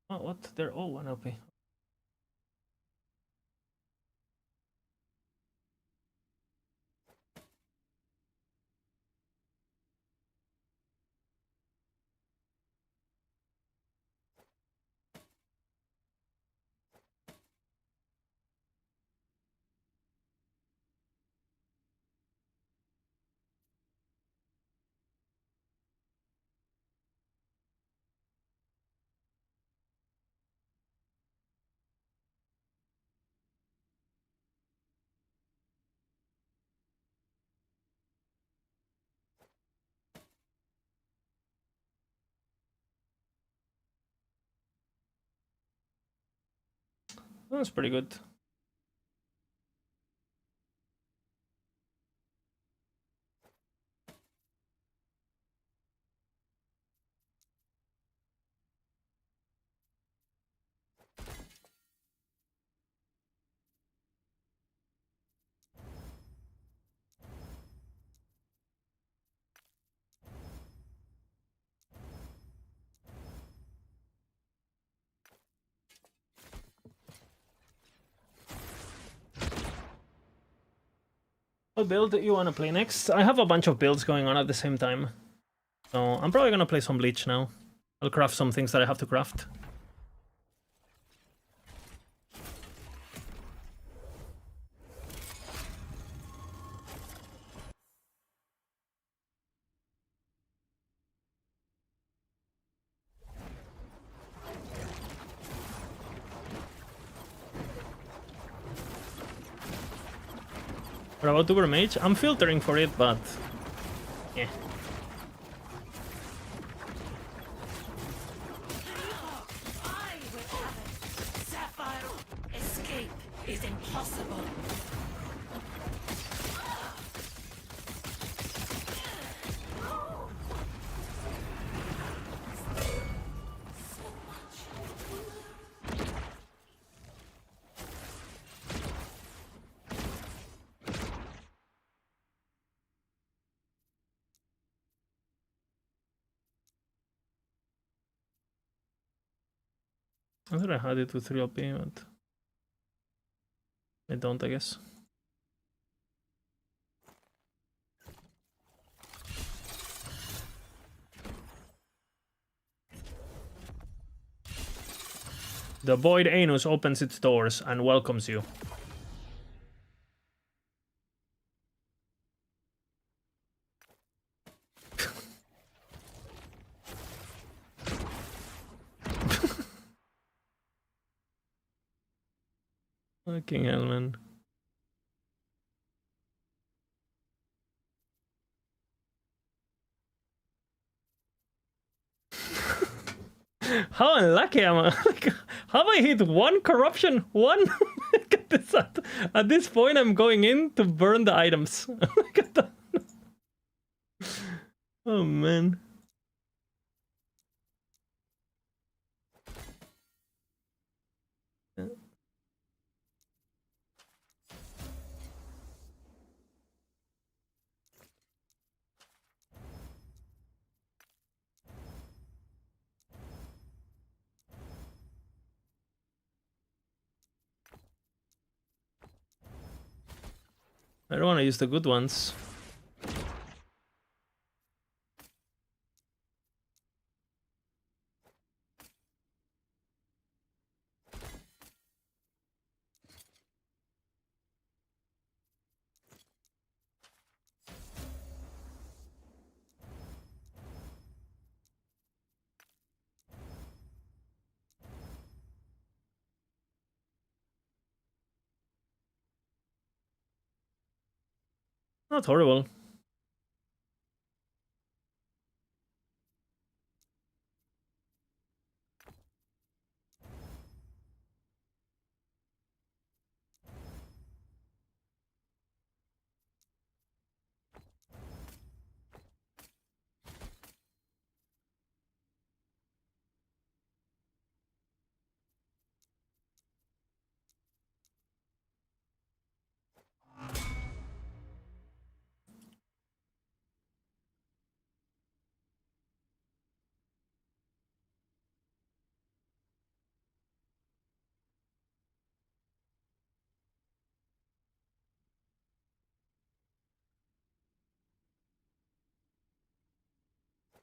Oh, what? They're all 1 LP. That's pretty good. What build do you want to play next? I have a bunch of builds going on at the same time. So I'm probably going to play some Bleach now. I'll craft some things that I have to craft. What about Uber Mage? I'm filtering for it, but... yeah. I will have it. Sapphire, escape is impossible. I thought I had it with 3LP, but... I don't, I guess. The Void Anus opens its doors and welcomes you. Fucking hell, man. How unlucky am I? Have I hit one corruption? One? At this point, I'm going in to burn the items. Oh, man. I don't want to use the good ones. Not horrible.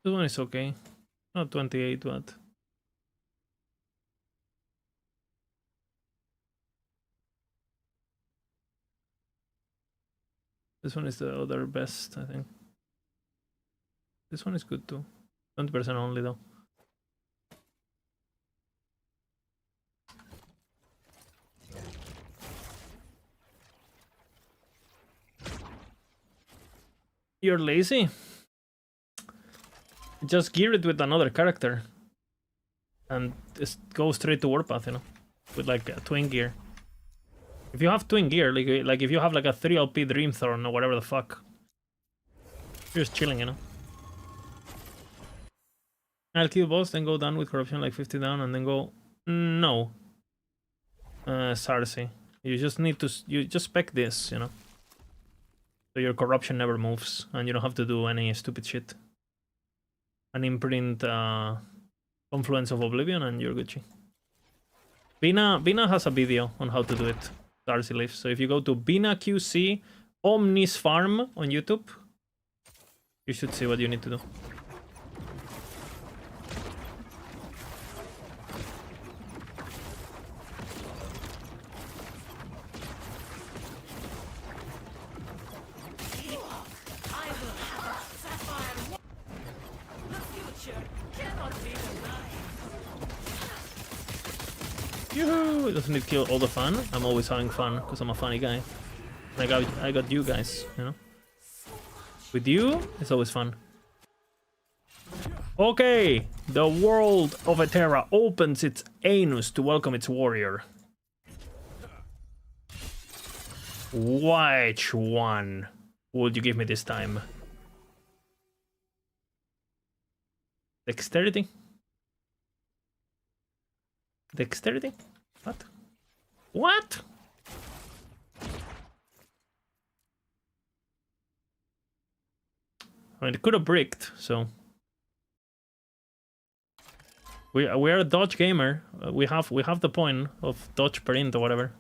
This one is okay. Not 28, but this one is the other best, I think. This one is good too. 20% only though. You're lazy? Just gear it with another character. And just go straight to Warpath, you know? With like a twin gear. If you have twin gear, like if you have like a 3 LP Dreamthorn or whatever the fuck. You're just chilling, you know? I'll kill boss, then go down with corruption, like 50 down, and then go... No. Sarsi. You just need to... You just spec this, you know? So your corruption never moves, and you don't have to do any stupid shit. An imprint Confluence of Oblivion, and you're Gucci. Bina has a video on how to do it. Darcy lives. So if you go to Bina QC Omnis Farm on YouTube, you should see what you need to do. I will have a sapphire. The future cannot be denied. Yoo-hoo! It doesn't need kill all the fun. I'm always having fun because I'm a funny guy. I got you guys, you know. With you, it's always fun. Okay, the world of Eterra opens its anus to welcome its warrior. Which one would you give me this time? Dexterity? Dexterity? What? What? I mean, it could have bricked, so... We are a dodge gamer. We have the point of dodge per int or whatever.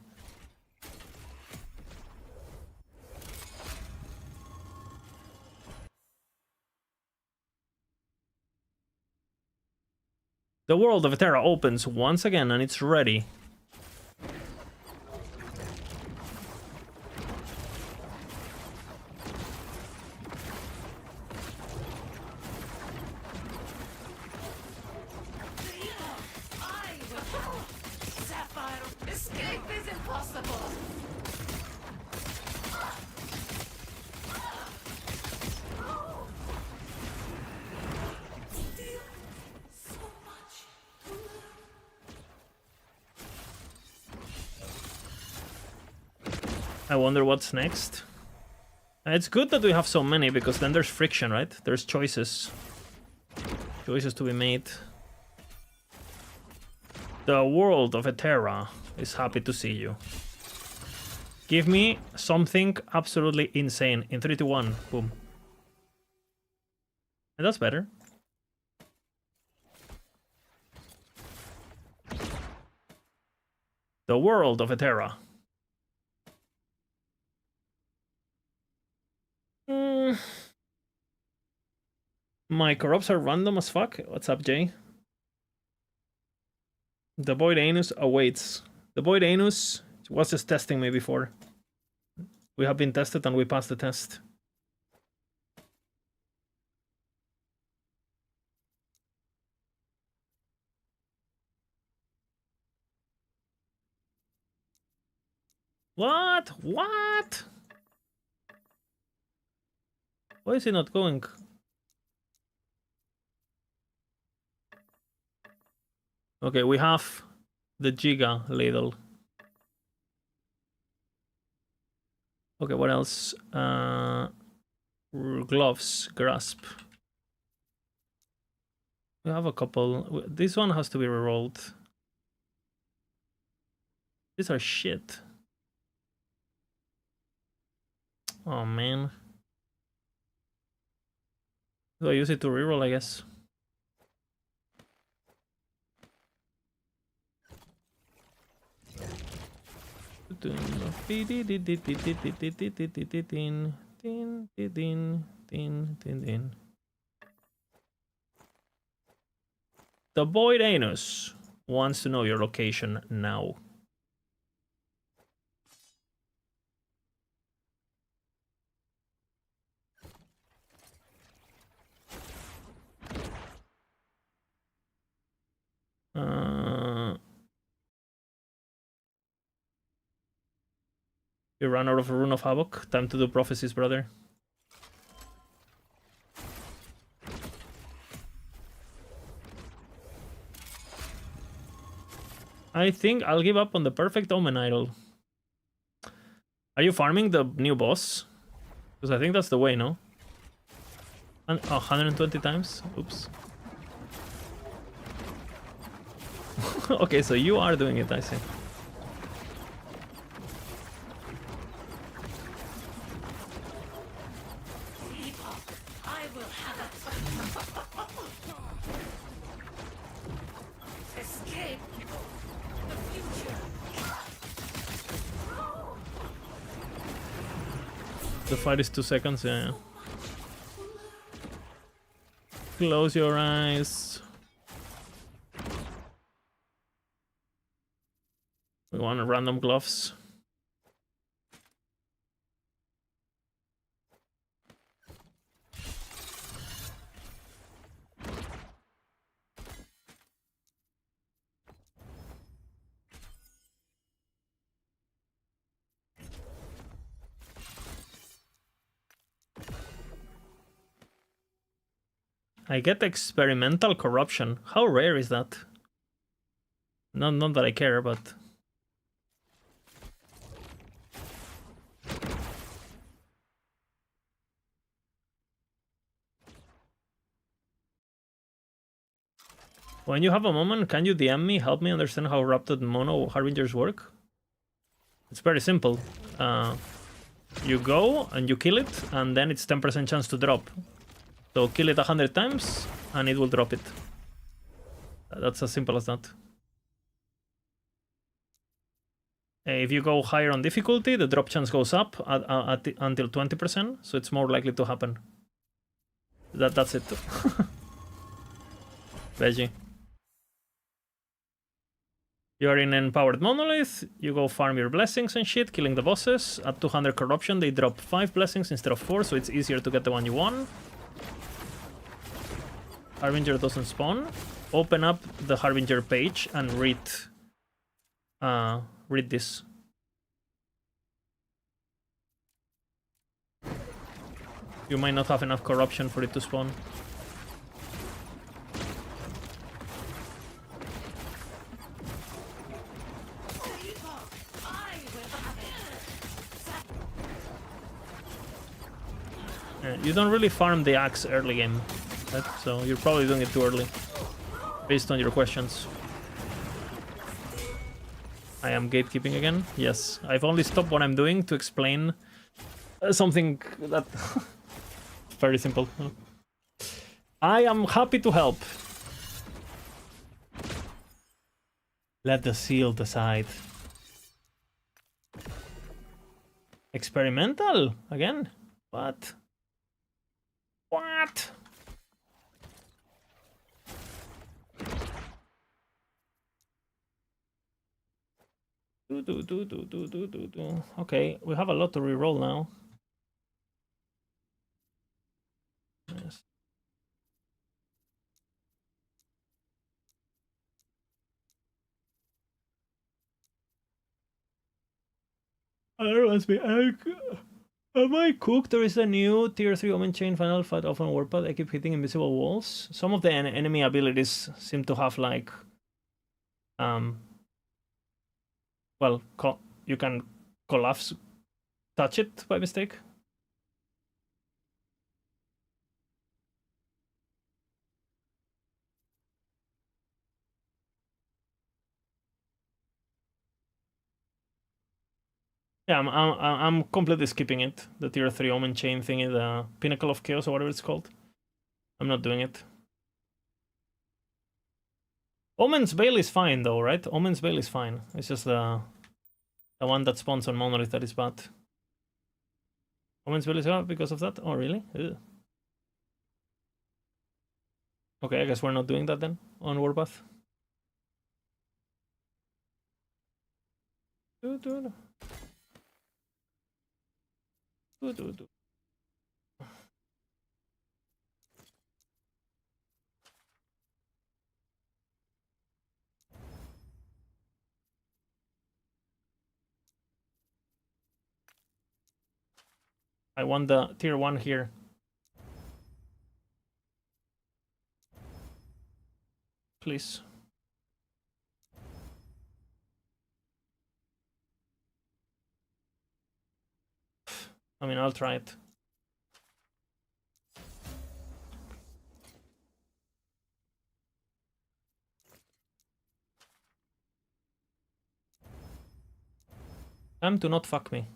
The world of Eterra opens once again and it's ready. I will. Sapphire, escape is impossible. Still so much to learn. I wonder what's next. It's good that we have so many because then there's friction, right? There's choices. Choices to be made. The world of Eterra is happy to see you. Give me something absolutely insane in 3, 2, 1. Boom. And that's better. The world of Eterra. My corrupts are random as fuck. What's up, Jay? The Void Anus awaits. The Void Anus was just testing me before. We have been tested and we passed the test. What? What? Why is it not going? Okay, we have the Giga ladle. Okay, what else? Gloves, grasp. We have a couple. This one has to be rerolled. These are shit. Oh man. Do I use it to reroll, I guess? The Void Anus wants to know your location now. You ran out of Rune of Havoc. Time to do prophecies, brother. I think I'll give up on the Perfect Omen idol. Are you farming the new boss? Because I think that's the way, no? 120 times? Oops. Okay, so you are doing it, I see. I will have it. Escape the future. The fight is 2 seconds, yeah. Close your eyes. We want random gloves. I get experimental corruption. How rare is that? Not that I care, but... When you have a moment, can you DM me? Help me understand how Rapted Mono Harbingers work? It's very simple. You go and you kill it, and then it's 10% chance to drop. So kill it 100 times, and it will drop it. That's as simple as that. If you go higher on difficulty, the drop chance goes up until 20%, so it's more likely to happen. That's it. Veggie. You're in Empowered Monolith, you go farm your blessings and shit, killing the bosses. At 200 corruption, they drop 5 blessings instead of 4, so it's easier to get the one you want. Harbinger doesn't spawn. Open up the Harbinger page and read this. You might not have enough corruption for it to spawn. You don't really farm the axe early game, right? So you're probably doing it too early, based on your questions. I am gatekeeping again. Yes, I've only stopped what I'm doing to explain something that very simple. I am happy to help. Let the seal decide. Experimental again? What? What? Okay, we have a lot to reroll now. Yes. There must be egg. Am I cooked? There is a new tier 3 Omen Chain final fight off on Warpath. I keep hitting invisible walls. Some of the enemy abilities seem to have like well, you can collapse, touch it by mistake. Yeah, I'm completely skipping it. The tier 3 Omen Chain thingy, the Pinnacle of Chaos or whatever it's called. I'm not doing it. Omen's Veil is fine though, right? Omen's Veil is fine. It's just the one that spawns on Monolith that is bad. Omen's Veil is bad because of that? Oh, really? Ugh. Okay, I guess we're not doing that then on Warpath. I want the tier 1 here. Please. I mean, I'll try it. Time to not fuck me.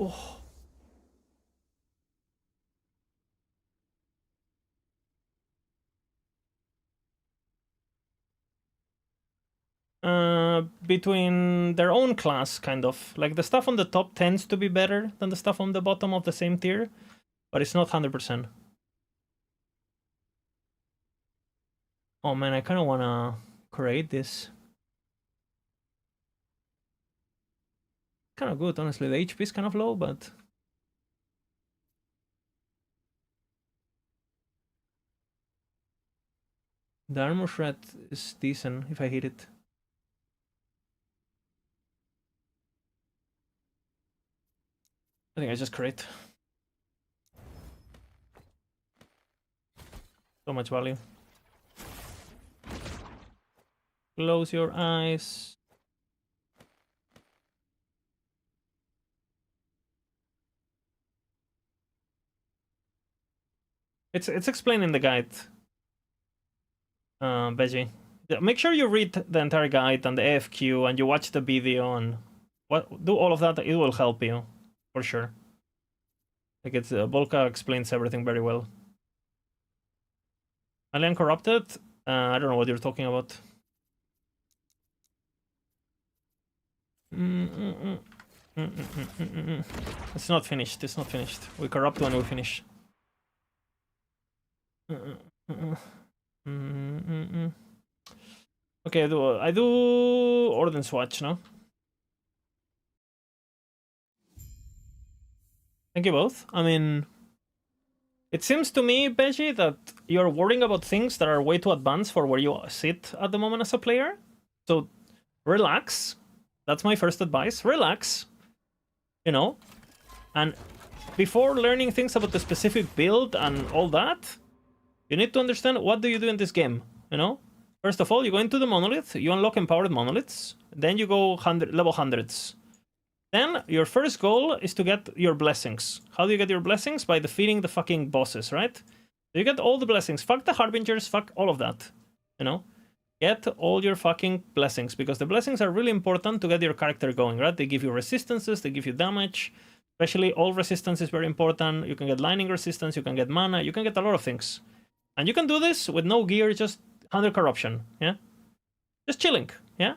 Oh. Between their own class, kind of. Like, the stuff on the top tends to be better than the stuff on the bottom of the same tier, but it's not 100%. Oh man, I kind of want to create this. Kind of good, honestly. The HP is kind of low, but... the armor shred is decent if I hit it. I think I just create. So much value. Close your eyes. It's explained in the guide, Veggie. Make sure you read the entire guide and the AFQ and you watch the video and do all of that. It will help you for sure. Like, it's Volka explains everything very well. Alien Corrupted? I don't know what you're talking about. It's not finished. It's not finished. We corrupt when we finish. Okay, I do Ordnance Watch now. Thank you both. I mean, it seems to me, Beji, that you're worrying about things that are way too advanced for where you sit at the moment as a player. So relax. That's my first advice. Relax. You know? And before learning things about the specific build and all that, you need to understand what do you do in this game, you know? First of all, you go into the monolith, you unlock empowered monoliths, then you go level 100s. Then your first goal is to get your blessings. How do you get your blessings? By defeating the fucking bosses, right? So you get all the blessings. Fuck the Harbingers, fuck all of that, you know? Get all your fucking blessings, because the blessings are really important to get your character going, right? They give you resistances, they give you damage. Especially all resistance is very important. You can get lightning resistance, you can get mana, you can get a lot of things. And you can do this with no gear, just 100 corruption, yeah? Just chilling, yeah?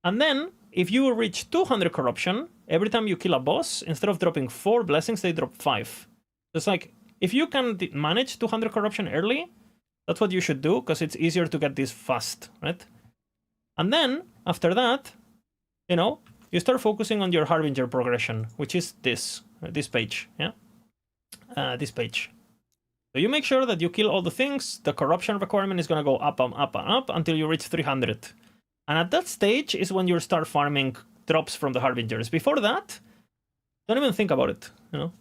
And then, if you reach 200 corruption, every time you kill a boss, instead of dropping 4 blessings, they drop 5. It's like, if you can manage 200 corruption early, that's what you should do, because it's easier to get this fast, right? And then, after that, you know, you start focusing on your Harbinger progression, which is this page, yeah? This page. So you make sure that you kill all the things. The corruption requirement is going to go up and up and up until you reach 300. And at that stage is when you start farming drops from the Harbingers. Before that, don't even think about it, you know?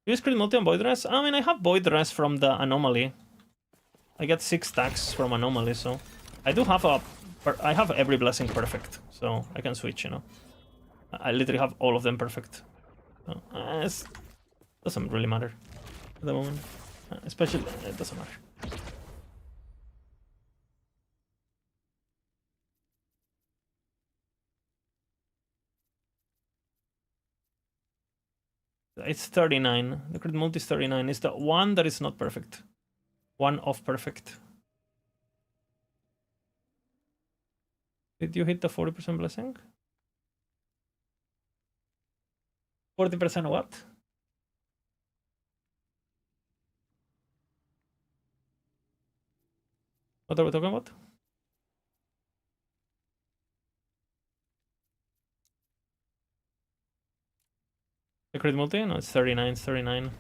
Use crit multi and void rest? I mean, I have void rest from the anomaly. I get 6 stacks from anomaly, so I do have I have every blessing perfect, so I can switch, you know? I literally have all of them perfect. So, it doesn't really matter at the moment. Especially, it doesn't matter. It's 39. The crit multi is 39. It's the one that is not perfect. One off perfect. Did you hit the 40% blessing? 40% what? What are we talking about? The crit multi? No, it's 39. It's 39.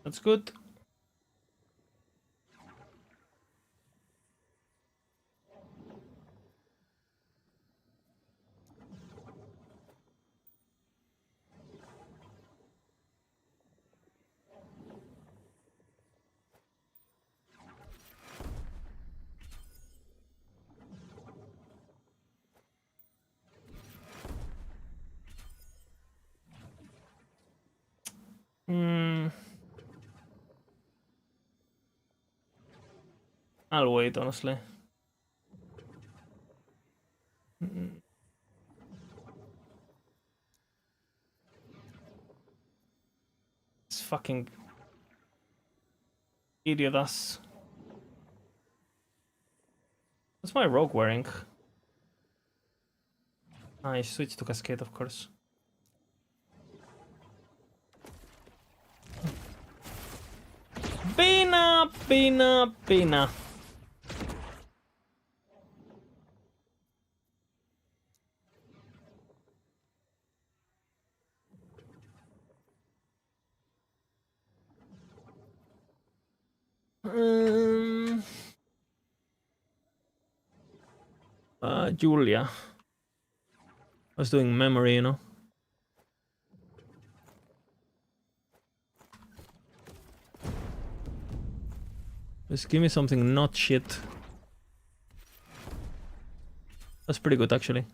That's good. I'll wait, honestly. It's fucking idiot ass. What's my rogue wearing? I switched to Cascade, of course. Pina, pina, pina. Julia. I was doing memory, you know. Just give me something not shit. That's pretty good, actually.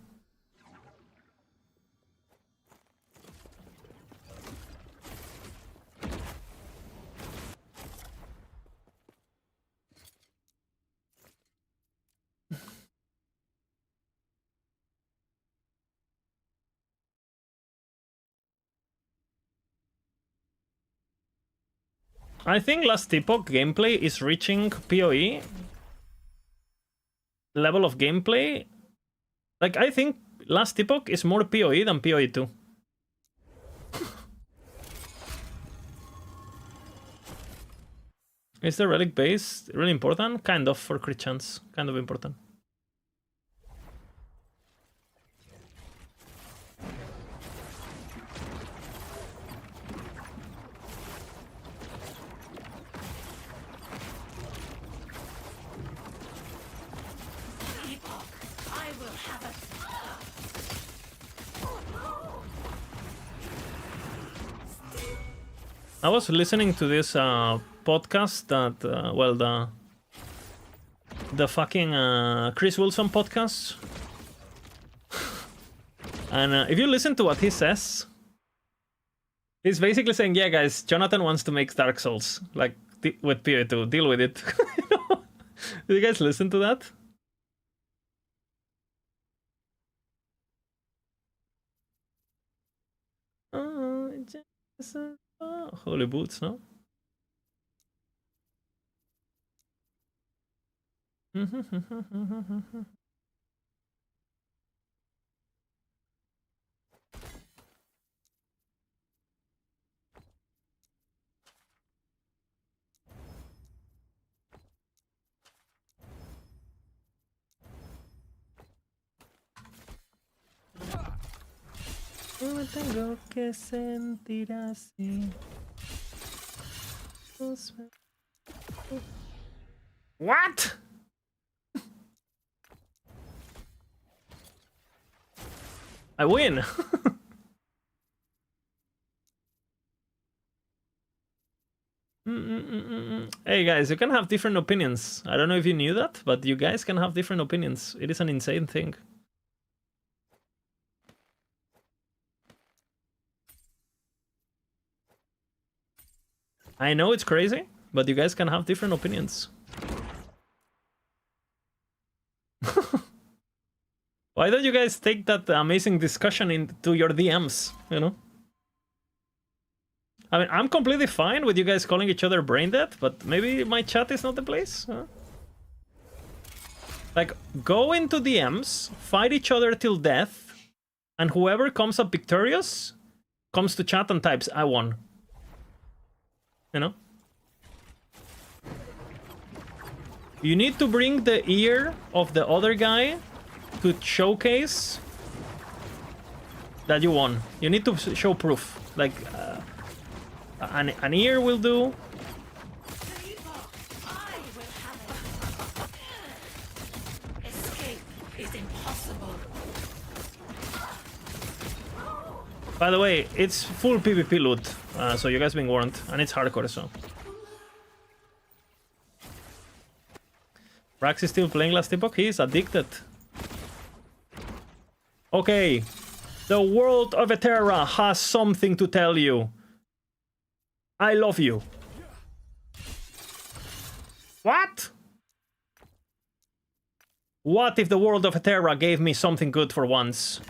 I think last epoch gameplay is reaching PoE level of gameplay. Like, I think last epoch is more PoE than PoE 2. Is the relic base really important? Kind of, for crit chance. Kind of important. I was listening to this podcast that, well, the fucking Chris Wilson podcast. And if you listen to what he says, he's basically saying, yeah, guys, Jonathan wants to make Dark Souls, like, with PO2, deal with it. You know? Did you guys listen to that? Holy boots, no? Me tengo que sentir así. What? I win. Hey guys, you can have different opinions. I don't know if you knew that, but you guys can have different opinions. It is an insane thing. I know it's crazy, but you guys can have different opinions. Why don't you guys take that amazing discussion into your DMs, you know? I mean, I'm completely fine with you guys calling each other brain dead, but maybe my chat is not the place, huh? Like, go into DMs, fight each other till death, and whoever comes up victorious comes to chat and types, I won. You know? You need to bring the ear of the other guy to showcase that you won. You need to show proof. Like, an ear will do. I will have it. Escape is impossible. By the way, it's full PvP loot, so you guys been warned, and it's hardcore, so. Rax is still playing Last Epoch. He is addicted. Okay, the world of Eterra has something to tell you. I love you. What? What if the world of Eterra gave me something good for once?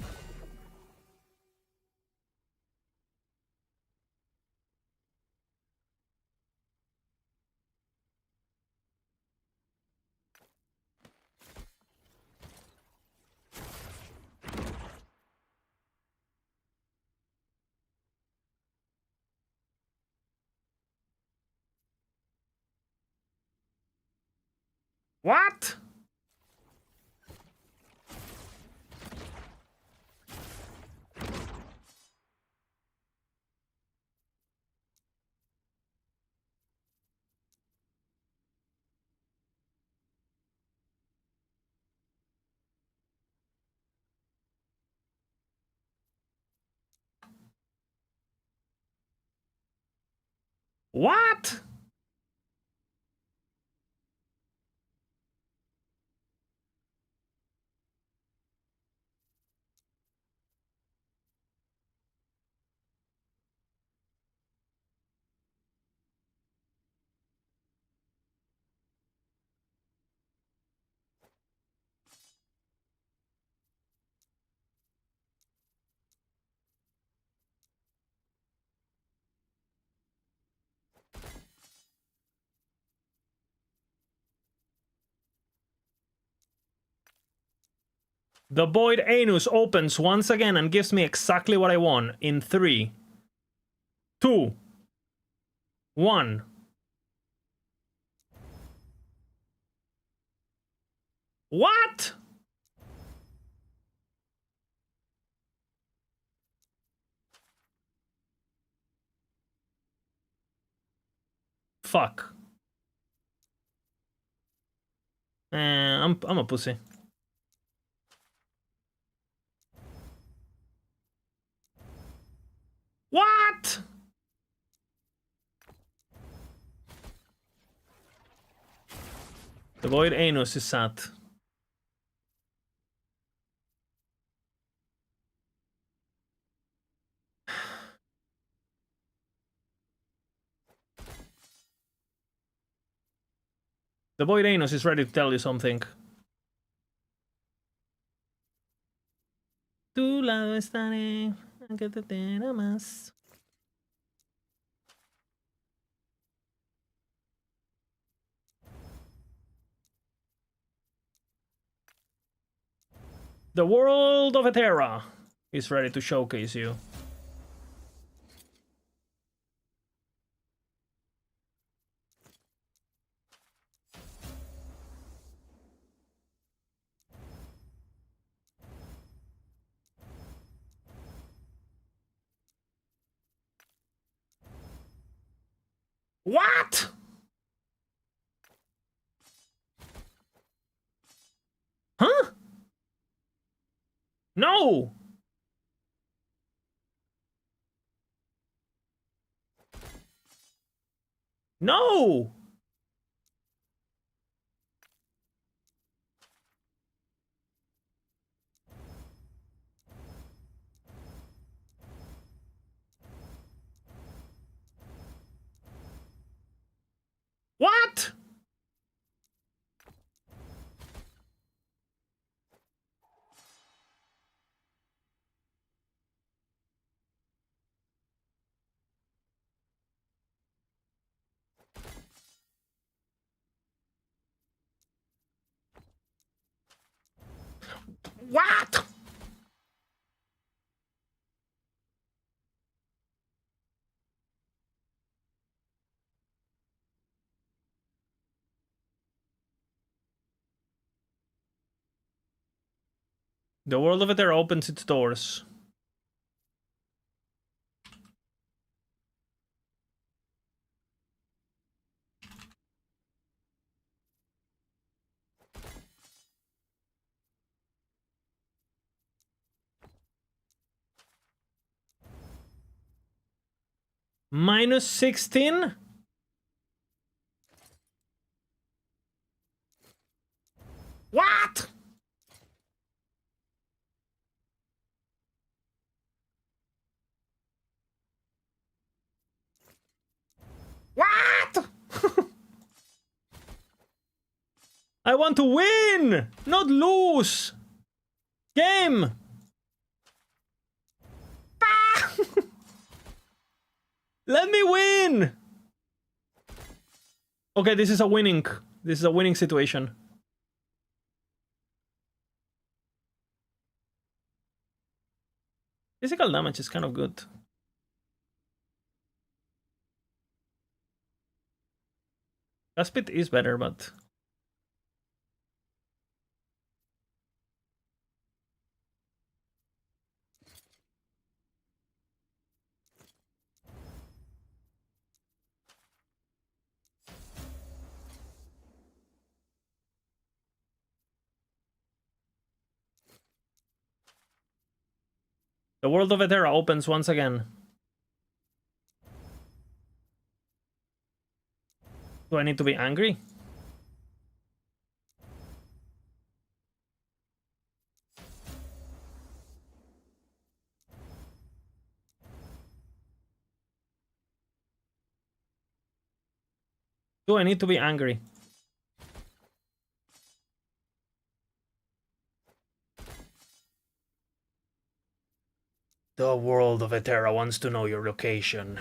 What? What? The Void Anus opens once again and gives me exactly what I want in 3, 2, 1. What? Fuck. I'm a pussy. What? The void anus is sad. The void anus is ready to tell you something. Tu lado estaré, aunque te tenga más. The world of Eterra is ready to showcase you. What? Huh? No! No! What? What? The world of Eterra opens its doors. Minus 16? What? What? I want to win, not lose. Game. Ah! Let me win. Okay, this is a winning. This is a winning situation. Physical damage is kind of good. Gaspit is better, but the world of Eterra opens once again. Do I need to be angry? Do I need to be angry? The world of Eterra wants to know your location.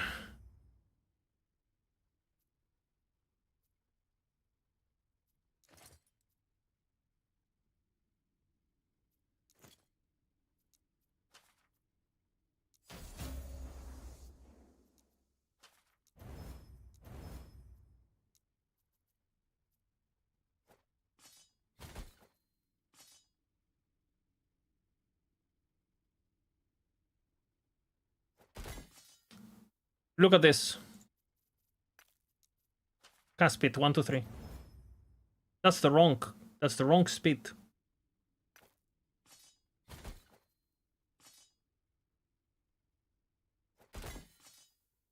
Look at this. Cast speed 1, 2, 3. That's the wrong speed.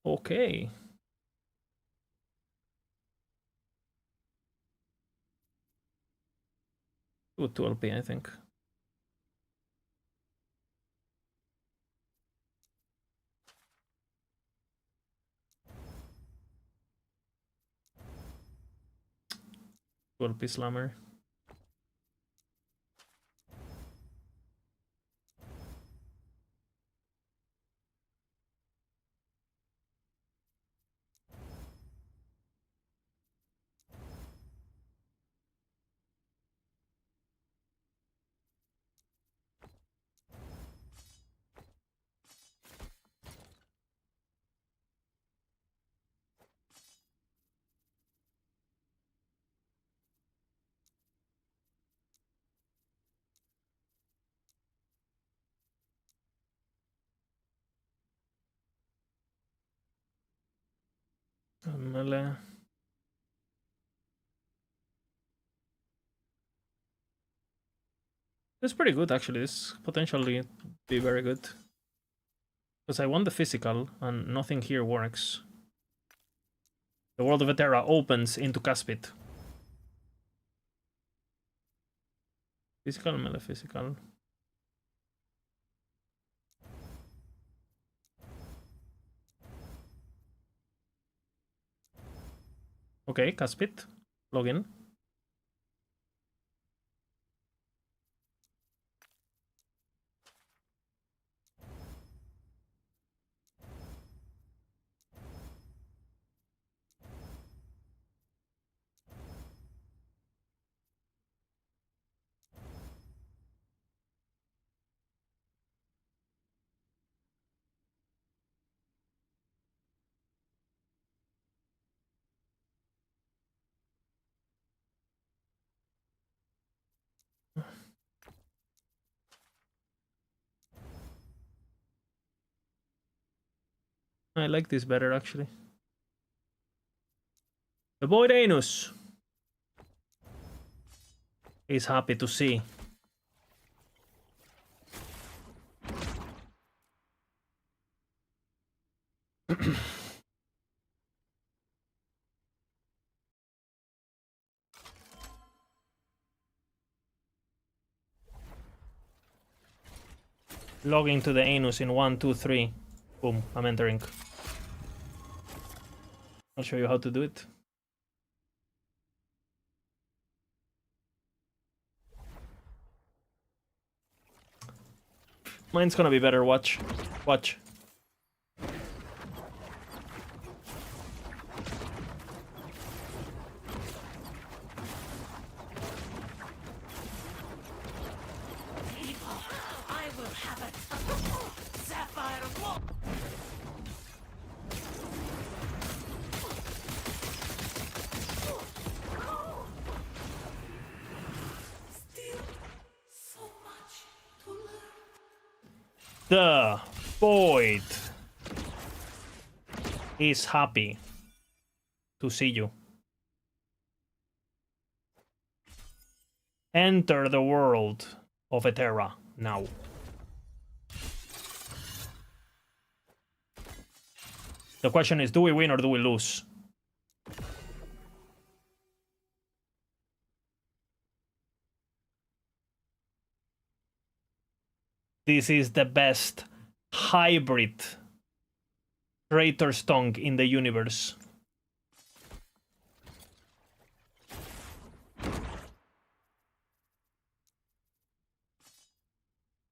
Okay. Good 12p, I think. P slammer. Melee. It's pretty good actually. This potentially be very good. Because I want the physical and nothing here works. The world of Eterra opens into Caspit. Physical, melee, physical. Okay, Caspit. Login. I like this better actually. The boy Anus is happy to see. Logging to the anus in 1, 2, 3. Boom, I'm entering. I'll show you how to do it. Mine's gonna be better, watch. Watch. I will have it. Sapphire of war. Still so much to learn. The void is happy to see you. Enter the world of Eterra now. The question is, do we win or do we lose? This is the best hybrid Traitor's Tongue in the universe.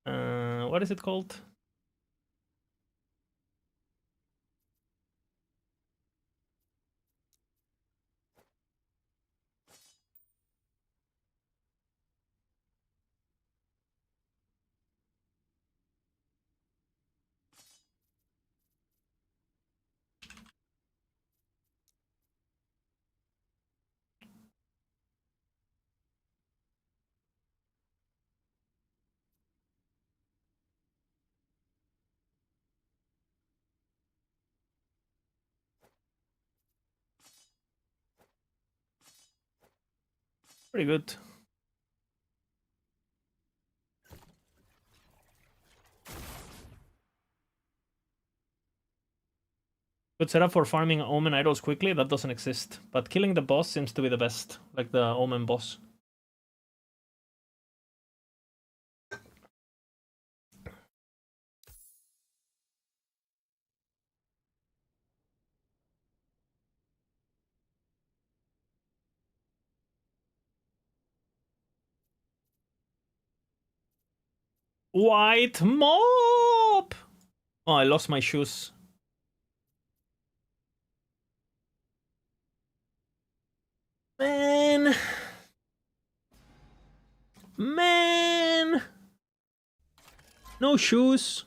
What is it called? Pretty good. Good setup for farming Omen idols quickly. That doesn't exist. But killing the boss seems to be the best. Like the Omen boss. White mob! Oh, I lost my shoes. Man. Man. No shoes.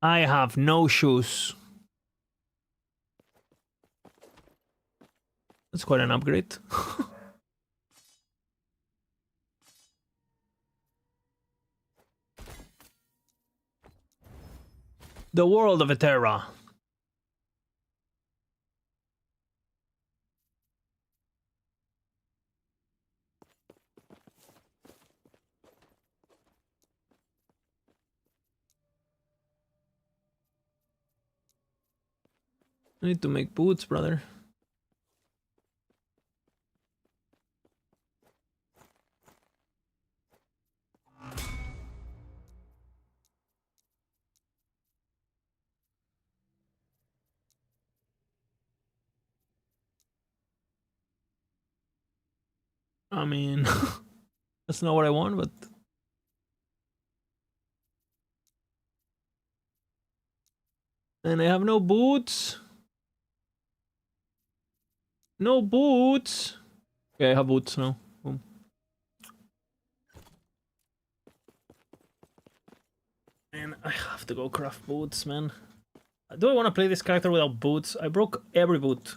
I have no shoes. That's quite an upgrade. The world of Eterra. I need to make boots, brother. I mean, that's not what I want, but... And I have no boots. No boots. Okay, I have boots now. Boom. Man, I have to go craft boots, man. Do I want to play this character without boots? I broke every boot.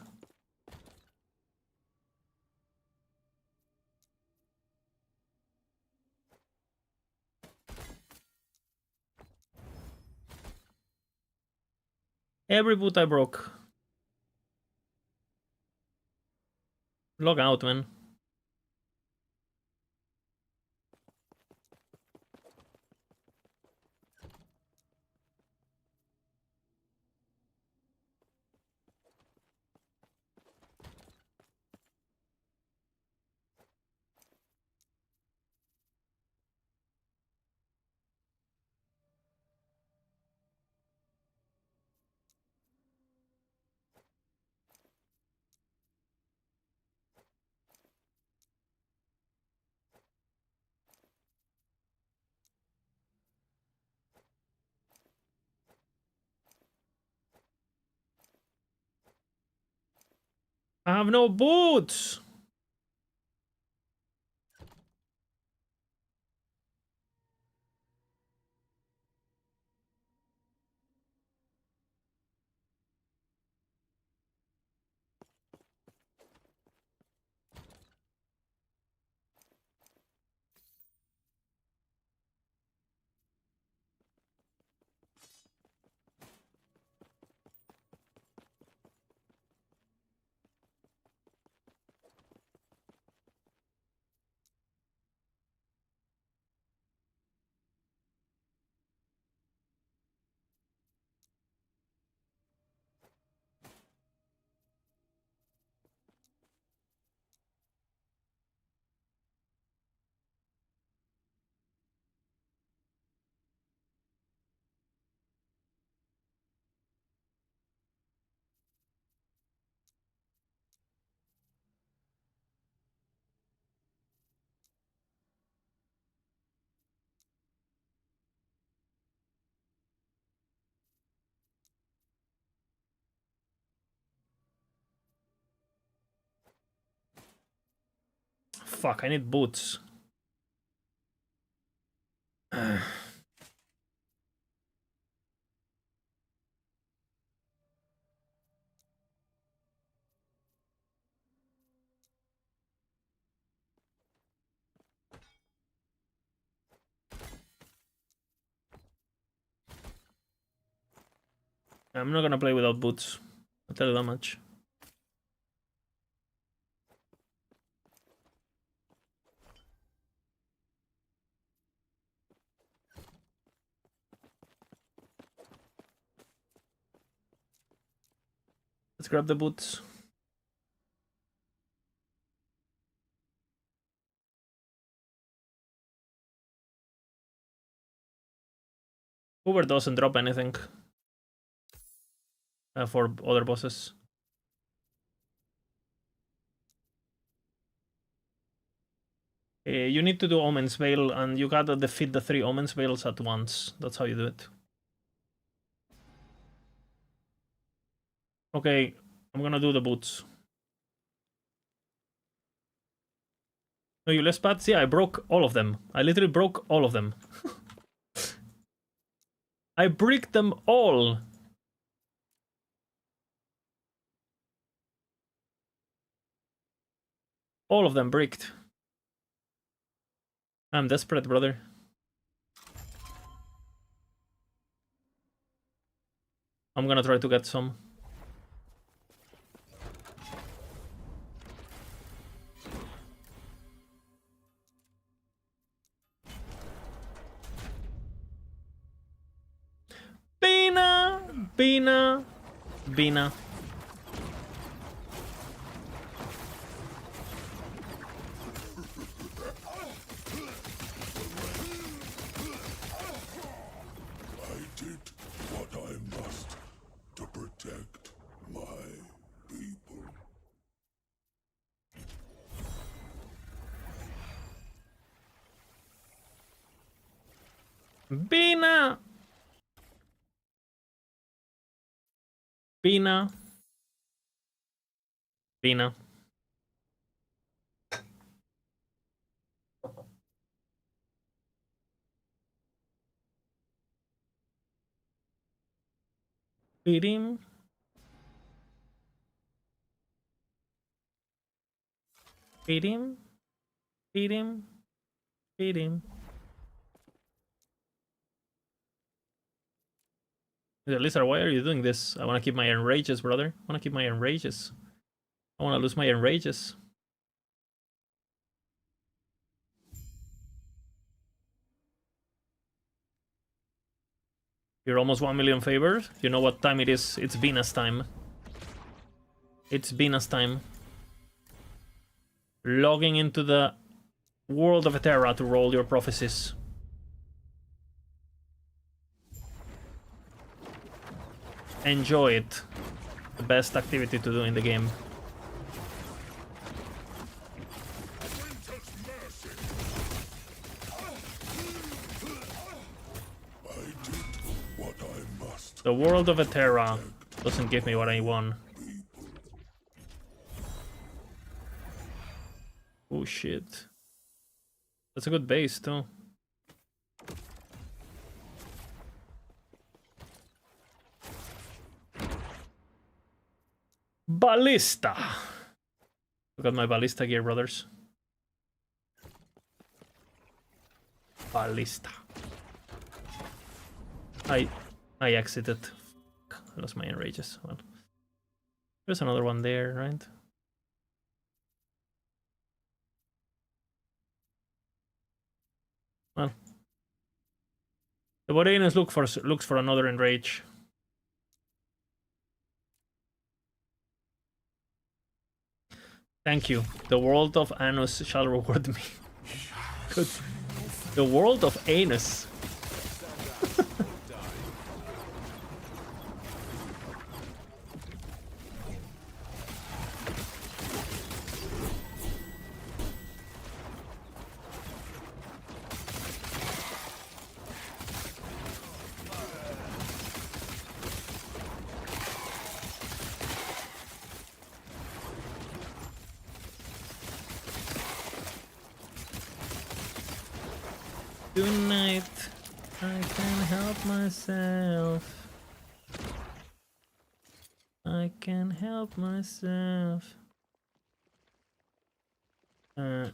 Every boot I broke. Log out, man. I have no boots! Fuck, I need boots. I'm not gonna play without boots. I'll tell you that much. Let's grab the boots. Hoover doesn't drop anything for other bosses. You need to do Omen's Veil, and you gotta defeat the 3 Omen's Veils at once. That's how you do it. Okay, I'm gonna do the boots. No, you less pads? Yeah, I broke all of them. I literally broke all of them. I bricked them all. All of them bricked. I'm desperate, brother. I'm gonna try to get some. Bina! Bina! Bina. I did what I must to protect my people. Bina! Bina. Bina. Beat him. Beat him. Beat him. Beat him. Lizard, why are you doing this? I want to keep my enrages, brother. I want to keep my enrages. I want to lose my enrages. You're almost 1 million favors. You know what time it is? It's Venus time. It's Venus time. Logging into the world of Eterra to roll your prophecies. Enjoy it. The best activity to do in the game. The world of Eterra doesn't give me what I want. Oh shit. That's a good base too. Ballista! Look at my ballista gear, brothers. Ballista. I exited. I lost my enrages. Well, there's another one there, right? Well, the Boreanus looks for another enrage. Thank you. The world of Anus shall reward me. Good. The world of Anus. Tonight, I can help myself. I can help myself. The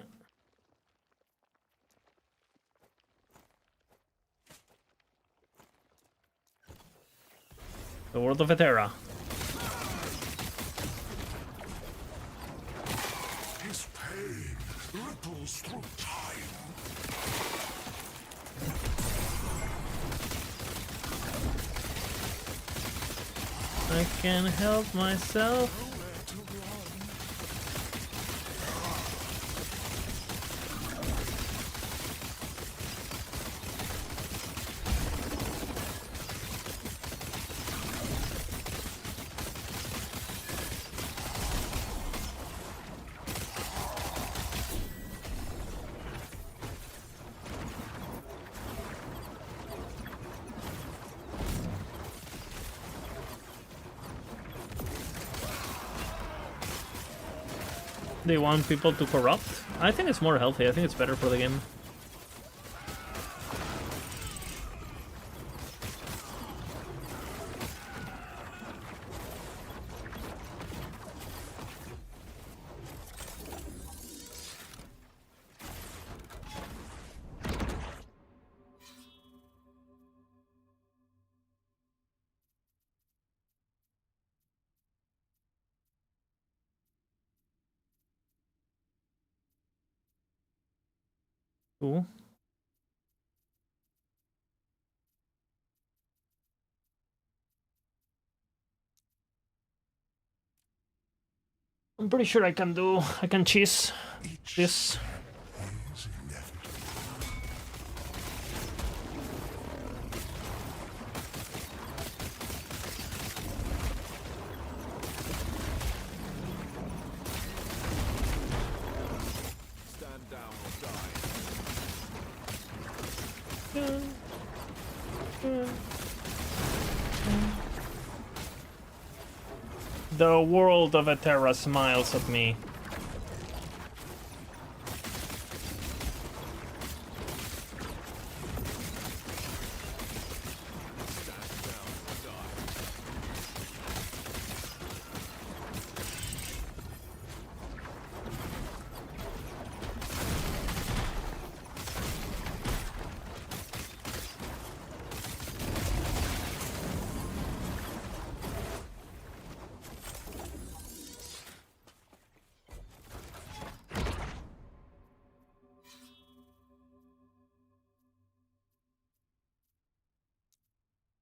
world of Eterra. His pain ripples through time. I can't help myself. They want people to corrupt? I think it's more healthy. I think it's better for the game. Cool. I'm pretty sure I can cheese this. Stand down or die. The world of Eterra smiles at me.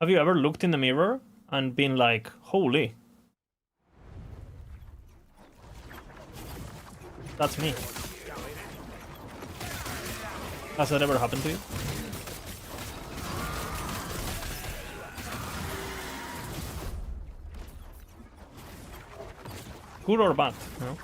Have you ever looked in the mirror and been like, holy, that's me? Has that ever happened to you? Good or bad? No?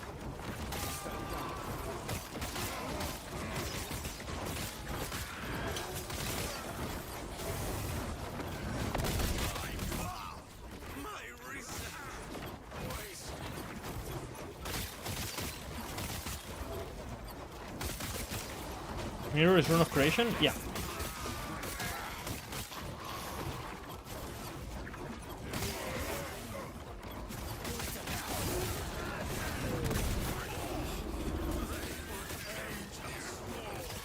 Mirror is Rune of Creation? Yeah.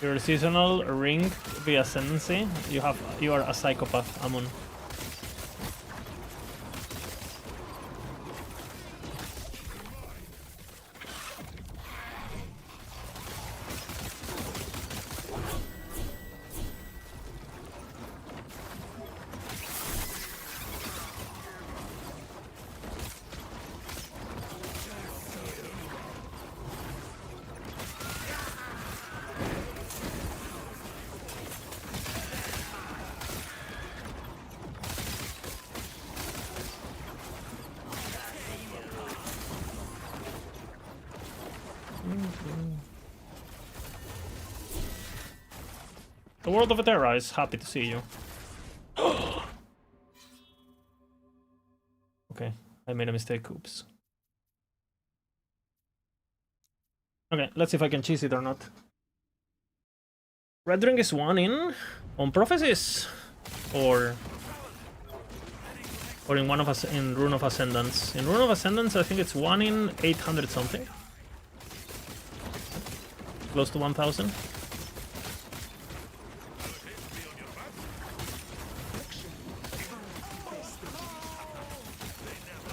Your seasonal ring via ascendancy. You are a psychopath, Amun. The world of Eterra is happy to see you. Okay, I made a mistake, oops. Okay, let's see if I can cheese it or not. Red ring is 1 in on prophecies, or in one of us in Rune of Ascendance. In Rune of Ascendance, I think it's 1 in 800 something, close to 1000.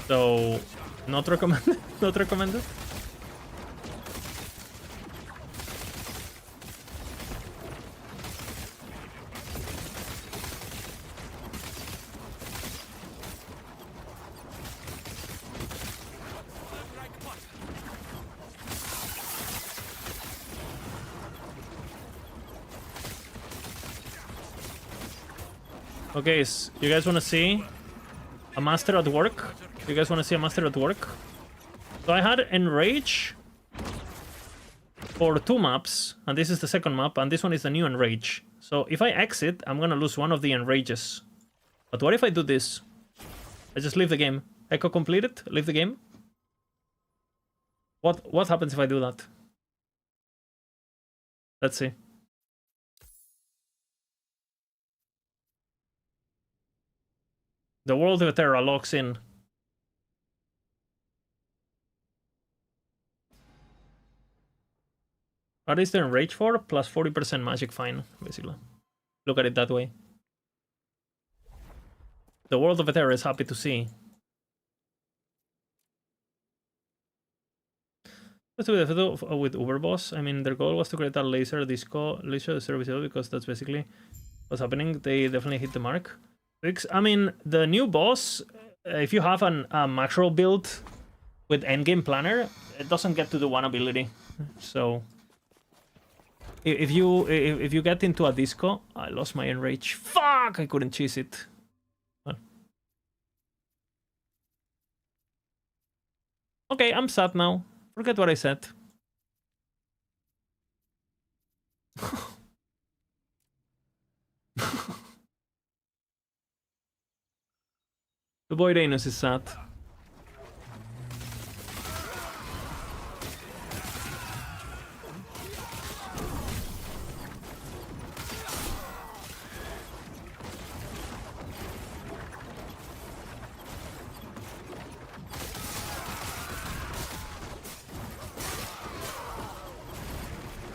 So, not recommended. Not recommended. Okay, you guys want to see a master at work? You guys want to see a master at work? So I had Enrage for 2 maps, and this is the second map, and this one is the new Enrage. So if I exit, I'm gonna lose one of the Enrages. But what if I do this? I just leave the game. Echo completed, leave the game. What happens if I do that? Let's see. The World of Terra locks in. What is the Enrage for? Plus 40% magic fine, basically. Look at it that way. The World of Terra is happy to see. Let's do the photo with Uberboss. I mean, their goal was to create a laser service because that's basically what's happening. They definitely hit the mark. I mean, the new boss, if you have a macro build with endgame planner, it doesn't get to do one ability. So if you get into a disco, I lost my enrage. Fuck! I couldn't cheese it. Well. Okay, I'm sad now. Forget what I said. The boy Reynos is sad.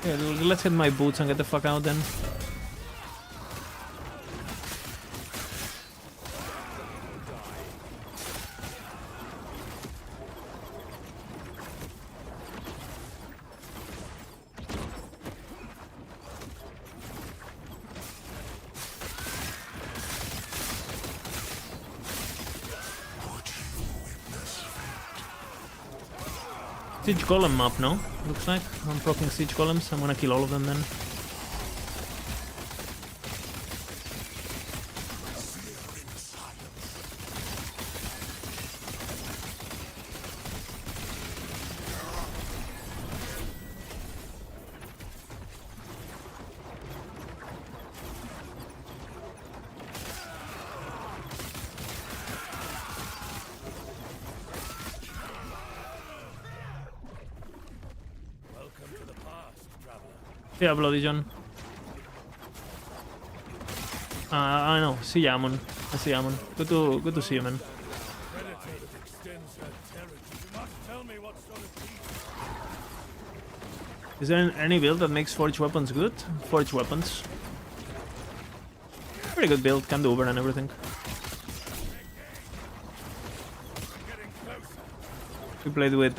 Yeah, let's get my boots and get the fuck out then. Siege Golem map, no? Looks like. I'm proccing Siege Golems. I'm gonna kill all of them then. Yeah, Bloody John. I know. See Yamon. I see Yamon. Good to see you, man. Is there any build that makes forge weapons good? Forge weapons. Pretty good build. Can do Uber and everything. We played with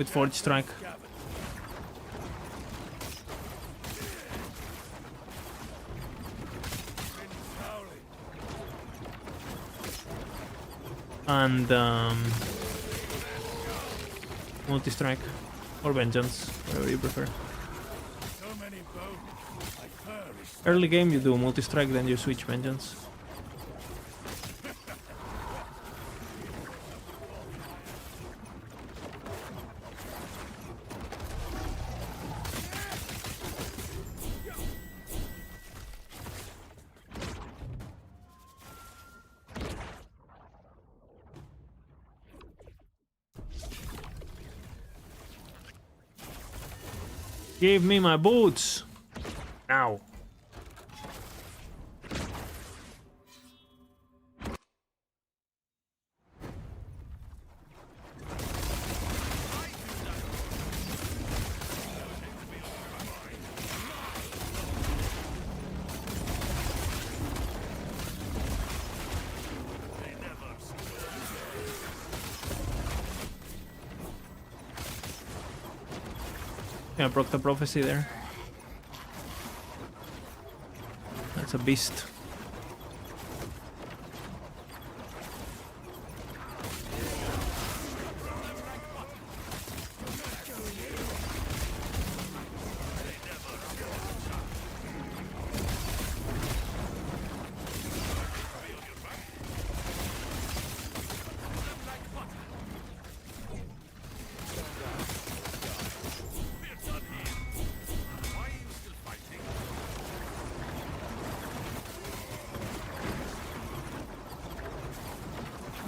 Forge Strike. And multi-strike or vengeance, whatever you prefer. Early game you do multi-strike, then you switch vengeance. Give me my boots! Now. Yeah, broke the prophecy there. That's a beast.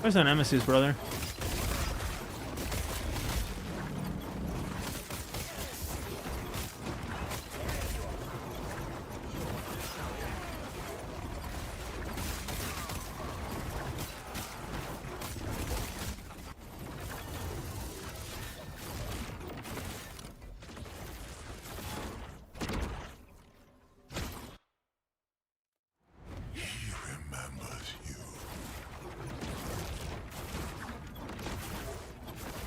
Where's the nemesis, brother? He remembers you.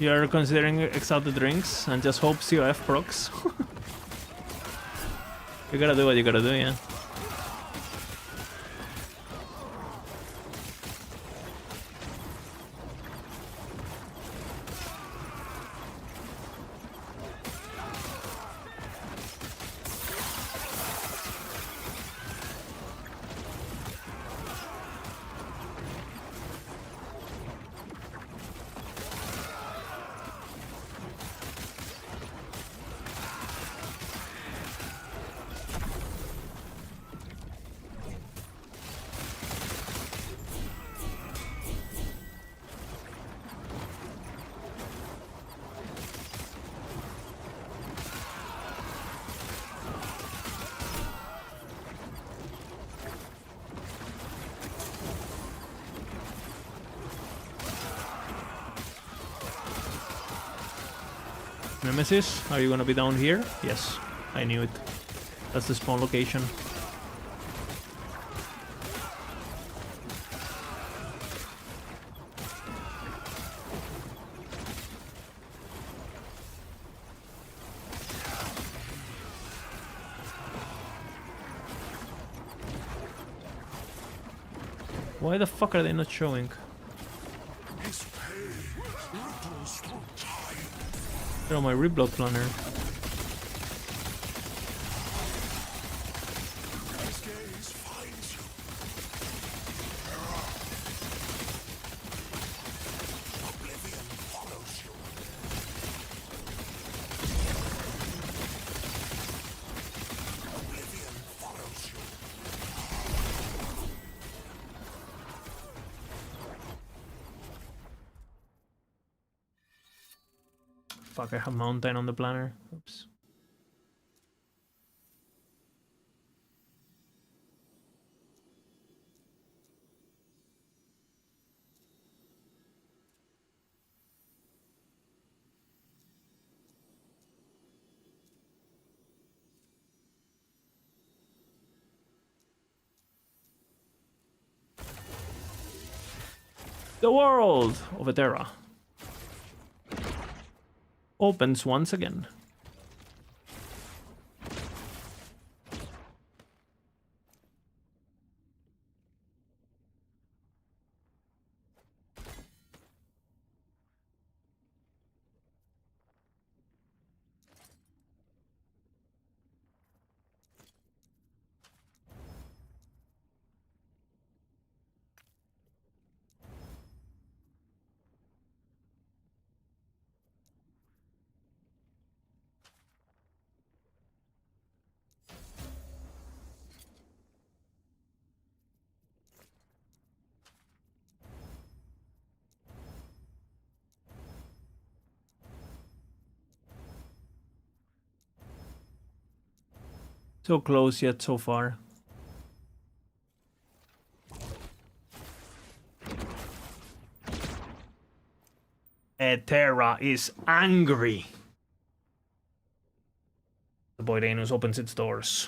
You're considering exalted drinks and just hope COF procs. You gotta do what you gotta do, yeah. Nemesis, are you gonna be down here? Yes, I knew it. That's the spawn location. Why the fuck are they not showing? His pain ripples through time. They're on my reload planner. His gaze finds you. Oblivion follows you. Oblivion follows you. Fuck, I have mountain on the planner. Oops. The world of Etera opens once again. So close yet so far. Etera is angry. The Boidanus opens its doors.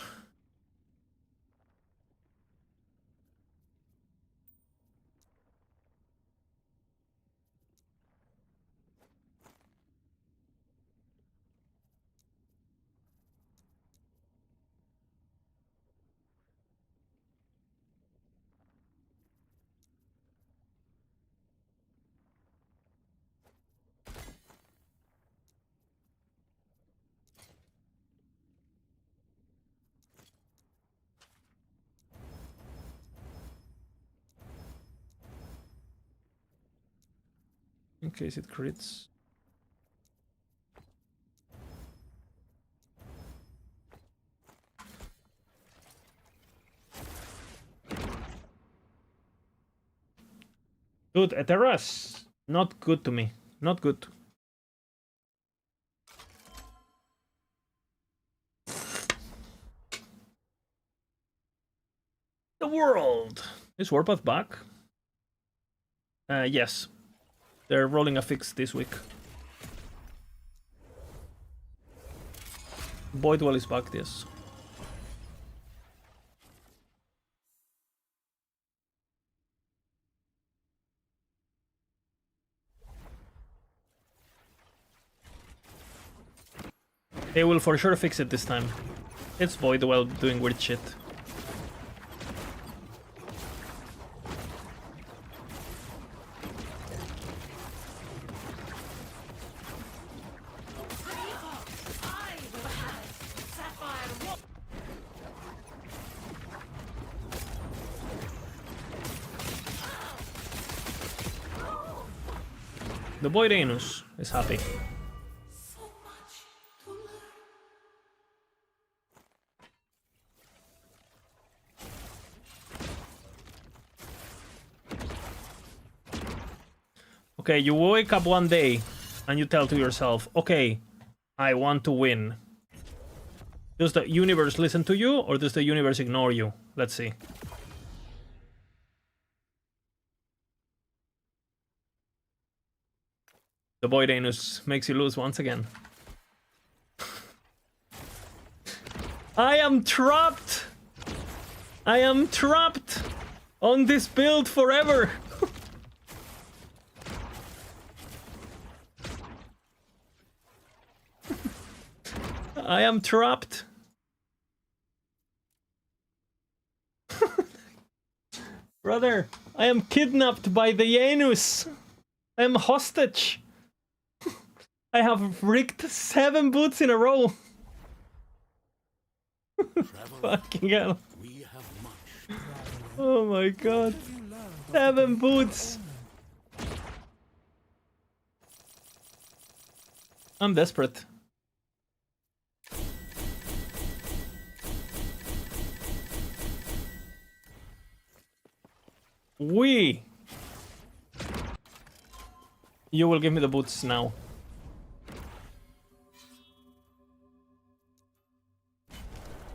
In case it crits. Dude, Eterra's not good to me. Not good. The world. Is Warpath back? Yes. They're rolling a fix this week. Boydwell is back, yes. They will for sure fix it this time. It's Boydwell doing weird shit. I will have it. Sapphire Wolf. The boy Renus is happy. So much to learn. Okay, you wake up one day and you tell to yourself, okay, I want to win. Does the universe listen to you or does the universe ignore you? Let's see. The boy Renus makes you lose once again. I am trapped! I am trapped on this build forever! I am trapped. Brother, I am kidnapped by the Janus. I am hostage. I have rigged 7 boots in a row. Fucking hell. We have much. Oh my god. 7 boots. I'm desperate. You will give me the boots now.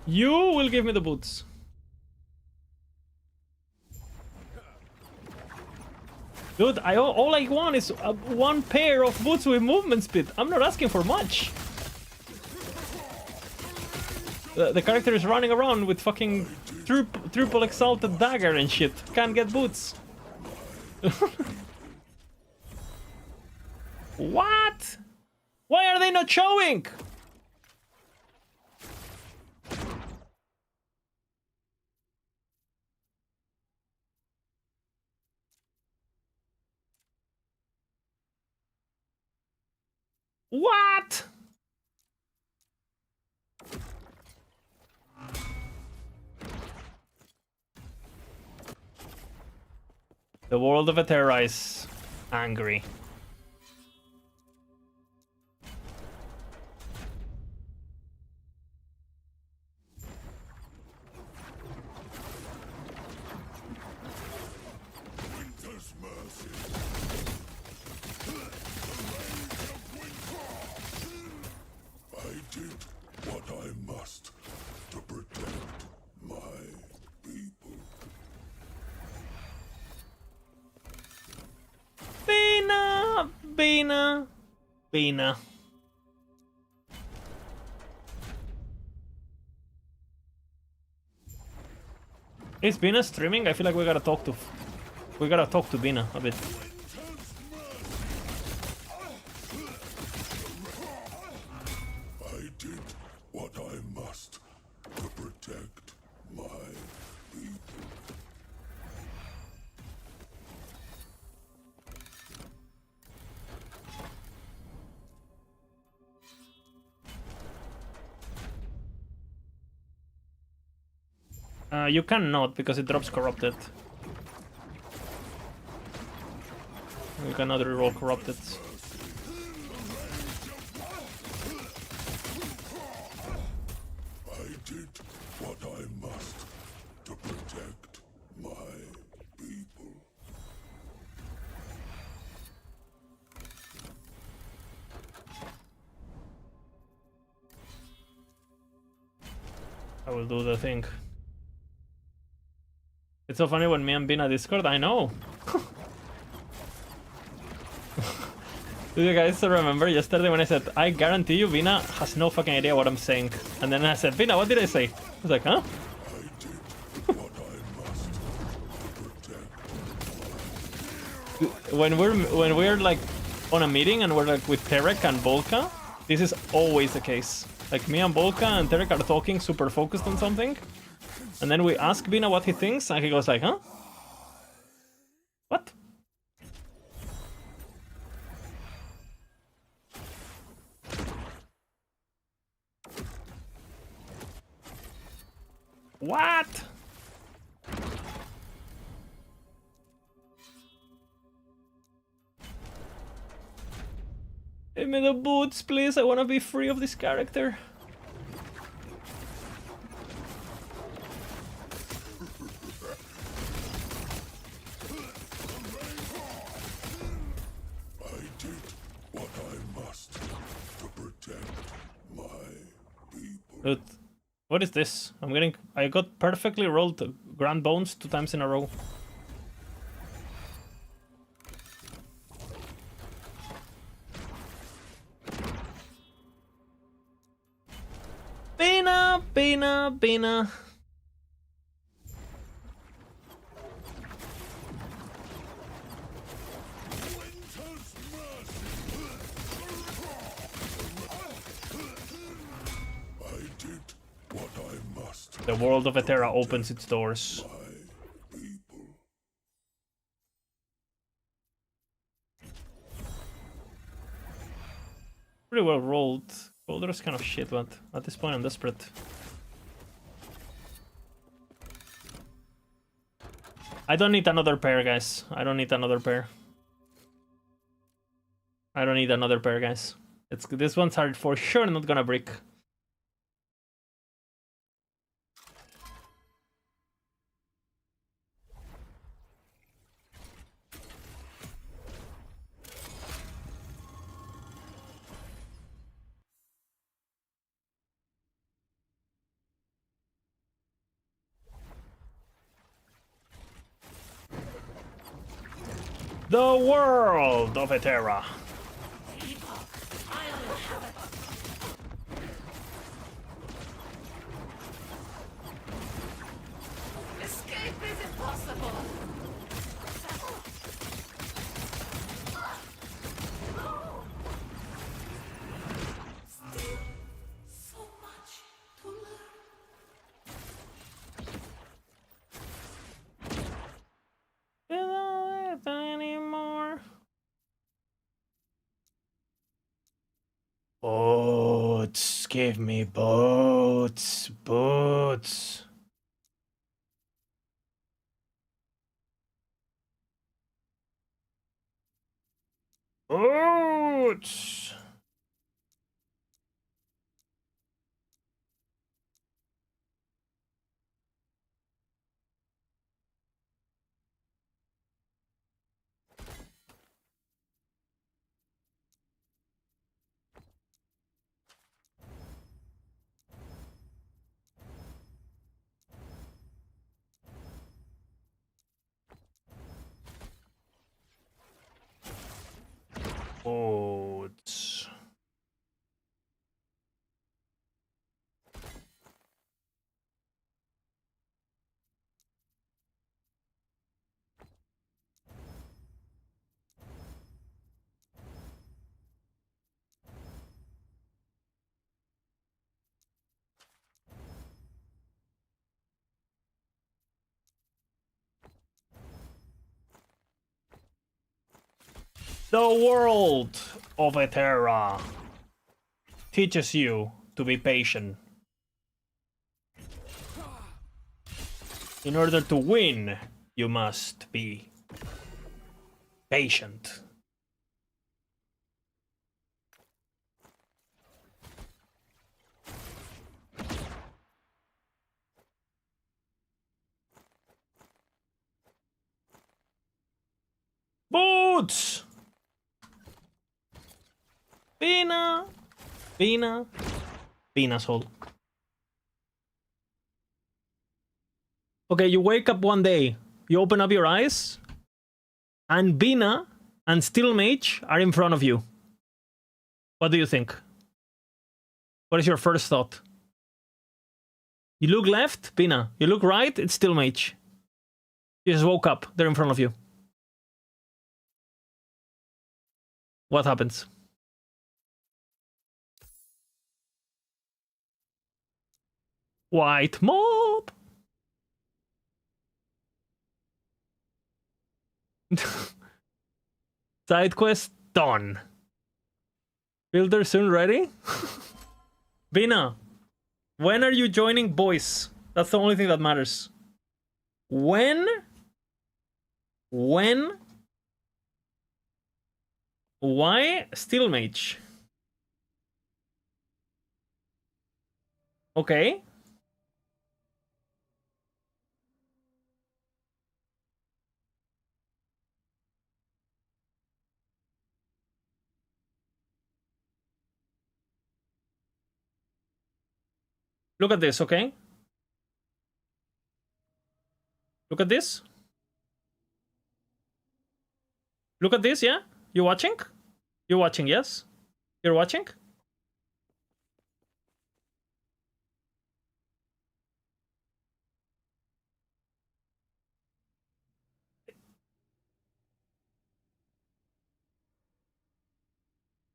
You will give me the boots. Dude, all I want is one pair of boots with movement speed. I'm not asking for much. The character is running around with fucking triple exalted dagger and shit. Can't get boots. What? Why are they not showing? What? The world of Eterra is angry. Winter's mercy. I did what I must to protect my people. Bina. Is Bina streaming? I feel like we gotta talk to Bina a bit. I did what I must to protect my people. You cannot because it drops corrupted. You cannot reroll corrupted. I did what I must to protect my people. I will do the thing. It's so funny when me and Bina Discord, I know. Do you guys remember yesterday when I said, I guarantee you Bina has no fucking idea what I'm saying? And then I said, Bina, what did I say? I was like, huh? I did what I must to protect. When we're like on a meeting and we're like with Terek and Volka, this is always the case. Like me and Volka and Terek are talking super focused on something, and then we ask Bina what he thinks, and he goes like, huh? What? What? Give me the boots, please. I want to be free of this character. I did what I must to protect my people. Dude, what is this? I got perfectly rolled grand bones 2 times in a row. Bina. I did what I must. The world of Etera opens its doors. My people. Pretty well rolled. Golder is kind of shit, but at this point I'm desperate. I don't need another pair, guys. I don't need another pair. I don't need another pair, guys. This ones are for sure not gonna break. The world of Etera. People, I'll inhabit. Escape is impossible. Still so much to learn. You don't live anymore. Boots, give me boots. Boots. Boots. The world of Etera teaches you to be patient. In order to win, you must be patient. Boots! Bina! Bina's hold. Okay, you wake up one day, you open up your eyes, and Bina and Steel Mage are in front of you. What do you think? What is your first thought? You look left, Bina. You look right, it's Steel Mage. You just woke up, they're in front of you. What happens? White mob! Side quest done. Builder soon ready? Bina, when are you joining boys? That's the only thing that matters. When? Why Steel Mage? Okay. Look at this, okay? Look at this. Look at this, yeah? You watching? You're watching, yes? You're watching?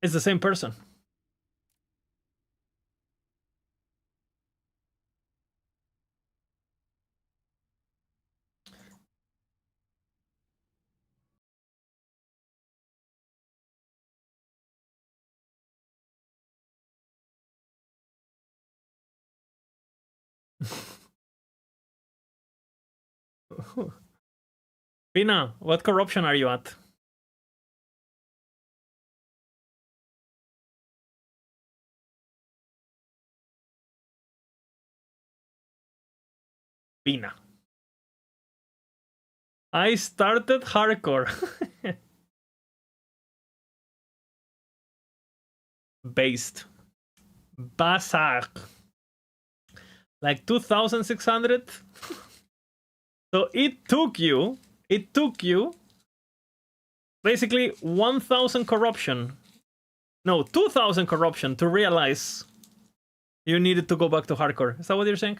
It's the same person. Pina, what corruption are you at? Pina. I started hardcore. Based. Basak. Like 2,600? So it took you basically 1,000 corruption. No, 2,000 corruption to realize you needed to go back to hardcore. Is that what you're saying?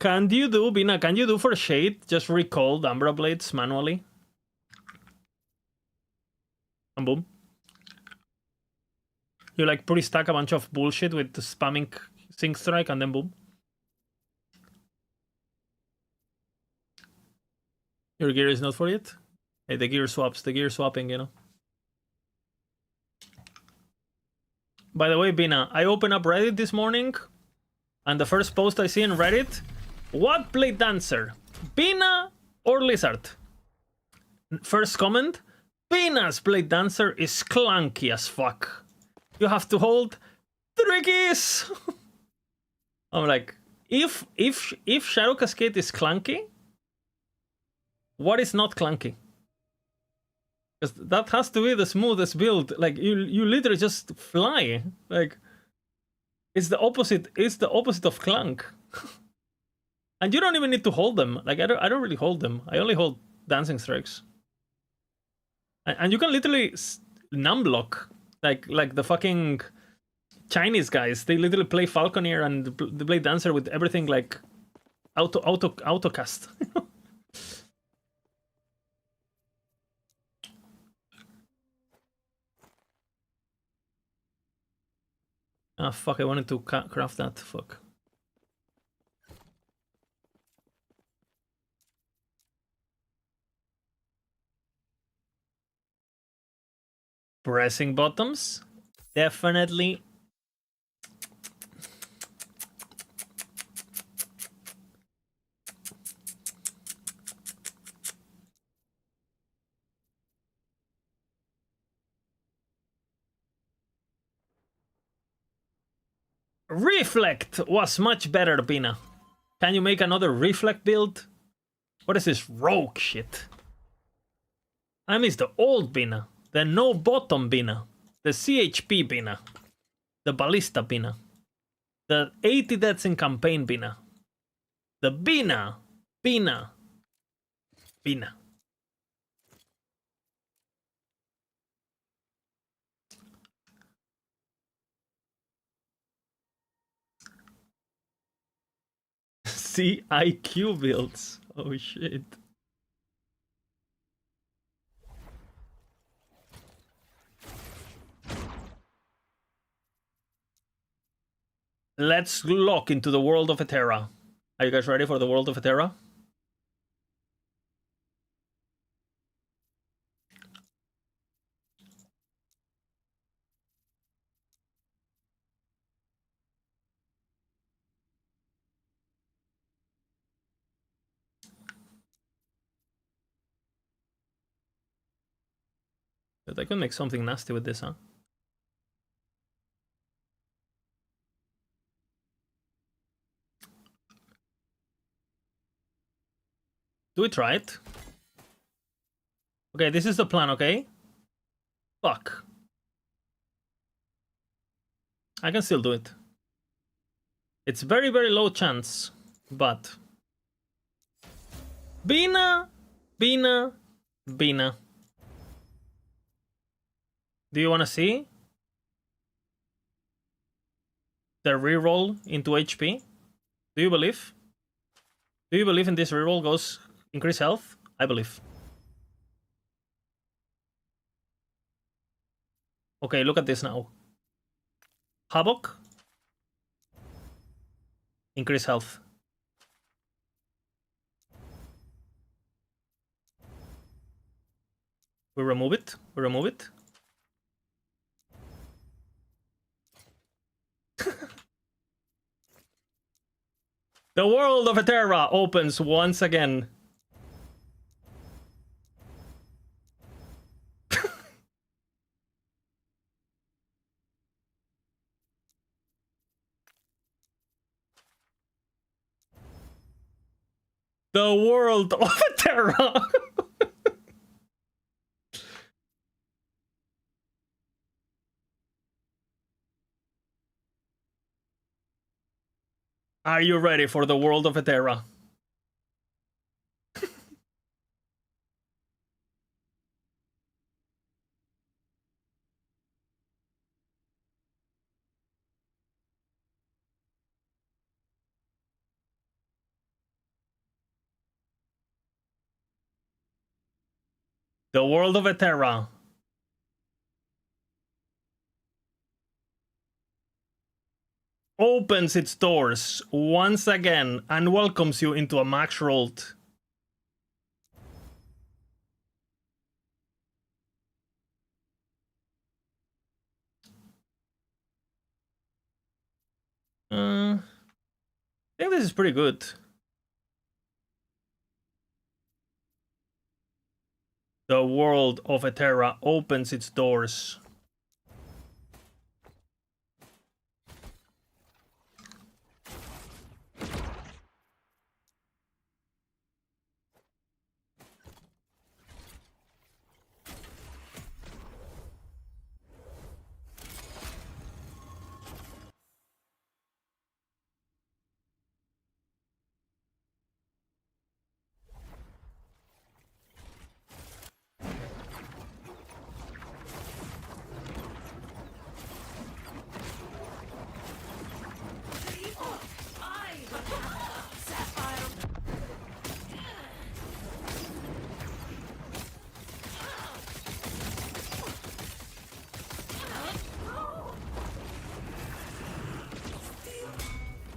Can you do, Bina, can you do for Shade, just recall the Umbra Blades manually? And boom. You like pre-stack a bunch of bullshit with the spamming Sync Strike and then boom. Your gear is not for it? Hey, the gear swapping, you know. By the way, Bina, I opened up Reddit this morning, and the first post I see in Reddit, what Blade Dancer? Bina or Lizard? First comment, Bina's Blade Dancer is clunky as fuck. You have to hold 3 keys. I'm like, if Shadow Cascade is clunky, what is not clunky? Because that has to be the smoothest build. Like you literally just fly. Like it's the opposite. It's the opposite of clunk. And you don't even need to hold them. Like I don't really hold them. I only hold dancing strikes. And you can literally numblock like the fucking Chinese guys. They literally play Falconeer and they play Dancer with everything like auto cast. Ah, fuck, I wanted to craft that. Fuck. Pressing bottoms? Definitely. Reflect was much better, Bina. Can you make another reflect build? What is this rogue shit? I miss the old Bina, the no bottom Bina, the CHP Bina, the Ballista Bina, the 80 deaths in campaign Bina, the Bina, Bina, Bina. CIQ builds. Oh shit. Let's lock into the world of Eterra. Are you guys ready for the world of Eterra? But I can make something nasty with this, huh? Do we try it? Okay, this is the plan, okay? Fuck. I can still do it. It's very, very low chance, but... Bina! Bina! Bina. Do you want to see? The reroll into HP? Do you believe? Do you believe in this reroll goes increase health? I believe. Okay, look at this now. Havoc. Increase health. We remove it. We remove it. The world of Eterra opens once again. The world of Eterra. Are you ready for the world of Eterra? The world of Eterra opens its doors once again and welcomes you into a max rolled. I think this is pretty good. The world of Eterra opens its doors. I Sapphire.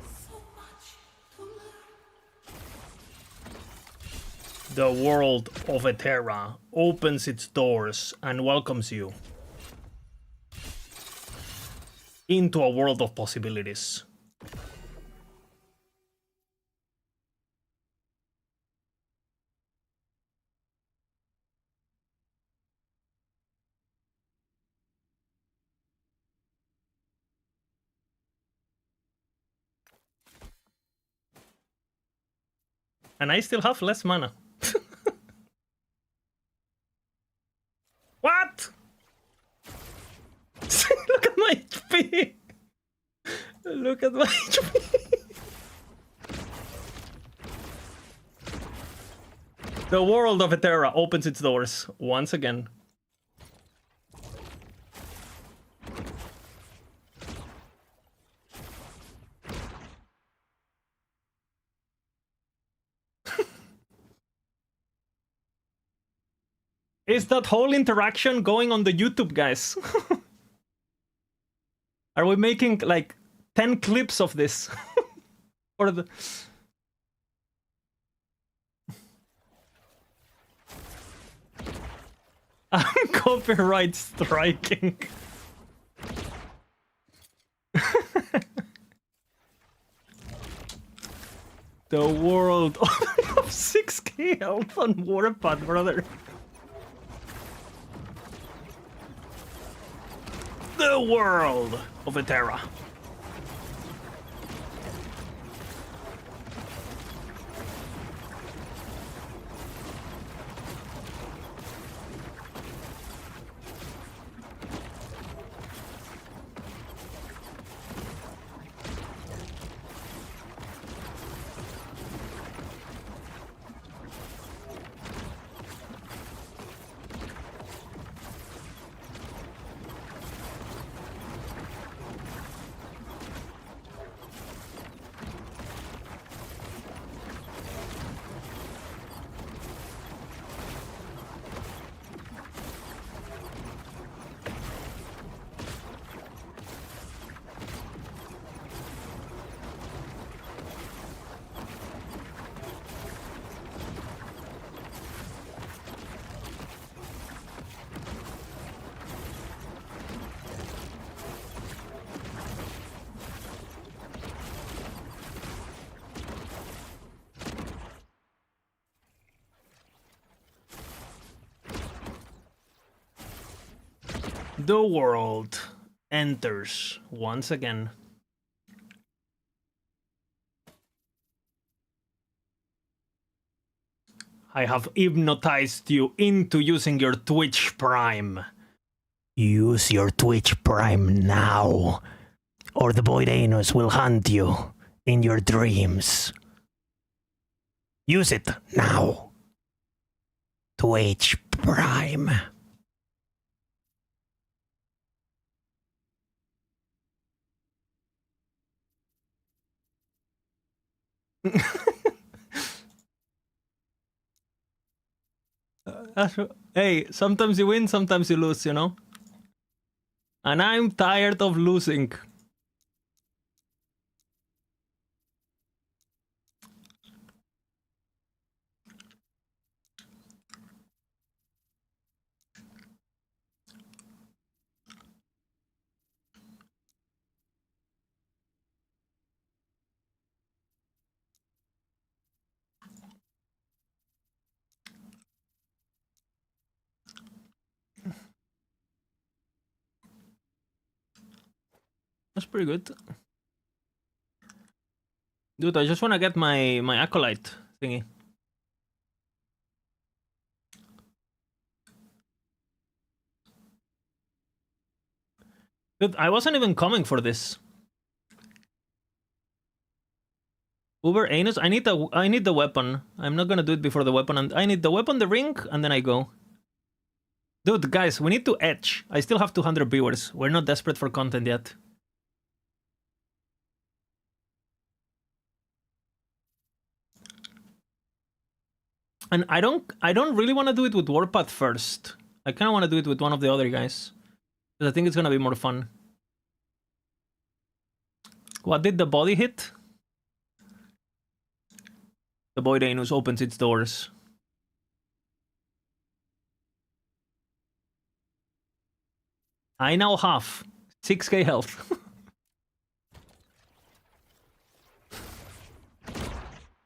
So much to learn. The world of Eterra opens its doors and welcomes you into a world of possibilities. And I still have less mana. What? Look at my HP! Look at my HP! The world of Eterra opens its doors once again. Is that whole interaction going on the YouTube, guys? Are we making like 10 clips of this? Or the... I'm copyright striking. The world of 6k health on Warpath, brother. The world of Eterra. The world enters once again. I have hypnotized you into using your Twitch Prime. Use your Twitch Prime now, or the Void Anus will hunt you in your dreams. Use it now. Twitch Prime. Hey, sometimes you win, sometimes you lose, you know? And I'm tired of losing. That's pretty good. Dude, I just want to get my acolyte thingy. Dude, I wasn't even coming for this. Uber Anus, I need the weapon. I'm not gonna do it before the weapon, and I need the weapon, the ring, and then I go. Dude, guys, we need to edge. I still have 200 viewers. We're not desperate for content yet. And I don't really want to do it with Warpath first. I kind of want to do it with one of the other guys. Because I think it's going to be more fun. What did the body hit? The Void Anus opens its doors. I now have 6k health.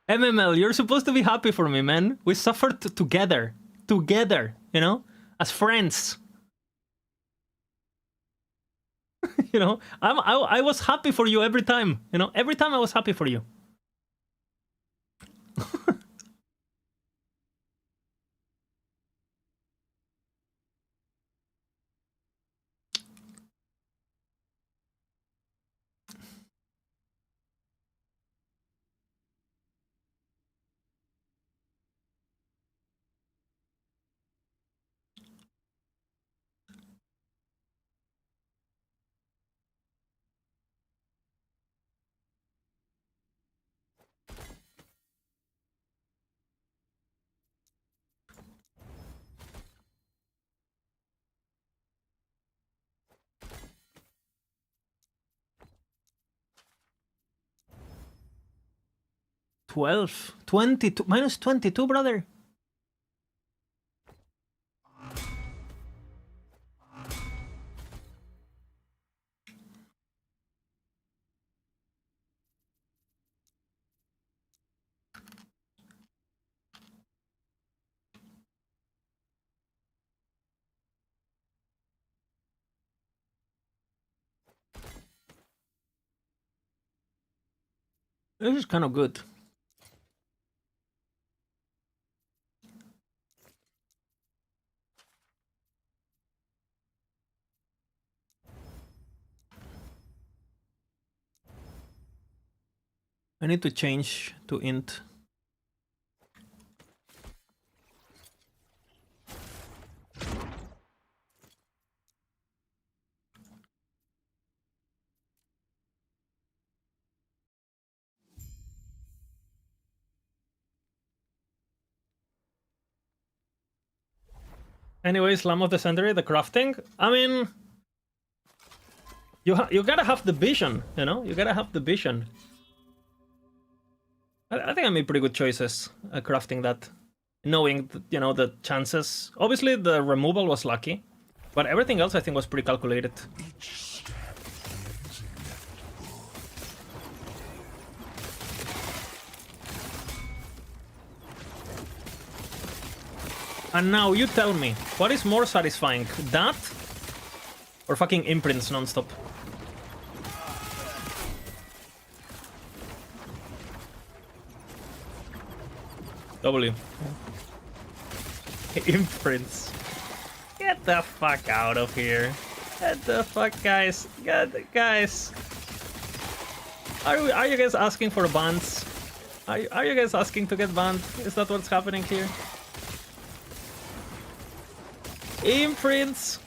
MML, you're supposed to be happy for me, man. We suffered together. Together, you know? As friends. You know? I was happy for you every time. You know? Every time I was happy for you. 12, 22, minus 22, brother. This is kind of good. I need to change to int. Anyway, Slam of the Century, the crafting. I mean, you gotta have the vision, you know? You gotta have the vision. I think I made pretty good choices crafting that. Knowing, you know, the chances. Obviously, the removal was lucky. But everything else, I think, was pretty calculated. And now you tell me, what is more satisfying, that or fucking imprints nonstop? W. Imprints. Get the fuck out of here. Get the fuck, guys. Guys. Are you guys asking for bans? Are you guys asking to get banned? Is that what's happening here? Imprints.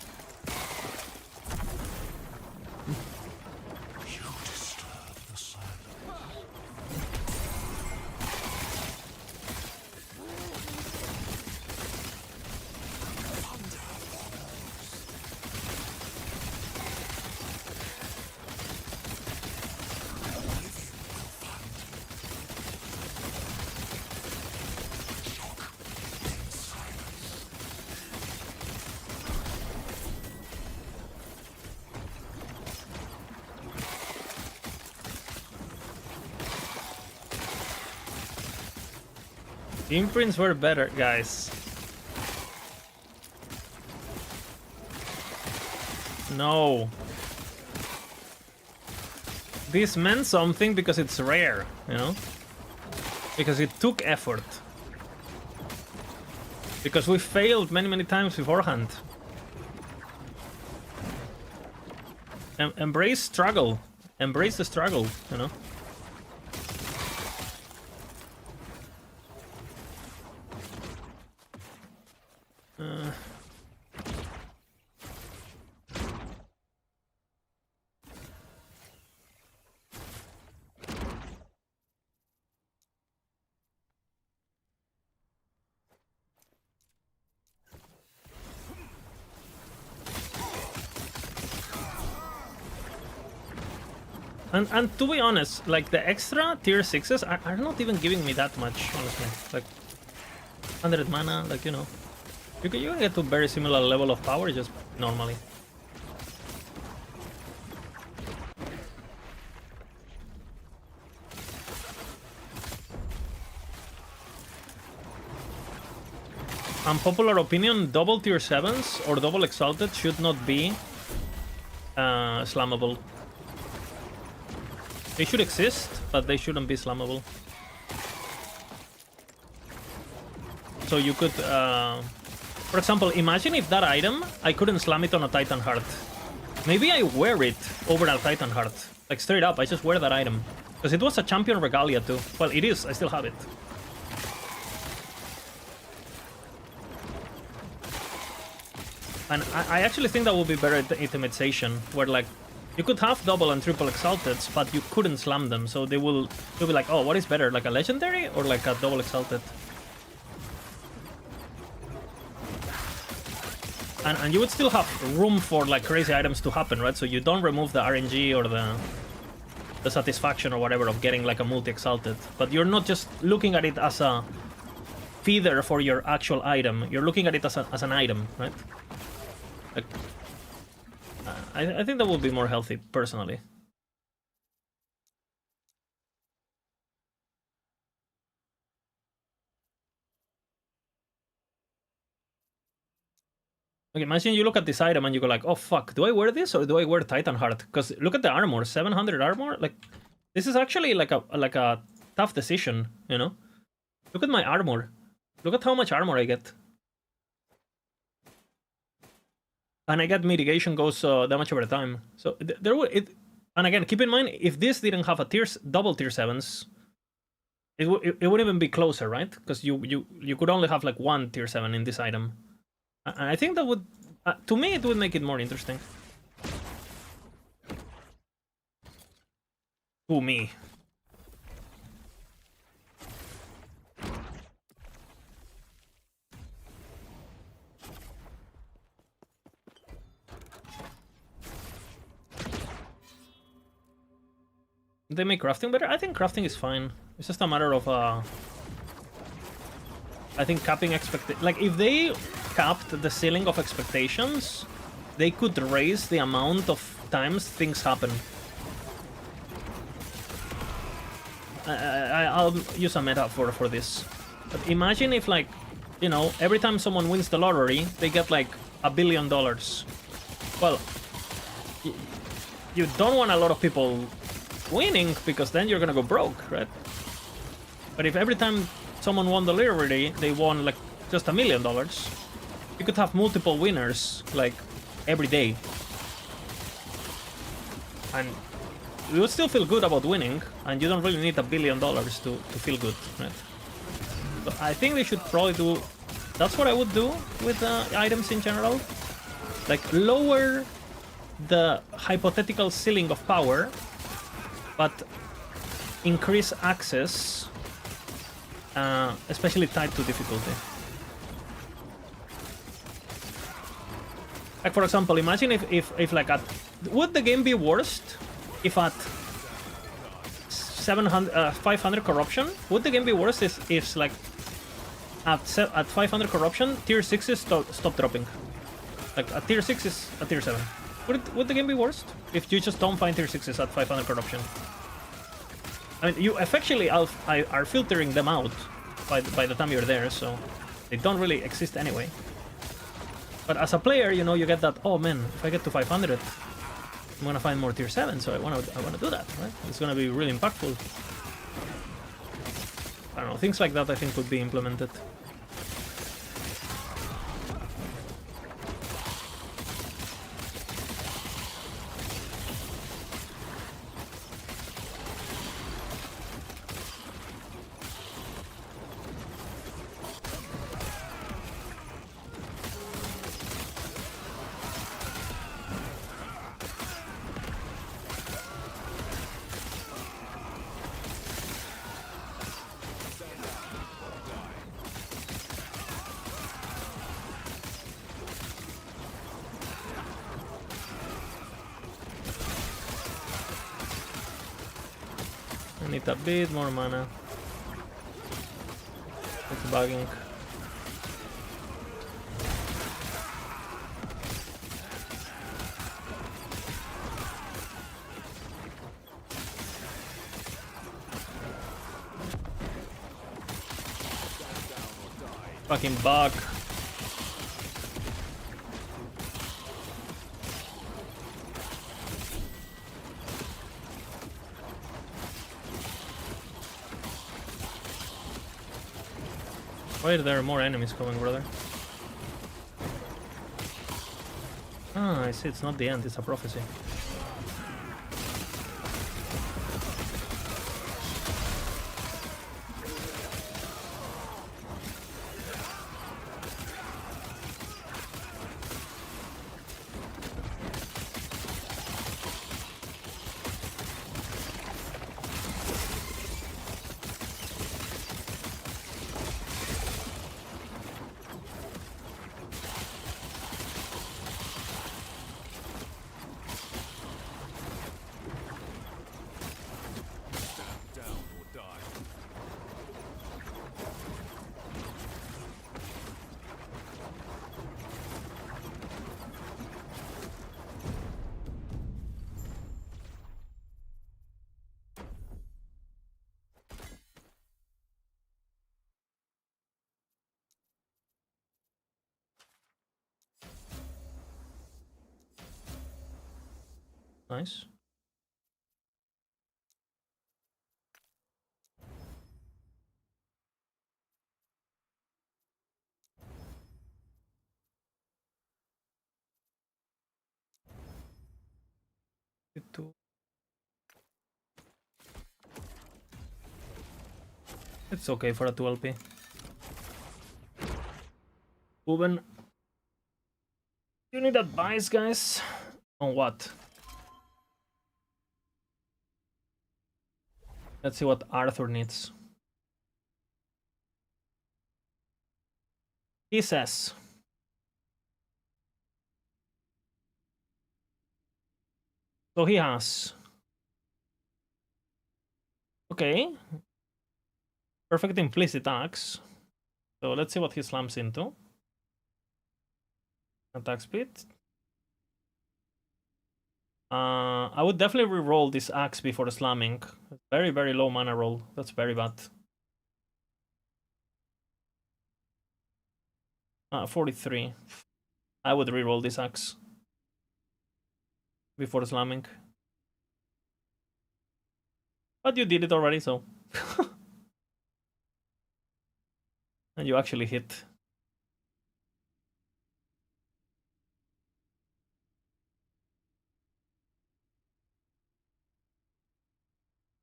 Imprints were better, guys. No. This meant something because it's rare, you know? Because it took effort. Because we failed many times beforehand. Embrace struggle. Embrace the struggle, you know? And to be honest, like the extra tier 6s are not even giving me that much, honestly. Like 100 mana, like, you know. You can get to very similar level of power just normally. Unpopular opinion, double tier 7s or double exalted should not be slammable. They should exist, but they shouldn't be slammable. So you could, for example, imagine if that item, I couldn't slam it on a Titan Heart. Maybe I wear it over a Titan Heart. Like straight up, I just wear that item. Because it was a champion regalia too. Well, it is, I still have it. And I actually think that would be better itemization, where like, you could have double and triple exalteds, but you couldn't slam them, so they'll be like, oh, what is better, like a legendary or like a double exalted? And you would still have room for like crazy items to happen, right? So you don't remove the RNG or the the satisfaction or whatever of getting like a multi-exalted. But you're not just looking at it as a feeder for your actual item. You're looking at it as an item, right? Like, I think that would be more healthy, personally. Okay, imagine you look at this item and you go like, oh fuck, do I wear this or do I wear Titan Heart? Because look at the armor, 700 armor. Like, this is actually like a tough decision, you know? Look at my armor. Look at how much armor I get. And I get mitigation goes damage over time. So there would it. And again, keep in mind, if this didn't have a double tier 7s, it wouldn't even be closer, right? Because you could only have like one tier 7 in this item. And I think that would, to me, it would make it more interesting. To me. They make crafting better? I think crafting is fine. It's just a matter of, I think capping like, if they capped the ceiling of expectations, they could raise the amount of times things happen. I'll use a metaphor for this. But imagine if, like, you know, every time someone wins the lottery, they get, like, $1 billion. Well, you don't want a lot of people winning, because then you're gonna go broke, right? But if every time someone won the lottery, they won, like, just $1 million, you could have multiple winners, like, every day. And you would still feel good about winning, and you don't really need $1 billion to feel good, right? So I think they should probably do... That's what I would do with items in general. Like, lower the hypothetical ceiling of power, but increase access, especially tied to difficulty. Like, for example, imagine if like at... Would the game be worst if at 500 corruption? Would the game be worse if like at 500 corruption, tier 6s stop dropping? Like, a tier 6 is a tier 7. Would the game be worst if you just don't find tier 6s at 500 corruption? I mean, you effectively are filtering them out by the time you're there, so they don't really exist anyway. But as a player, you know, you get that, oh man, if I get to 500, I'm gonna find more tier 7, so I wanna do that, right? It's gonna be really impactful. I don't know, things like that I think could be implemented. I need a bit more mana. It's bugging. Fucking bug. Why are there more enemies coming, brother? Ah, I see, it's not the end, it's a prophecy. Nice. It's okay for a 2 LP. Ruben, you need advice, guys? On what? Let's see what Arthur needs. He says, so he has. Okay. Perfect implicit axe. So let's see what he slams into. Attack speed. I would definitely re-roll this axe before slamming. Very, very low mana roll. That's very bad. 43. I would re-roll this axe before slamming. But you did it already, so. And you actually hit.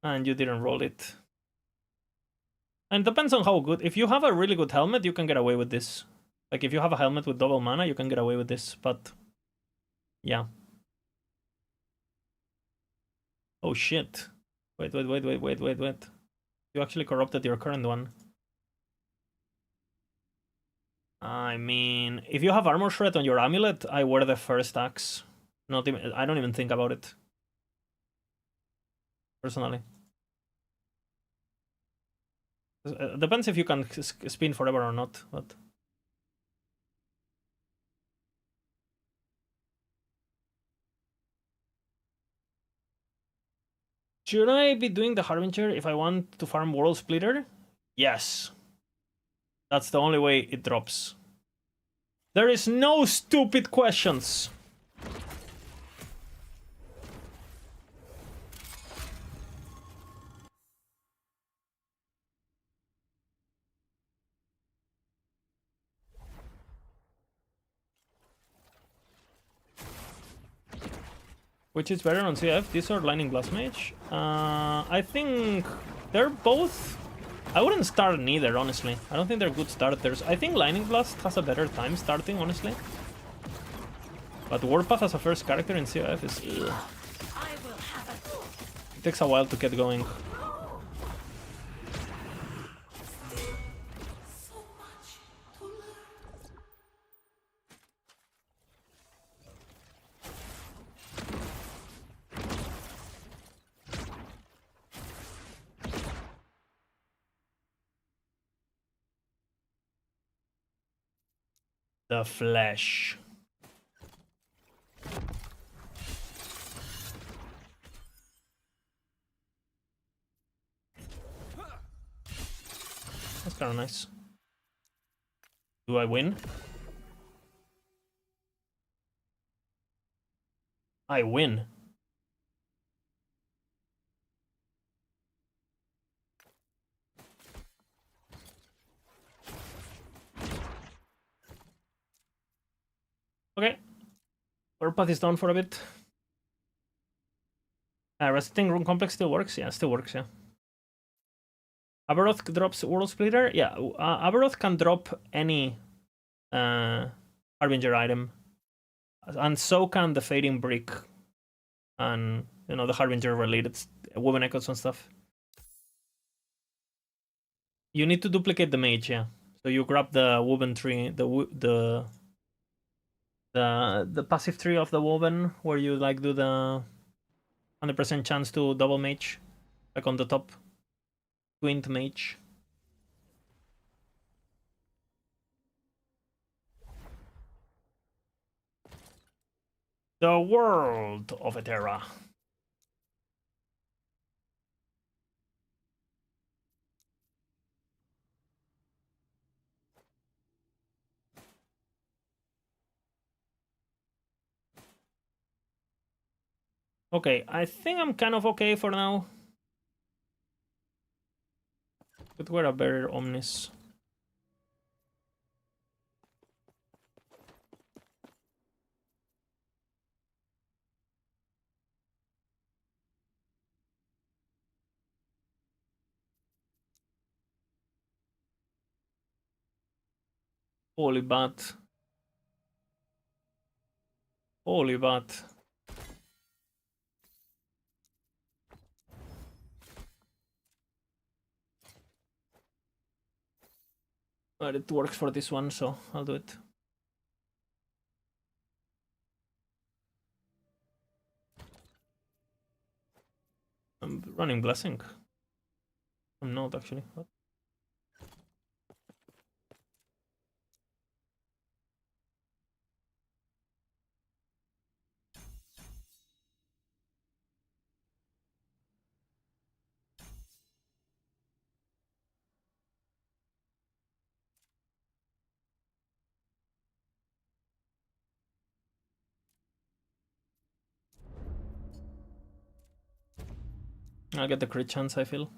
And you didn't roll it. And it depends on how good. If you have a really good helmet, you can get away with this. Like, if you have a helmet with double mana, you can get away with this, but... yeah. Oh, shit. Wait. You actually corrupted your current one. I mean, if you have armor shred on your amulet, I wear the first axe. Not even, I don't even think about it. Personally. Depends if you can spin forever or not, but... should I be doing the Harbinger if I want to farm World Splitter? Yes. That's the only way it drops. There is no stupid questions. Which is better on CF, this or Lightning Blast Mage? I think they're both... I wouldn't start neither, honestly. I don't think they're good starters. I think Lightning Blast has a better time starting, honestly. But Warpath as a first character in CF is... ugh. It takes a while to get going. So much to learn. The Flesh. That's kind of nice. Do I win? I win. Okay. Warpath is down for a bit. Resting Rune Complex still works? Yeah, still works, yeah. Aberoth drops World Splitter? Yeah, Aberoth can drop any Harbinger item. And so can the Fading Brick. And, you know, the Harbinger related Woven Echoes and stuff. You need to duplicate the mage, yeah. So you grab the Woven tree, the passive tree of the Woven, where you like do the 100% chance to double mage, like on the top. Twin mage. The world of Etera. Okay, I think I'm kind of okay for now. Could wear a better Omnis. Holy bat. Holy bat. But it works for this one, so I'll do it. I'm running Blessing. I'm not actually. What? I'll get the crit chance, I feel.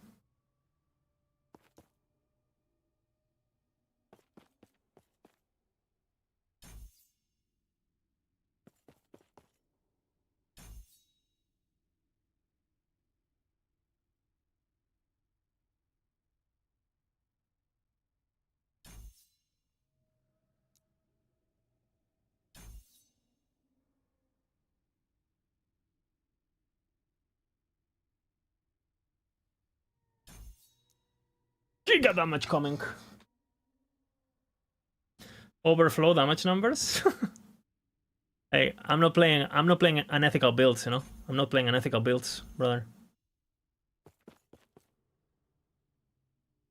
Giga damage coming. Overflow damage numbers. Hey, I'm not playing unethical builds, you know? I'm not playing unethical builds, brother.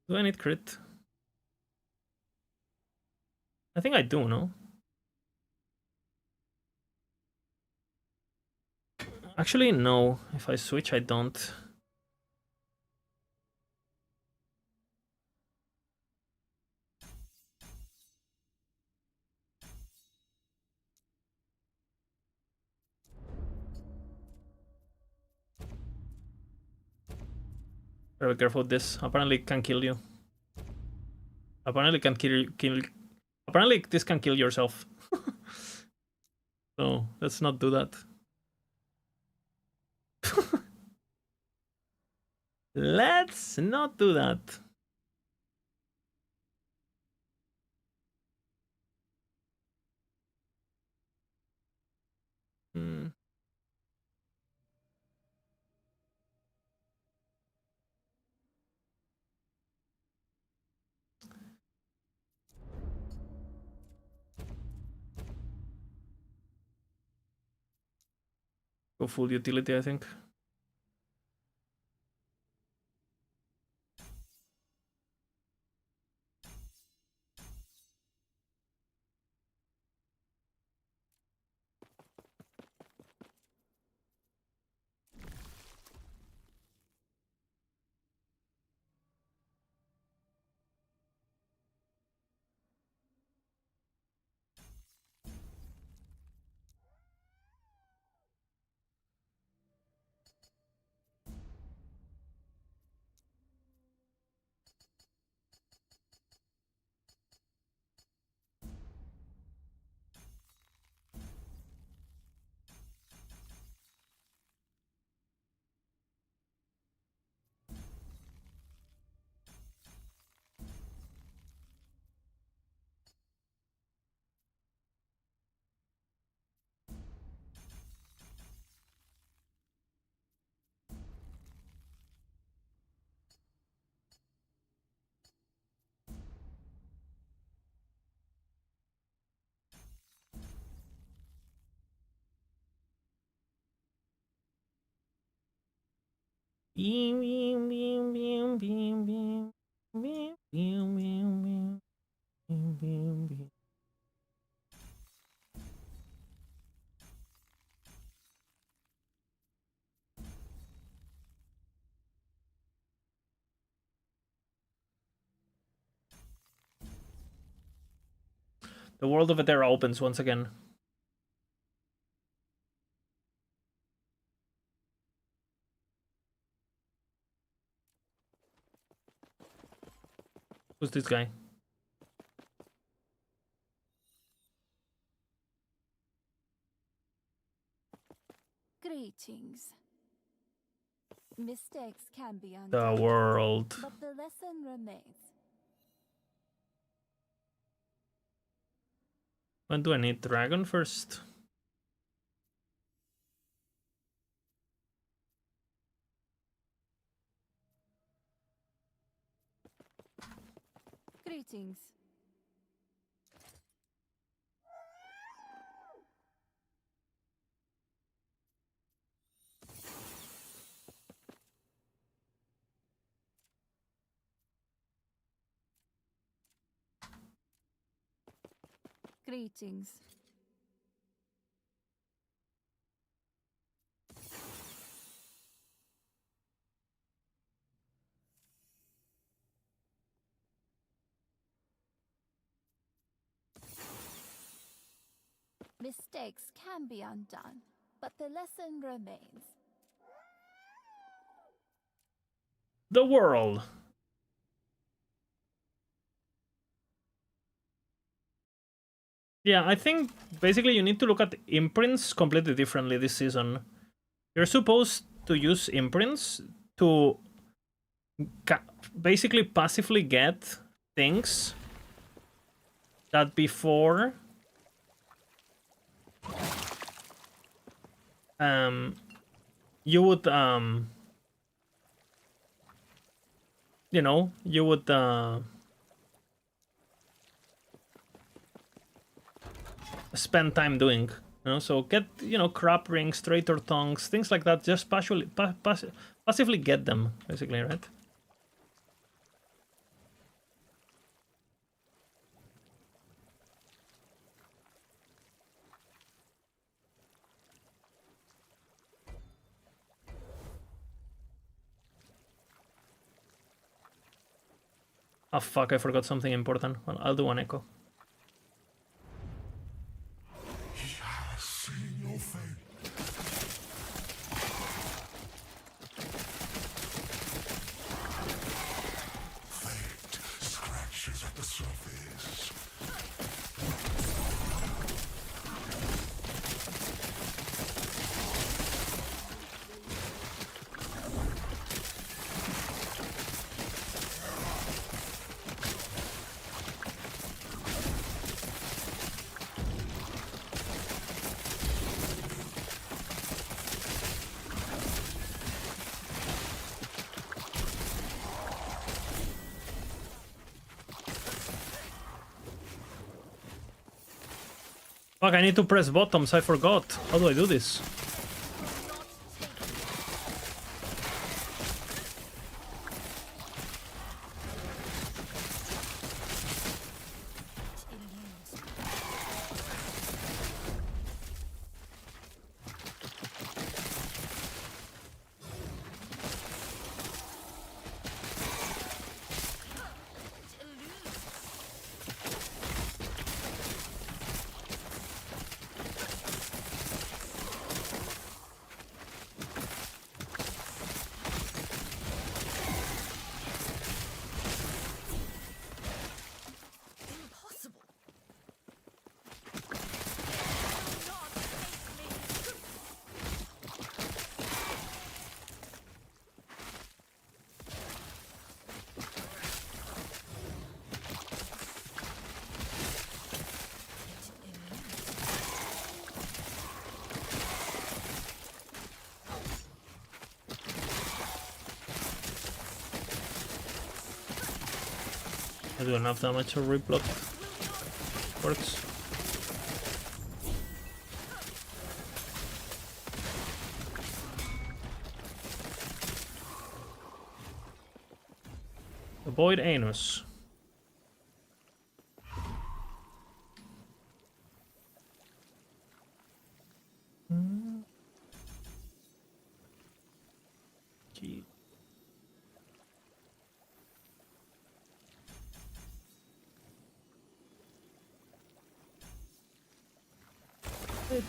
Do I need crit? I think I do, no? Actually, no. If I switch, I don't. Very careful with this. Apparently it can kill you. Apparently it can kill. Apparently this can kill yourself. So let's not do that. Let's not do that. Hmm. Go full utility, I think. Beam, beam, beam, beam, beam, beam, beam, beam, beam, beam, beam, beam. The world of Etera opens once again. Who's this guy? Greetings. Mistakes can be The undone, world. but the lesson remains. When do I need dragon first? Greetings. Greetings. Mistakes can be undone, but the lesson remains. The world. Yeah, I think basically you need to look at imprints completely differently this season. You're supposed to use imprints to basically passively get things that before you would you know, you would spend time doing, you know, so get, you know, crop rings, traitor tongues, things like that, just passively get them, basically, right? Oh fuck, I forgot something important. Well, I'll do an echo. He has seen your fate. Fate scratches at the surface. Fuck, I need to press bottoms, I forgot. How do I do this? Impossible. I do enough damage to replot. Works. Avoid anus. Gee.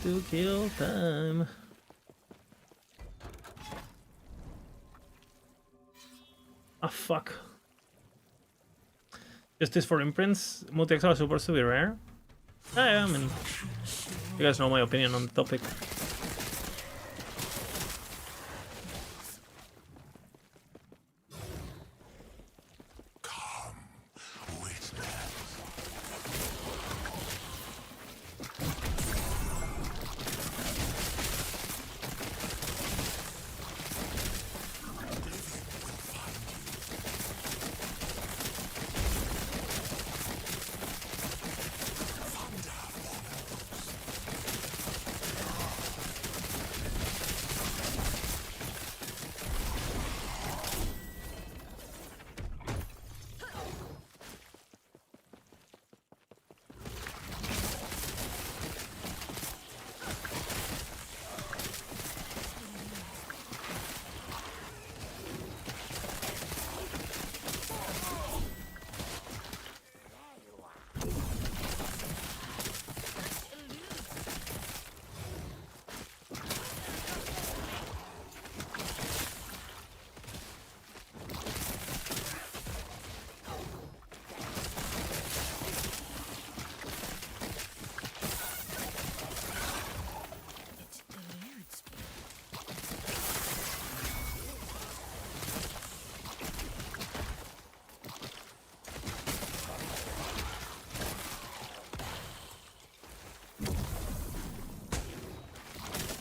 To kill time. Ah, fuck. Justice for imprints. Multi-X are supposed to be rare. Yeah, I mean, you guys know my opinion on the topic.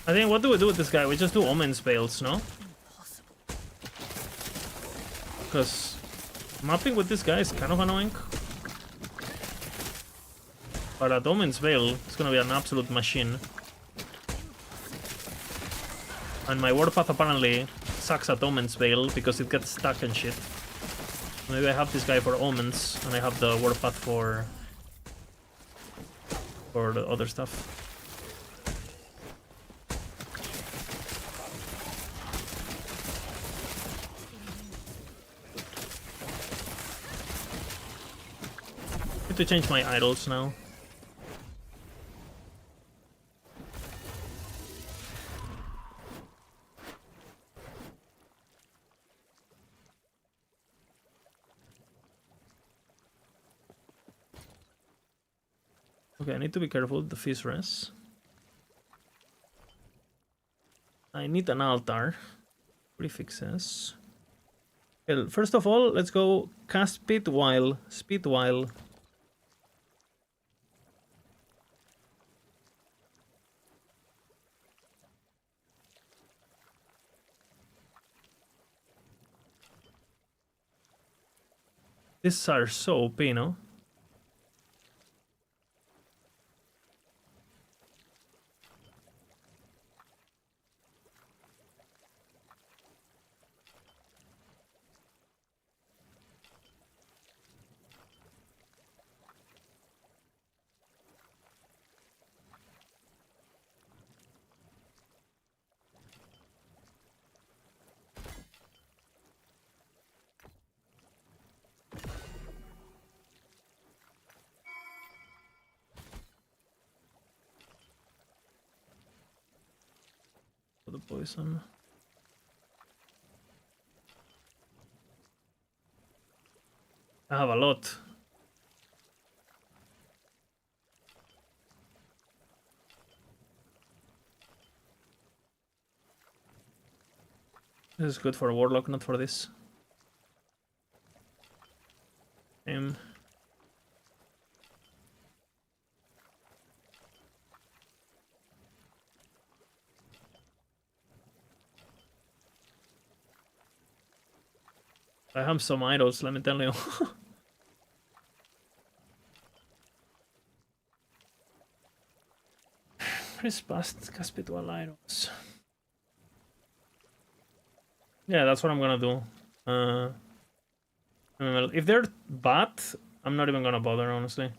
I think, what do we do with this guy? We just do Omen spells, no? Because mapping with this guy is kind of annoying. But at Omen's Veil, it's gonna be an absolute machine. And my Warpath apparently sucks at Omen's Veil because it gets stuck and shit. Maybe I have this guy for Omens, and I have the Warpath for the other stuff. Need to change my idols now. Okay, I need to be careful with the Fizz Res. I need an altar. Prefixes. Well, first of all, let's go cast speed while. These are so OP, no? For the poison. I have a lot. This is good for a Warlock, not for this. I have some idols, let me tell you. Press past Caspitual idols. Yeah, that's what I'm gonna do. Well, if they're bad, I'm not even gonna bother, honestly.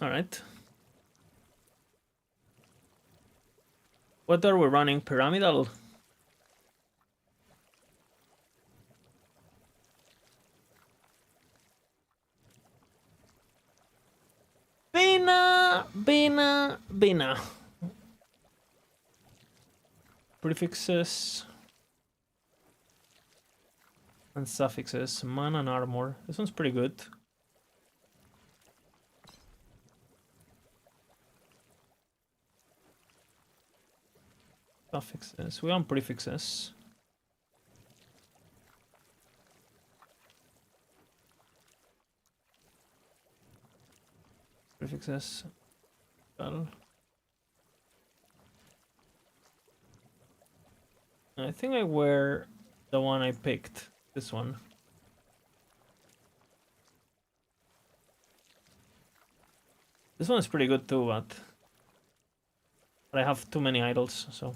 Alright. What are we running? Pyramidal? Bina. Prefixes and suffixes. Mana and armor. This one's pretty good. Suffixes. We want prefixes. Prefixes. Well. I think I wear the one I picked. This one. This one is pretty good too, but I have too many idols, so.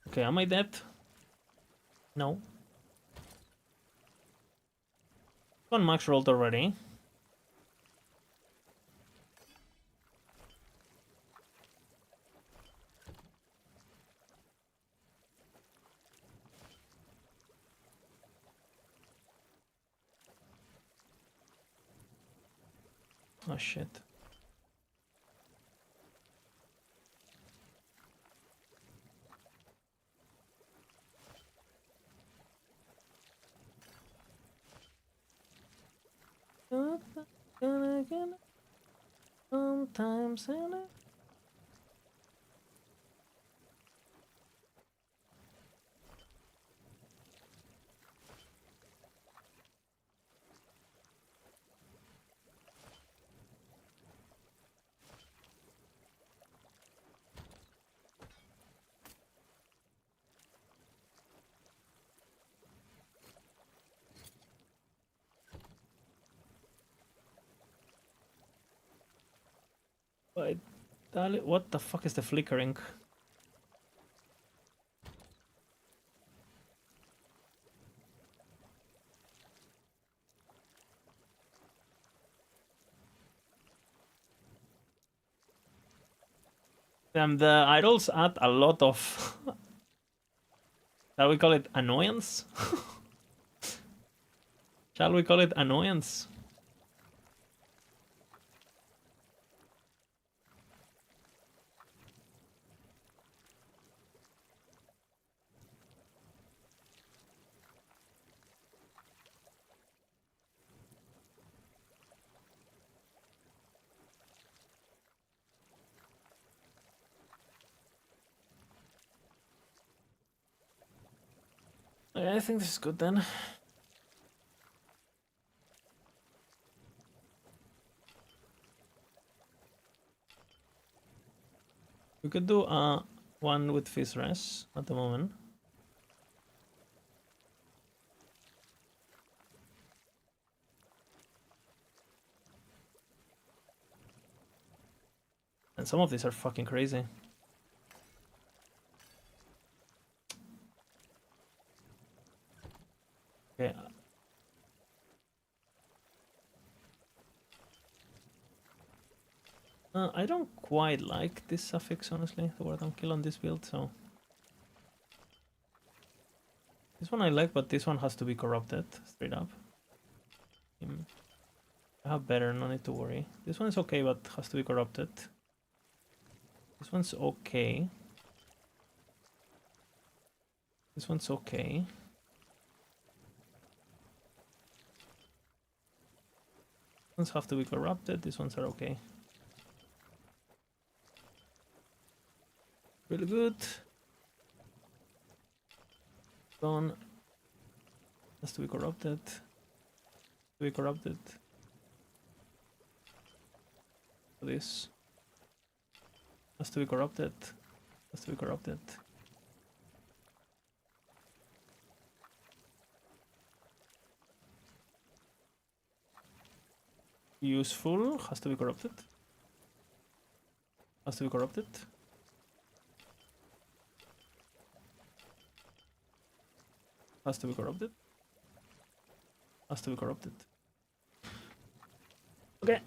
Okay, am I dead? No. One max rolled already. Oh shit. Sometimes in it. Wait, what the fuck is the flickering? Damn, the idols add a lot of... Shall we call it annoyance? Shall we call it annoyance? I think this is good then. We could do one with Fizz at the moment. And some of these are fucking crazy. Okay. I don't quite like this suffix, honestly, the word kill on this build, so... This one I like, but this one has to be corrupted, straight up. I have better, no need to worry. This one is okay, but has to be corrupted. This one's okay. This one's okay. These ones have to be corrupted, these ones are okay. Really good. Gone. Has to be corrupted. To be corrupted. This. Has to be corrupted. Has to be corrupted. Useful. Has to be corrupted. Has to be corrupted. Has to be corrupted. Has to be corrupted. Okay.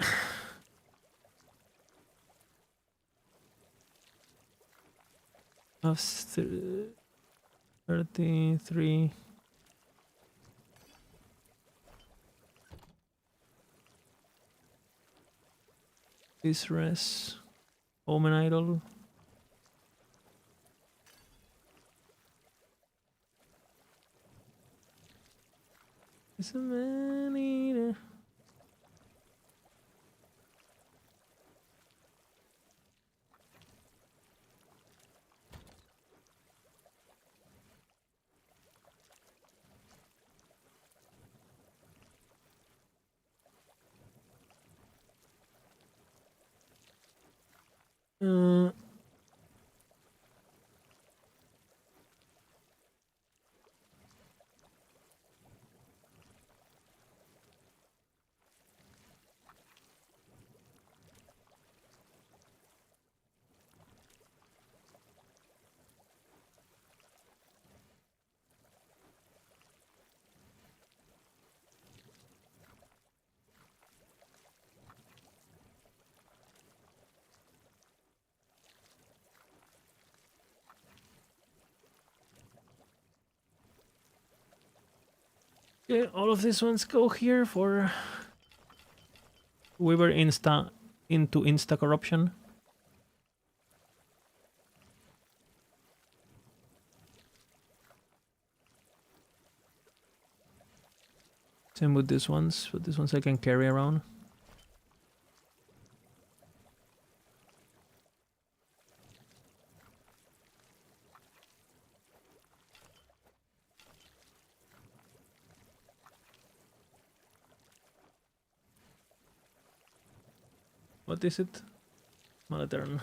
Of 33. This res. Omen idol. It's a man eater. Uh, okay, all of these ones go here for we were into insta corruption. Same with these ones, but these ones I can carry around. What is it? Malatern.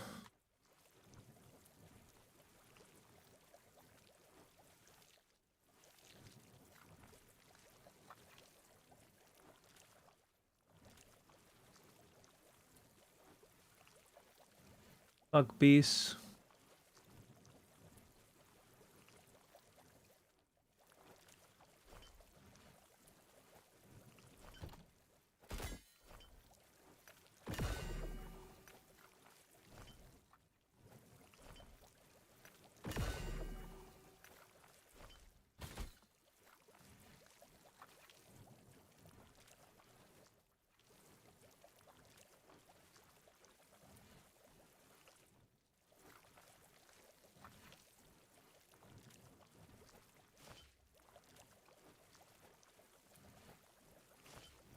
Fuck bees.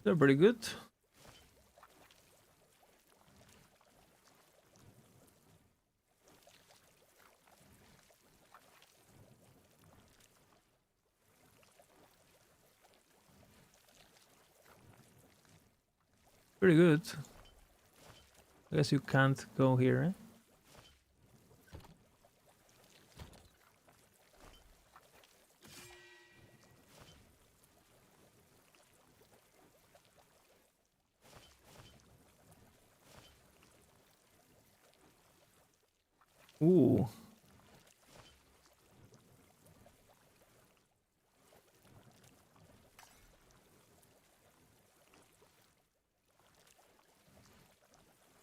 They're pretty good. Pretty good. I guess you can't go here, eh? Ooh.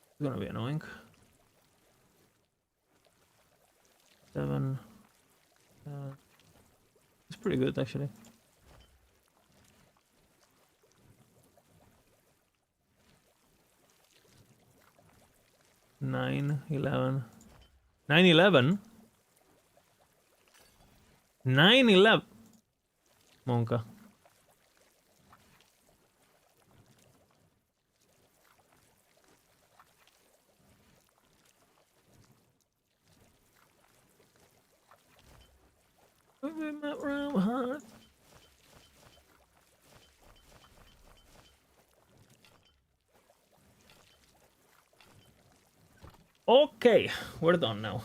It's gonna be annoying. 7. It's pretty good actually. 9, 11. 9, 11? 9, 11. Monka. Okay, we're done now.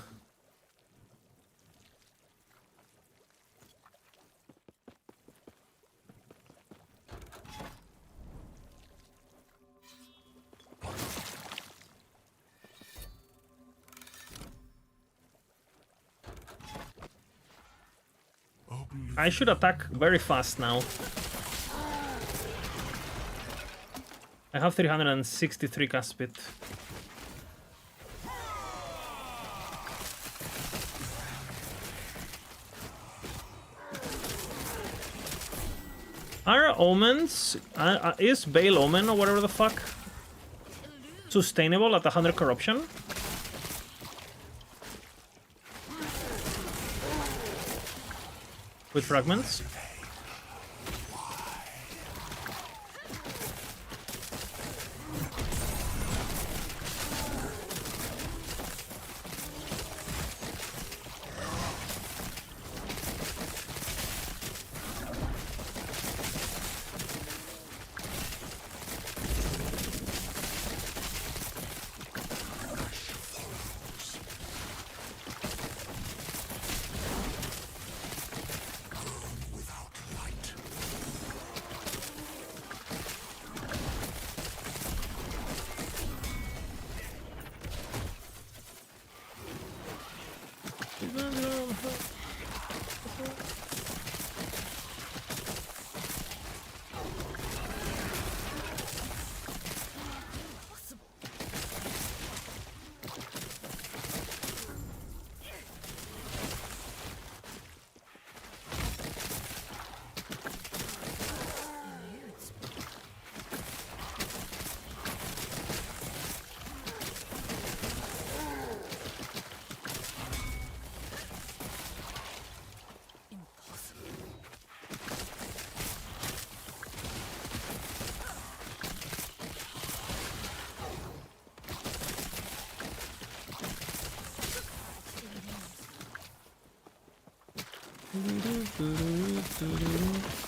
I should attack very fast now. I have 363 cast speed. Are omens, is Bale Omen or whatever the fuck sustainable at 100 corruption? With fragments?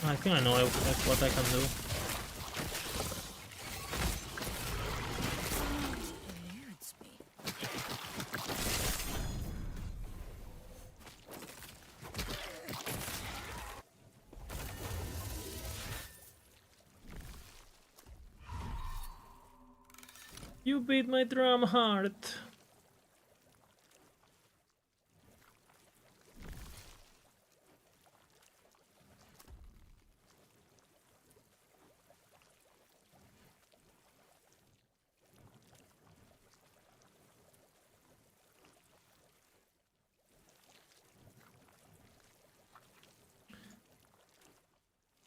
I think I know what I can do. You beat my drum heart.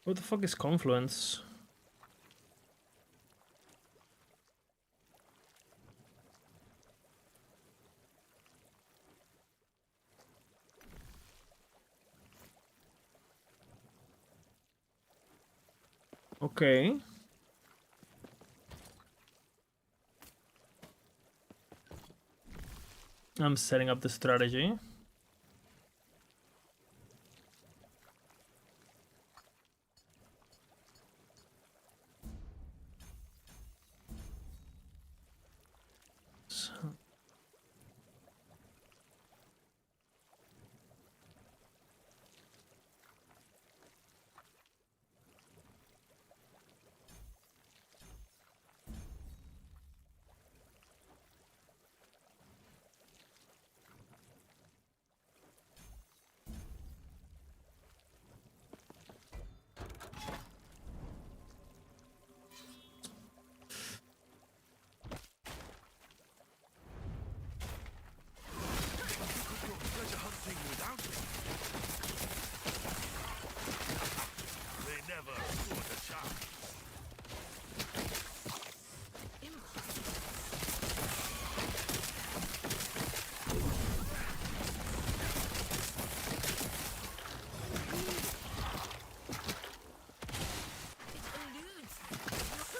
What the fuck is Confluence? Okay. I'm setting up the strategy.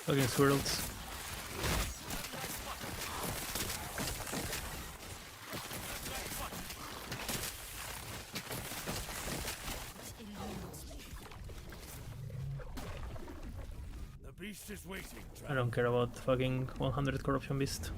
Fucking swirls. The beast is waiting. I don't care about fucking 100 corruption beast.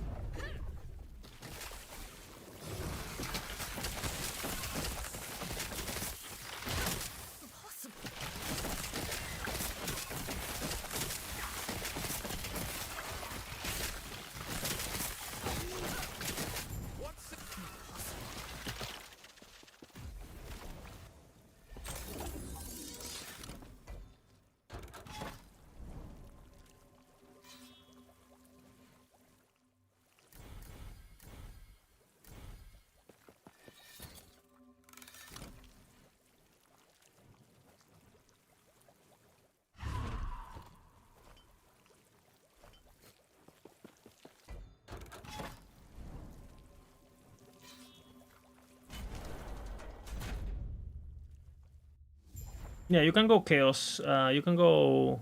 Yeah, you can go chaos. You can go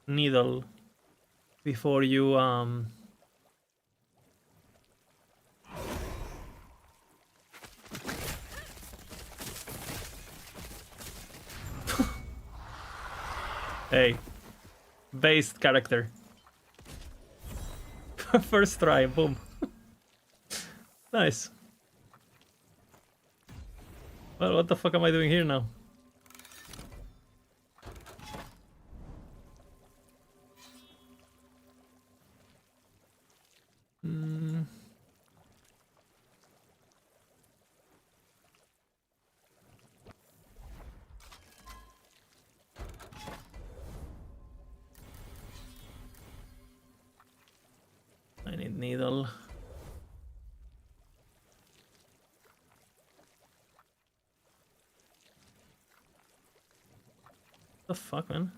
needle before you Hey, based character. First try, boom. Nice. Well, what the fuck am I doing here now? Hmm. I need needle. The fuck, man?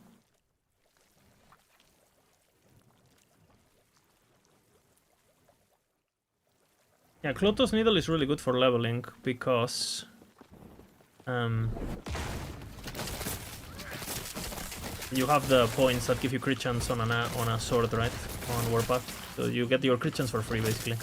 Yeah, Clotos Needle is really good for leveling because you have the points that give you crit chance on a sword, right? On Warpath. So you get your crit chance for free, basically.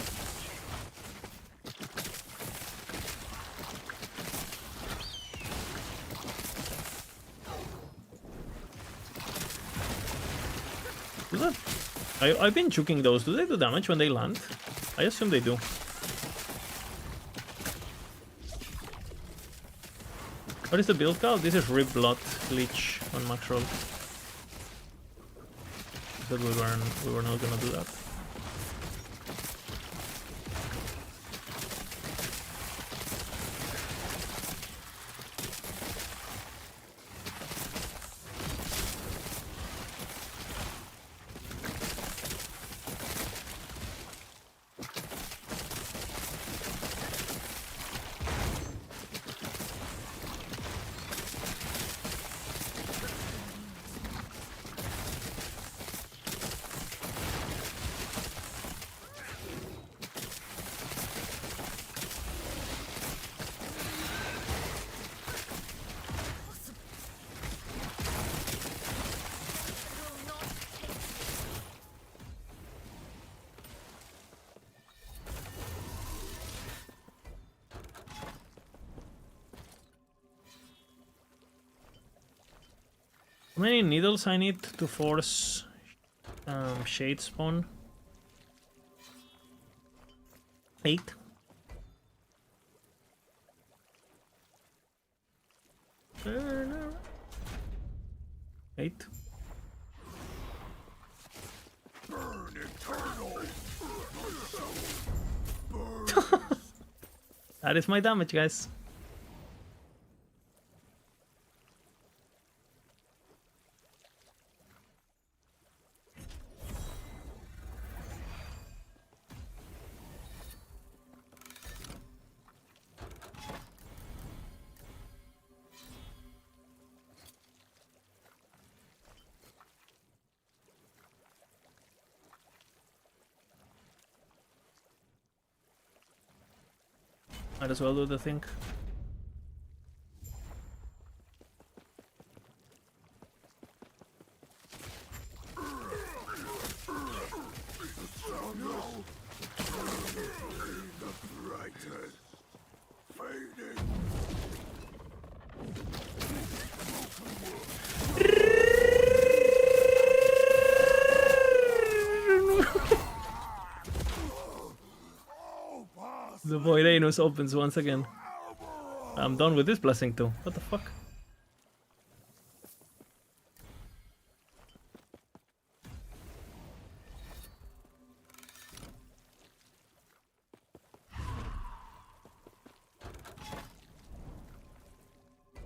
Do that? I've been juking those. Do they do damage when they land? I assume they do. What is the build called? This is Rip Blood Leech on max roll. But we were not gonna do that. How many needles I need to force Shade Spawn? 8. Eight. Burn eternal. That is my damage, guys. Might as well do the thing. The Void Anus opens once again. I'm done with this blessing too. What the fuck?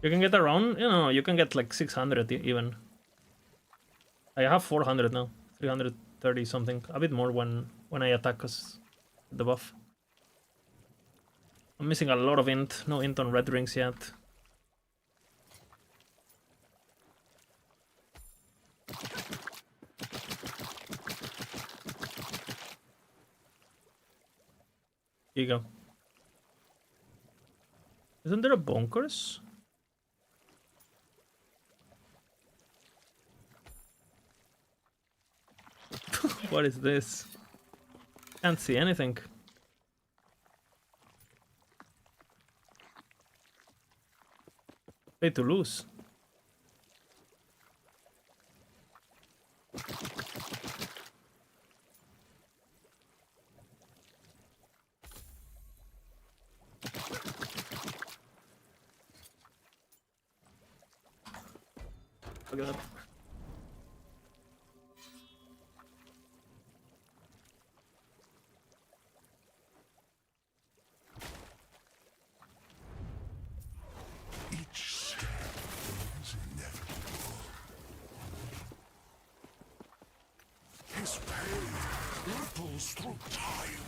You can get around, you know, you can get like 600 even. I have 400 now, 330 something, a bit more when I attack us the buff. I'm missing a lot of int, no int on red rings yet. Here you go. Isn't there a bonkers? What is this? Can't see anything. Pay to lose. Look at that. Each step is inevitable. His pain ripples through time.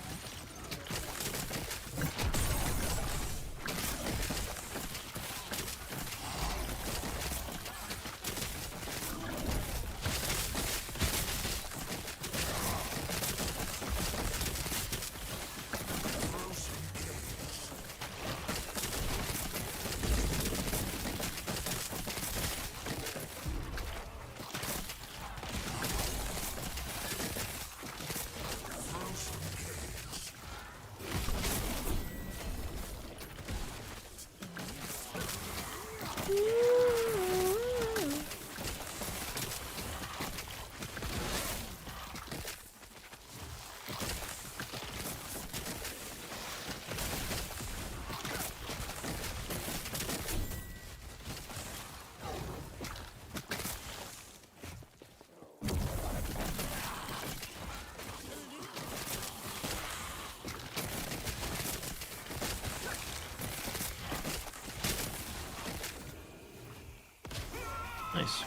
Nice.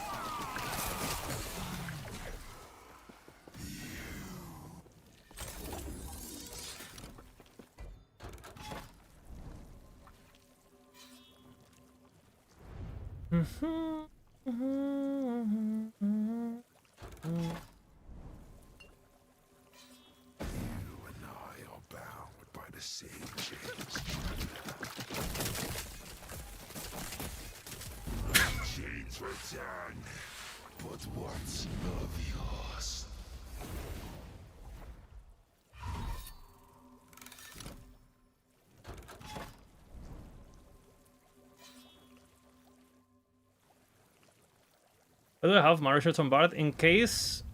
You and I are bound by the same chains. Chains return, but what's of yours? I do have Marrow Shards on Bard in case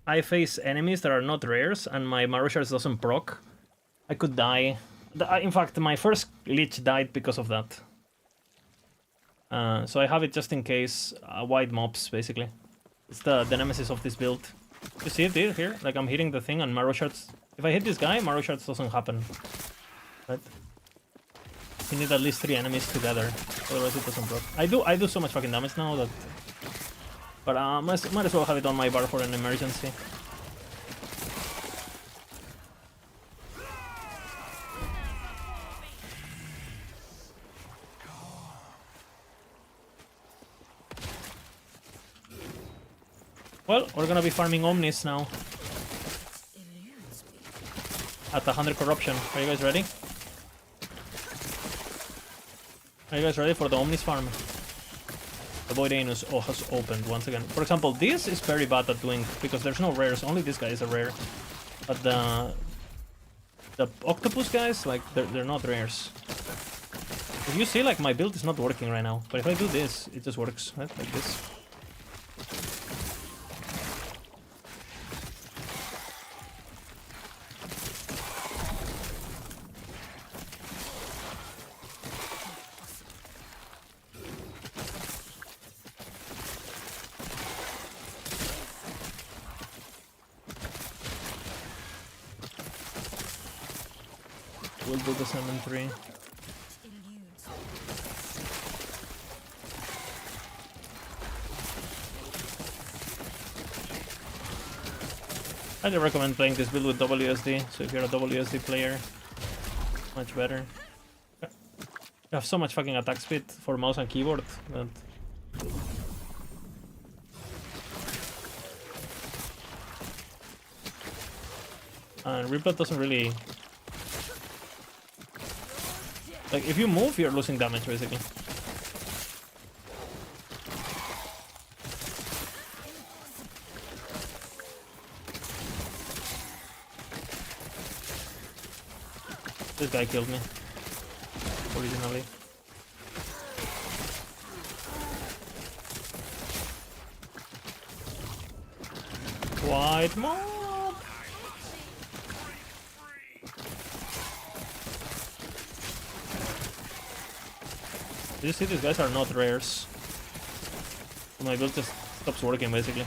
I face enemies that are not rares and my Marrow Shards doesn't proc. I could die. In fact, my first Lich died because of that. So I have it just in case. White mobs, basically. It's the nemesis of this build. You see it here? Like I'm hitting the thing and Marrow Shards. If I hit this guy, Marrow Shards doesn't happen. Right? You need at least 3 enemies together. Otherwise it doesn't proc. I do so much fucking damage now that... But might as well have it on my bar for an emergency. Well, we're gonna be farming Omnis now. At 100 corruption. Are you guys ready? Are you guys ready for the Omnis farm? The Void Anus has opened once again. For example, this is very bad at doing because there's no rares. Only this guy is a rare. But the octopus guys, like they're not rares. If you see, like my build is not working right now. But if I do this, it just works, right? Like this. We'll do the Summon 3. I'd recommend playing this build with WSD, so if you're a WSD player, much better. You have so much fucking attack speed for mouse and keyboard that... And Riplet doesn't really... Like, if you move, you're losing damage, basically. This guy killed me originally. White mob. Did you see these guys are not rares? My build just stops working basically.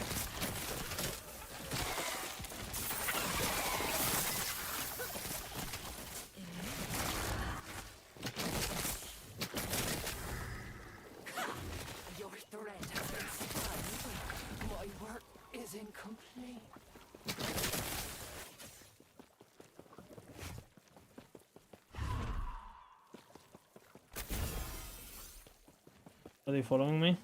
Your threat has been spun. My work is incomplete. Are they following me?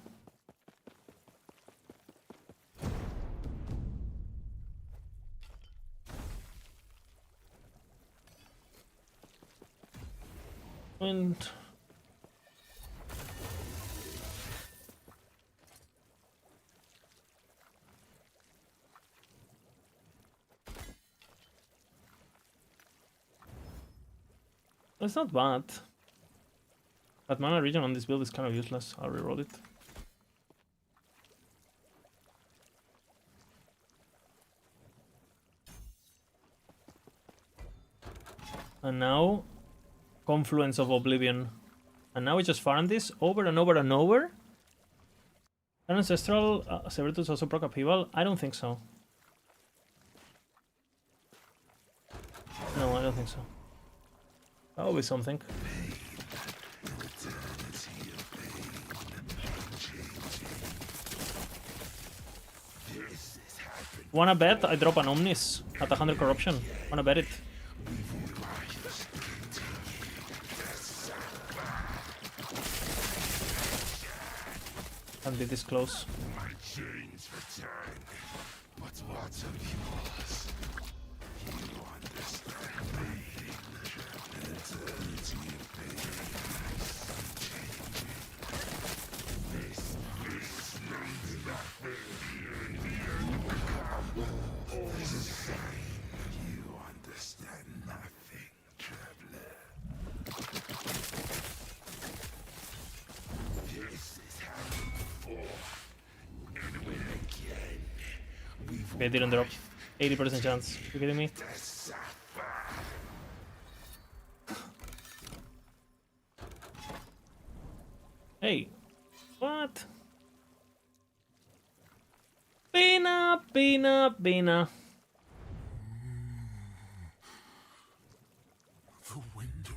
And it's not bad. But mana regen on this build is kind of useless. I'll reroll it. And now, Confluence of Oblivion. And now we just farm this over and over and over. An Ancestral Servitude also proc upheaval? I don't think so. No, I don't think so. That will be something. Wanna bet I drop an Omnis at 100 corruption? Wanna bet it? Can't be this close. My chains return, but what of yours? You understand me. An eternity of pain. This is nothing. You understand nothing, traveler. This is happened before, and will again. Okay, didn't drop. 80% chance. You kidding me? Hey, what? Bina. The window.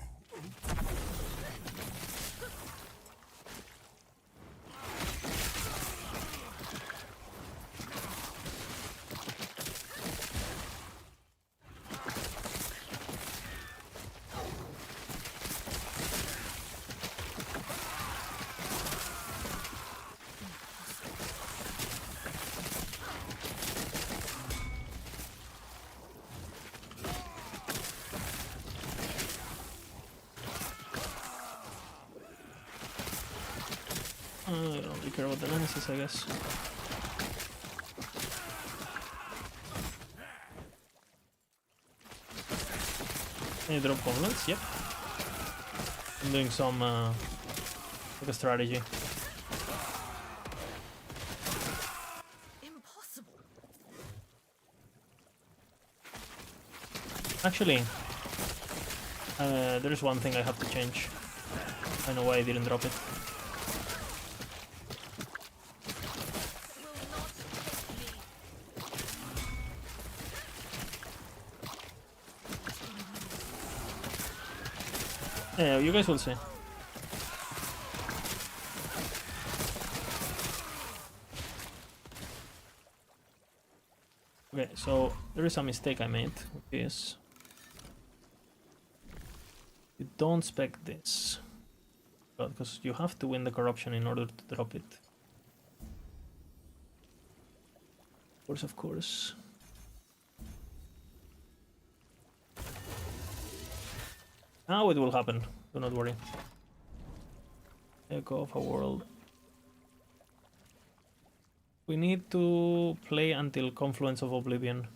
I don't really care about the nemesis, I guess. Can you drop confluence? Yep. I'm doing some like a strategy. Impossible. Actually, there is one thing I have to change. I know why I didn't drop it. Yeah, you guys will see. Okay, so there is a mistake I made, which is you don't spec this, because you have to win the corruption in order to drop it. Of course. Now it will happen, do not worry. Echo of a world. We need to play until Confluence of Oblivion.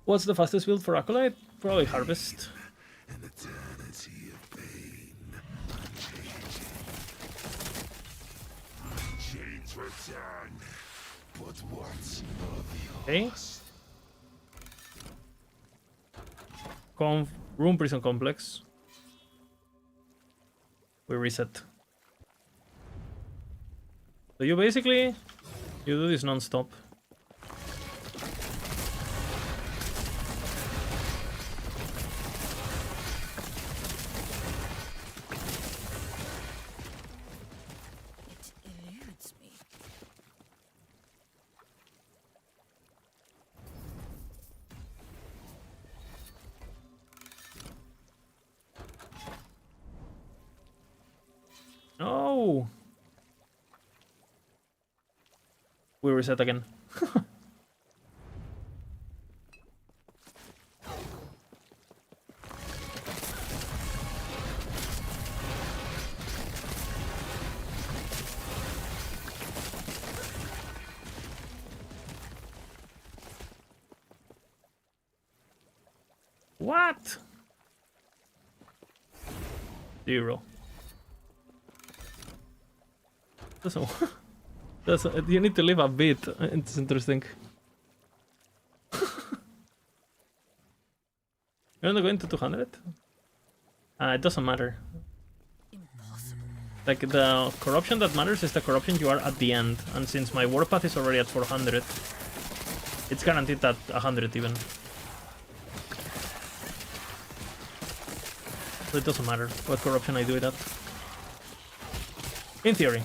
What's the fastest build for Acolyte? Probably Harvest. An eternity of pain. Chains return, but once of Okay. Room Prison Complex. We reset. So you basically do this non-stop. It eludes me. No. We reset again. What? 0. You need to live a bit. It's interesting. You're not going to 200? It doesn't matter. Impossible. Like, the corruption that matters is the corruption you are at the end. And since my warpath is already at 400, it's guaranteed at 100 even. So it doesn't matter what corruption I do it at. In theory.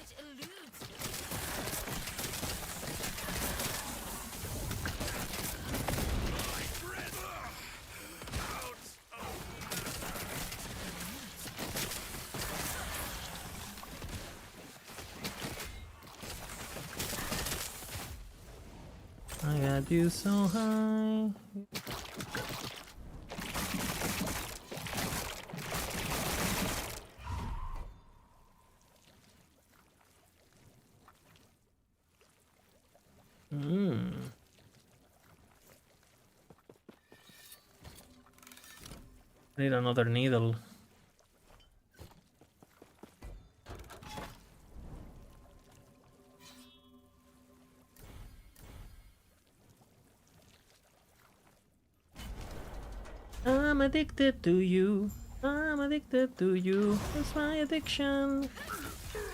It eludes me. I got you so high. Need another needle. I'm addicted to you. I'm addicted to you. That's my addiction.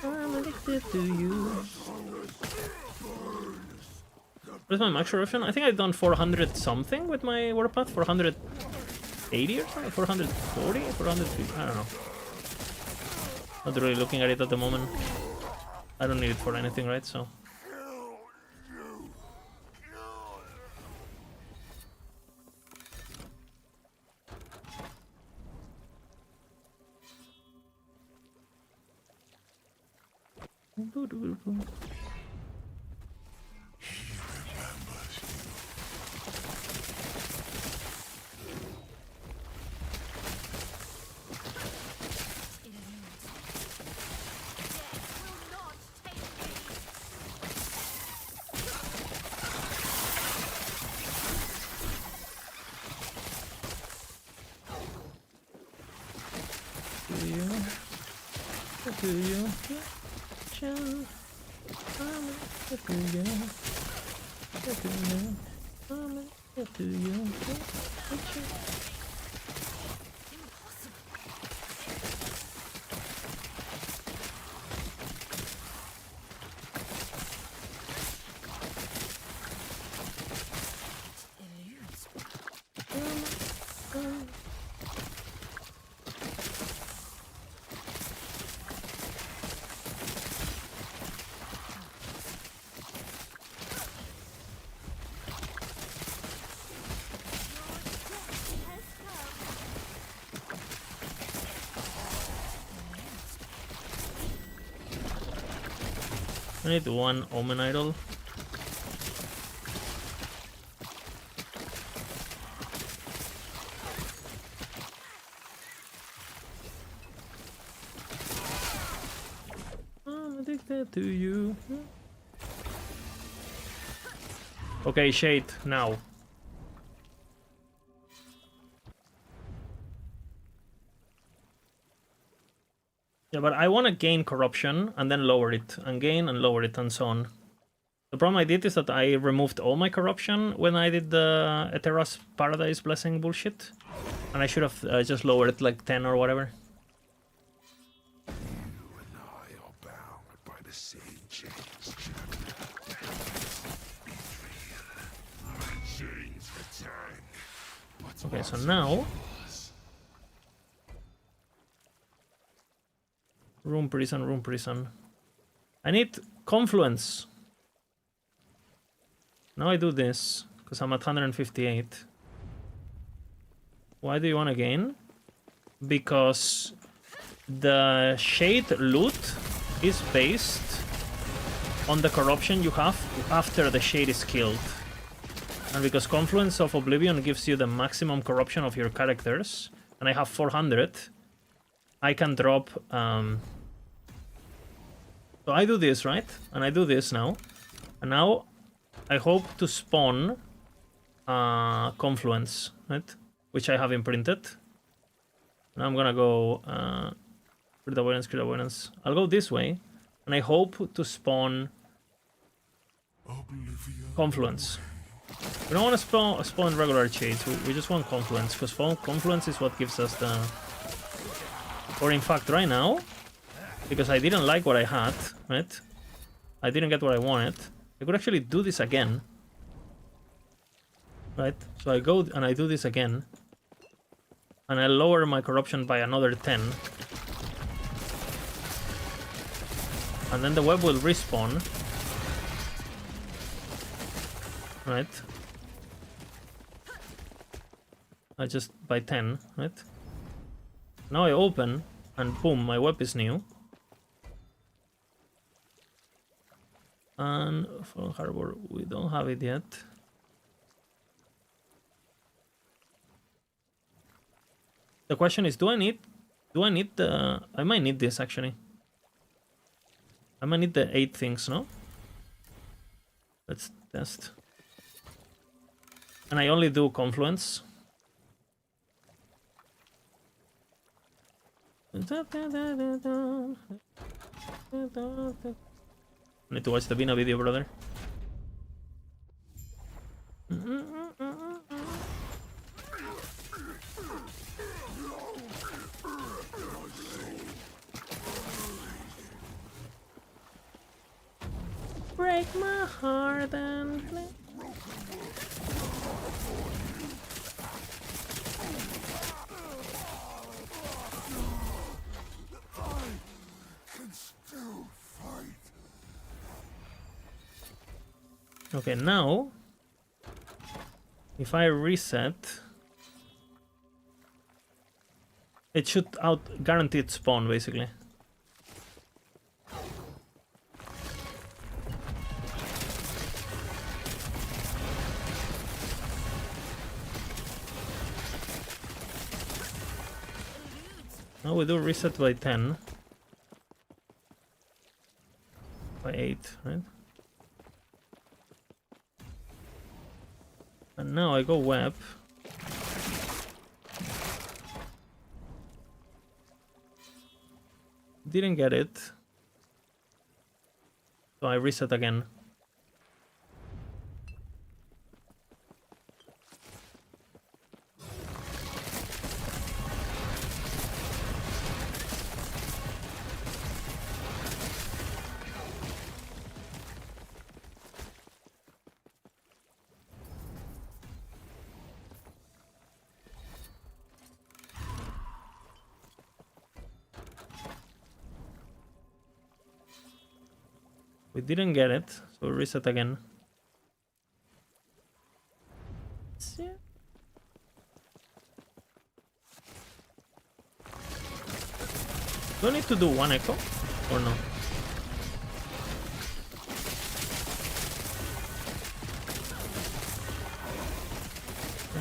I'm addicted to you. What's my max corruption? I think I've done 400 something with my warpath. 480 or something? 440? 450? I don't know. Not really looking at it at the moment. I don't need it for anything, right? So. I need one Omen Idol. I'm addicted to you. Okay, Shade, now. Yeah, but I want to gain corruption and then lower it, and gain and lower it, and so on. The problem I did is that I removed all my corruption when I did the Eterra's Paradise Blessing bullshit. And I should have just lowered it like 10 or whatever. You and I are bound by the same chains, champion. Chains attack. Okay, so now... Room prison. I need confluence. Now I do this, because I'm at 158. Why do you want to gain? Because the Shade loot is based on the corruption you have after the Shade is killed. And because Confluence of Oblivion gives you the maximum corruption of your characters, and I have 400, I can drop... So I do this, right? And I do this now. And now I hope to spawn Confluence, right? Which I have imprinted. Now I'm gonna go crit avoidance. I'll go this way. And I hope to spawn Confluence. We don't want to spawn regular shades. We just want Confluence, because Confluence is what gives us the... Or in fact, right now, because I didn't like what I had, right? I didn't get what I wanted. I could actually do this again. Right? So I go and I do this again. And I lower my corruption by another 10. And then the web will respawn. Right? I just by 10, right? Now I open, and boom, my web is new. And for Harbor, we don't have it yet. The question is, do I need the... I might need this, actually. I might need the 8 things, no? Let's test. And I only do Confluence. I need to watch the Vina video, brother. Break my heart and play. Okay, now if I reset, it should guaranteed spawn basically. Now we do reset by 10. By 8, right? And now I go web. Didn't get it. So I reset again. We didn't get it, so reset again. Do I need to do one echo or no?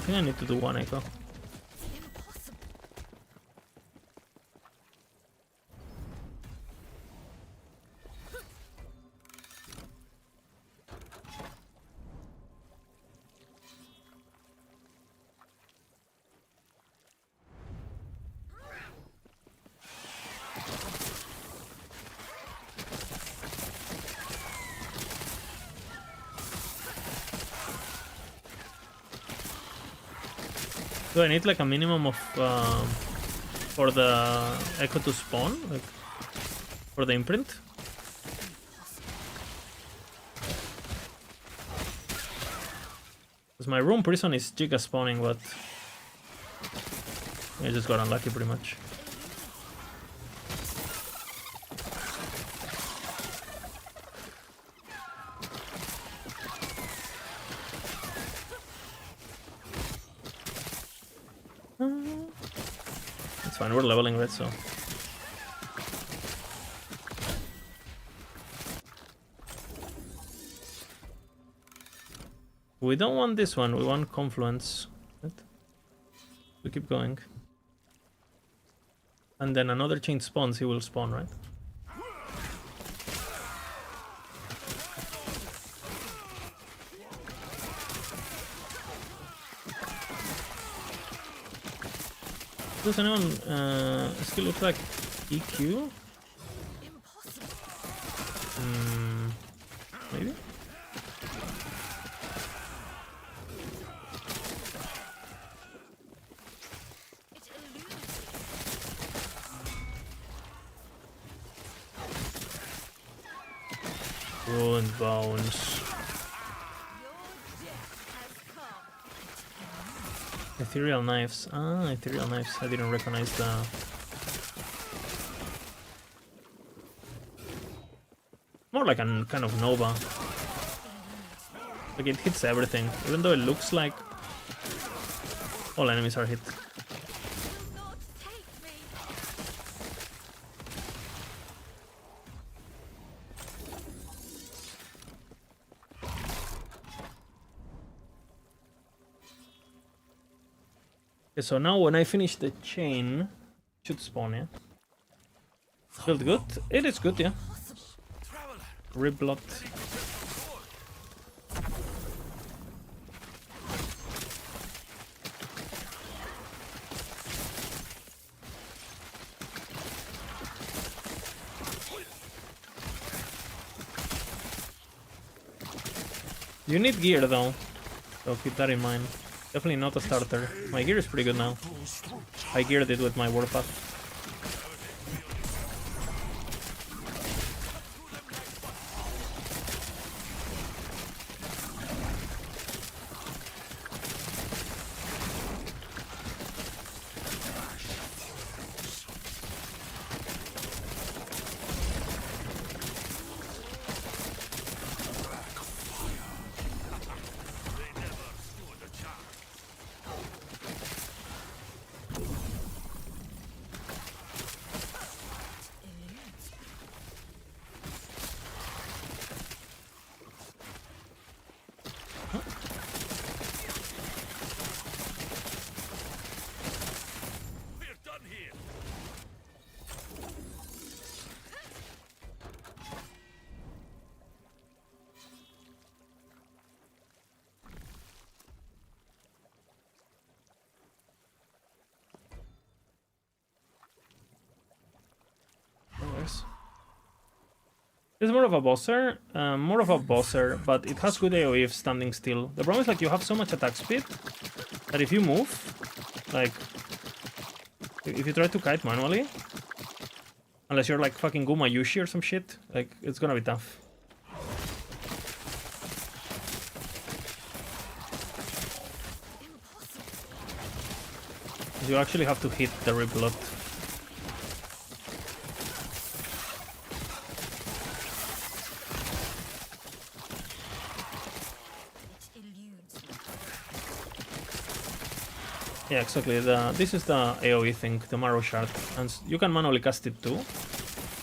think I need to do one echo. Impossible. Do I need like a minimum of for the echo to spawn, like for the imprint? Because my room prison is giga spawning, but I just got unlucky pretty much. It's fine, we're leveling it, so. We don't want this one, we want Confluence. We keep going. And then another chain spawns, he will spawn, right? Does anyone skill look like EQ? Maybe? Ruined bones. Ethereal knives. Ah, ethereal knives. I didn't recognize the. More like a kind of Nova. Like it hits everything, even though it looks like all enemies are hit. Okay, so now when I finish the chain, it should spawn, yeah? Felt good? It is good, yeah. Riblot. You need gear though, so keep that in mind. Definitely not a starter. My gear is pretty good now. I geared it with my warpath. It's more of a bosser, but it has good AoE if standing still. The problem is like you have so much attack speed that if you move, like if you try to kite manually, unless you're like fucking Guma Yushi or some shit, like it's gonna be tough. You actually have to hit the Riblot. Yeah, exactly. This is the AoE thing, the Marrow Shard, and you can manually cast it too,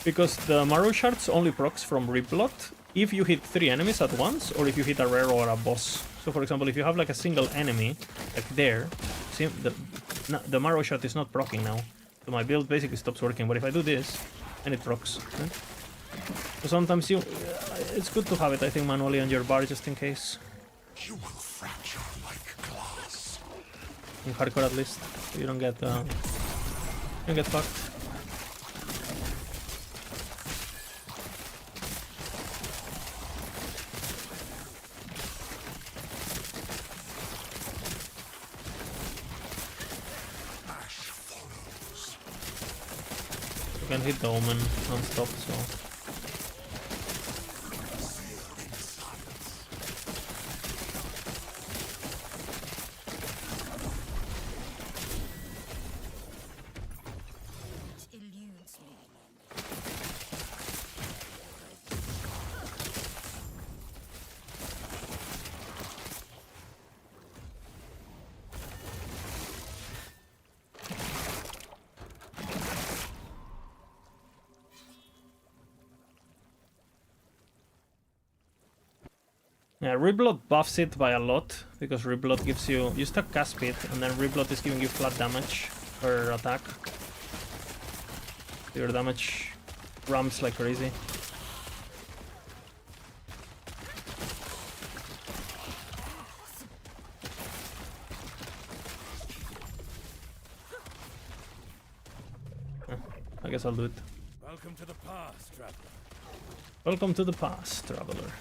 because the Marrow Shards only procs from Riblot if you hit 3 enemies at once, or if you hit a rare or a boss. So for example, if you have like a single enemy, like there, see the marrow shot is not proccing now. So my build basically stops working, but if I do this, and it procs. Okay? So sometimes it's good to have it, I think, manually on your bar just in case. You will fracture like glass. In hardcore at least, so you don't get fucked. Ash follows. You can hit the omen non-stop, so... Eludes me. Yeah, Reblood buffs it by a lot, because Reblood gives you... You stack cast speed, and then Reblood is giving you flat damage per attack. Your damage ramps like crazy. I guess I'll do it. Welcome to the past, traveler. Welcome to the past, traveler.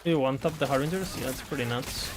You one-tap the Harbingers? Yeah, it's pretty nuts.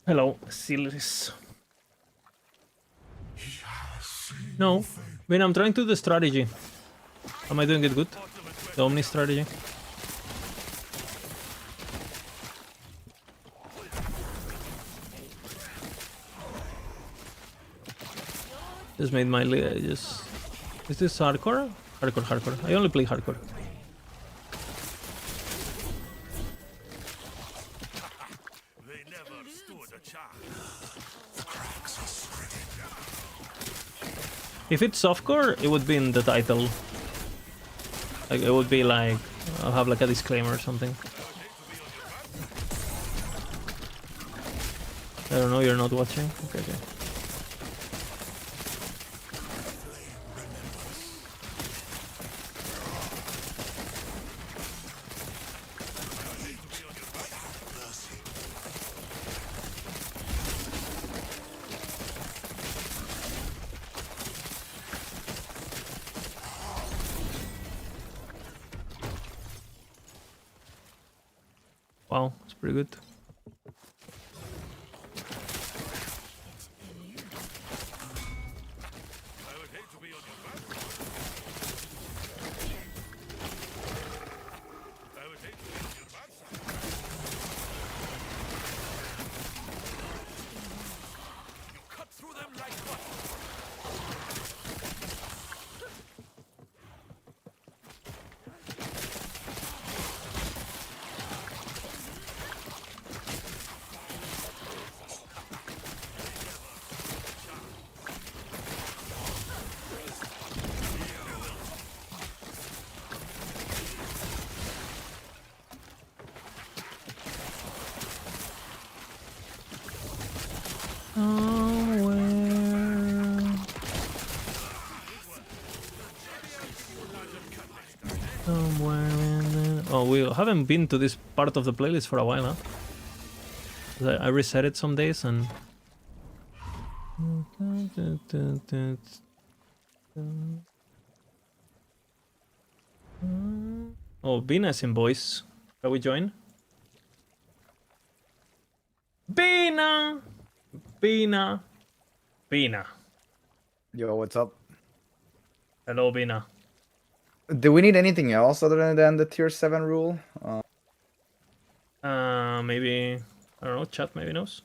Hello, Silis. No, when I'm trying to do the strategy. Am I doing it good? The Omni strategy? Just made my... Just... Is this hardcore? Hardcore. I only play hardcore. They never stood a chance. If it's softcore, it would be in the title. Like, it would be like... I'll have like a disclaimer or something. I don't know, you're not watching? Okay. Wow, it's pretty good. somewhere in the... Oh, we haven't been to this part of the playlist for a while, huh? 'Cause I reset it some days and... Oh, Bina's in voice. Shall we join? Bina! Bina! Bina. Yo, what's up? Hello, Bina. Do we need anything else other than the tier 7 rule? Maybe... I don't know, chat maybe knows?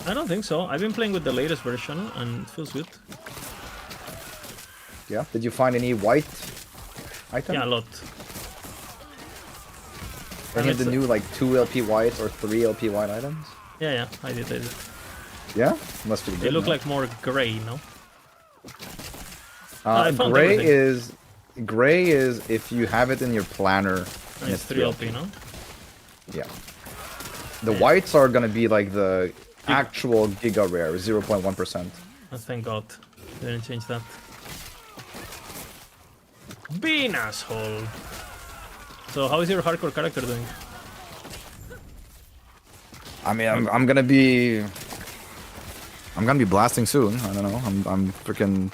I don't think so. I've been playing with the latest version and it feels good. Yeah. Did you find any white item? Yeah, a lot. Any of the it's- new like 2 LP whites or 3 LP white items? Yeah, I did. Yeah? Must be good. They look no? like more grey, no? I found gray everything. gray is if you have it in your planner. And it's 3 LP, no? Yeah. The Yeah. whites are gonna be like the actual Giga Rare, 0.1%. Oh, thank God. They didn't change that. Bean asshole! So how is your hardcore character doing? I mean, I'm gonna be blasting soon. I don't know. I'm freaking,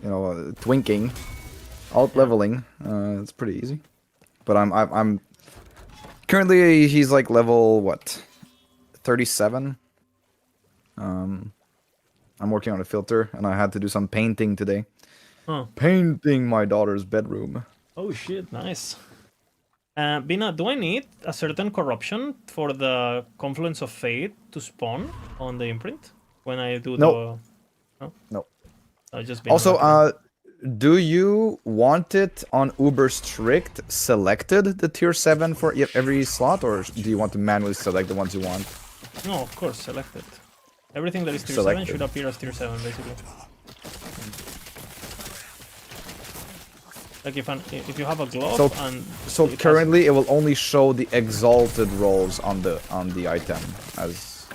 you know, twinking, alt leveling. It's pretty easy. But I'm currently he's like level what, 37. I'm working on a filter, and I had to do some painting today. Oh. Painting my daughter's bedroom. Oh shit, nice. Bina, do I need a certain corruption for the Confluence of Fate to spawn on the imprint? When I do No. the... No? No. I've just been Also, unlucky. do you want it on Uber strict selected the tier 7 for every slot, or do you want to manually select the ones you want? No, of course, selected. Everything that is tier Selected. 7 should appear as tier 7, basically. Like if you have a glove So- and... So it has- currently it will only show the exalted rolls on the item as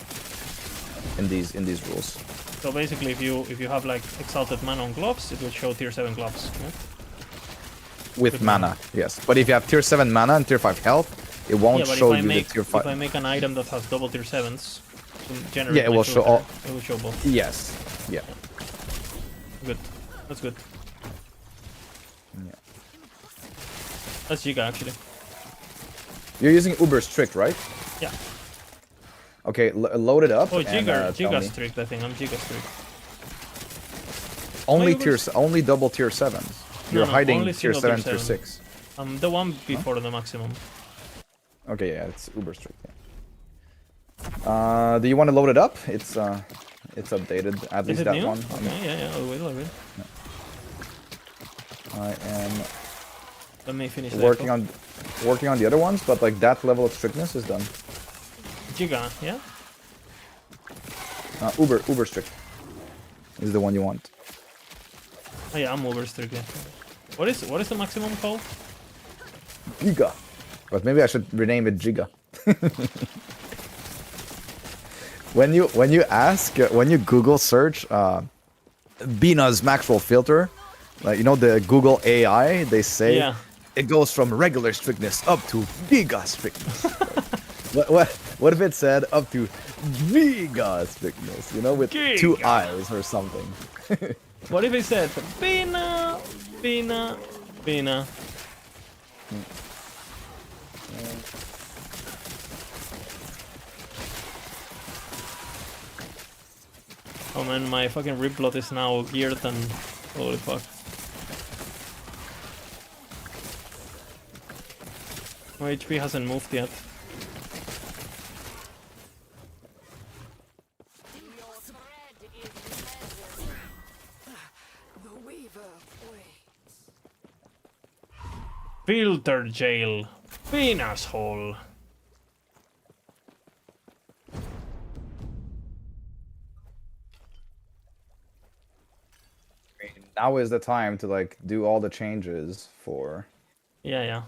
in these rules. So basically, if you have like Exalted Mana on gloves, it will show tier 7 gloves. Yeah? With mana, yes. But if you have tier 7 mana and tier 5 health, it won't Yeah, but show if I you make the tier 5. if I make an item that has double tier 7s, to generate Yeah, it my will show filter, all- It will show both. Yes. Yeah. Good. That's good. Yeah. That's Giga actually. You're using Uber strict, right? Yeah. Okay, load it up. Oh, and, Giga, tell Giga me. strict. I think I'm Giga strict. Only Uber only double tier 7s. You're No, hiding only tier single 7, tier tier 7. 6. The one before the maximum. Okay, yeah, it's Uber strict. Yeah. Do you want to load it up? It's updated. At Is least it that new? one. Okay, yeah, I will. I am Let me finish working on the other ones, but like that level of strictness is done. Giga, yeah? Uber strict is the one you want. Oh yeah, I'm over strict, yeah. What is the maximum called? Giga. But maybe I should rename it Giga. when you Google search Bina's maxwell filter, like you know the Google AI, they say Yeah. it goes from regular strictness up to Giga strictness. What if it said up to Giga strictness? You know, with 2 Giga. eyes or something. What if it said Bina, Bina, Bina? Oh man, my fucking Riplot is now geared and holy fuck. My HP hasn't moved yet. Your spread is measured. The Weaver waits. Filter jail. Bean asshole. Now is the time to like do all the changes for. Yeah.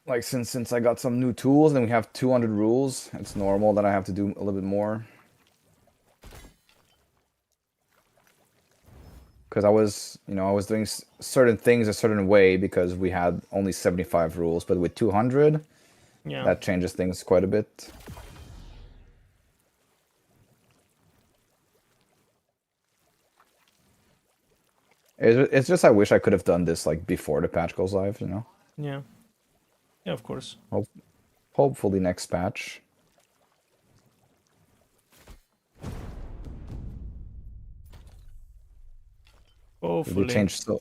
Like since I got some new tools and we have 200 rules, it's normal that I have to do a little bit more. because I was, I was doing certain things a certain way because we had only 75 rules, but with 200, Yeah. that changes things quite a bit. It's just I wish I could have done this like before the patch goes live, Yeah. Yeah, of course. Hopefully next patch. Hopefully. They changed so,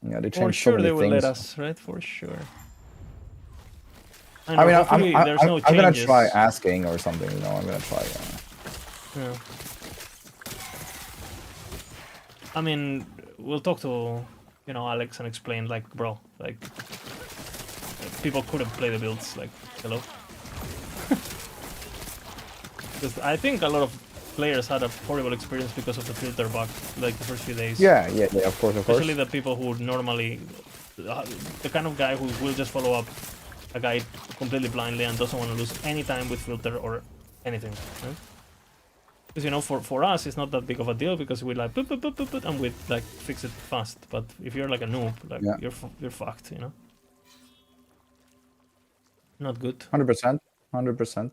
yeah, they For changed so sure many they will things. let us, right? For sure. I mean, hopefully there's no I'm gonna changes. try asking or something. I'm gonna try. Yeah. I mean, we'll talk to, Alex and explain, like, bro, like, people couldn't play the builds, like, hello. Because I think a lot of players had a horrible experience because of the filter bug, like the first few days. Yeah, of course, Especially the people who would normally, the kind of guy who will just follow up a guide completely blindly and doesn't want to lose any time with filter or anything, right? Because for us it's not that big of a deal because we like boop, and we like fix it fast. But if you're like a noob, like you're fucked, Not good. 100%, 100%.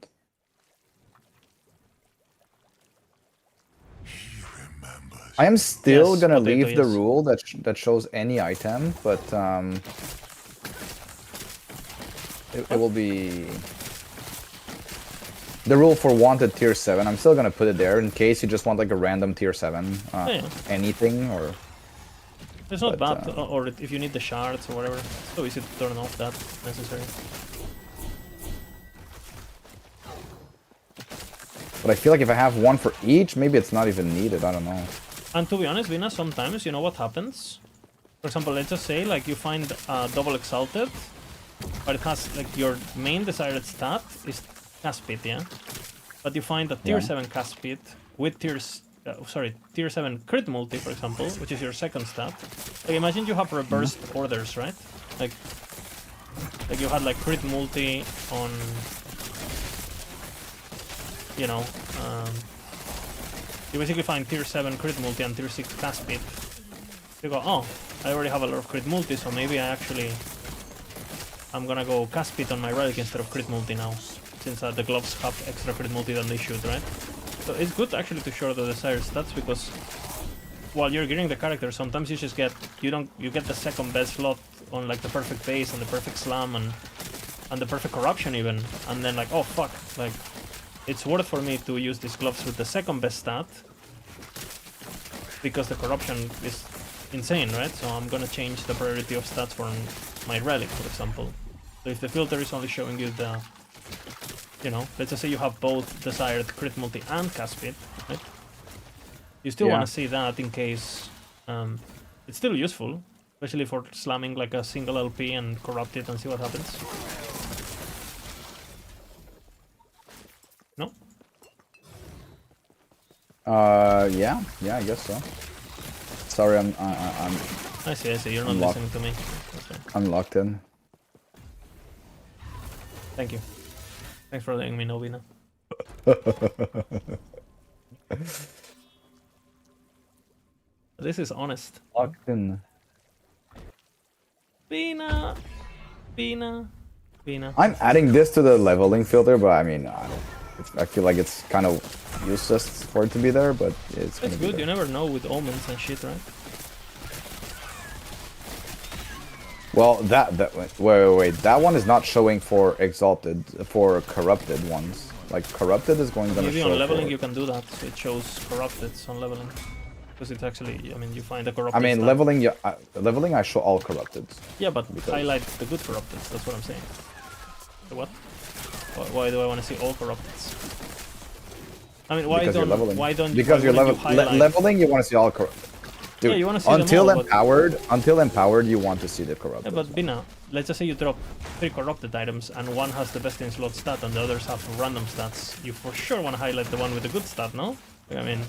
I am still Yes, gonna potato, leave the yes. rule that shows any item, but it will be the rule for wanted tier 7. I'm still gonna put it there in case you just want like a random tier 7 anything or. It's not bad, or if you need the shards or whatever, it's so easy to turn off that necessary. But I feel like if I have one for each, maybe it's not even needed. I don't know. And to be honest, Vina, sometimes you know what happens. For example, let's just say like you find double exalted, but it has like your main desired stat is cast speed, yeah. But you find a tier 7 cast speed with tier 7 crit multi, for example, which is your second stat. Like imagine you have reversed orders, right? Like you had like crit multi on, you basically find tier 7 crit multi and tier 6 cast speed. You go, oh, I already have a lot of crit multi, so maybe I'm gonna go cast speed on my relic instead of crit multi now, since the gloves have extra crit multi than they should, right? So it's good actually to show the desired stats, because while you're gearing the character, sometimes you just get you get the second best slot on like the perfect base and the perfect slam and the perfect corruption even, and then like, oh fuck, like it's worth for me to use these gloves with the second best stat because the corruption is insane, right? So I'm gonna change the priority of stats for my relic, for example. So if the filter is only showing you the, let's just say you have both desired crit multi and cast speed, right? You still want to see that in case it's still useful, especially for slamming like a single LP and corrupt it and see what happens. No? Yeah, I guess so. Sorry, I'm I see, you're not listening to me. That's fine. I'm locked in. Thank you. Thanks for letting me know, Vina. This is honest. Locked in. Vina. I'm adding this to the leveling filter, but I mean, I feel like it's kind of useless for it to be there, but it's good. You never know with omens and shit, right? Well, wait, that one is not showing for exalted, for corrupted ones. Like corrupted is going to Maybe show on leveling for... you can do that. So it shows corrupted on leveling, because it's actually, I mean, you find the corrupted. I mean, stat. leveling I show all corrupted. Yeah, but highlight the good corrupted. That's what I'm saying. So what? Why do I want to see all corrupted? I mean, why don't leveling you want to see all corrupted. Dude, yeah, you want to see until them all, until empowered, you want to see the corrupted. Yeah, but Bina, let's just say you drop 3 corrupted items and one has the best in slot stat and the others have random stats. You for sure want to highlight the one with the good stat, no? I mean...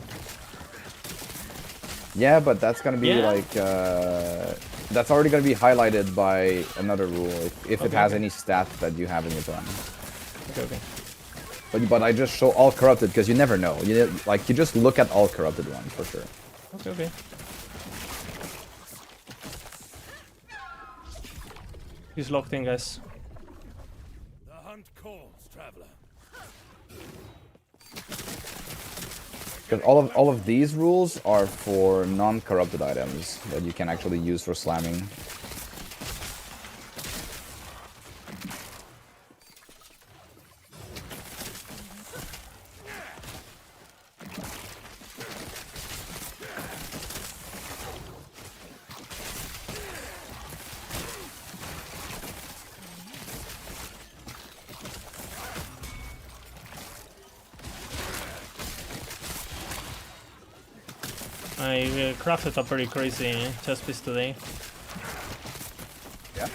Yeah, but that's gonna be like... that's already gonna be highlighted by another rule, if it has any stat that you have in your turn. Okay. But I just show all corrupted because you never know. You just look at all corrupted ones for sure. Okay. He's locked in, guys. The hunt calls, traveler. Because all of these rules are for non-corrupted items that you can actually use for slamming. I crafted a pretty crazy chest piece today. Yeah.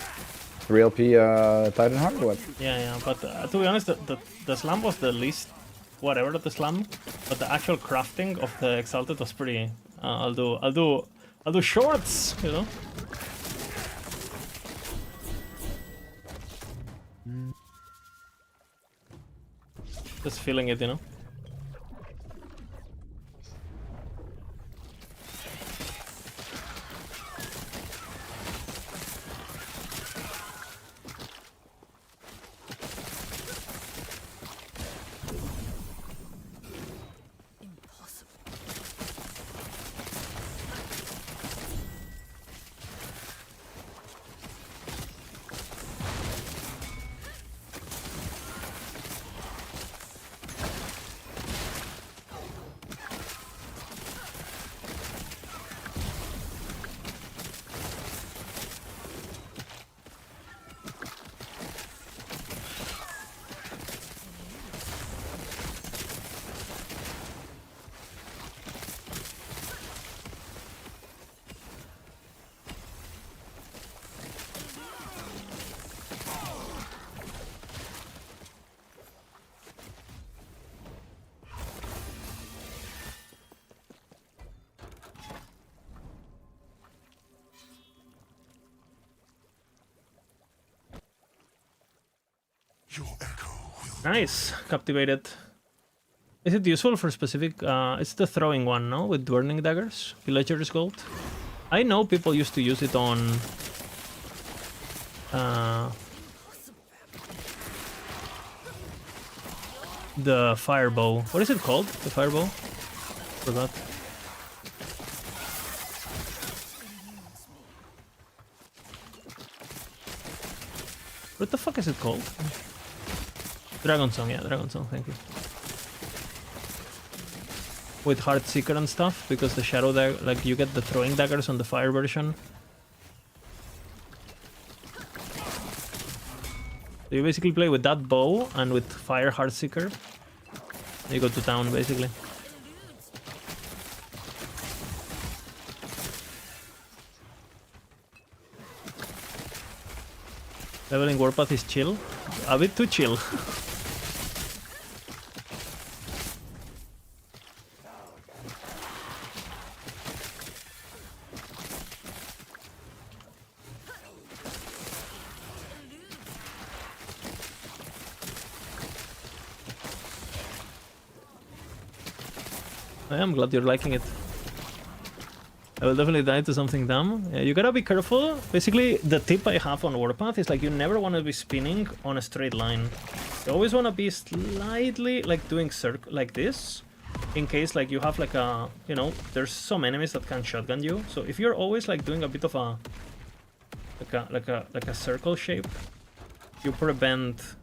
3LP Titan Heart or what? Yeah, but to be honest, the slam was the least whatever of the slam, but the actual crafting of the exalted was pretty. I'll do shorts, you know. Just feeling it, you know. Your echo will Nice, captivated. Is it useful for specific? It's the throwing one, no? With burning daggers, villagers gold. I know people used to use it on. The firebow. What is it called? The firebow? Forgot. What the fuck is it called? Dragon Song, yeah, Dragon Song, thank you. With Heartseeker and stuff, because the shadow dagger, like you get the throwing daggers on the fire version. So you basically play with that bow and with fire Heartseeker. You go to town basically. Leveling Warpath is chill. A bit too chill. I'm glad you're liking it. I will definitely die to something dumb. Yeah, you gotta be careful. Basically, the tip I have on Warpath is like you never want to be spinning on a straight line. You always want to be slightly like doing like this, in case like you have like a, you know, there's some enemies that can shotgun you. So if you're always like doing a bit of a like a circle shape, you prevent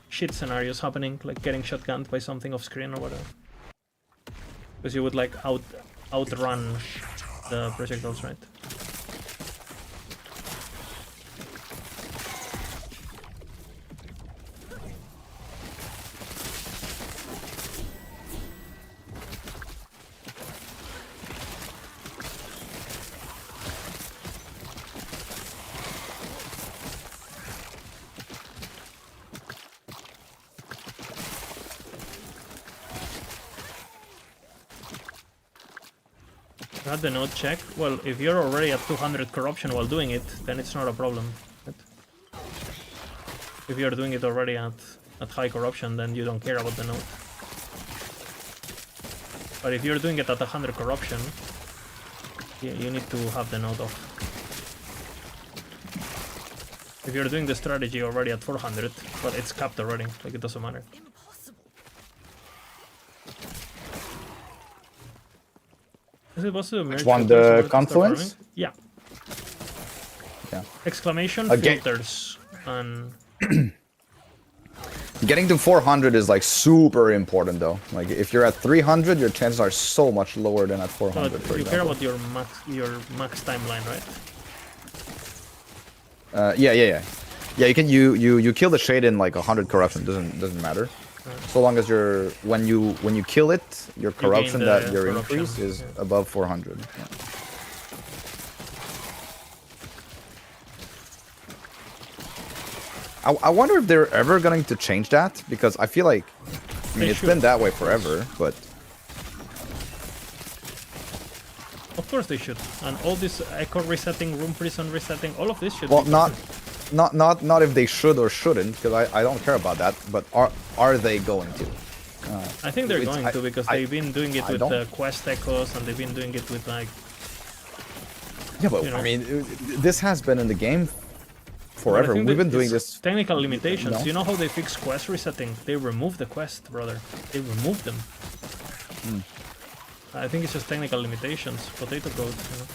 shit scenarios happening, like getting shotgunned by something off screen or whatever. Because you would like outrun the projectiles, right? Got the node check. Well, if you're already at 200 corruption while doing it, then it's not a problem. Right? If you're doing it already at high corruption, then you don't care about the node. But if you're doing it at 100 corruption, you need to have the node off. If you're doing the strategy already at 400, but it's capped already, like it doesn't matter. Impossible. Is it possible to merge one, filters in the order to start confluence? farming? Yeah. Yeah. Exclamation Again- filters and Getting to 400 is like super important though. Like if you're at 300, your chances are so much lower than at 400. but for you care example. about your max timeline, right? Yeah. Yeah, you can you kill the shade in like 100 corruption. Doesn't matter. So long as you're when you kill it, your corruption the that your corruption, increase is yeah. above 400. Yeah. I wonder if they're ever going to change that, because I feel like, I mean, They it's should. been that way forever, but Of course they should. And all this echo resetting, room prison resetting, all of this should well, be not if they should or shouldn't, because I don't care about that. But are they going to? I think they're it's- going to, because they've been doing it I with don't- the quest echoes, and they've been doing it with like. Yeah, but You know. I mean, this has been in the game But I forever. think We've that been doing it's this. Technical limitations. No. You know how they fix quest resetting? They remove the quest, brother. They remove them. Hmm. I think it's just technical limitations. Potato code, you know.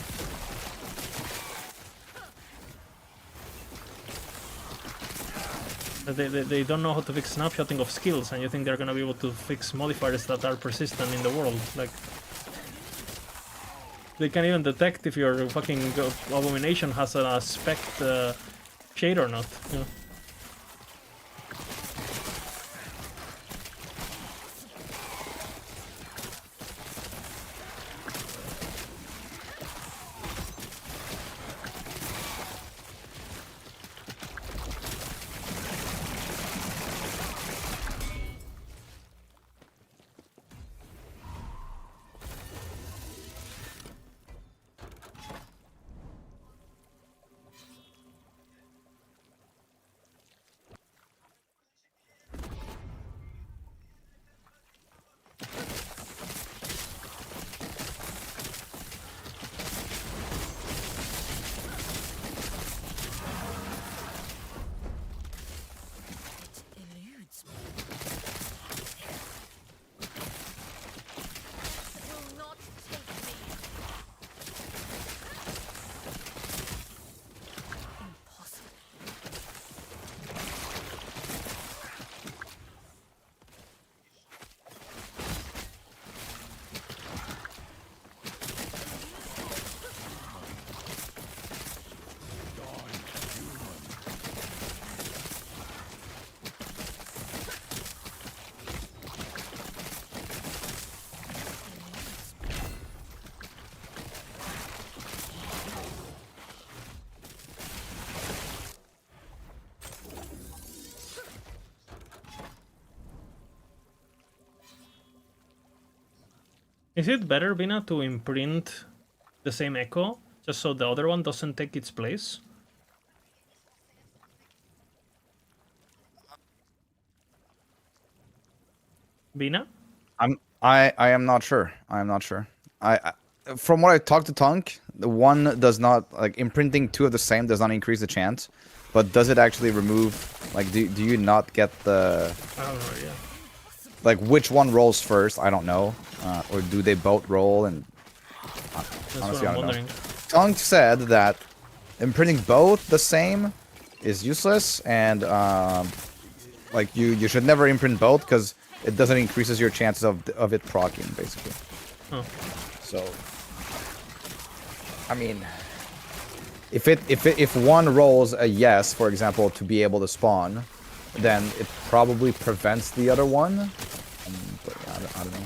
They don't know how to fix snapshotting of skills, and you think they're gonna be able to fix modifiers that are persistent in the world. Like, they can even detect if your fucking abomination has a spec shade or not. You know? It eludes me. Will not take me. Impossible. Is it better, Vina, to imprint the same echo just so the other one doesn't take its place? Vina? I am not sure. I am not sure. I from what I talked to Tunk, the one does not, like, imprinting two of the same does not increase the chance, but does it actually remove, like, do you not get the, I don't know, yeah. like, which one rolls first? I don't know. Or do they both roll? And That's honestly, what I I'm don't know. wondering. Tunk said that imprinting both the same is useless, and like you should never imprint both because it doesn't increases your chances of it proccing, basically. Oh. So, I mean, if one rolls a yes, for example, to be able to spawn, then it probably prevents the other one. But yeah, I don't know.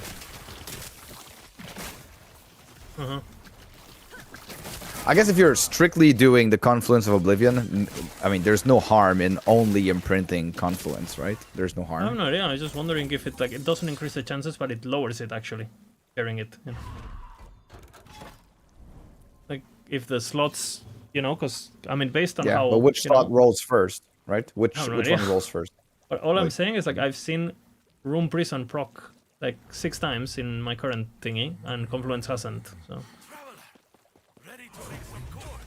Uh-huh. I guess if you're strictly doing the Confluence of Oblivion, I mean, there's no harm in only imprinting Confluence, right? There's no I harm. don't know, yeah. I was just wondering if it, like, it doesn't increase the chances, but it lowers it, actually. Carrying it, you know. Like, if the slots, you know, because, I mean, based on Yeah, how... but which you know, slot rolls first, right? Which I don't know, which yeah. one rolls first? But all I'm Like- saying is, like, I've seen Room Prison proc like 6 times in my current thingy, and Confluence hasn't. So Traveler, ready to make some gold.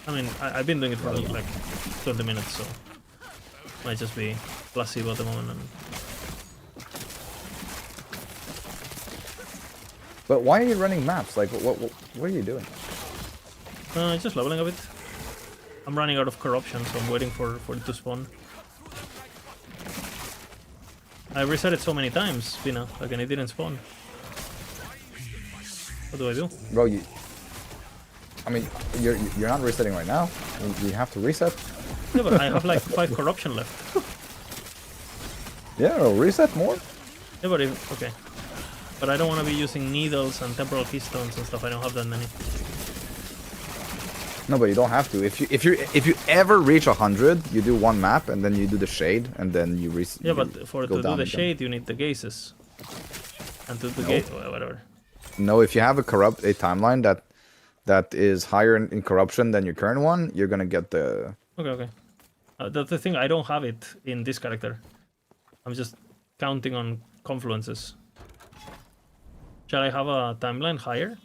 I mean, I've been doing it for like 20 minutes, so might just be placebo at the moment. And But why are you running maps? Like, what are you doing? just leveling a bit. I'm running out of corruption, so I'm waiting for it to spawn. I reset it so many times, Pina, like, and it didn't spawn. What do I do? Bro, I mean, you're not resetting right now. You have to reset. Yeah, but I have like 5 corruption left. Yeah, well, reset more. Yeah, but okay. But I don't want to be using needles and temporal keystones and stuff. I don't have that many. No, but you don't have to. If you ever reach 100, you do one map and then you do the shade and then you reset. Yeah, but to do the again. shade, you need the gazes. And to the whatever. No, if you have a timeline that is higher in corruption than your current one, you're gonna get the. Okay. That's the thing. I don't have it in this character. I'm just counting on confluences. Shall I have a timeline higher?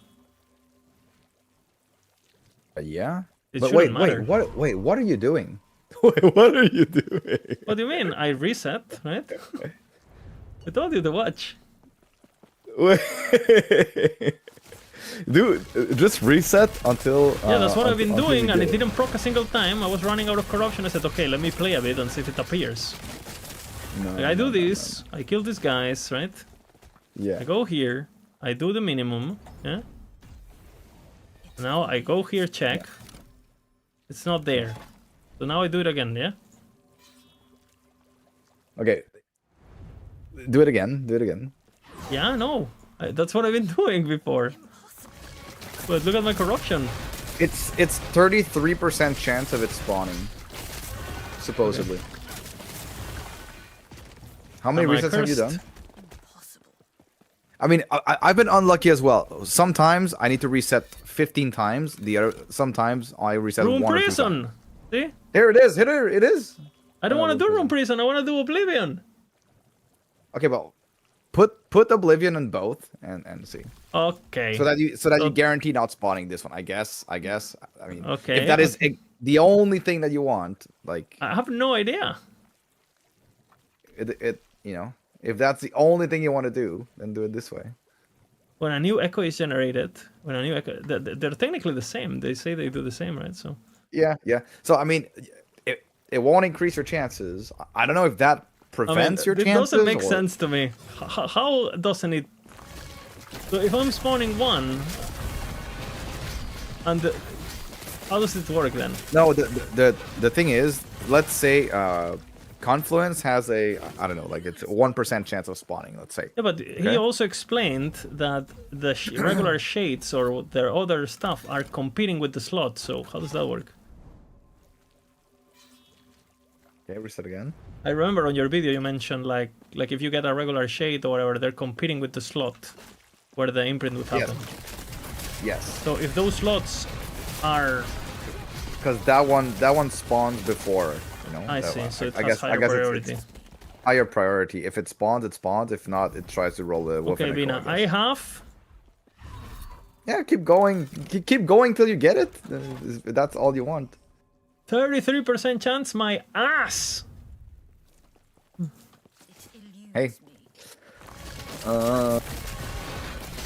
Yeah. It But shouldn't matter. wait, what are you doing? Wait, what are you doing? What do you mean? I reset, right? I told you to watch. Wait. Dude, just reset until. Yeah, that's what I've been until doing, you and get it didn't proc a single time. I was running out of corruption. I said, okay, let me play a bit and see if it appears. No, Like, I do this, I kill these guys, right? Yeah. I go here, I do the minimum, yeah? Now I go here, check. It's not there. So now I do it again, yeah? Okay. Do it again. Do it again. Yeah, no. That's what I've been doing before. But look at my corruption. It's 33% chance of it spawning. Supposedly. How many Am I resets have you cursed? done? I mean, I've been unlucky as well. Sometimes I need to reset 15 times. Sometimes I reset Room 1 or 2 times. prison! See? Here it is. Here it is. I don't want to Room do room prison, I want to do oblivion. Okay, but put Oblivion in both and see. Okay. So that you guarantee not spawning this one. I guess. I mean, Okay, if that is the only thing that you want, like I have no idea. it you know, if that's the only thing you want to do, then do it this way. When a new echo is generated, they're technically the same. They say they do the same, right? So Yeah. So I mean, it won't increase your chances. I don't know if that prevents your it chances. doesn't make or... sense to me. How doesn't it? So if I'm spawning one, and how does it work then? No, the thing is, let's say Confluence has a, I don't know, like it's a 1% chance of spawning, let's say. Yeah, but he also explained that the regular shades or their other stuff are competing with the slot. So how does that work? Okay, reset again. I remember on your video you mentioned like if you get a regular shade or whatever, they're competing with the slot where the imprint would happen. Yes. So if those slots are, Because that one spawns before, you know. I that see. one. So it I has guess higher priority. It's higher priority. If it spawns, it spawns. If not, it tries to roll the wolf. Okay, Bina, I have. Yeah, keep going. Keep going till you get it. That's all you want. 33% chance, my ass! Hey.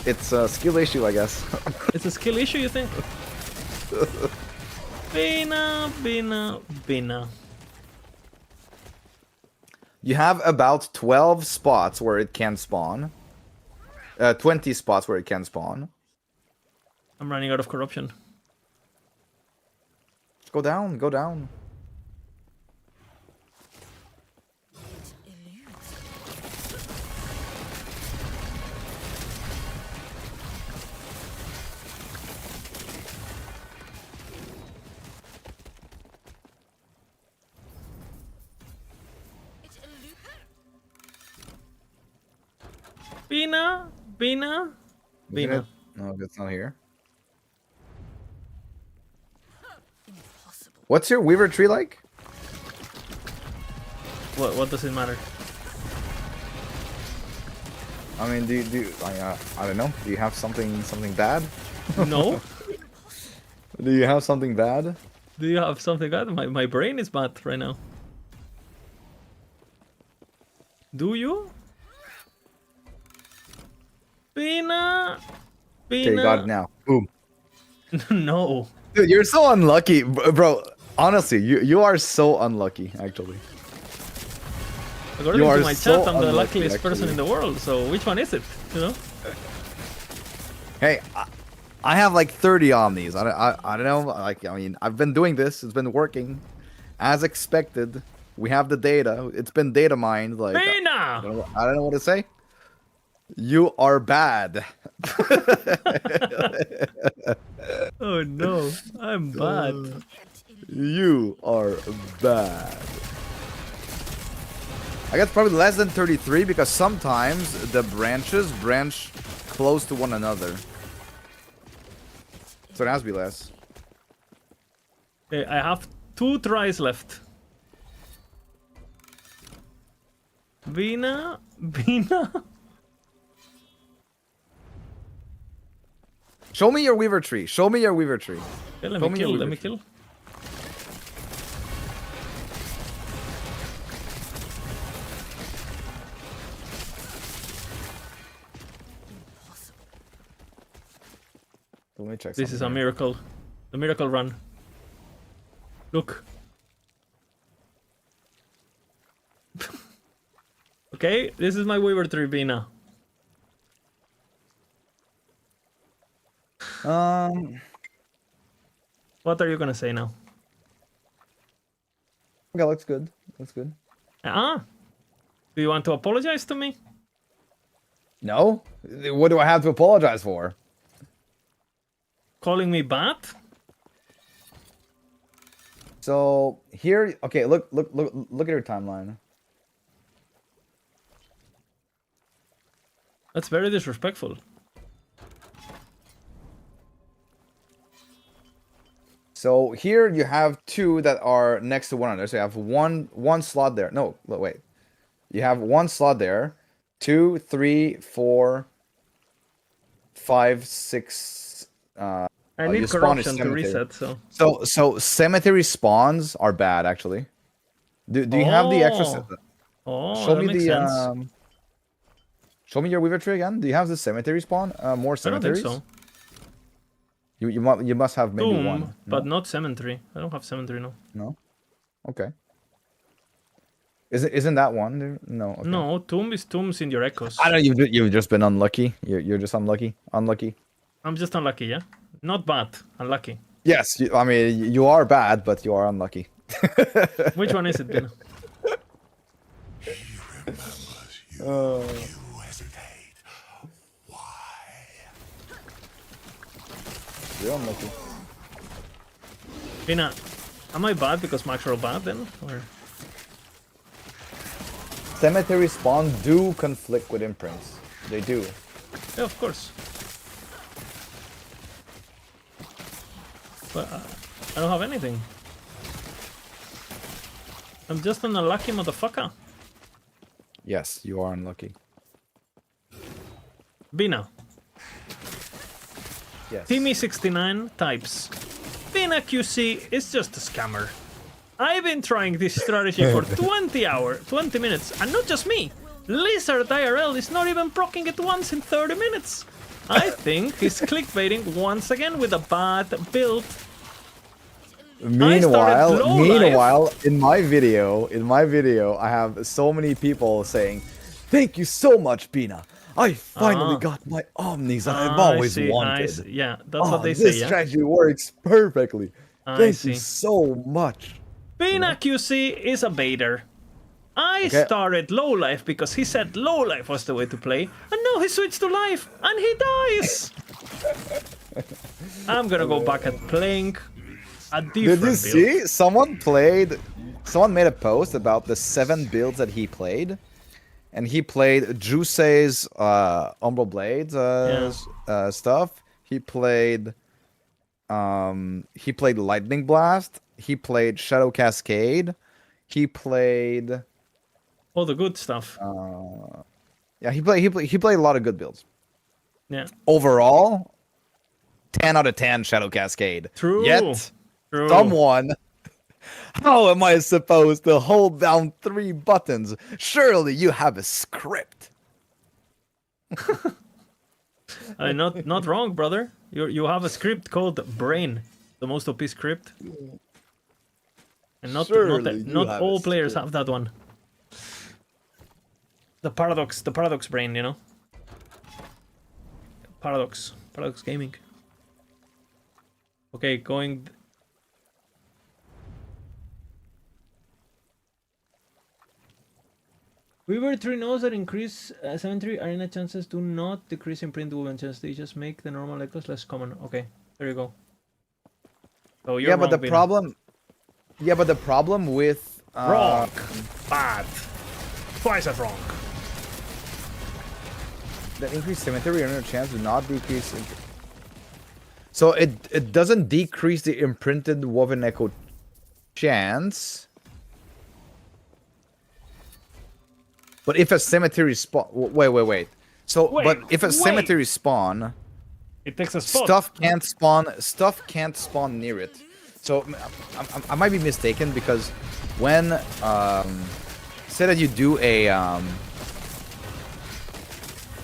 It's a skill issue, I guess. It's a skill issue, you think? Bina. You have about 12 spots where it can spawn. 20 spots where it can spawn. I'm running out of corruption. Go down, go down. Bina. No, that's not here. What's your Weaver tree like? What does it matter? I mean, I don't know. Do you have something bad? No. Do you have something bad? Do you have something bad? My brain is bad right now. Do you? Pina? Okay, you got it now. Boom. No. Dude, you're so unlucky, bro. Honestly, you are so unlucky, actually. According You are to my so chat, I'm the unlucky, luckiest person actually. in the world, so which one is it? You know? Hey, I have like 30 omnis. I don't know. Like, I mean, I've been doing this. It's been working, as expected. We have the data. It's been data mined. Like, I Pina! don't know what to say. You are bad. Oh no, I'm bad. You are bad. I guess probably less than 33 because sometimes the branches branch close to one another. So it has to be less. Okay, I have 2 tries left. Bina? Show me your weaver tree. Show me your weaver tree. Okay, let Show me me your kill, let weaver me tree. kill. Let me check. This is a something here. miracle. The miracle run. Look. Okay, this is my weaver tree, Bina. What are you gonna say now? Okay, looks good. Looks good. Do you want to apologize to me? No? What do I have to apologize for? Calling me bad? So here, okay, look at your timeline. That's very disrespectful. So here you have 2 that are next to one another. So you have one slot there. No, wait. You have 1 slot there. 2, 3, 4, 5, 6. I you need spawn a corruption to cemetery. reset, so. So cemetery spawns are bad actually. Do you have the extra? Oh, Show that me makes the sense. Show me your weaver tree again. Do you have the cemetery spawn? More I don't think cemeteries? so. You must have maybe Tomb, one. but not cemetery. I don't have cemetery, no. No. Okay. Isn't that one there? No. Okay. No, tomb is tombs in your echoes. I know you've just been unlucky. You're just unlucky. Unlucky. I'm just unlucky, yeah? Not bad, unlucky. Yes, I mean you are bad, but you are unlucky. Which one is it, Bina? You hesitate. Why? You're unlucky. Bina, am I bad because Max roll bad then? Or... Cemetery spawns do conflict with imprints. They do. Yeah, of course. But I don't have anything. I'm just an unlucky motherfucker. Yes, you are unlucky. Bina. Yes. Timmy69 types. Bina QC is just a scammer. I've been trying this strategy for 20 minutes, and not just me. Lizard IRL is not even proccing it once in 30 minutes. I think he's clickbaiting once again with a bad build. Meanwhile, in my video, I have so many people saying, "Thank you so much, Bina. I finally got my omnis that I've always wanted." Yeah, that's what they this say, yeah? strategy works perfectly. Thank you see. so much. Bina QC is a baiter. I started low life because he said low life was the way to play, and now he switched to life, and he dies. I'm gonna go back at playing a different Did you build. see? Someone made a post about the 7 builds that he played. And he played Jusei's Umbral Blades stuff. He played Lightning Blast. He played Shadow Cascade. He played All the good stuff. he played a lot of good builds. Yeah. Overall, 10 out of 10 Shadow Cascade. True. Yet True. Someone. How am I supposed to hold down 3 buttons? Surely you have a script. Not wrong, brother. You have a script called Brain, the most OP script. And Surely you not have a all players script. have that one. The paradox brain, you know. Paradox gaming. Okay, going. Weaver 3 knows that increase cemetery arena chances do not decrease imprint woven chance. They just make the normal echoes less common. Okay, there you go. So you're Yeah, but wrong, the Vina. problem. Yeah, but the problem with Wrong. Bad. Twice as wrong. the increased cemetery arena chance do not decrease. So it doesn't decrease the imprinted woven echo chance. But if a cemetery spawn, wait. So, but if a cemetery spawn, It takes a spot. stuff can't spawn. Stuff can't spawn near it. So I might be mistaken because when say that you do a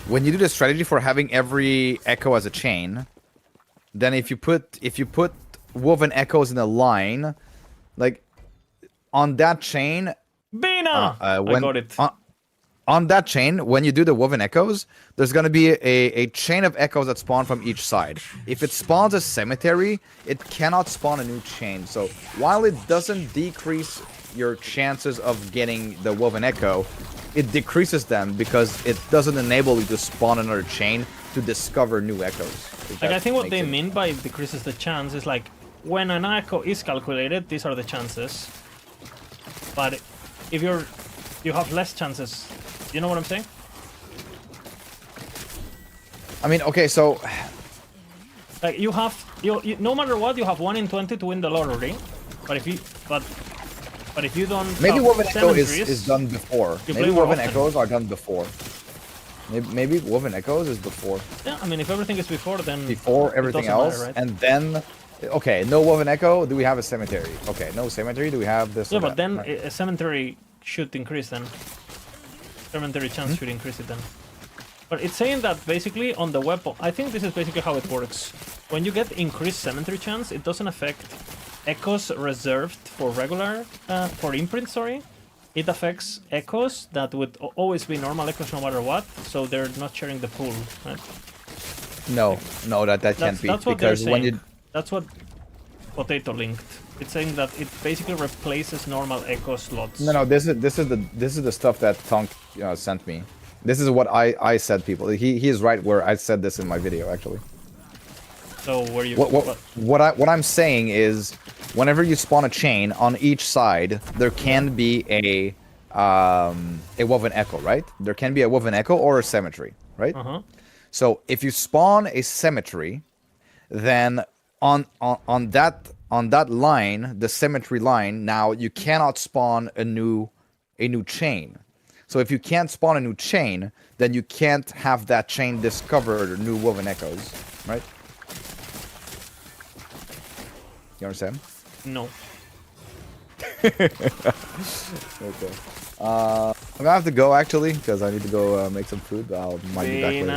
when you do the strategy for having every echo as a chain, then if you put woven echoes in a line, like on that chain, Bina! I got it. on that chain, when you do the woven echoes, there's going to be a chain of echoes that spawn from each side. If it spawns a cemetery, it cannot spawn a new chain. So while it doesn't decrease your chances of getting the woven echo, it decreases them because it doesn't enable you to spawn another chain to discover new echoes. Like, I think what they mean by decreases the chance is like, when an echo is calculated, these are the chances. But if you have less chances, you know what I'm saying? I mean, okay, so Like, you no matter what, you have 1 in 20 to win the lottery. But if you don't maybe have woven echo cemeteries, is done before. you Maybe play more woven often. echoes are done before. Maybe woven echoes is before. Yeah, I mean, if everything is before, then Before it everything doesn't else, matter, right? and then, okay, no woven echo. Do we have a cemetery? Okay, no cemetery. Do we have this? Yeah, or but that? then Right. a cemetery should increase then. Cemetery chance should increase it then. But it's saying that basically on the weapon, I think this is basically how it works. When you get increased cemetery chance, it doesn't affect echoes reserved for regular, for imprint, sorry. It affects echoes that would always be normal echoes no matter what, so they're not sharing the pool, right? No, that can't be That's what they're because when saying. you That's what Potato linked. It's saying that it basically replaces normal echo slots. no, this is the stuff that Tonk sent me. This is what I said, people. He is right where I said this in my video actually. So where you What I'm saying is, whenever you spawn a chain on each side, there can be a woven echo, right? There can be a woven echo or a cemetery, right? So if you spawn a cemetery, then on that line, the cemetery line, now you cannot spawn a new chain. So if you can't spawn a new chain, then you can't have that chain discover new woven echoes, right? You understand? No. Okay. I'm gonna have to go actually because I need to go make some food. Might be back later.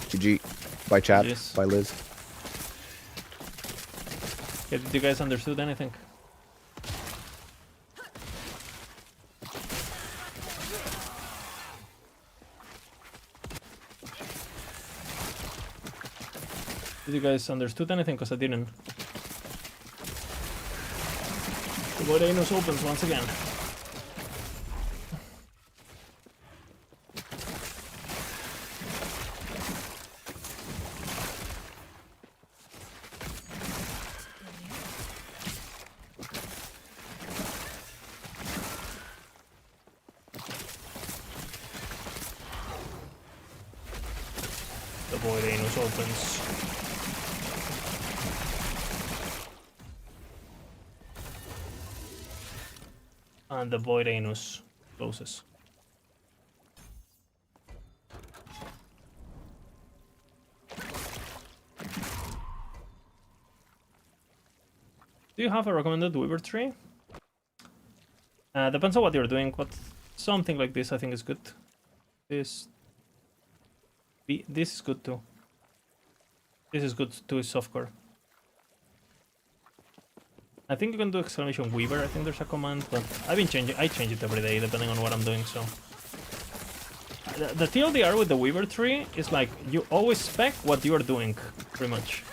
GG. Bye chat. Yes. Bye Liz. Okay, did you guys understood anything? Did you guys understood anything? Because I didn't. The void anus opens once again. The void anus opens. And the void anus closes. Do you have a recommended weaver tree? Depends on what you're doing, but something like this I think is good. This is good too. This is good too, is softcore. I think you can do exclamation weaver, I think there's a command, but I change it every day depending on what I'm doing, so. The TLDR with the weaver tree is like, you always spec what you're doing, pretty much.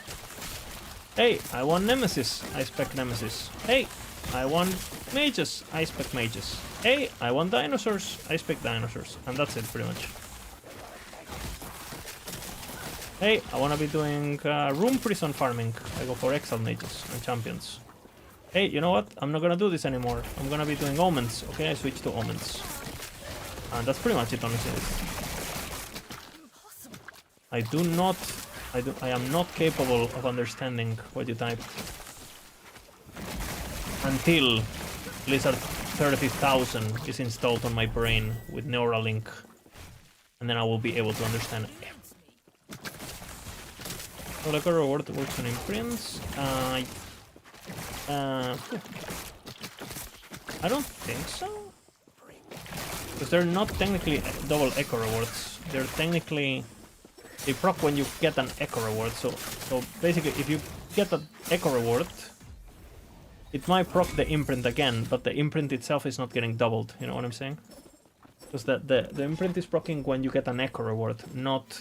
Hey, I want Nemesis, I spec Nemesis. Hey, I want mages, I spec mages. Hey, I want dinosaurs, I spec dinosaurs. And that's it, pretty much. Hey, I wanna be doing room prison farming. I go for exile mages and champions. Hey, you know what? I'm not gonna do this anymore. I'm gonna be doing omens. Okay, I switch to omens. And that's pretty much it, honestly. I am not capable of understanding what you type. Until Blizzard 30,000 is installed on my brain with Neuralink. And then I will be able to understand it. So like a reward works on imprints. I don't think so. Because they're not technically double echo rewards. They're technically... They proc when you get an echo reward. So basically, if you get an echo reward, it might proc the imprint again, but the imprint itself is not getting doubled. You know what I'm saying? Because the imprint is proccing when you get an echo reward, not...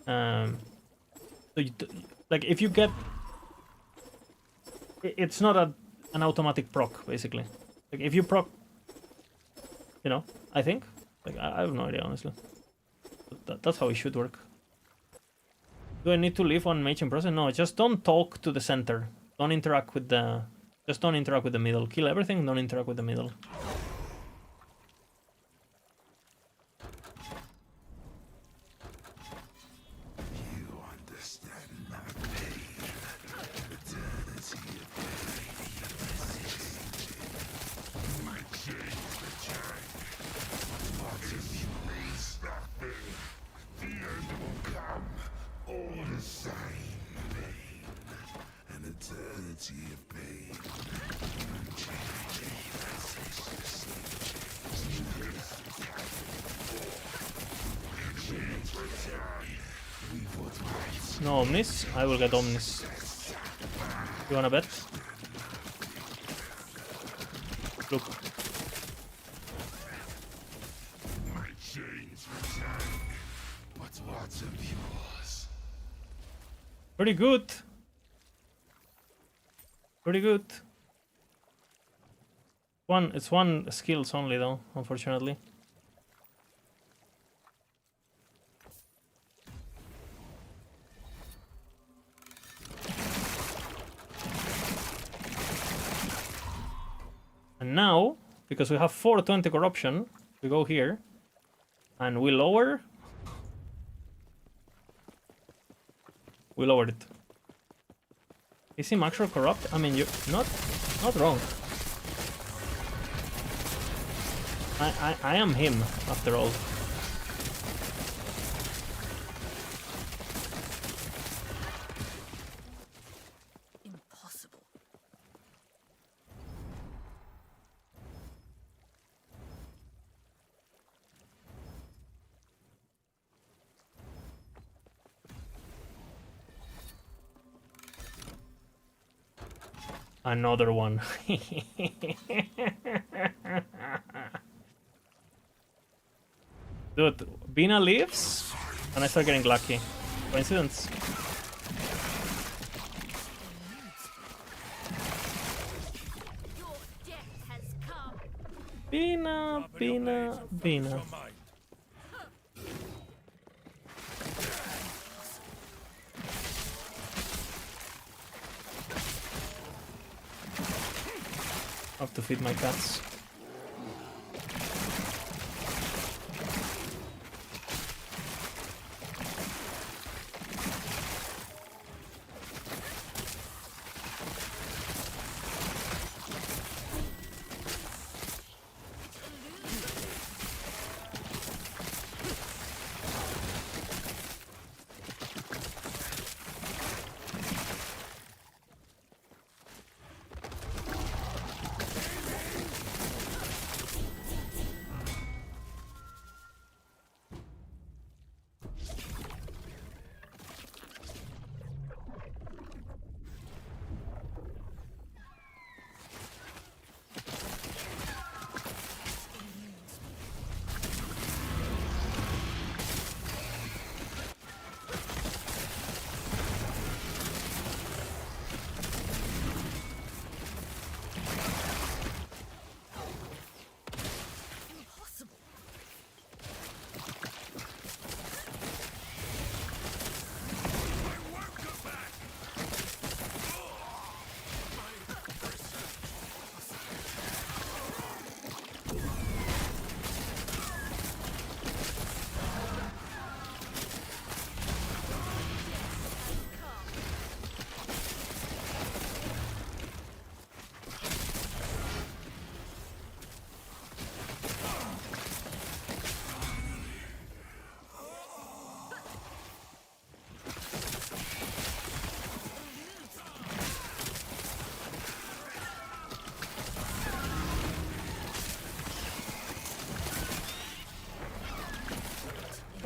So like if you get... It's not an automatic proc, basically. Like if you proc... You know, I think. Like I have no idea, honestly. But that's how it should work. Do I need to leave one mage in process? No, just don't talk to the center. Don't interact with the... Just don't interact with the middle. Kill everything, don't interact with the middle. No Omnis? I will get Omnis. You wanna bet? Look. Pretty good. Pretty good. It's one skills only though, unfortunately. And now, because we have 420 corruption, we go here and we lower. We lowered it. Is he max or corrupt? I mean, you're not wrong. I am him after all. Impossible. Another one. Dude, Bina leaves and I start getting lucky. Coincidence? Your death has come. Bina. Your mind. Have to feed my cats.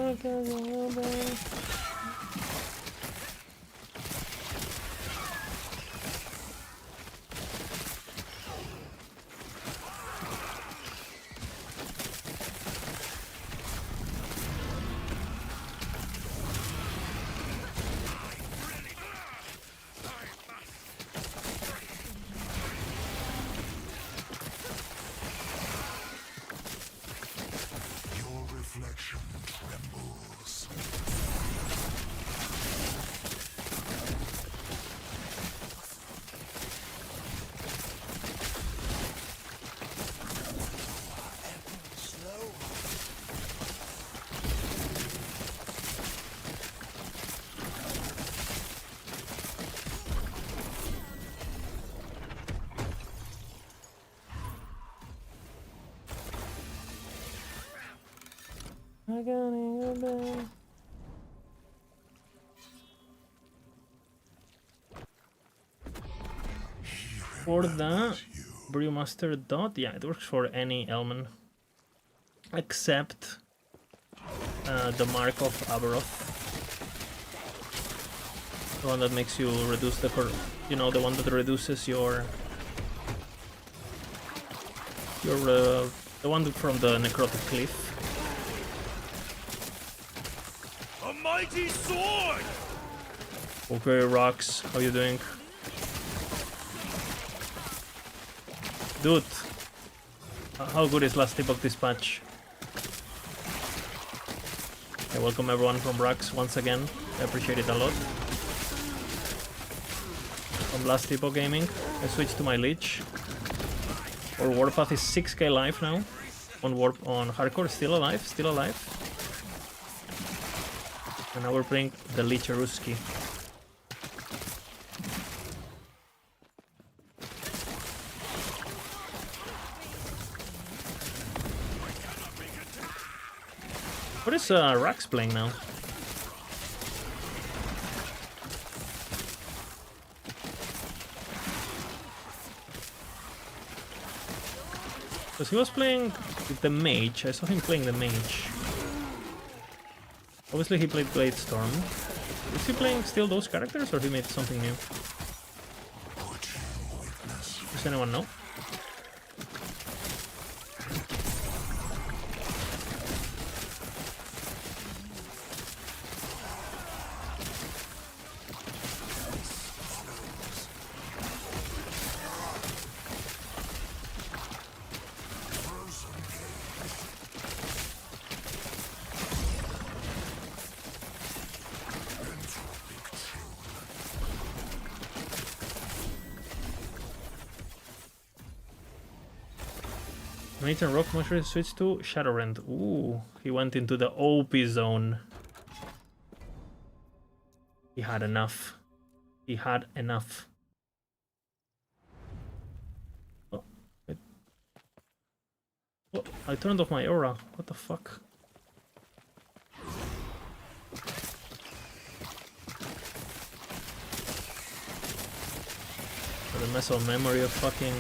Your reflection trembles. For the Brewmaster dot, yeah, it works for any element except the Mark of Aberoth, the one that makes you reduce the the one that reduces your the one from the Necrotic Cliff. A mighty sword! Okay, Rox, how you doing? Dude, how good is last tip of this patch? Okay, welcome everyone from Rox once again. I appreciate it a lot. From last Tipo Gaming, I switched to my Lich. Our Warpath is 6k life now. On hardcore, still alive. And now we're playing the Lich Ruski. What is Rax playing now? Because he was playing with the mage. I saw him playing the mage. Obviously he played Bladestorm. Is he playing still those characters or he made something new? Does anyone know? Mage and Rock Mushroom switched to Shadowrend. Ooh, he went into the OP zone. He had enough. He had enough. Oh, oh, I turned off my aura. What the fuck? For the muscle memory of fucking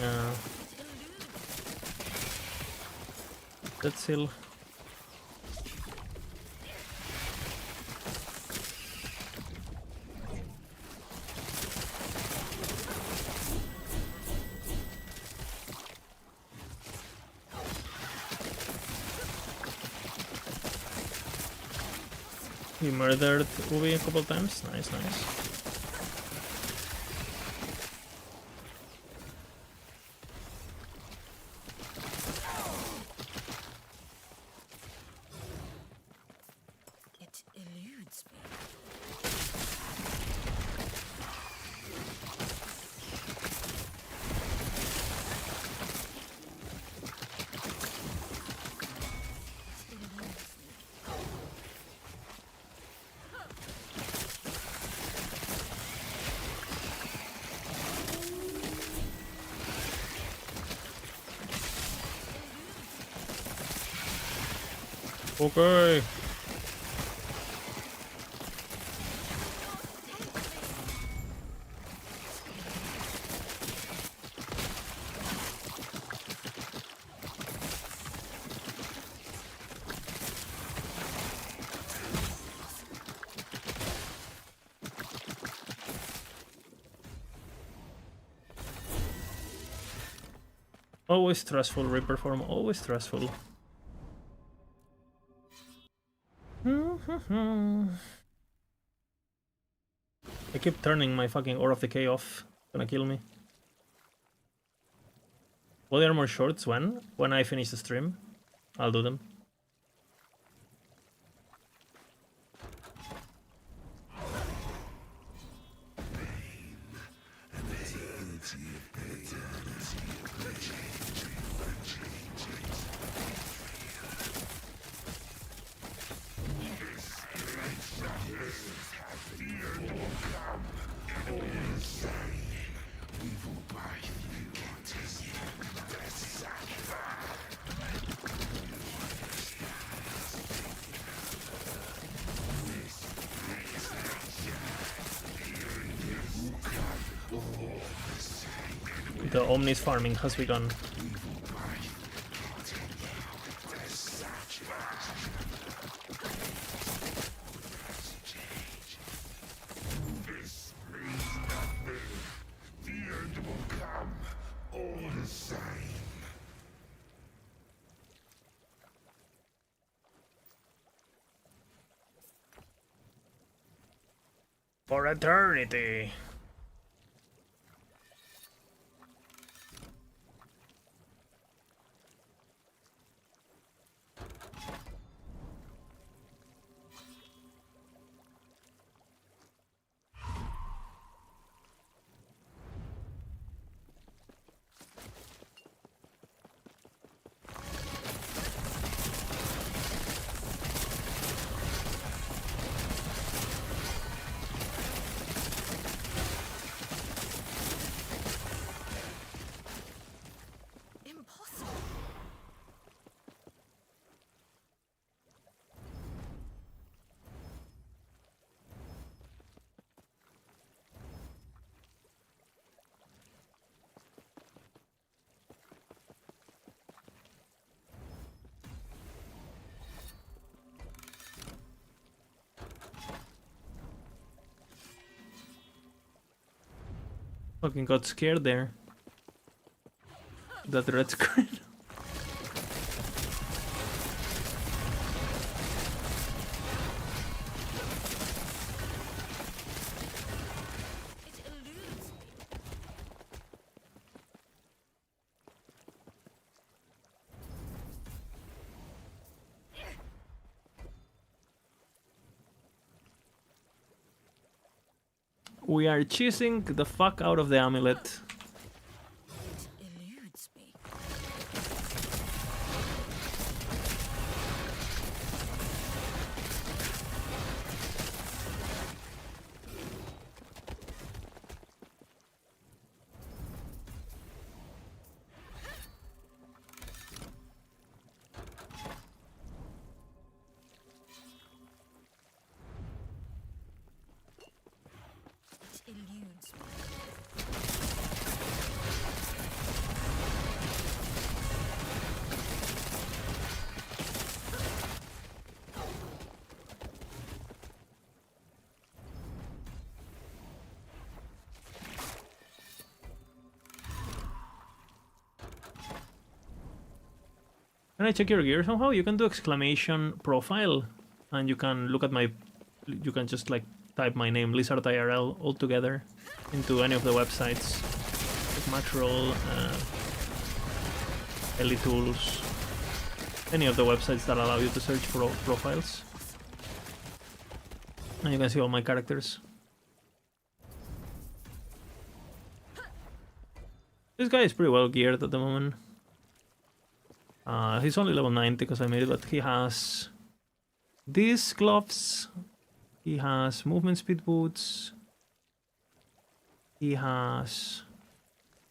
that's still. He murdered Ubi a couple times. Nice, nice. It eludes me. Okay. Always stressful, reperform, always stressful. I keep turning my fucking Aura of Decay off. It's gonna kill me. Body armor shorts when? When I finish the stream. I'll do them. The Omnis farming has begun. For eternity. Impossible. Fucking got scared there. That red screen. It eludes me. We are cheesing the fuck out of the amulet. It eludes me. It eludes me. Can I check your gear somehow? You can do exclamation profile, and you can look at my. You can just like type my name Lizard IRL all together into any of the websites, like Macroll, Elite Tools, any of the websites that allow you to search for profiles, and you can see all my characters. This guy is pretty well geared at the moment. He's only level 90 because I made it, but he has these gloves, he has movement speed boots, he has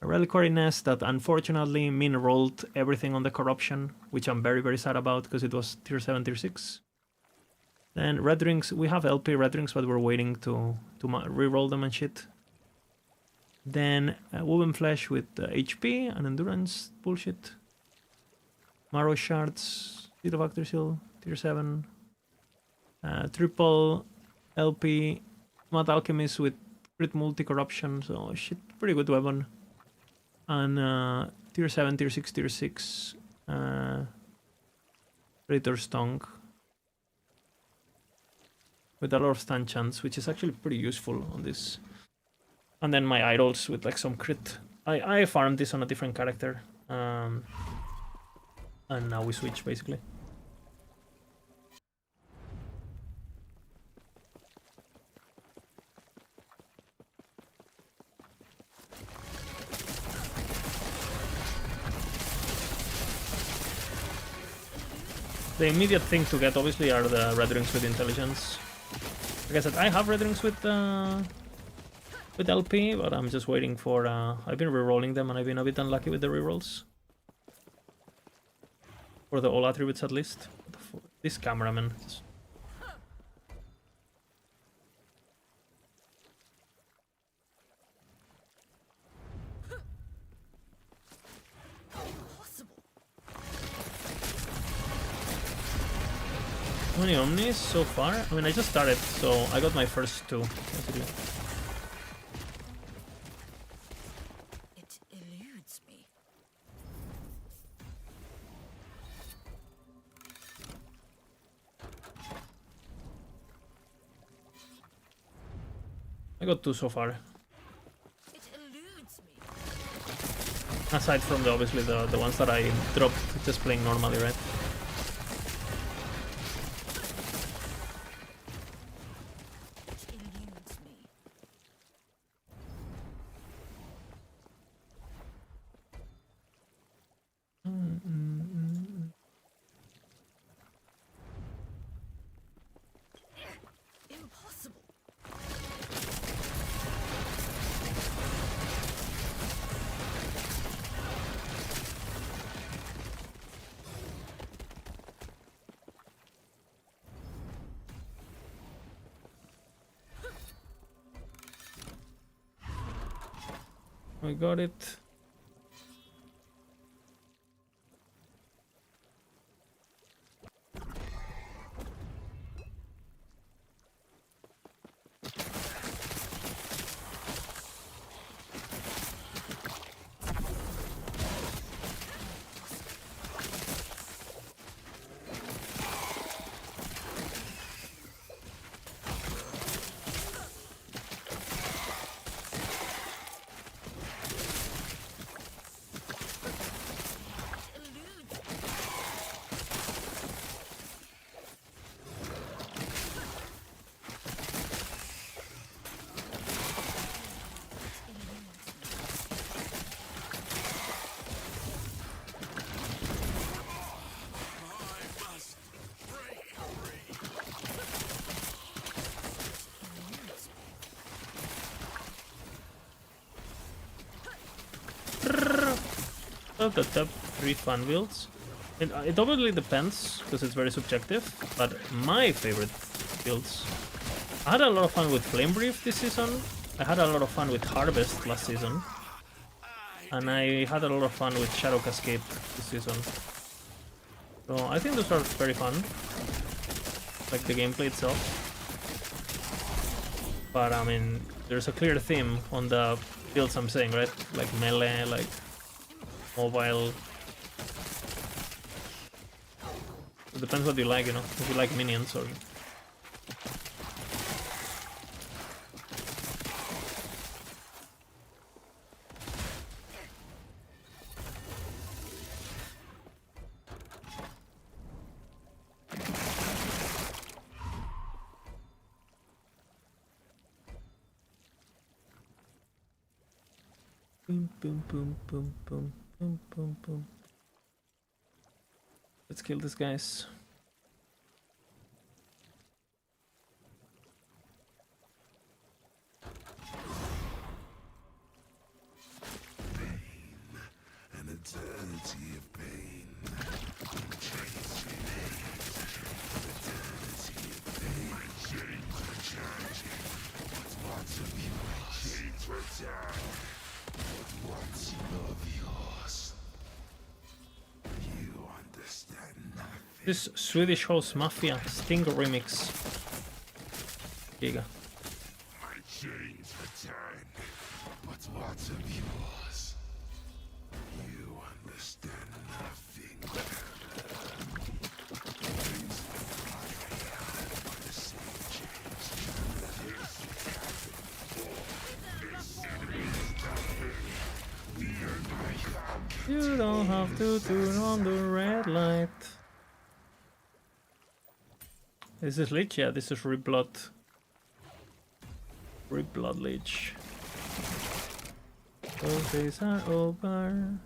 a reliquary nest that unfortunately Min rolled everything on the corruption, which I'm very very sad about because it was tier 7, tier 6. Then red rings, we have LP red rings, but we're waiting to re-roll them and shit. Then woven flesh with HP and endurance bullshit. Marrow shards, Zero Factor Seal, tier 7. Triple LP, Mad Alchemist with crit multi corruption, so shit, pretty good weapon. And tier 7, tier 6, tier 6. Predator's Tongue. With a lot of stun chance, which is actually pretty useful on this. And then my idols with like some crit. I farmed this on a different character. And now we switch basically. The immediate thing to get obviously are the red rings with intelligence. Like I said, I have red rings with LP, but I'm just waiting for... I've been rerolling them and I've been a bit unlucky with the rerolls. For the all attributes at least. This cameraman. How many Omnis so far? I mean, I just started, so I got my first 2, basically. It eludes me. I got 2 so far. It eludes me. Aside from the obviously the ones that I dropped just playing normally, right? It eludes me. Impossible. I got it. The top 3 fun builds. It obviously depends because it's very subjective, but my favorite builds. I had a lot of fun with Flame Brief this season. I had a lot of fun with Harvest last season, and I had a lot of fun with Shadow Cascade this season. So I think those are very fun, like the gameplay itself. But I mean, there's a clear theme on the builds I'm saying, right? Like melee, like mobile. It depends what you like, you know, if you like minions or... Boom, boom, boom, boom, boom, boom, boom, boom. Let's kill these guys. An eternity of pain. Eternity of pain. My chains are charging. What's lots of yours? Chains return. What's of yours? You understand nothing. This Swedish House Mafia Sting remix. Giga. My chains return. What's lots of yours? You You don't have to turn on the red light. Is this Lich? Yeah, this is Reblood. Reblood Lich. Those days are over.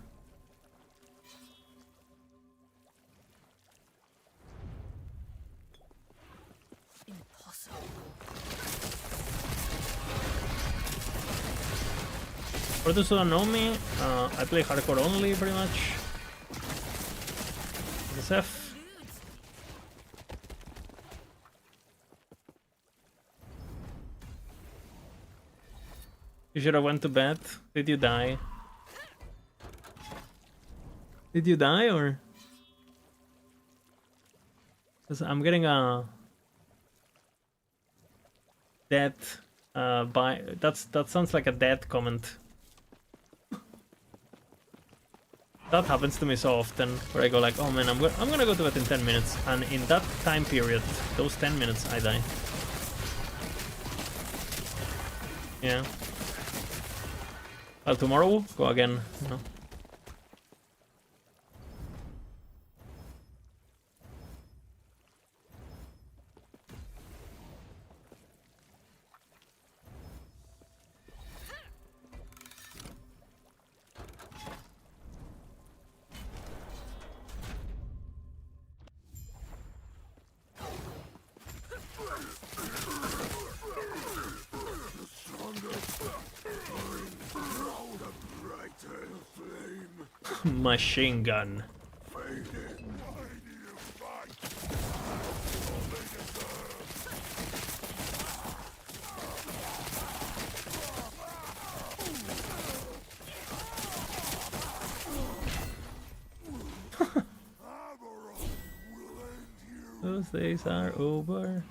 Impossible. For those who don't know me, I play hardcore only pretty much. SF. You should have went to bed. Did you die? Did you die or? 'Cause I'm getting a dead that sounds like a dead comment. That happens to me so often, where I go like, oh man, I'm gonna go to bed in 10 minutes, and in that time period, those 10 minutes, I die. Yeah. Well, tomorrow, go again, you know. Machine gun. Those days are over.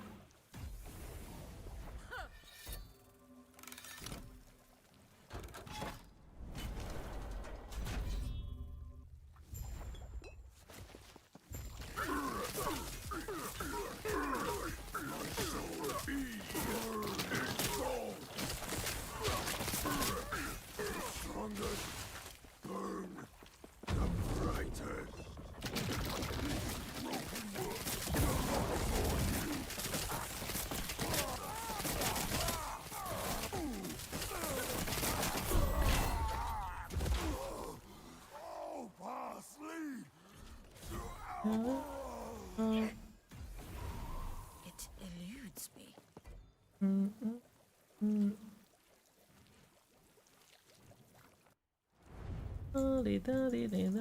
It eludes me.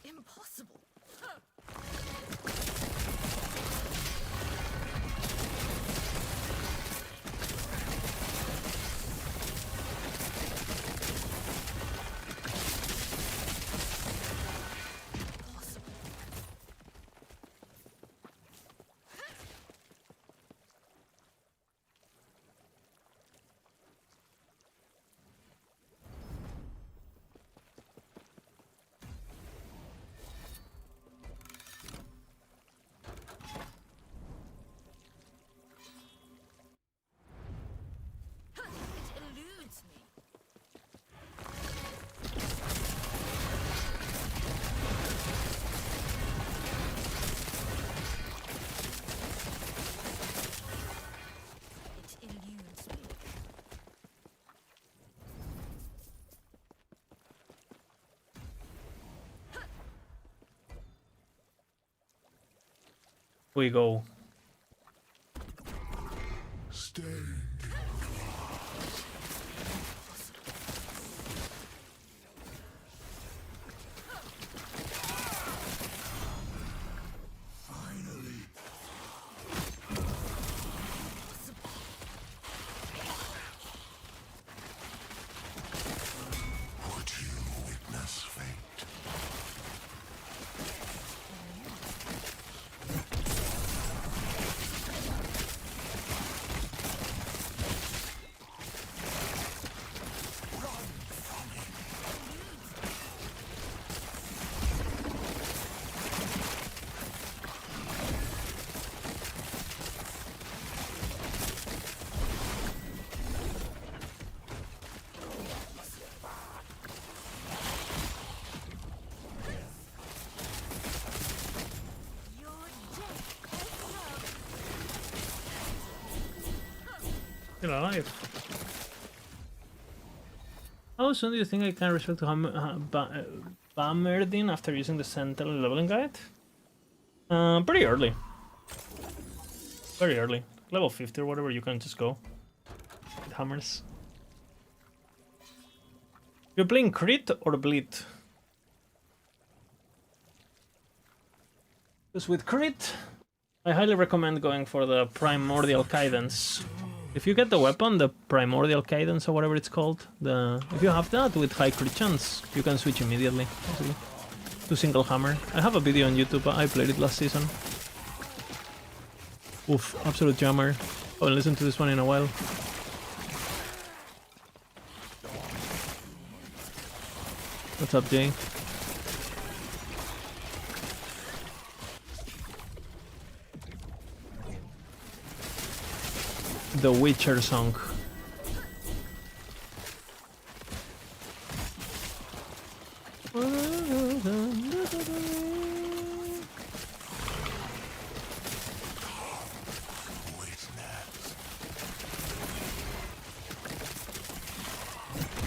Impossible. It eludes me. It eludes me. We go. Stained would you witness fate? Still alive. How soon do you think I can respect to Bamerdin after using the Sentinel leveling guide? Pretty early. Very early. Level 50 or whatever, you can just go. With hammers. You're playing crit or bleed? Because with crit, I highly recommend going for the Primordial Cadence. If you get the weapon, the Primordial Cadence or whatever it's called, if you have that with high crit chance, you can switch immediately, basically, to single hammer. I have a video on YouTube, I played it last season. Oof, absolute jammer. I haven't listened to this one in a while. What's up, Jay? The Witcher song.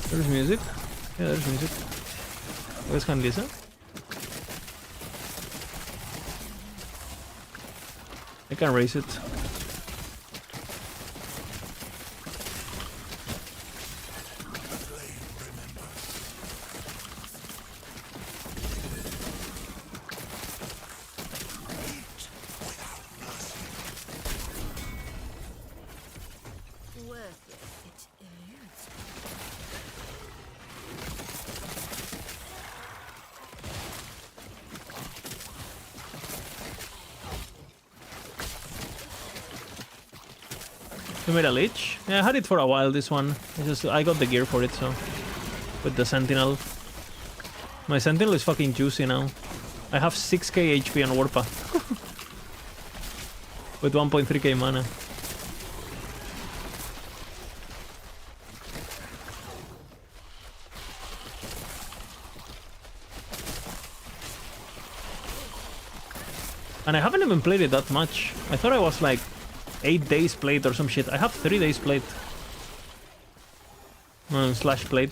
There's music. Yeah, there's music. You guys can listen. I can raise it. You made a Lich? Yeah, I had it for a while, this one. I got the gear for it, so... With the Sentinel. My Sentinel is fucking juicy now. I have 6k HP on Warpa. With 1.3k mana. And I haven't even played it that much. I thought I was like 8 days played or some shit. I have 3 days played. Slash played.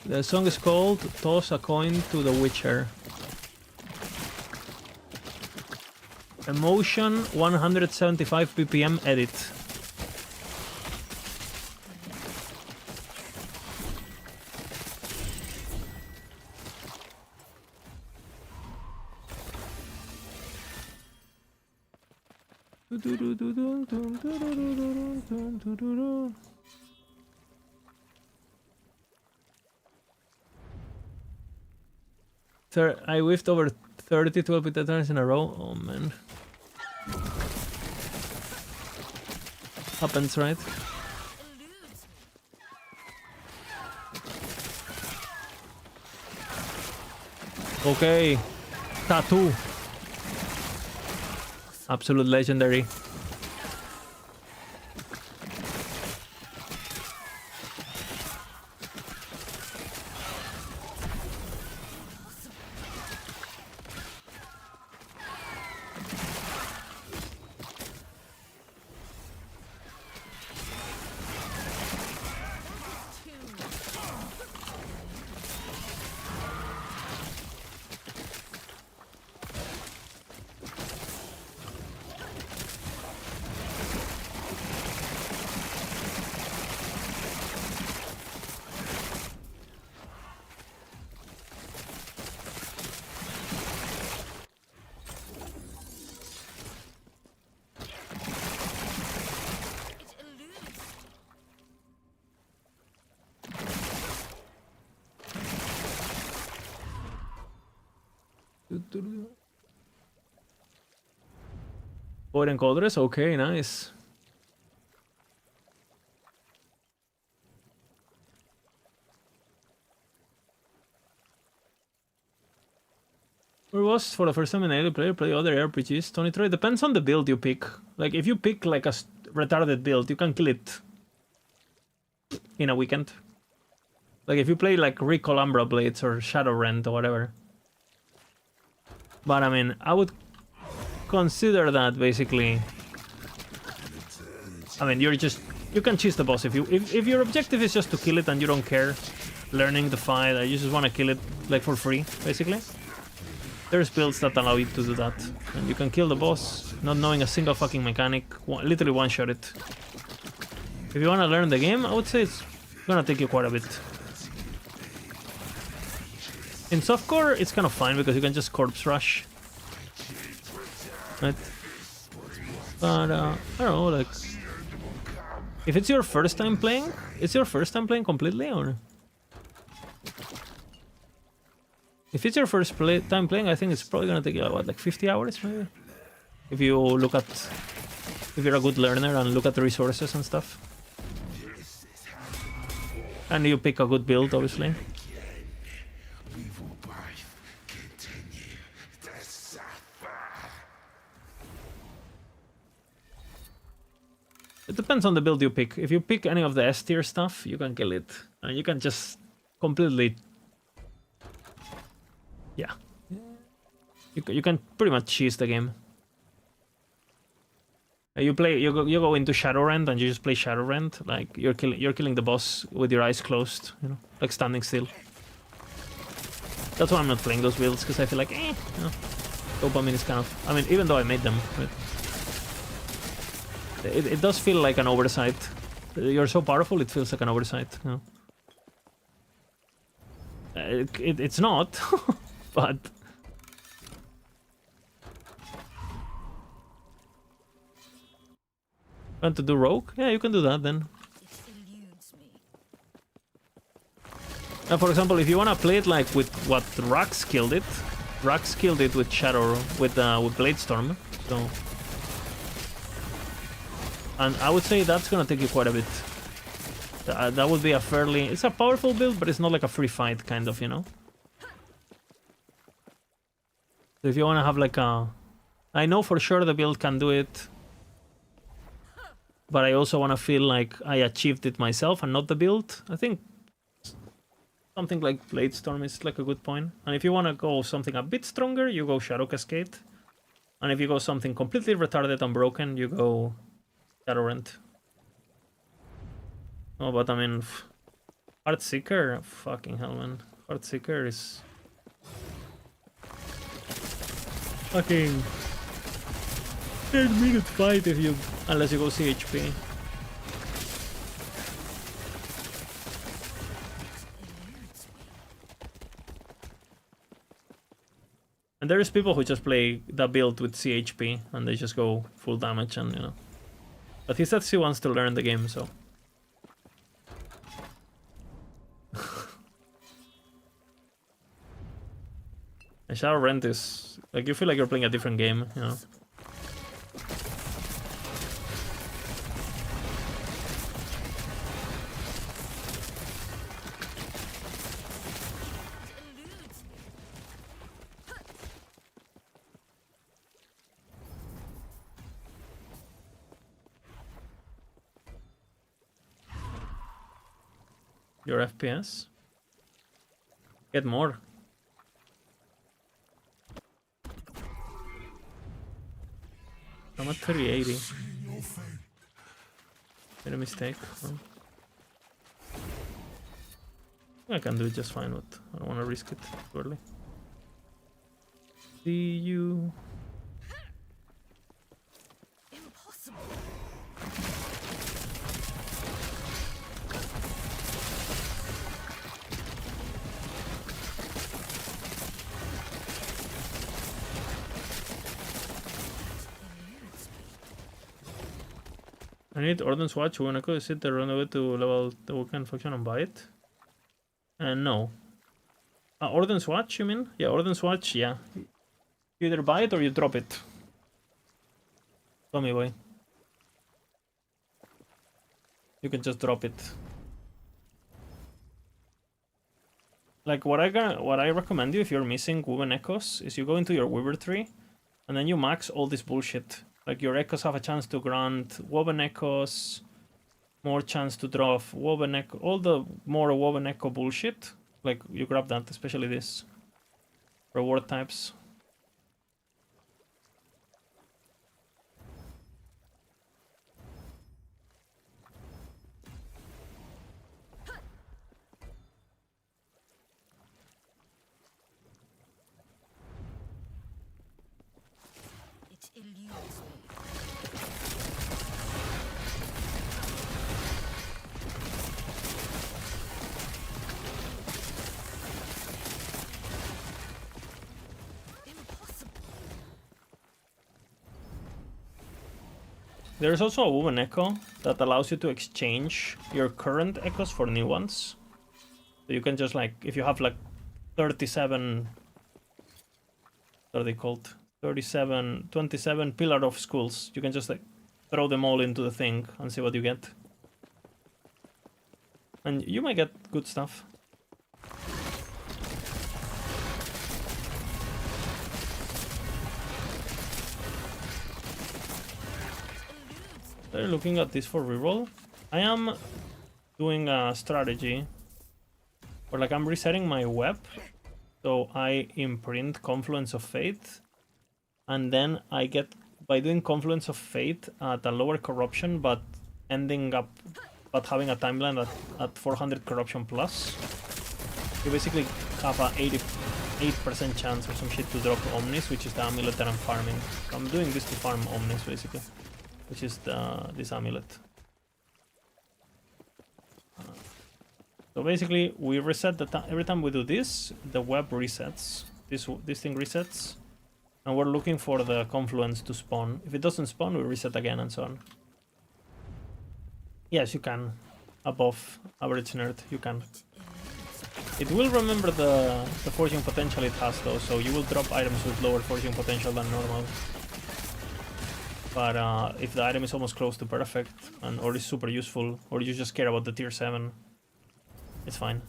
The song is called Toss a Coin to the Witcher. Emotion 175 BPM edit. I whiffed over 30 12 turns in a row. Oh man. Happens, right? Okay. Tattoo. Absolute legendary. Void encoders, okay, nice. We're boss for the first time in a player, play other RPGs. Tony Troy, depends on the build you pick. Like, if you pick like a retarded build, you can kill it in a weekend. Like, if you play like Recall Umbra Blades or Shadowrend or whatever. But I mean, I would consider that basically. I mean, you can cheese the boss if your objective is just to kill it and you don't care learning the fight, you just want to kill it like for free, basically. There's builds that allow you to do that, and you can kill the boss not knowing a single fucking mechanic, literally one-shot it. If you want to learn the game, I would say it's gonna take you quite a bit. In softcore, it's kind of fine because you can just corpse rush, right? But I don't know, like, if it's your first time playing, it's your first time playing completely, or if it's your first time playing, I think it's probably gonna take you what, like 50 hours maybe. If you look at, if you're a good learner and look at the resources and stuff, and you pick a good build, obviously. It depends on the build you pick. If you pick any of the S tier stuff, you can kill it. And you can just completely... Yeah. You can pretty much cheese the game. You go into Shadowrend and you just play Shadowrend. Like, you're killing the boss with your eyes closed, you know, like standing still. That's why I'm not playing those builds, because I feel like, you know, dopamine is kind of... I mean, even though I made them, but it does feel like an oversight. You're so powerful, it feels like an oversight, you know. It's not, but... Want to do rogue? Yeah, you can do that then. Now, for example, if you want to play it like with what Rax killed it with Shadow, with Bladestorm, so... And I would say that's gonna take you quite a bit. That would be a fairly... It's a powerful build, but it's not like a free fight, kind of, you know? So if you want to have like a... I know for sure the build can do it, but I also want to feel like I achieved it myself and not the build. I think something like Bladestorm is like a good point. And if you want to go something a bit stronger, you go Shadow Cascade. And if you go something completely retarded and broken, you go Shadowrend. Oh, but I mean, Heartseeker, fucking hell, man. Heartseeker is fucking 10-minute fight if you, unless you go CHP. And there's people who just play that build with CHP and they just go full damage and, you know. But he says he wants to learn the game, so. And Shadowrend is like, you feel like you're playing a different game, you know. Your FPS? Get more. I'm at 3080. Made a mistake. Oh. I can do it just fine, but I don't want to risk it too early. See you. Impossible. I need Ordnance Watch. When I could sit there, run away to level the weekend function and buy it. And no. Ordnance Watch, you mean? Yeah, Ordnance Watch, yeah. You either buy it or you drop it. Tell me why. You can just drop it. Like what I recommend you if you're missing woven echoes is you go into your weaver tree, and then you max all this bullshit. Like your echoes have a chance to grant woven echoes, more chance to draw off woven echo, all the more woven echo bullshit. Like you grab that, especially this reward types. It eludes me. Impossible. There's also a woven echo that allows you to exchange your current echoes for new ones. So you can just like, if you have like 37, what are they called? 27 pillar of schools, you can just like throw them all into the thing and see what you get. And you might get good stuff. They're looking at this for reroll. I am doing a strategy where like I'm resetting my web, so I imprint Confluence of Fate, and then I get, by doing Confluence of Fate at a lower corruption, but ending up but having a timeline at 400 corruption plus, you basically have a 88% chance or some shit to drop Omnis, which is the amulet that I'm farming. So I'm doing this to farm Omnis basically, which is this amulet. So basically, we reset the every time we do this, the web resets. This thing resets, and we're looking for the confluence to spawn. If it doesn't spawn, we reset again, and so on. Yes, you can. Above average nerd, you can. It will remember the forging potential it has, though, so you will drop items with lower forging potential than normal. But if the item is almost close to perfect, or is super useful, or you just care about the tier 7, it's fine.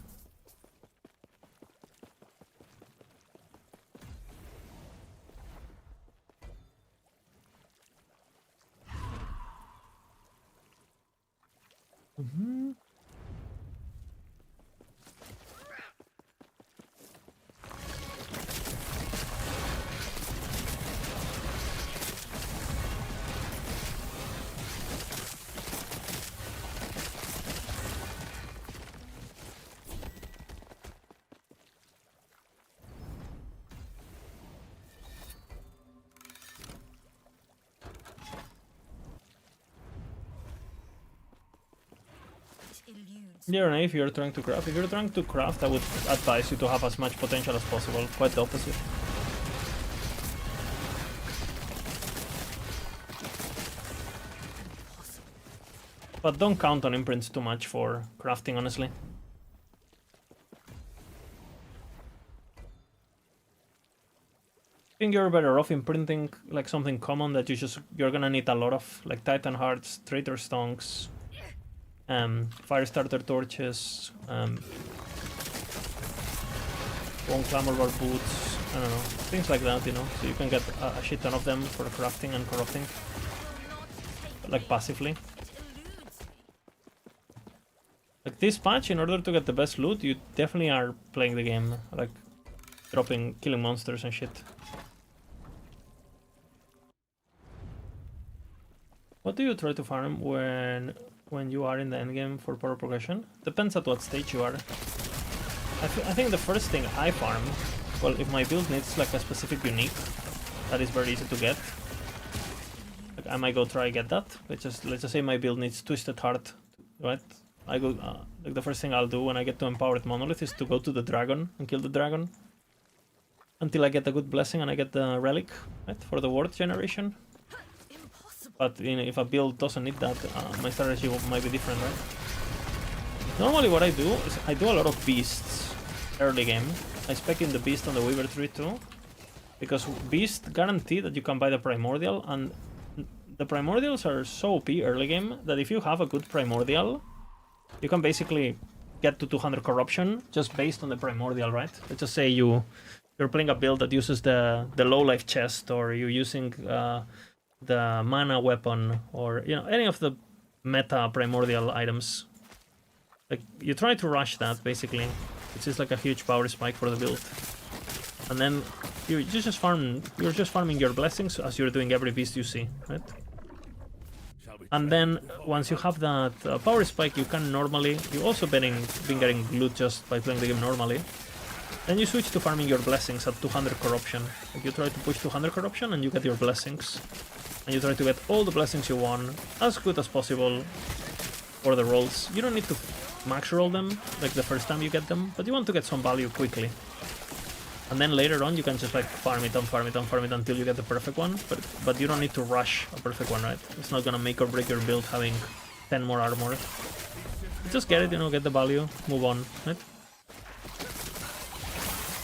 Yeah, if you're trying to craft, I would advise you to have as much potential as possible. Quite the opposite. But don't count on imprints too much for crafting, honestly. I think you're better off imprinting like something common that you're gonna need a lot of, like Titan Hearts, Traitor Stonks, Firestarter Torches, Bone Clamor Bar Boots, I don't know, things like that, you know, so you can get a shit ton of them for crafting and corrupting, like passively. Like this patch, in order to get the best loot, you definitely are playing the game, like killing monsters and shit. What do you try to farm when you are in the endgame for power progression? Depends at what stage you are. I think the first thing I farm, well, if my build needs like a specific unique that is very easy to get, like I might go try get that. Let's just say my build needs Twisted Heart, right? I go like the first thing I'll do when I get to Empowered Monolith is to go to the dragon and kill the dragon until I get a good blessing and I get the relic, right, for the ward generation. But if a build doesn't need that, my strategy might be different, right? Normally what I do is I do a lot of beasts early game. I spec in the beast on the weaver tree too, because beast guarantee that you can buy the primordial, and the primordials are so OP early game that if you have a good primordial, you can basically get to 200 corruption just based on the primordial, right? Let's just say you're playing a build that uses the low life chest, or you're using the mana weapon, or any of the meta primordial items. Like, you try to rush that basically. It's just like a huge power spike for the build, and then you're just farming your blessings as you're doing every beast you see, right? And then once you have that power spike, you can normally, you also been getting loot just by playing the game normally. Then you switch to farming your blessings at 200 corruption. Like, you try to push 200 corruption and you get your blessings. And you try to get all the blessings you want as good as possible for the rolls. You don't need to max roll them like the first time you get them, but you want to get some value quickly. And then later on you can just like farm it until you get the perfect one, but you don't need to rush a perfect one, right? It's not gonna make or break your build having 10 more armor. Just get it, get the value, move on, right?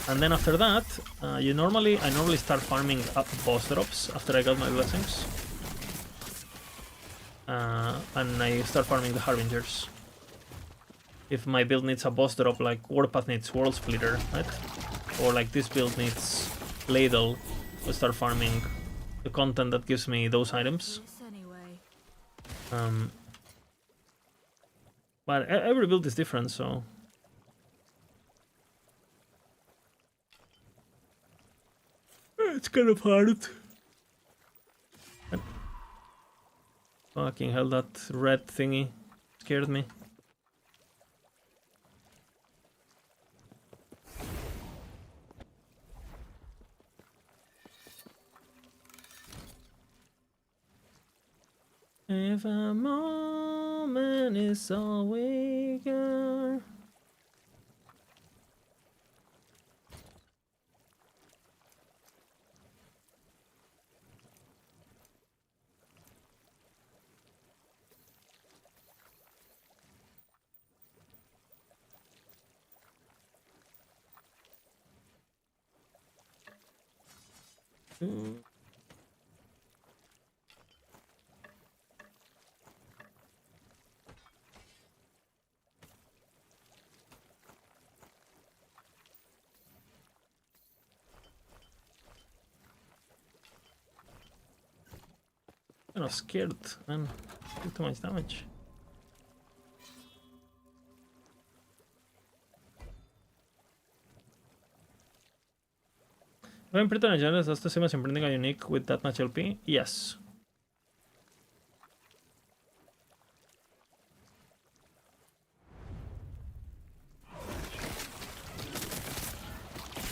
And then after that, I normally start farming up boss drops after I got my blessings. And I start farming the Harbingers. If my build needs a boss drop, like Warpath needs World Splitter, right? Or like this build needs Ladle, I'll start farming the content that gives me those items. But every build is different, so... It's kind of hard. Fucking hell, that red thingy scared me. If a moment is all we got. Kind of scared, man. Did too much damage. When pretty generous, does the same as imprinting a unique with that much LP? Yes.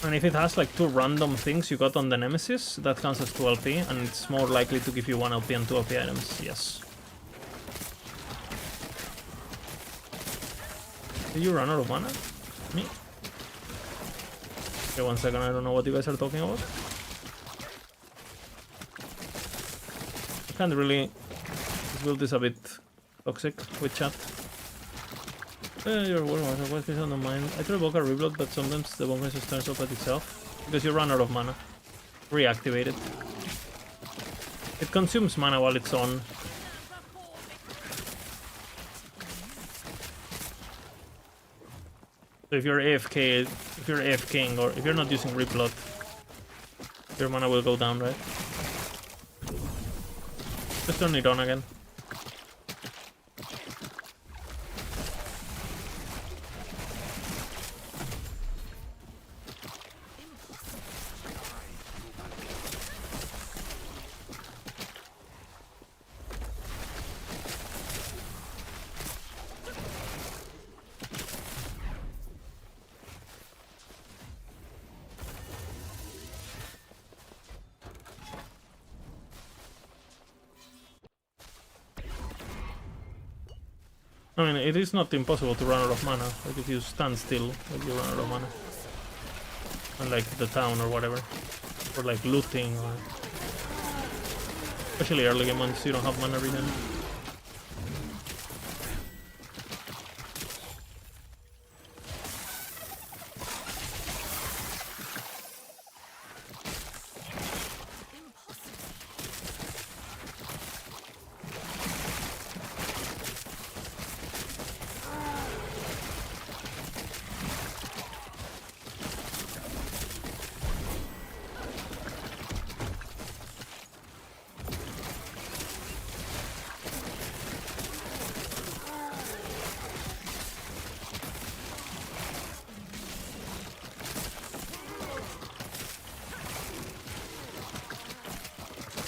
And if it has like 2 random things you got on the Nemesis, that counts as 2 LP, and it's more likely to give you 1 LP and 2 LP items, yes. Did you run out of mana? Me? Okay, 1 second, I don't know what you guys are talking about. I can't really... This build is a bit toxic with chat. You're welcome, what is on the mind? I try to evoke a reload, but sometimes the bonfire just turns off at itself. Because you run out of mana. Reactivate it. It consumes mana while it's on. So if you're AFKing, or if you're not using reload, your mana will go down, right? Just turn it on again. I mean, it is not impossible to run out of mana. Like if you stand still, like you run out of mana. And like the town or whatever. Or like looting or... Especially early game once you don't have mana regen.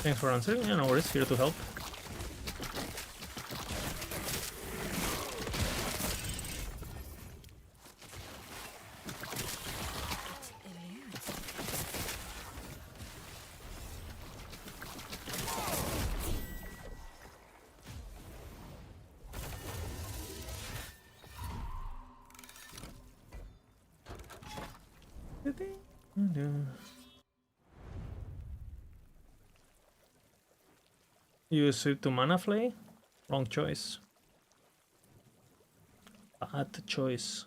Thanks for answering. Yeah, no worries. Here to help. Use it to mana flay? Wrong choice. Bad choice.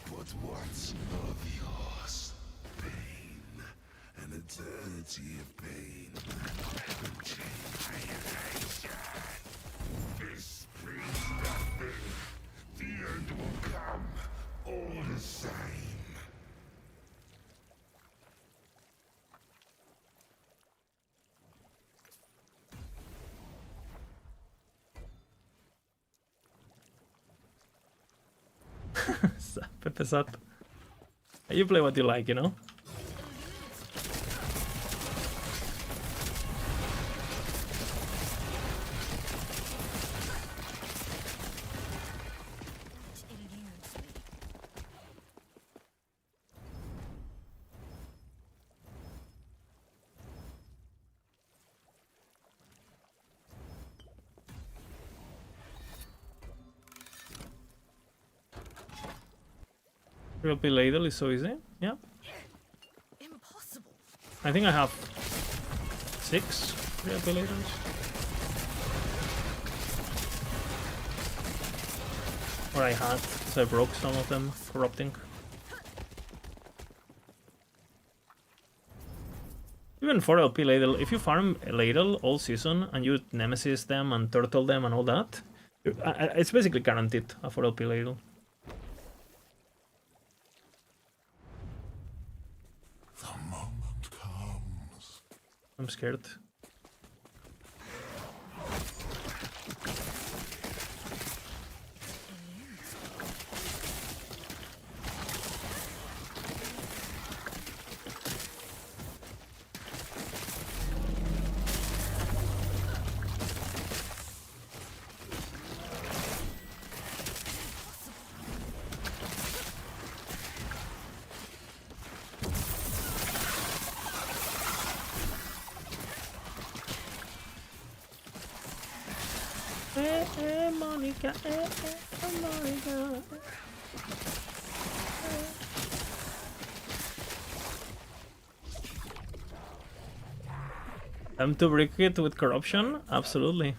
But what's of yours? Pain. An eternity of pain. This brings nothing. The end will come. All the same. Pepe Sat. You play what you like, you know? Real ladle is so easy. Yeah. Impossible. I think I have 6 real ladles. Or I had, so I broke some of them, corrupting. Even for LP ladle, if you farm a ladle all season and you nemesis them and turtle them and all that, it's basically guaranteed a 4LP ladle. The moment comes. I'm scared. Monica, Monica. Time to break it with corruption? Absolutely.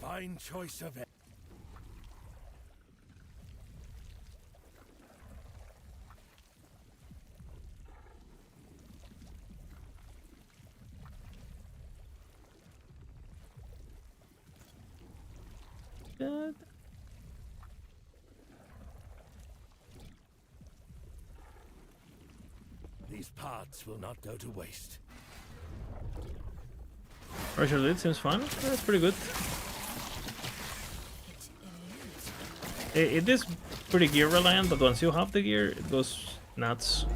Fine choice of it. These parts will not go to waste. Pressure lead seems fun. That's pretty good. It is pretty gear reliant, but once you have the gear, it goes nuts.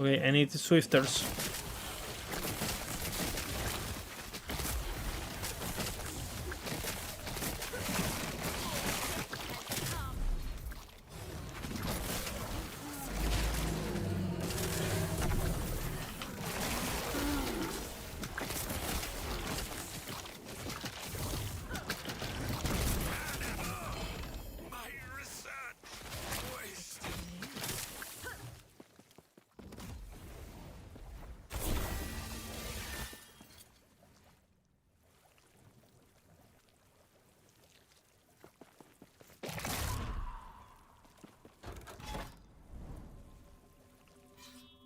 Okay, I need swifters.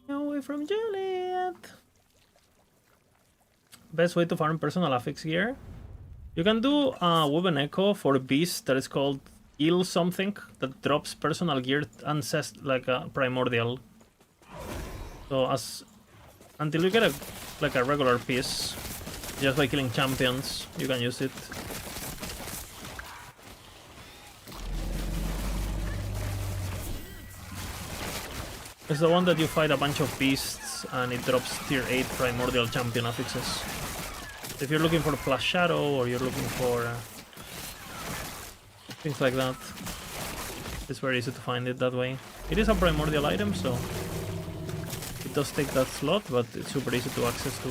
Away from Juliet. Best way to farm personal affix gear. You can do a Woven Echo for a beast that is called Ill something that drops personal gear and says like a primordial. So until you get a regular piece, just by killing champions, you can use it. It's the one that you fight a bunch of beasts and it drops tier 8 primordial champion affixes. If you're looking for Flash Shadow or you're looking for things like that, it's very easy to find it that way. It is a primordial item, so it does take that slot, but it's super easy to access to.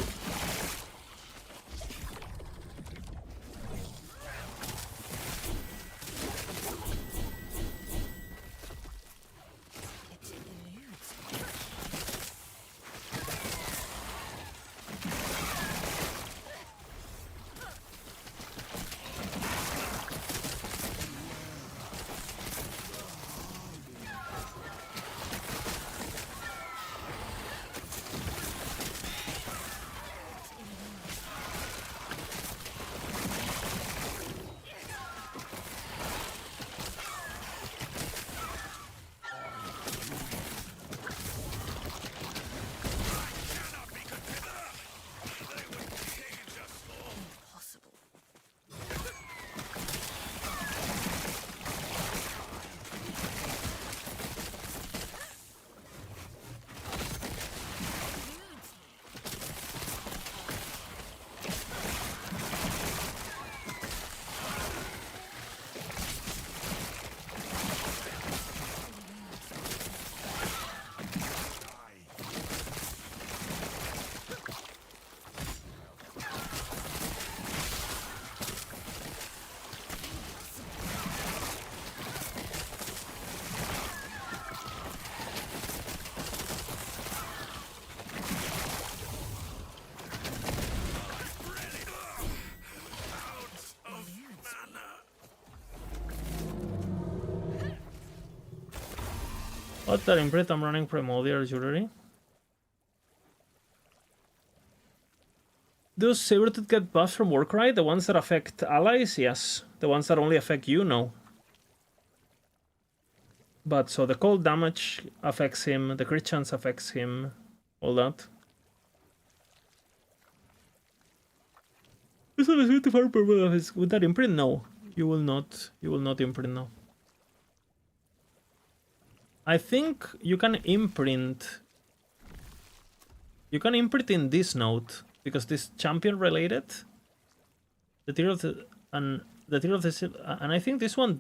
What's that imprint? I'm running primordial jewelry. Does Sabretooth get buffs from Warcry? The ones that affect allies? Yes. The ones that only affect you? No. But so the cold damage affects him, the crit chance affects him, all that. Is that a way to farm permanent affix? Would that imprint? No. You will not imprint now. I think you can imprint. You can imprint in this node because this champion related. The tier of the and I think this one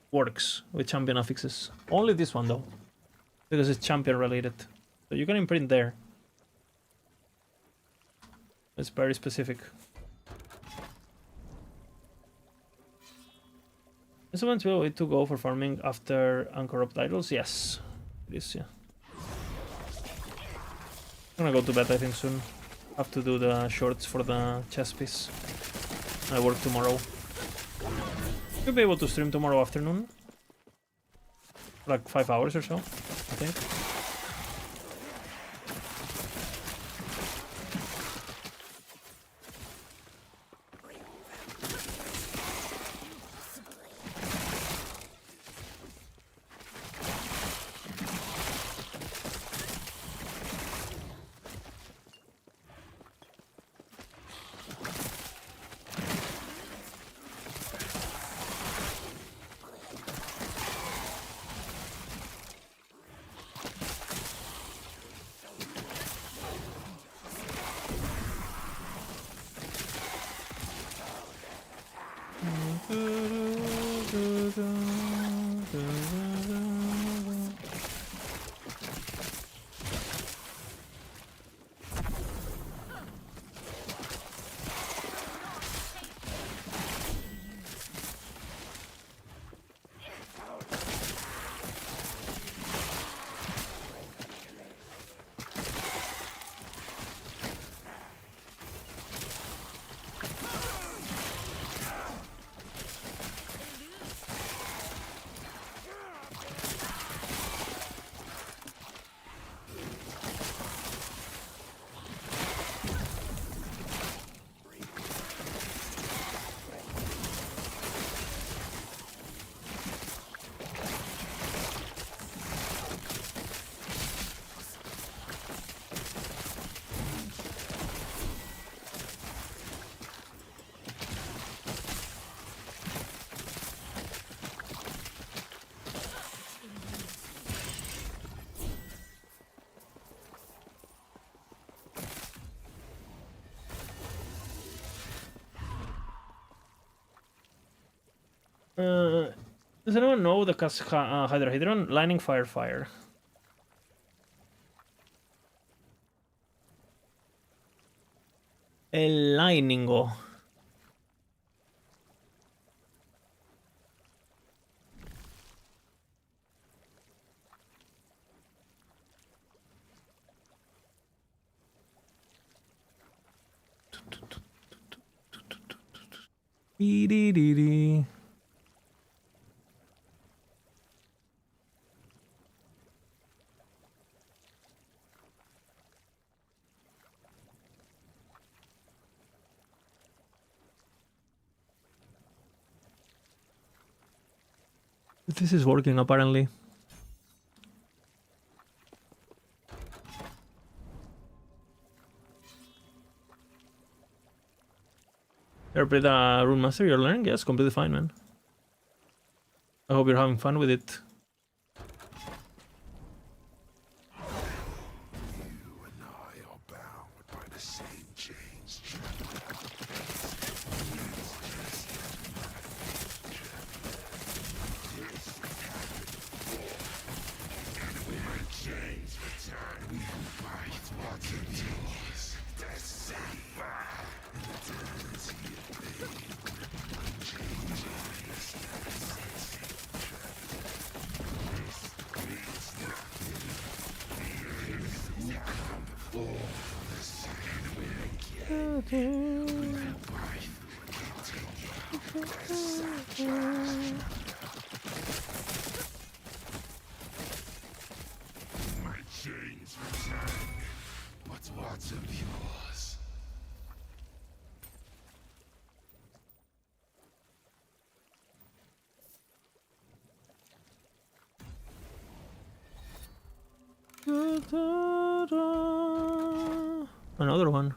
works with champion affixes. Only this one though, because it's champion related. So you can imprint there. It's very specific. Is someone to way to go for farming after uncorrupt idols? Yes, it is. Yeah. I'm gonna go to bed, I think, soon. Have to do the shorts for the chess piece. I work tomorrow. Should be able to stream tomorrow afternoon. Like 5 hours or so, I think. Does anyone know the Hydrahedron? Lightning, fire, fire. El lightningo. Dee dee dee dee. This is working apparently. You're pretty Rune Master, you're learning? Yes, completely fine, man. I hope you're having fun with it. You and I are bound by the same chains. Chains return. We fight what's yours. The same. My chains return. What's of yours? Another one.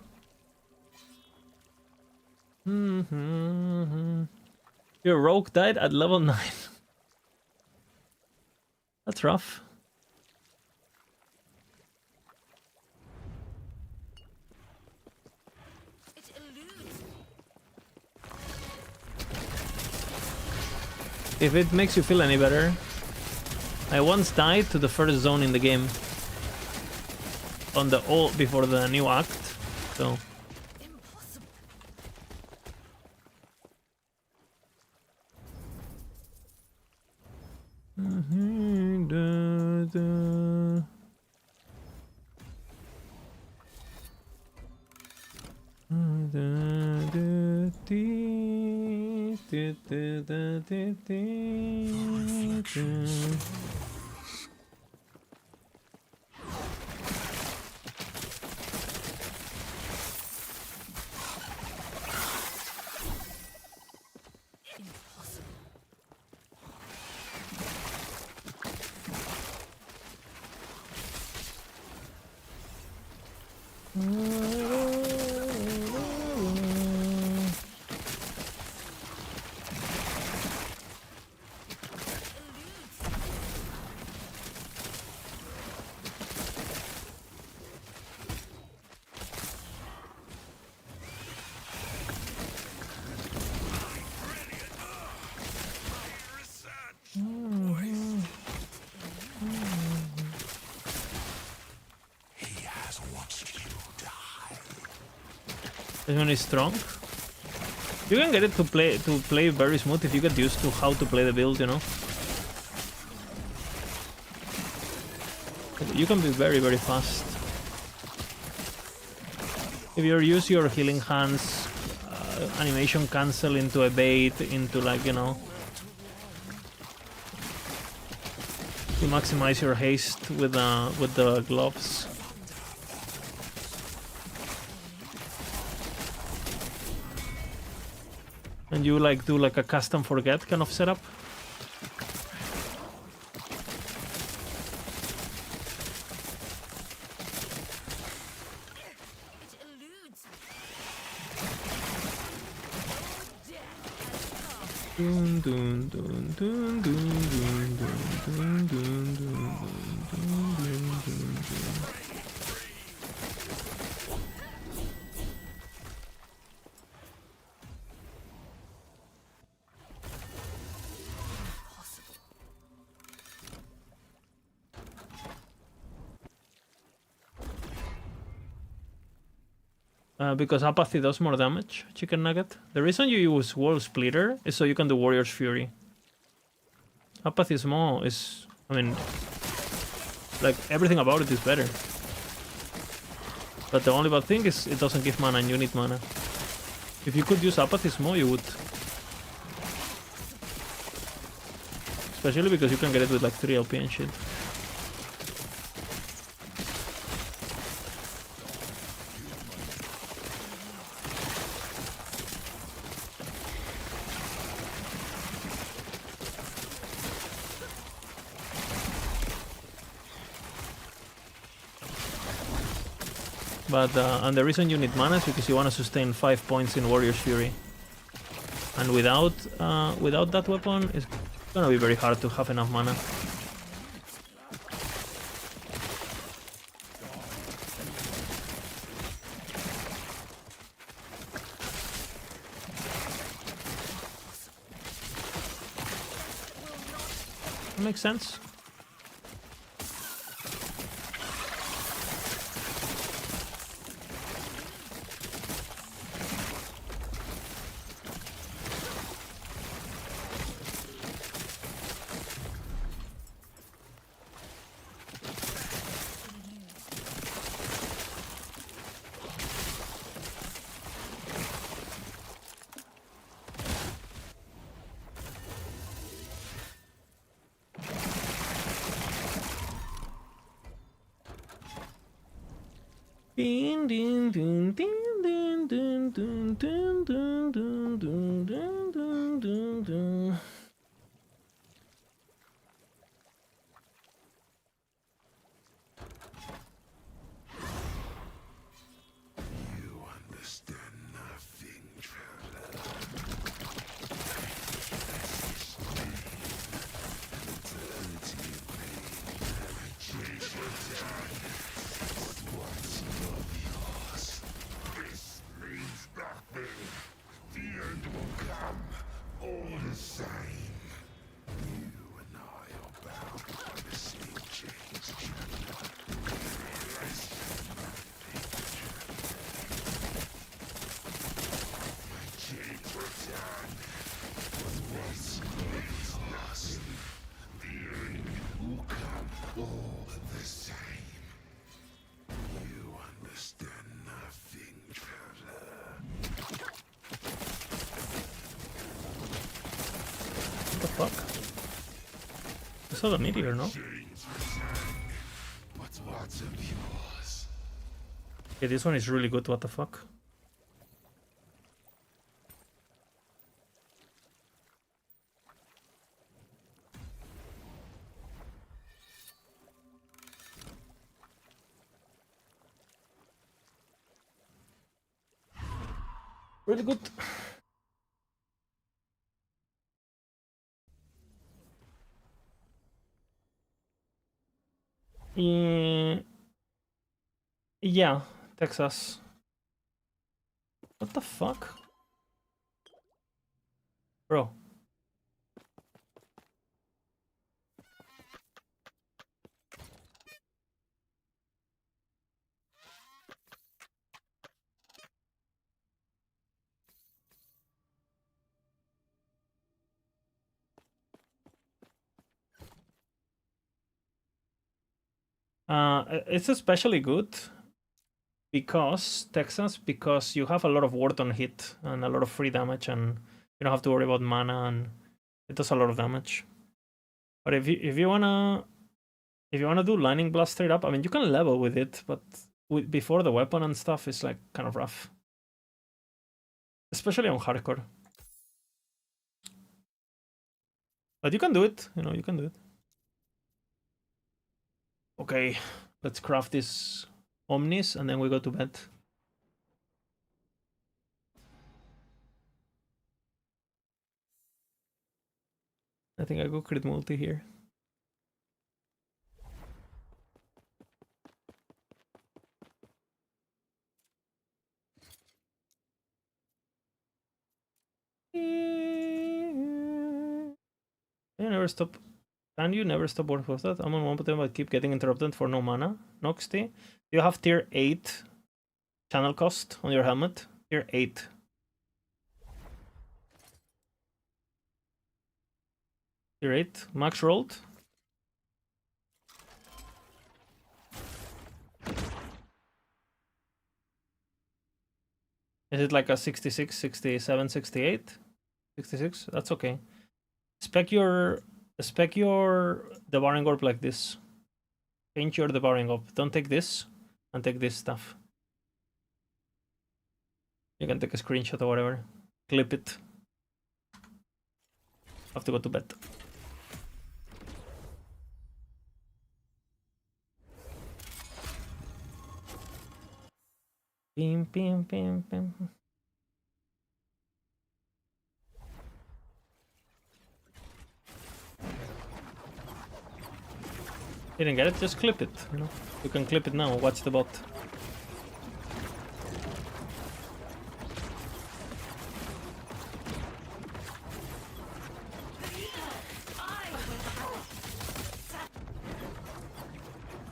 Your rogue died at level 9. That's rough. It eludes. If it makes you feel any better, I once died to the first zone in the game on the old before the new act, so He has watched you die. This one is strong. You can get it to play very smooth if you get used to how to play the build, you know. You can be very, very fast. If you use your healing hands, animation cancel into a bait, into like, you know. You maximize your haste with the gloves. And you like do like a custom forget kind of setup. It eludes me. Dun, dun, dun, dun, dun, dun, dun, dun, dun, dun, dun, dun. Because apathy does more damage, chicken nugget. The reason you use wall splitter is so you can do warrior's fury. Apathy is more I mean, like everything about it is better. But the only bad thing is it doesn't give mana and you need mana. If you could use apathy more, you would. Especially because you can get it with like 3 LP and shit. But and the reason you need mana is because you want to sustain 5 points in Warrior's Fury. And without that weapon, it's gonna be very hard to have enough mana. That makes sense. Ding ding ding ding ding ding ding ding ding ding ding ding ding ding. You understand nothing, traveler. This means nothing. The end will come fuck? I saw the meteor, no? What's lots of yours? Okay, this one is really good, what the fuck? Really good. Yeah, Texas. What the fuck? Bro. It's especially good because you have a lot of ward on hit and a lot of free damage, and you don't have to worry about mana, and it does a lot of damage. But if you wanna do lightning blast straight up, I mean you can level with it, but before the weapon and stuff is like kind of rough, especially on hardcore. But you can do it, you can do it. Okay, let's craft this Omnis and then we go to bed. I think I go crit multi here. You never stop. Can you never stop work with that? I'm on 1 but keep getting interrupted for no mana. Noxty, you have tier 8 channel cost on your helmet. Tier 8. Tier 8. Max rolled. Is it like a 66, 67, 68? 66? That's okay. Spec your devouring orb like this. Change your devouring orb. Don't take this and take this stuff. You can take a screenshot or whatever. Clip it. Have to go to bed. Pim, pim, pim, pim. Didn't get it? Just clip it, You can clip it now, watch the bot.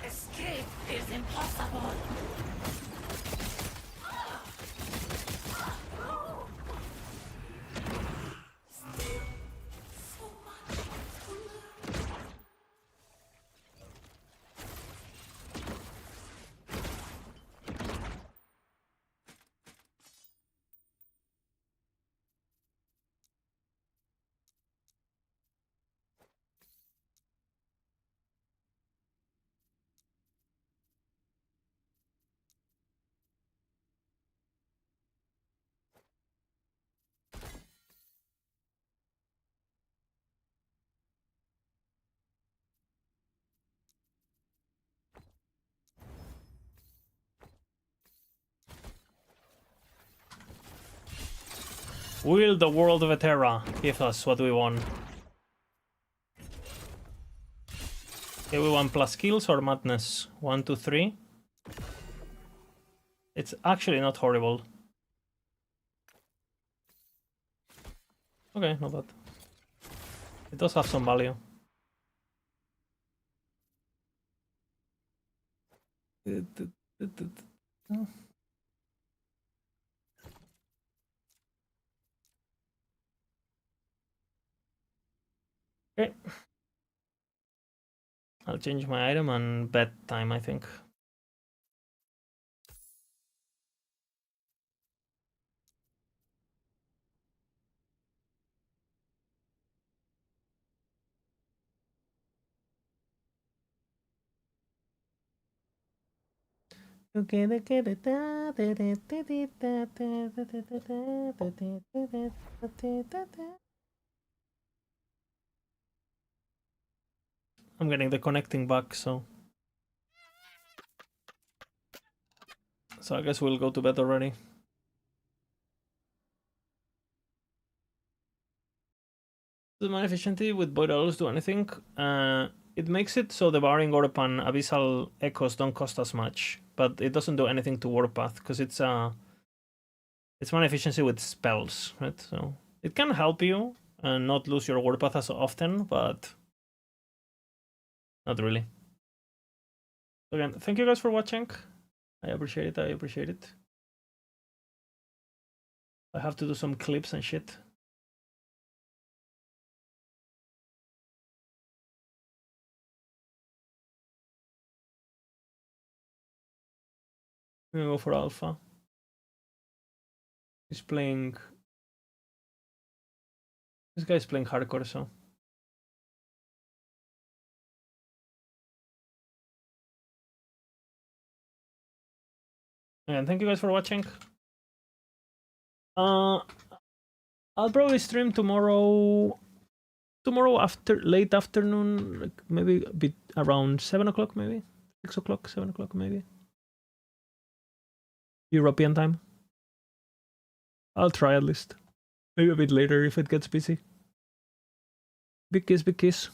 Escape is impossible. Will the world of Eterra give us what we want? Okay, we want plus skills or madness. 1, 2, 3. It's actually not horrible. Okay, not bad. It does have some value. Okay. I'll change my item and bedtime, I think. I'm getting the connecting bug, so I guess we'll go to bed already. Does my efficiency with Void Arrows do anything? It makes it so the Barring Orb and Abyssal Echoes don't cost as much, but it doesn't do anything to Warpath because it's mana efficiency with spells, right? So it can help you and not lose your Warpath as often, but not really. Again, thank you guys for watching. I appreciate it. I appreciate it. I have to do some clips and shit. I'm gonna go for Alpha. He's playing. This guy's playing hardcore, so. Again, thank you guys for watching. I'll probably stream tomorrow. Tomorrow after late afternoon, like maybe a bit around 7 o'clock, maybe 6 o'clock, 7 o'clock, maybe European time. I'll try at least. Maybe a bit later if it gets busy. Big kiss, big kiss.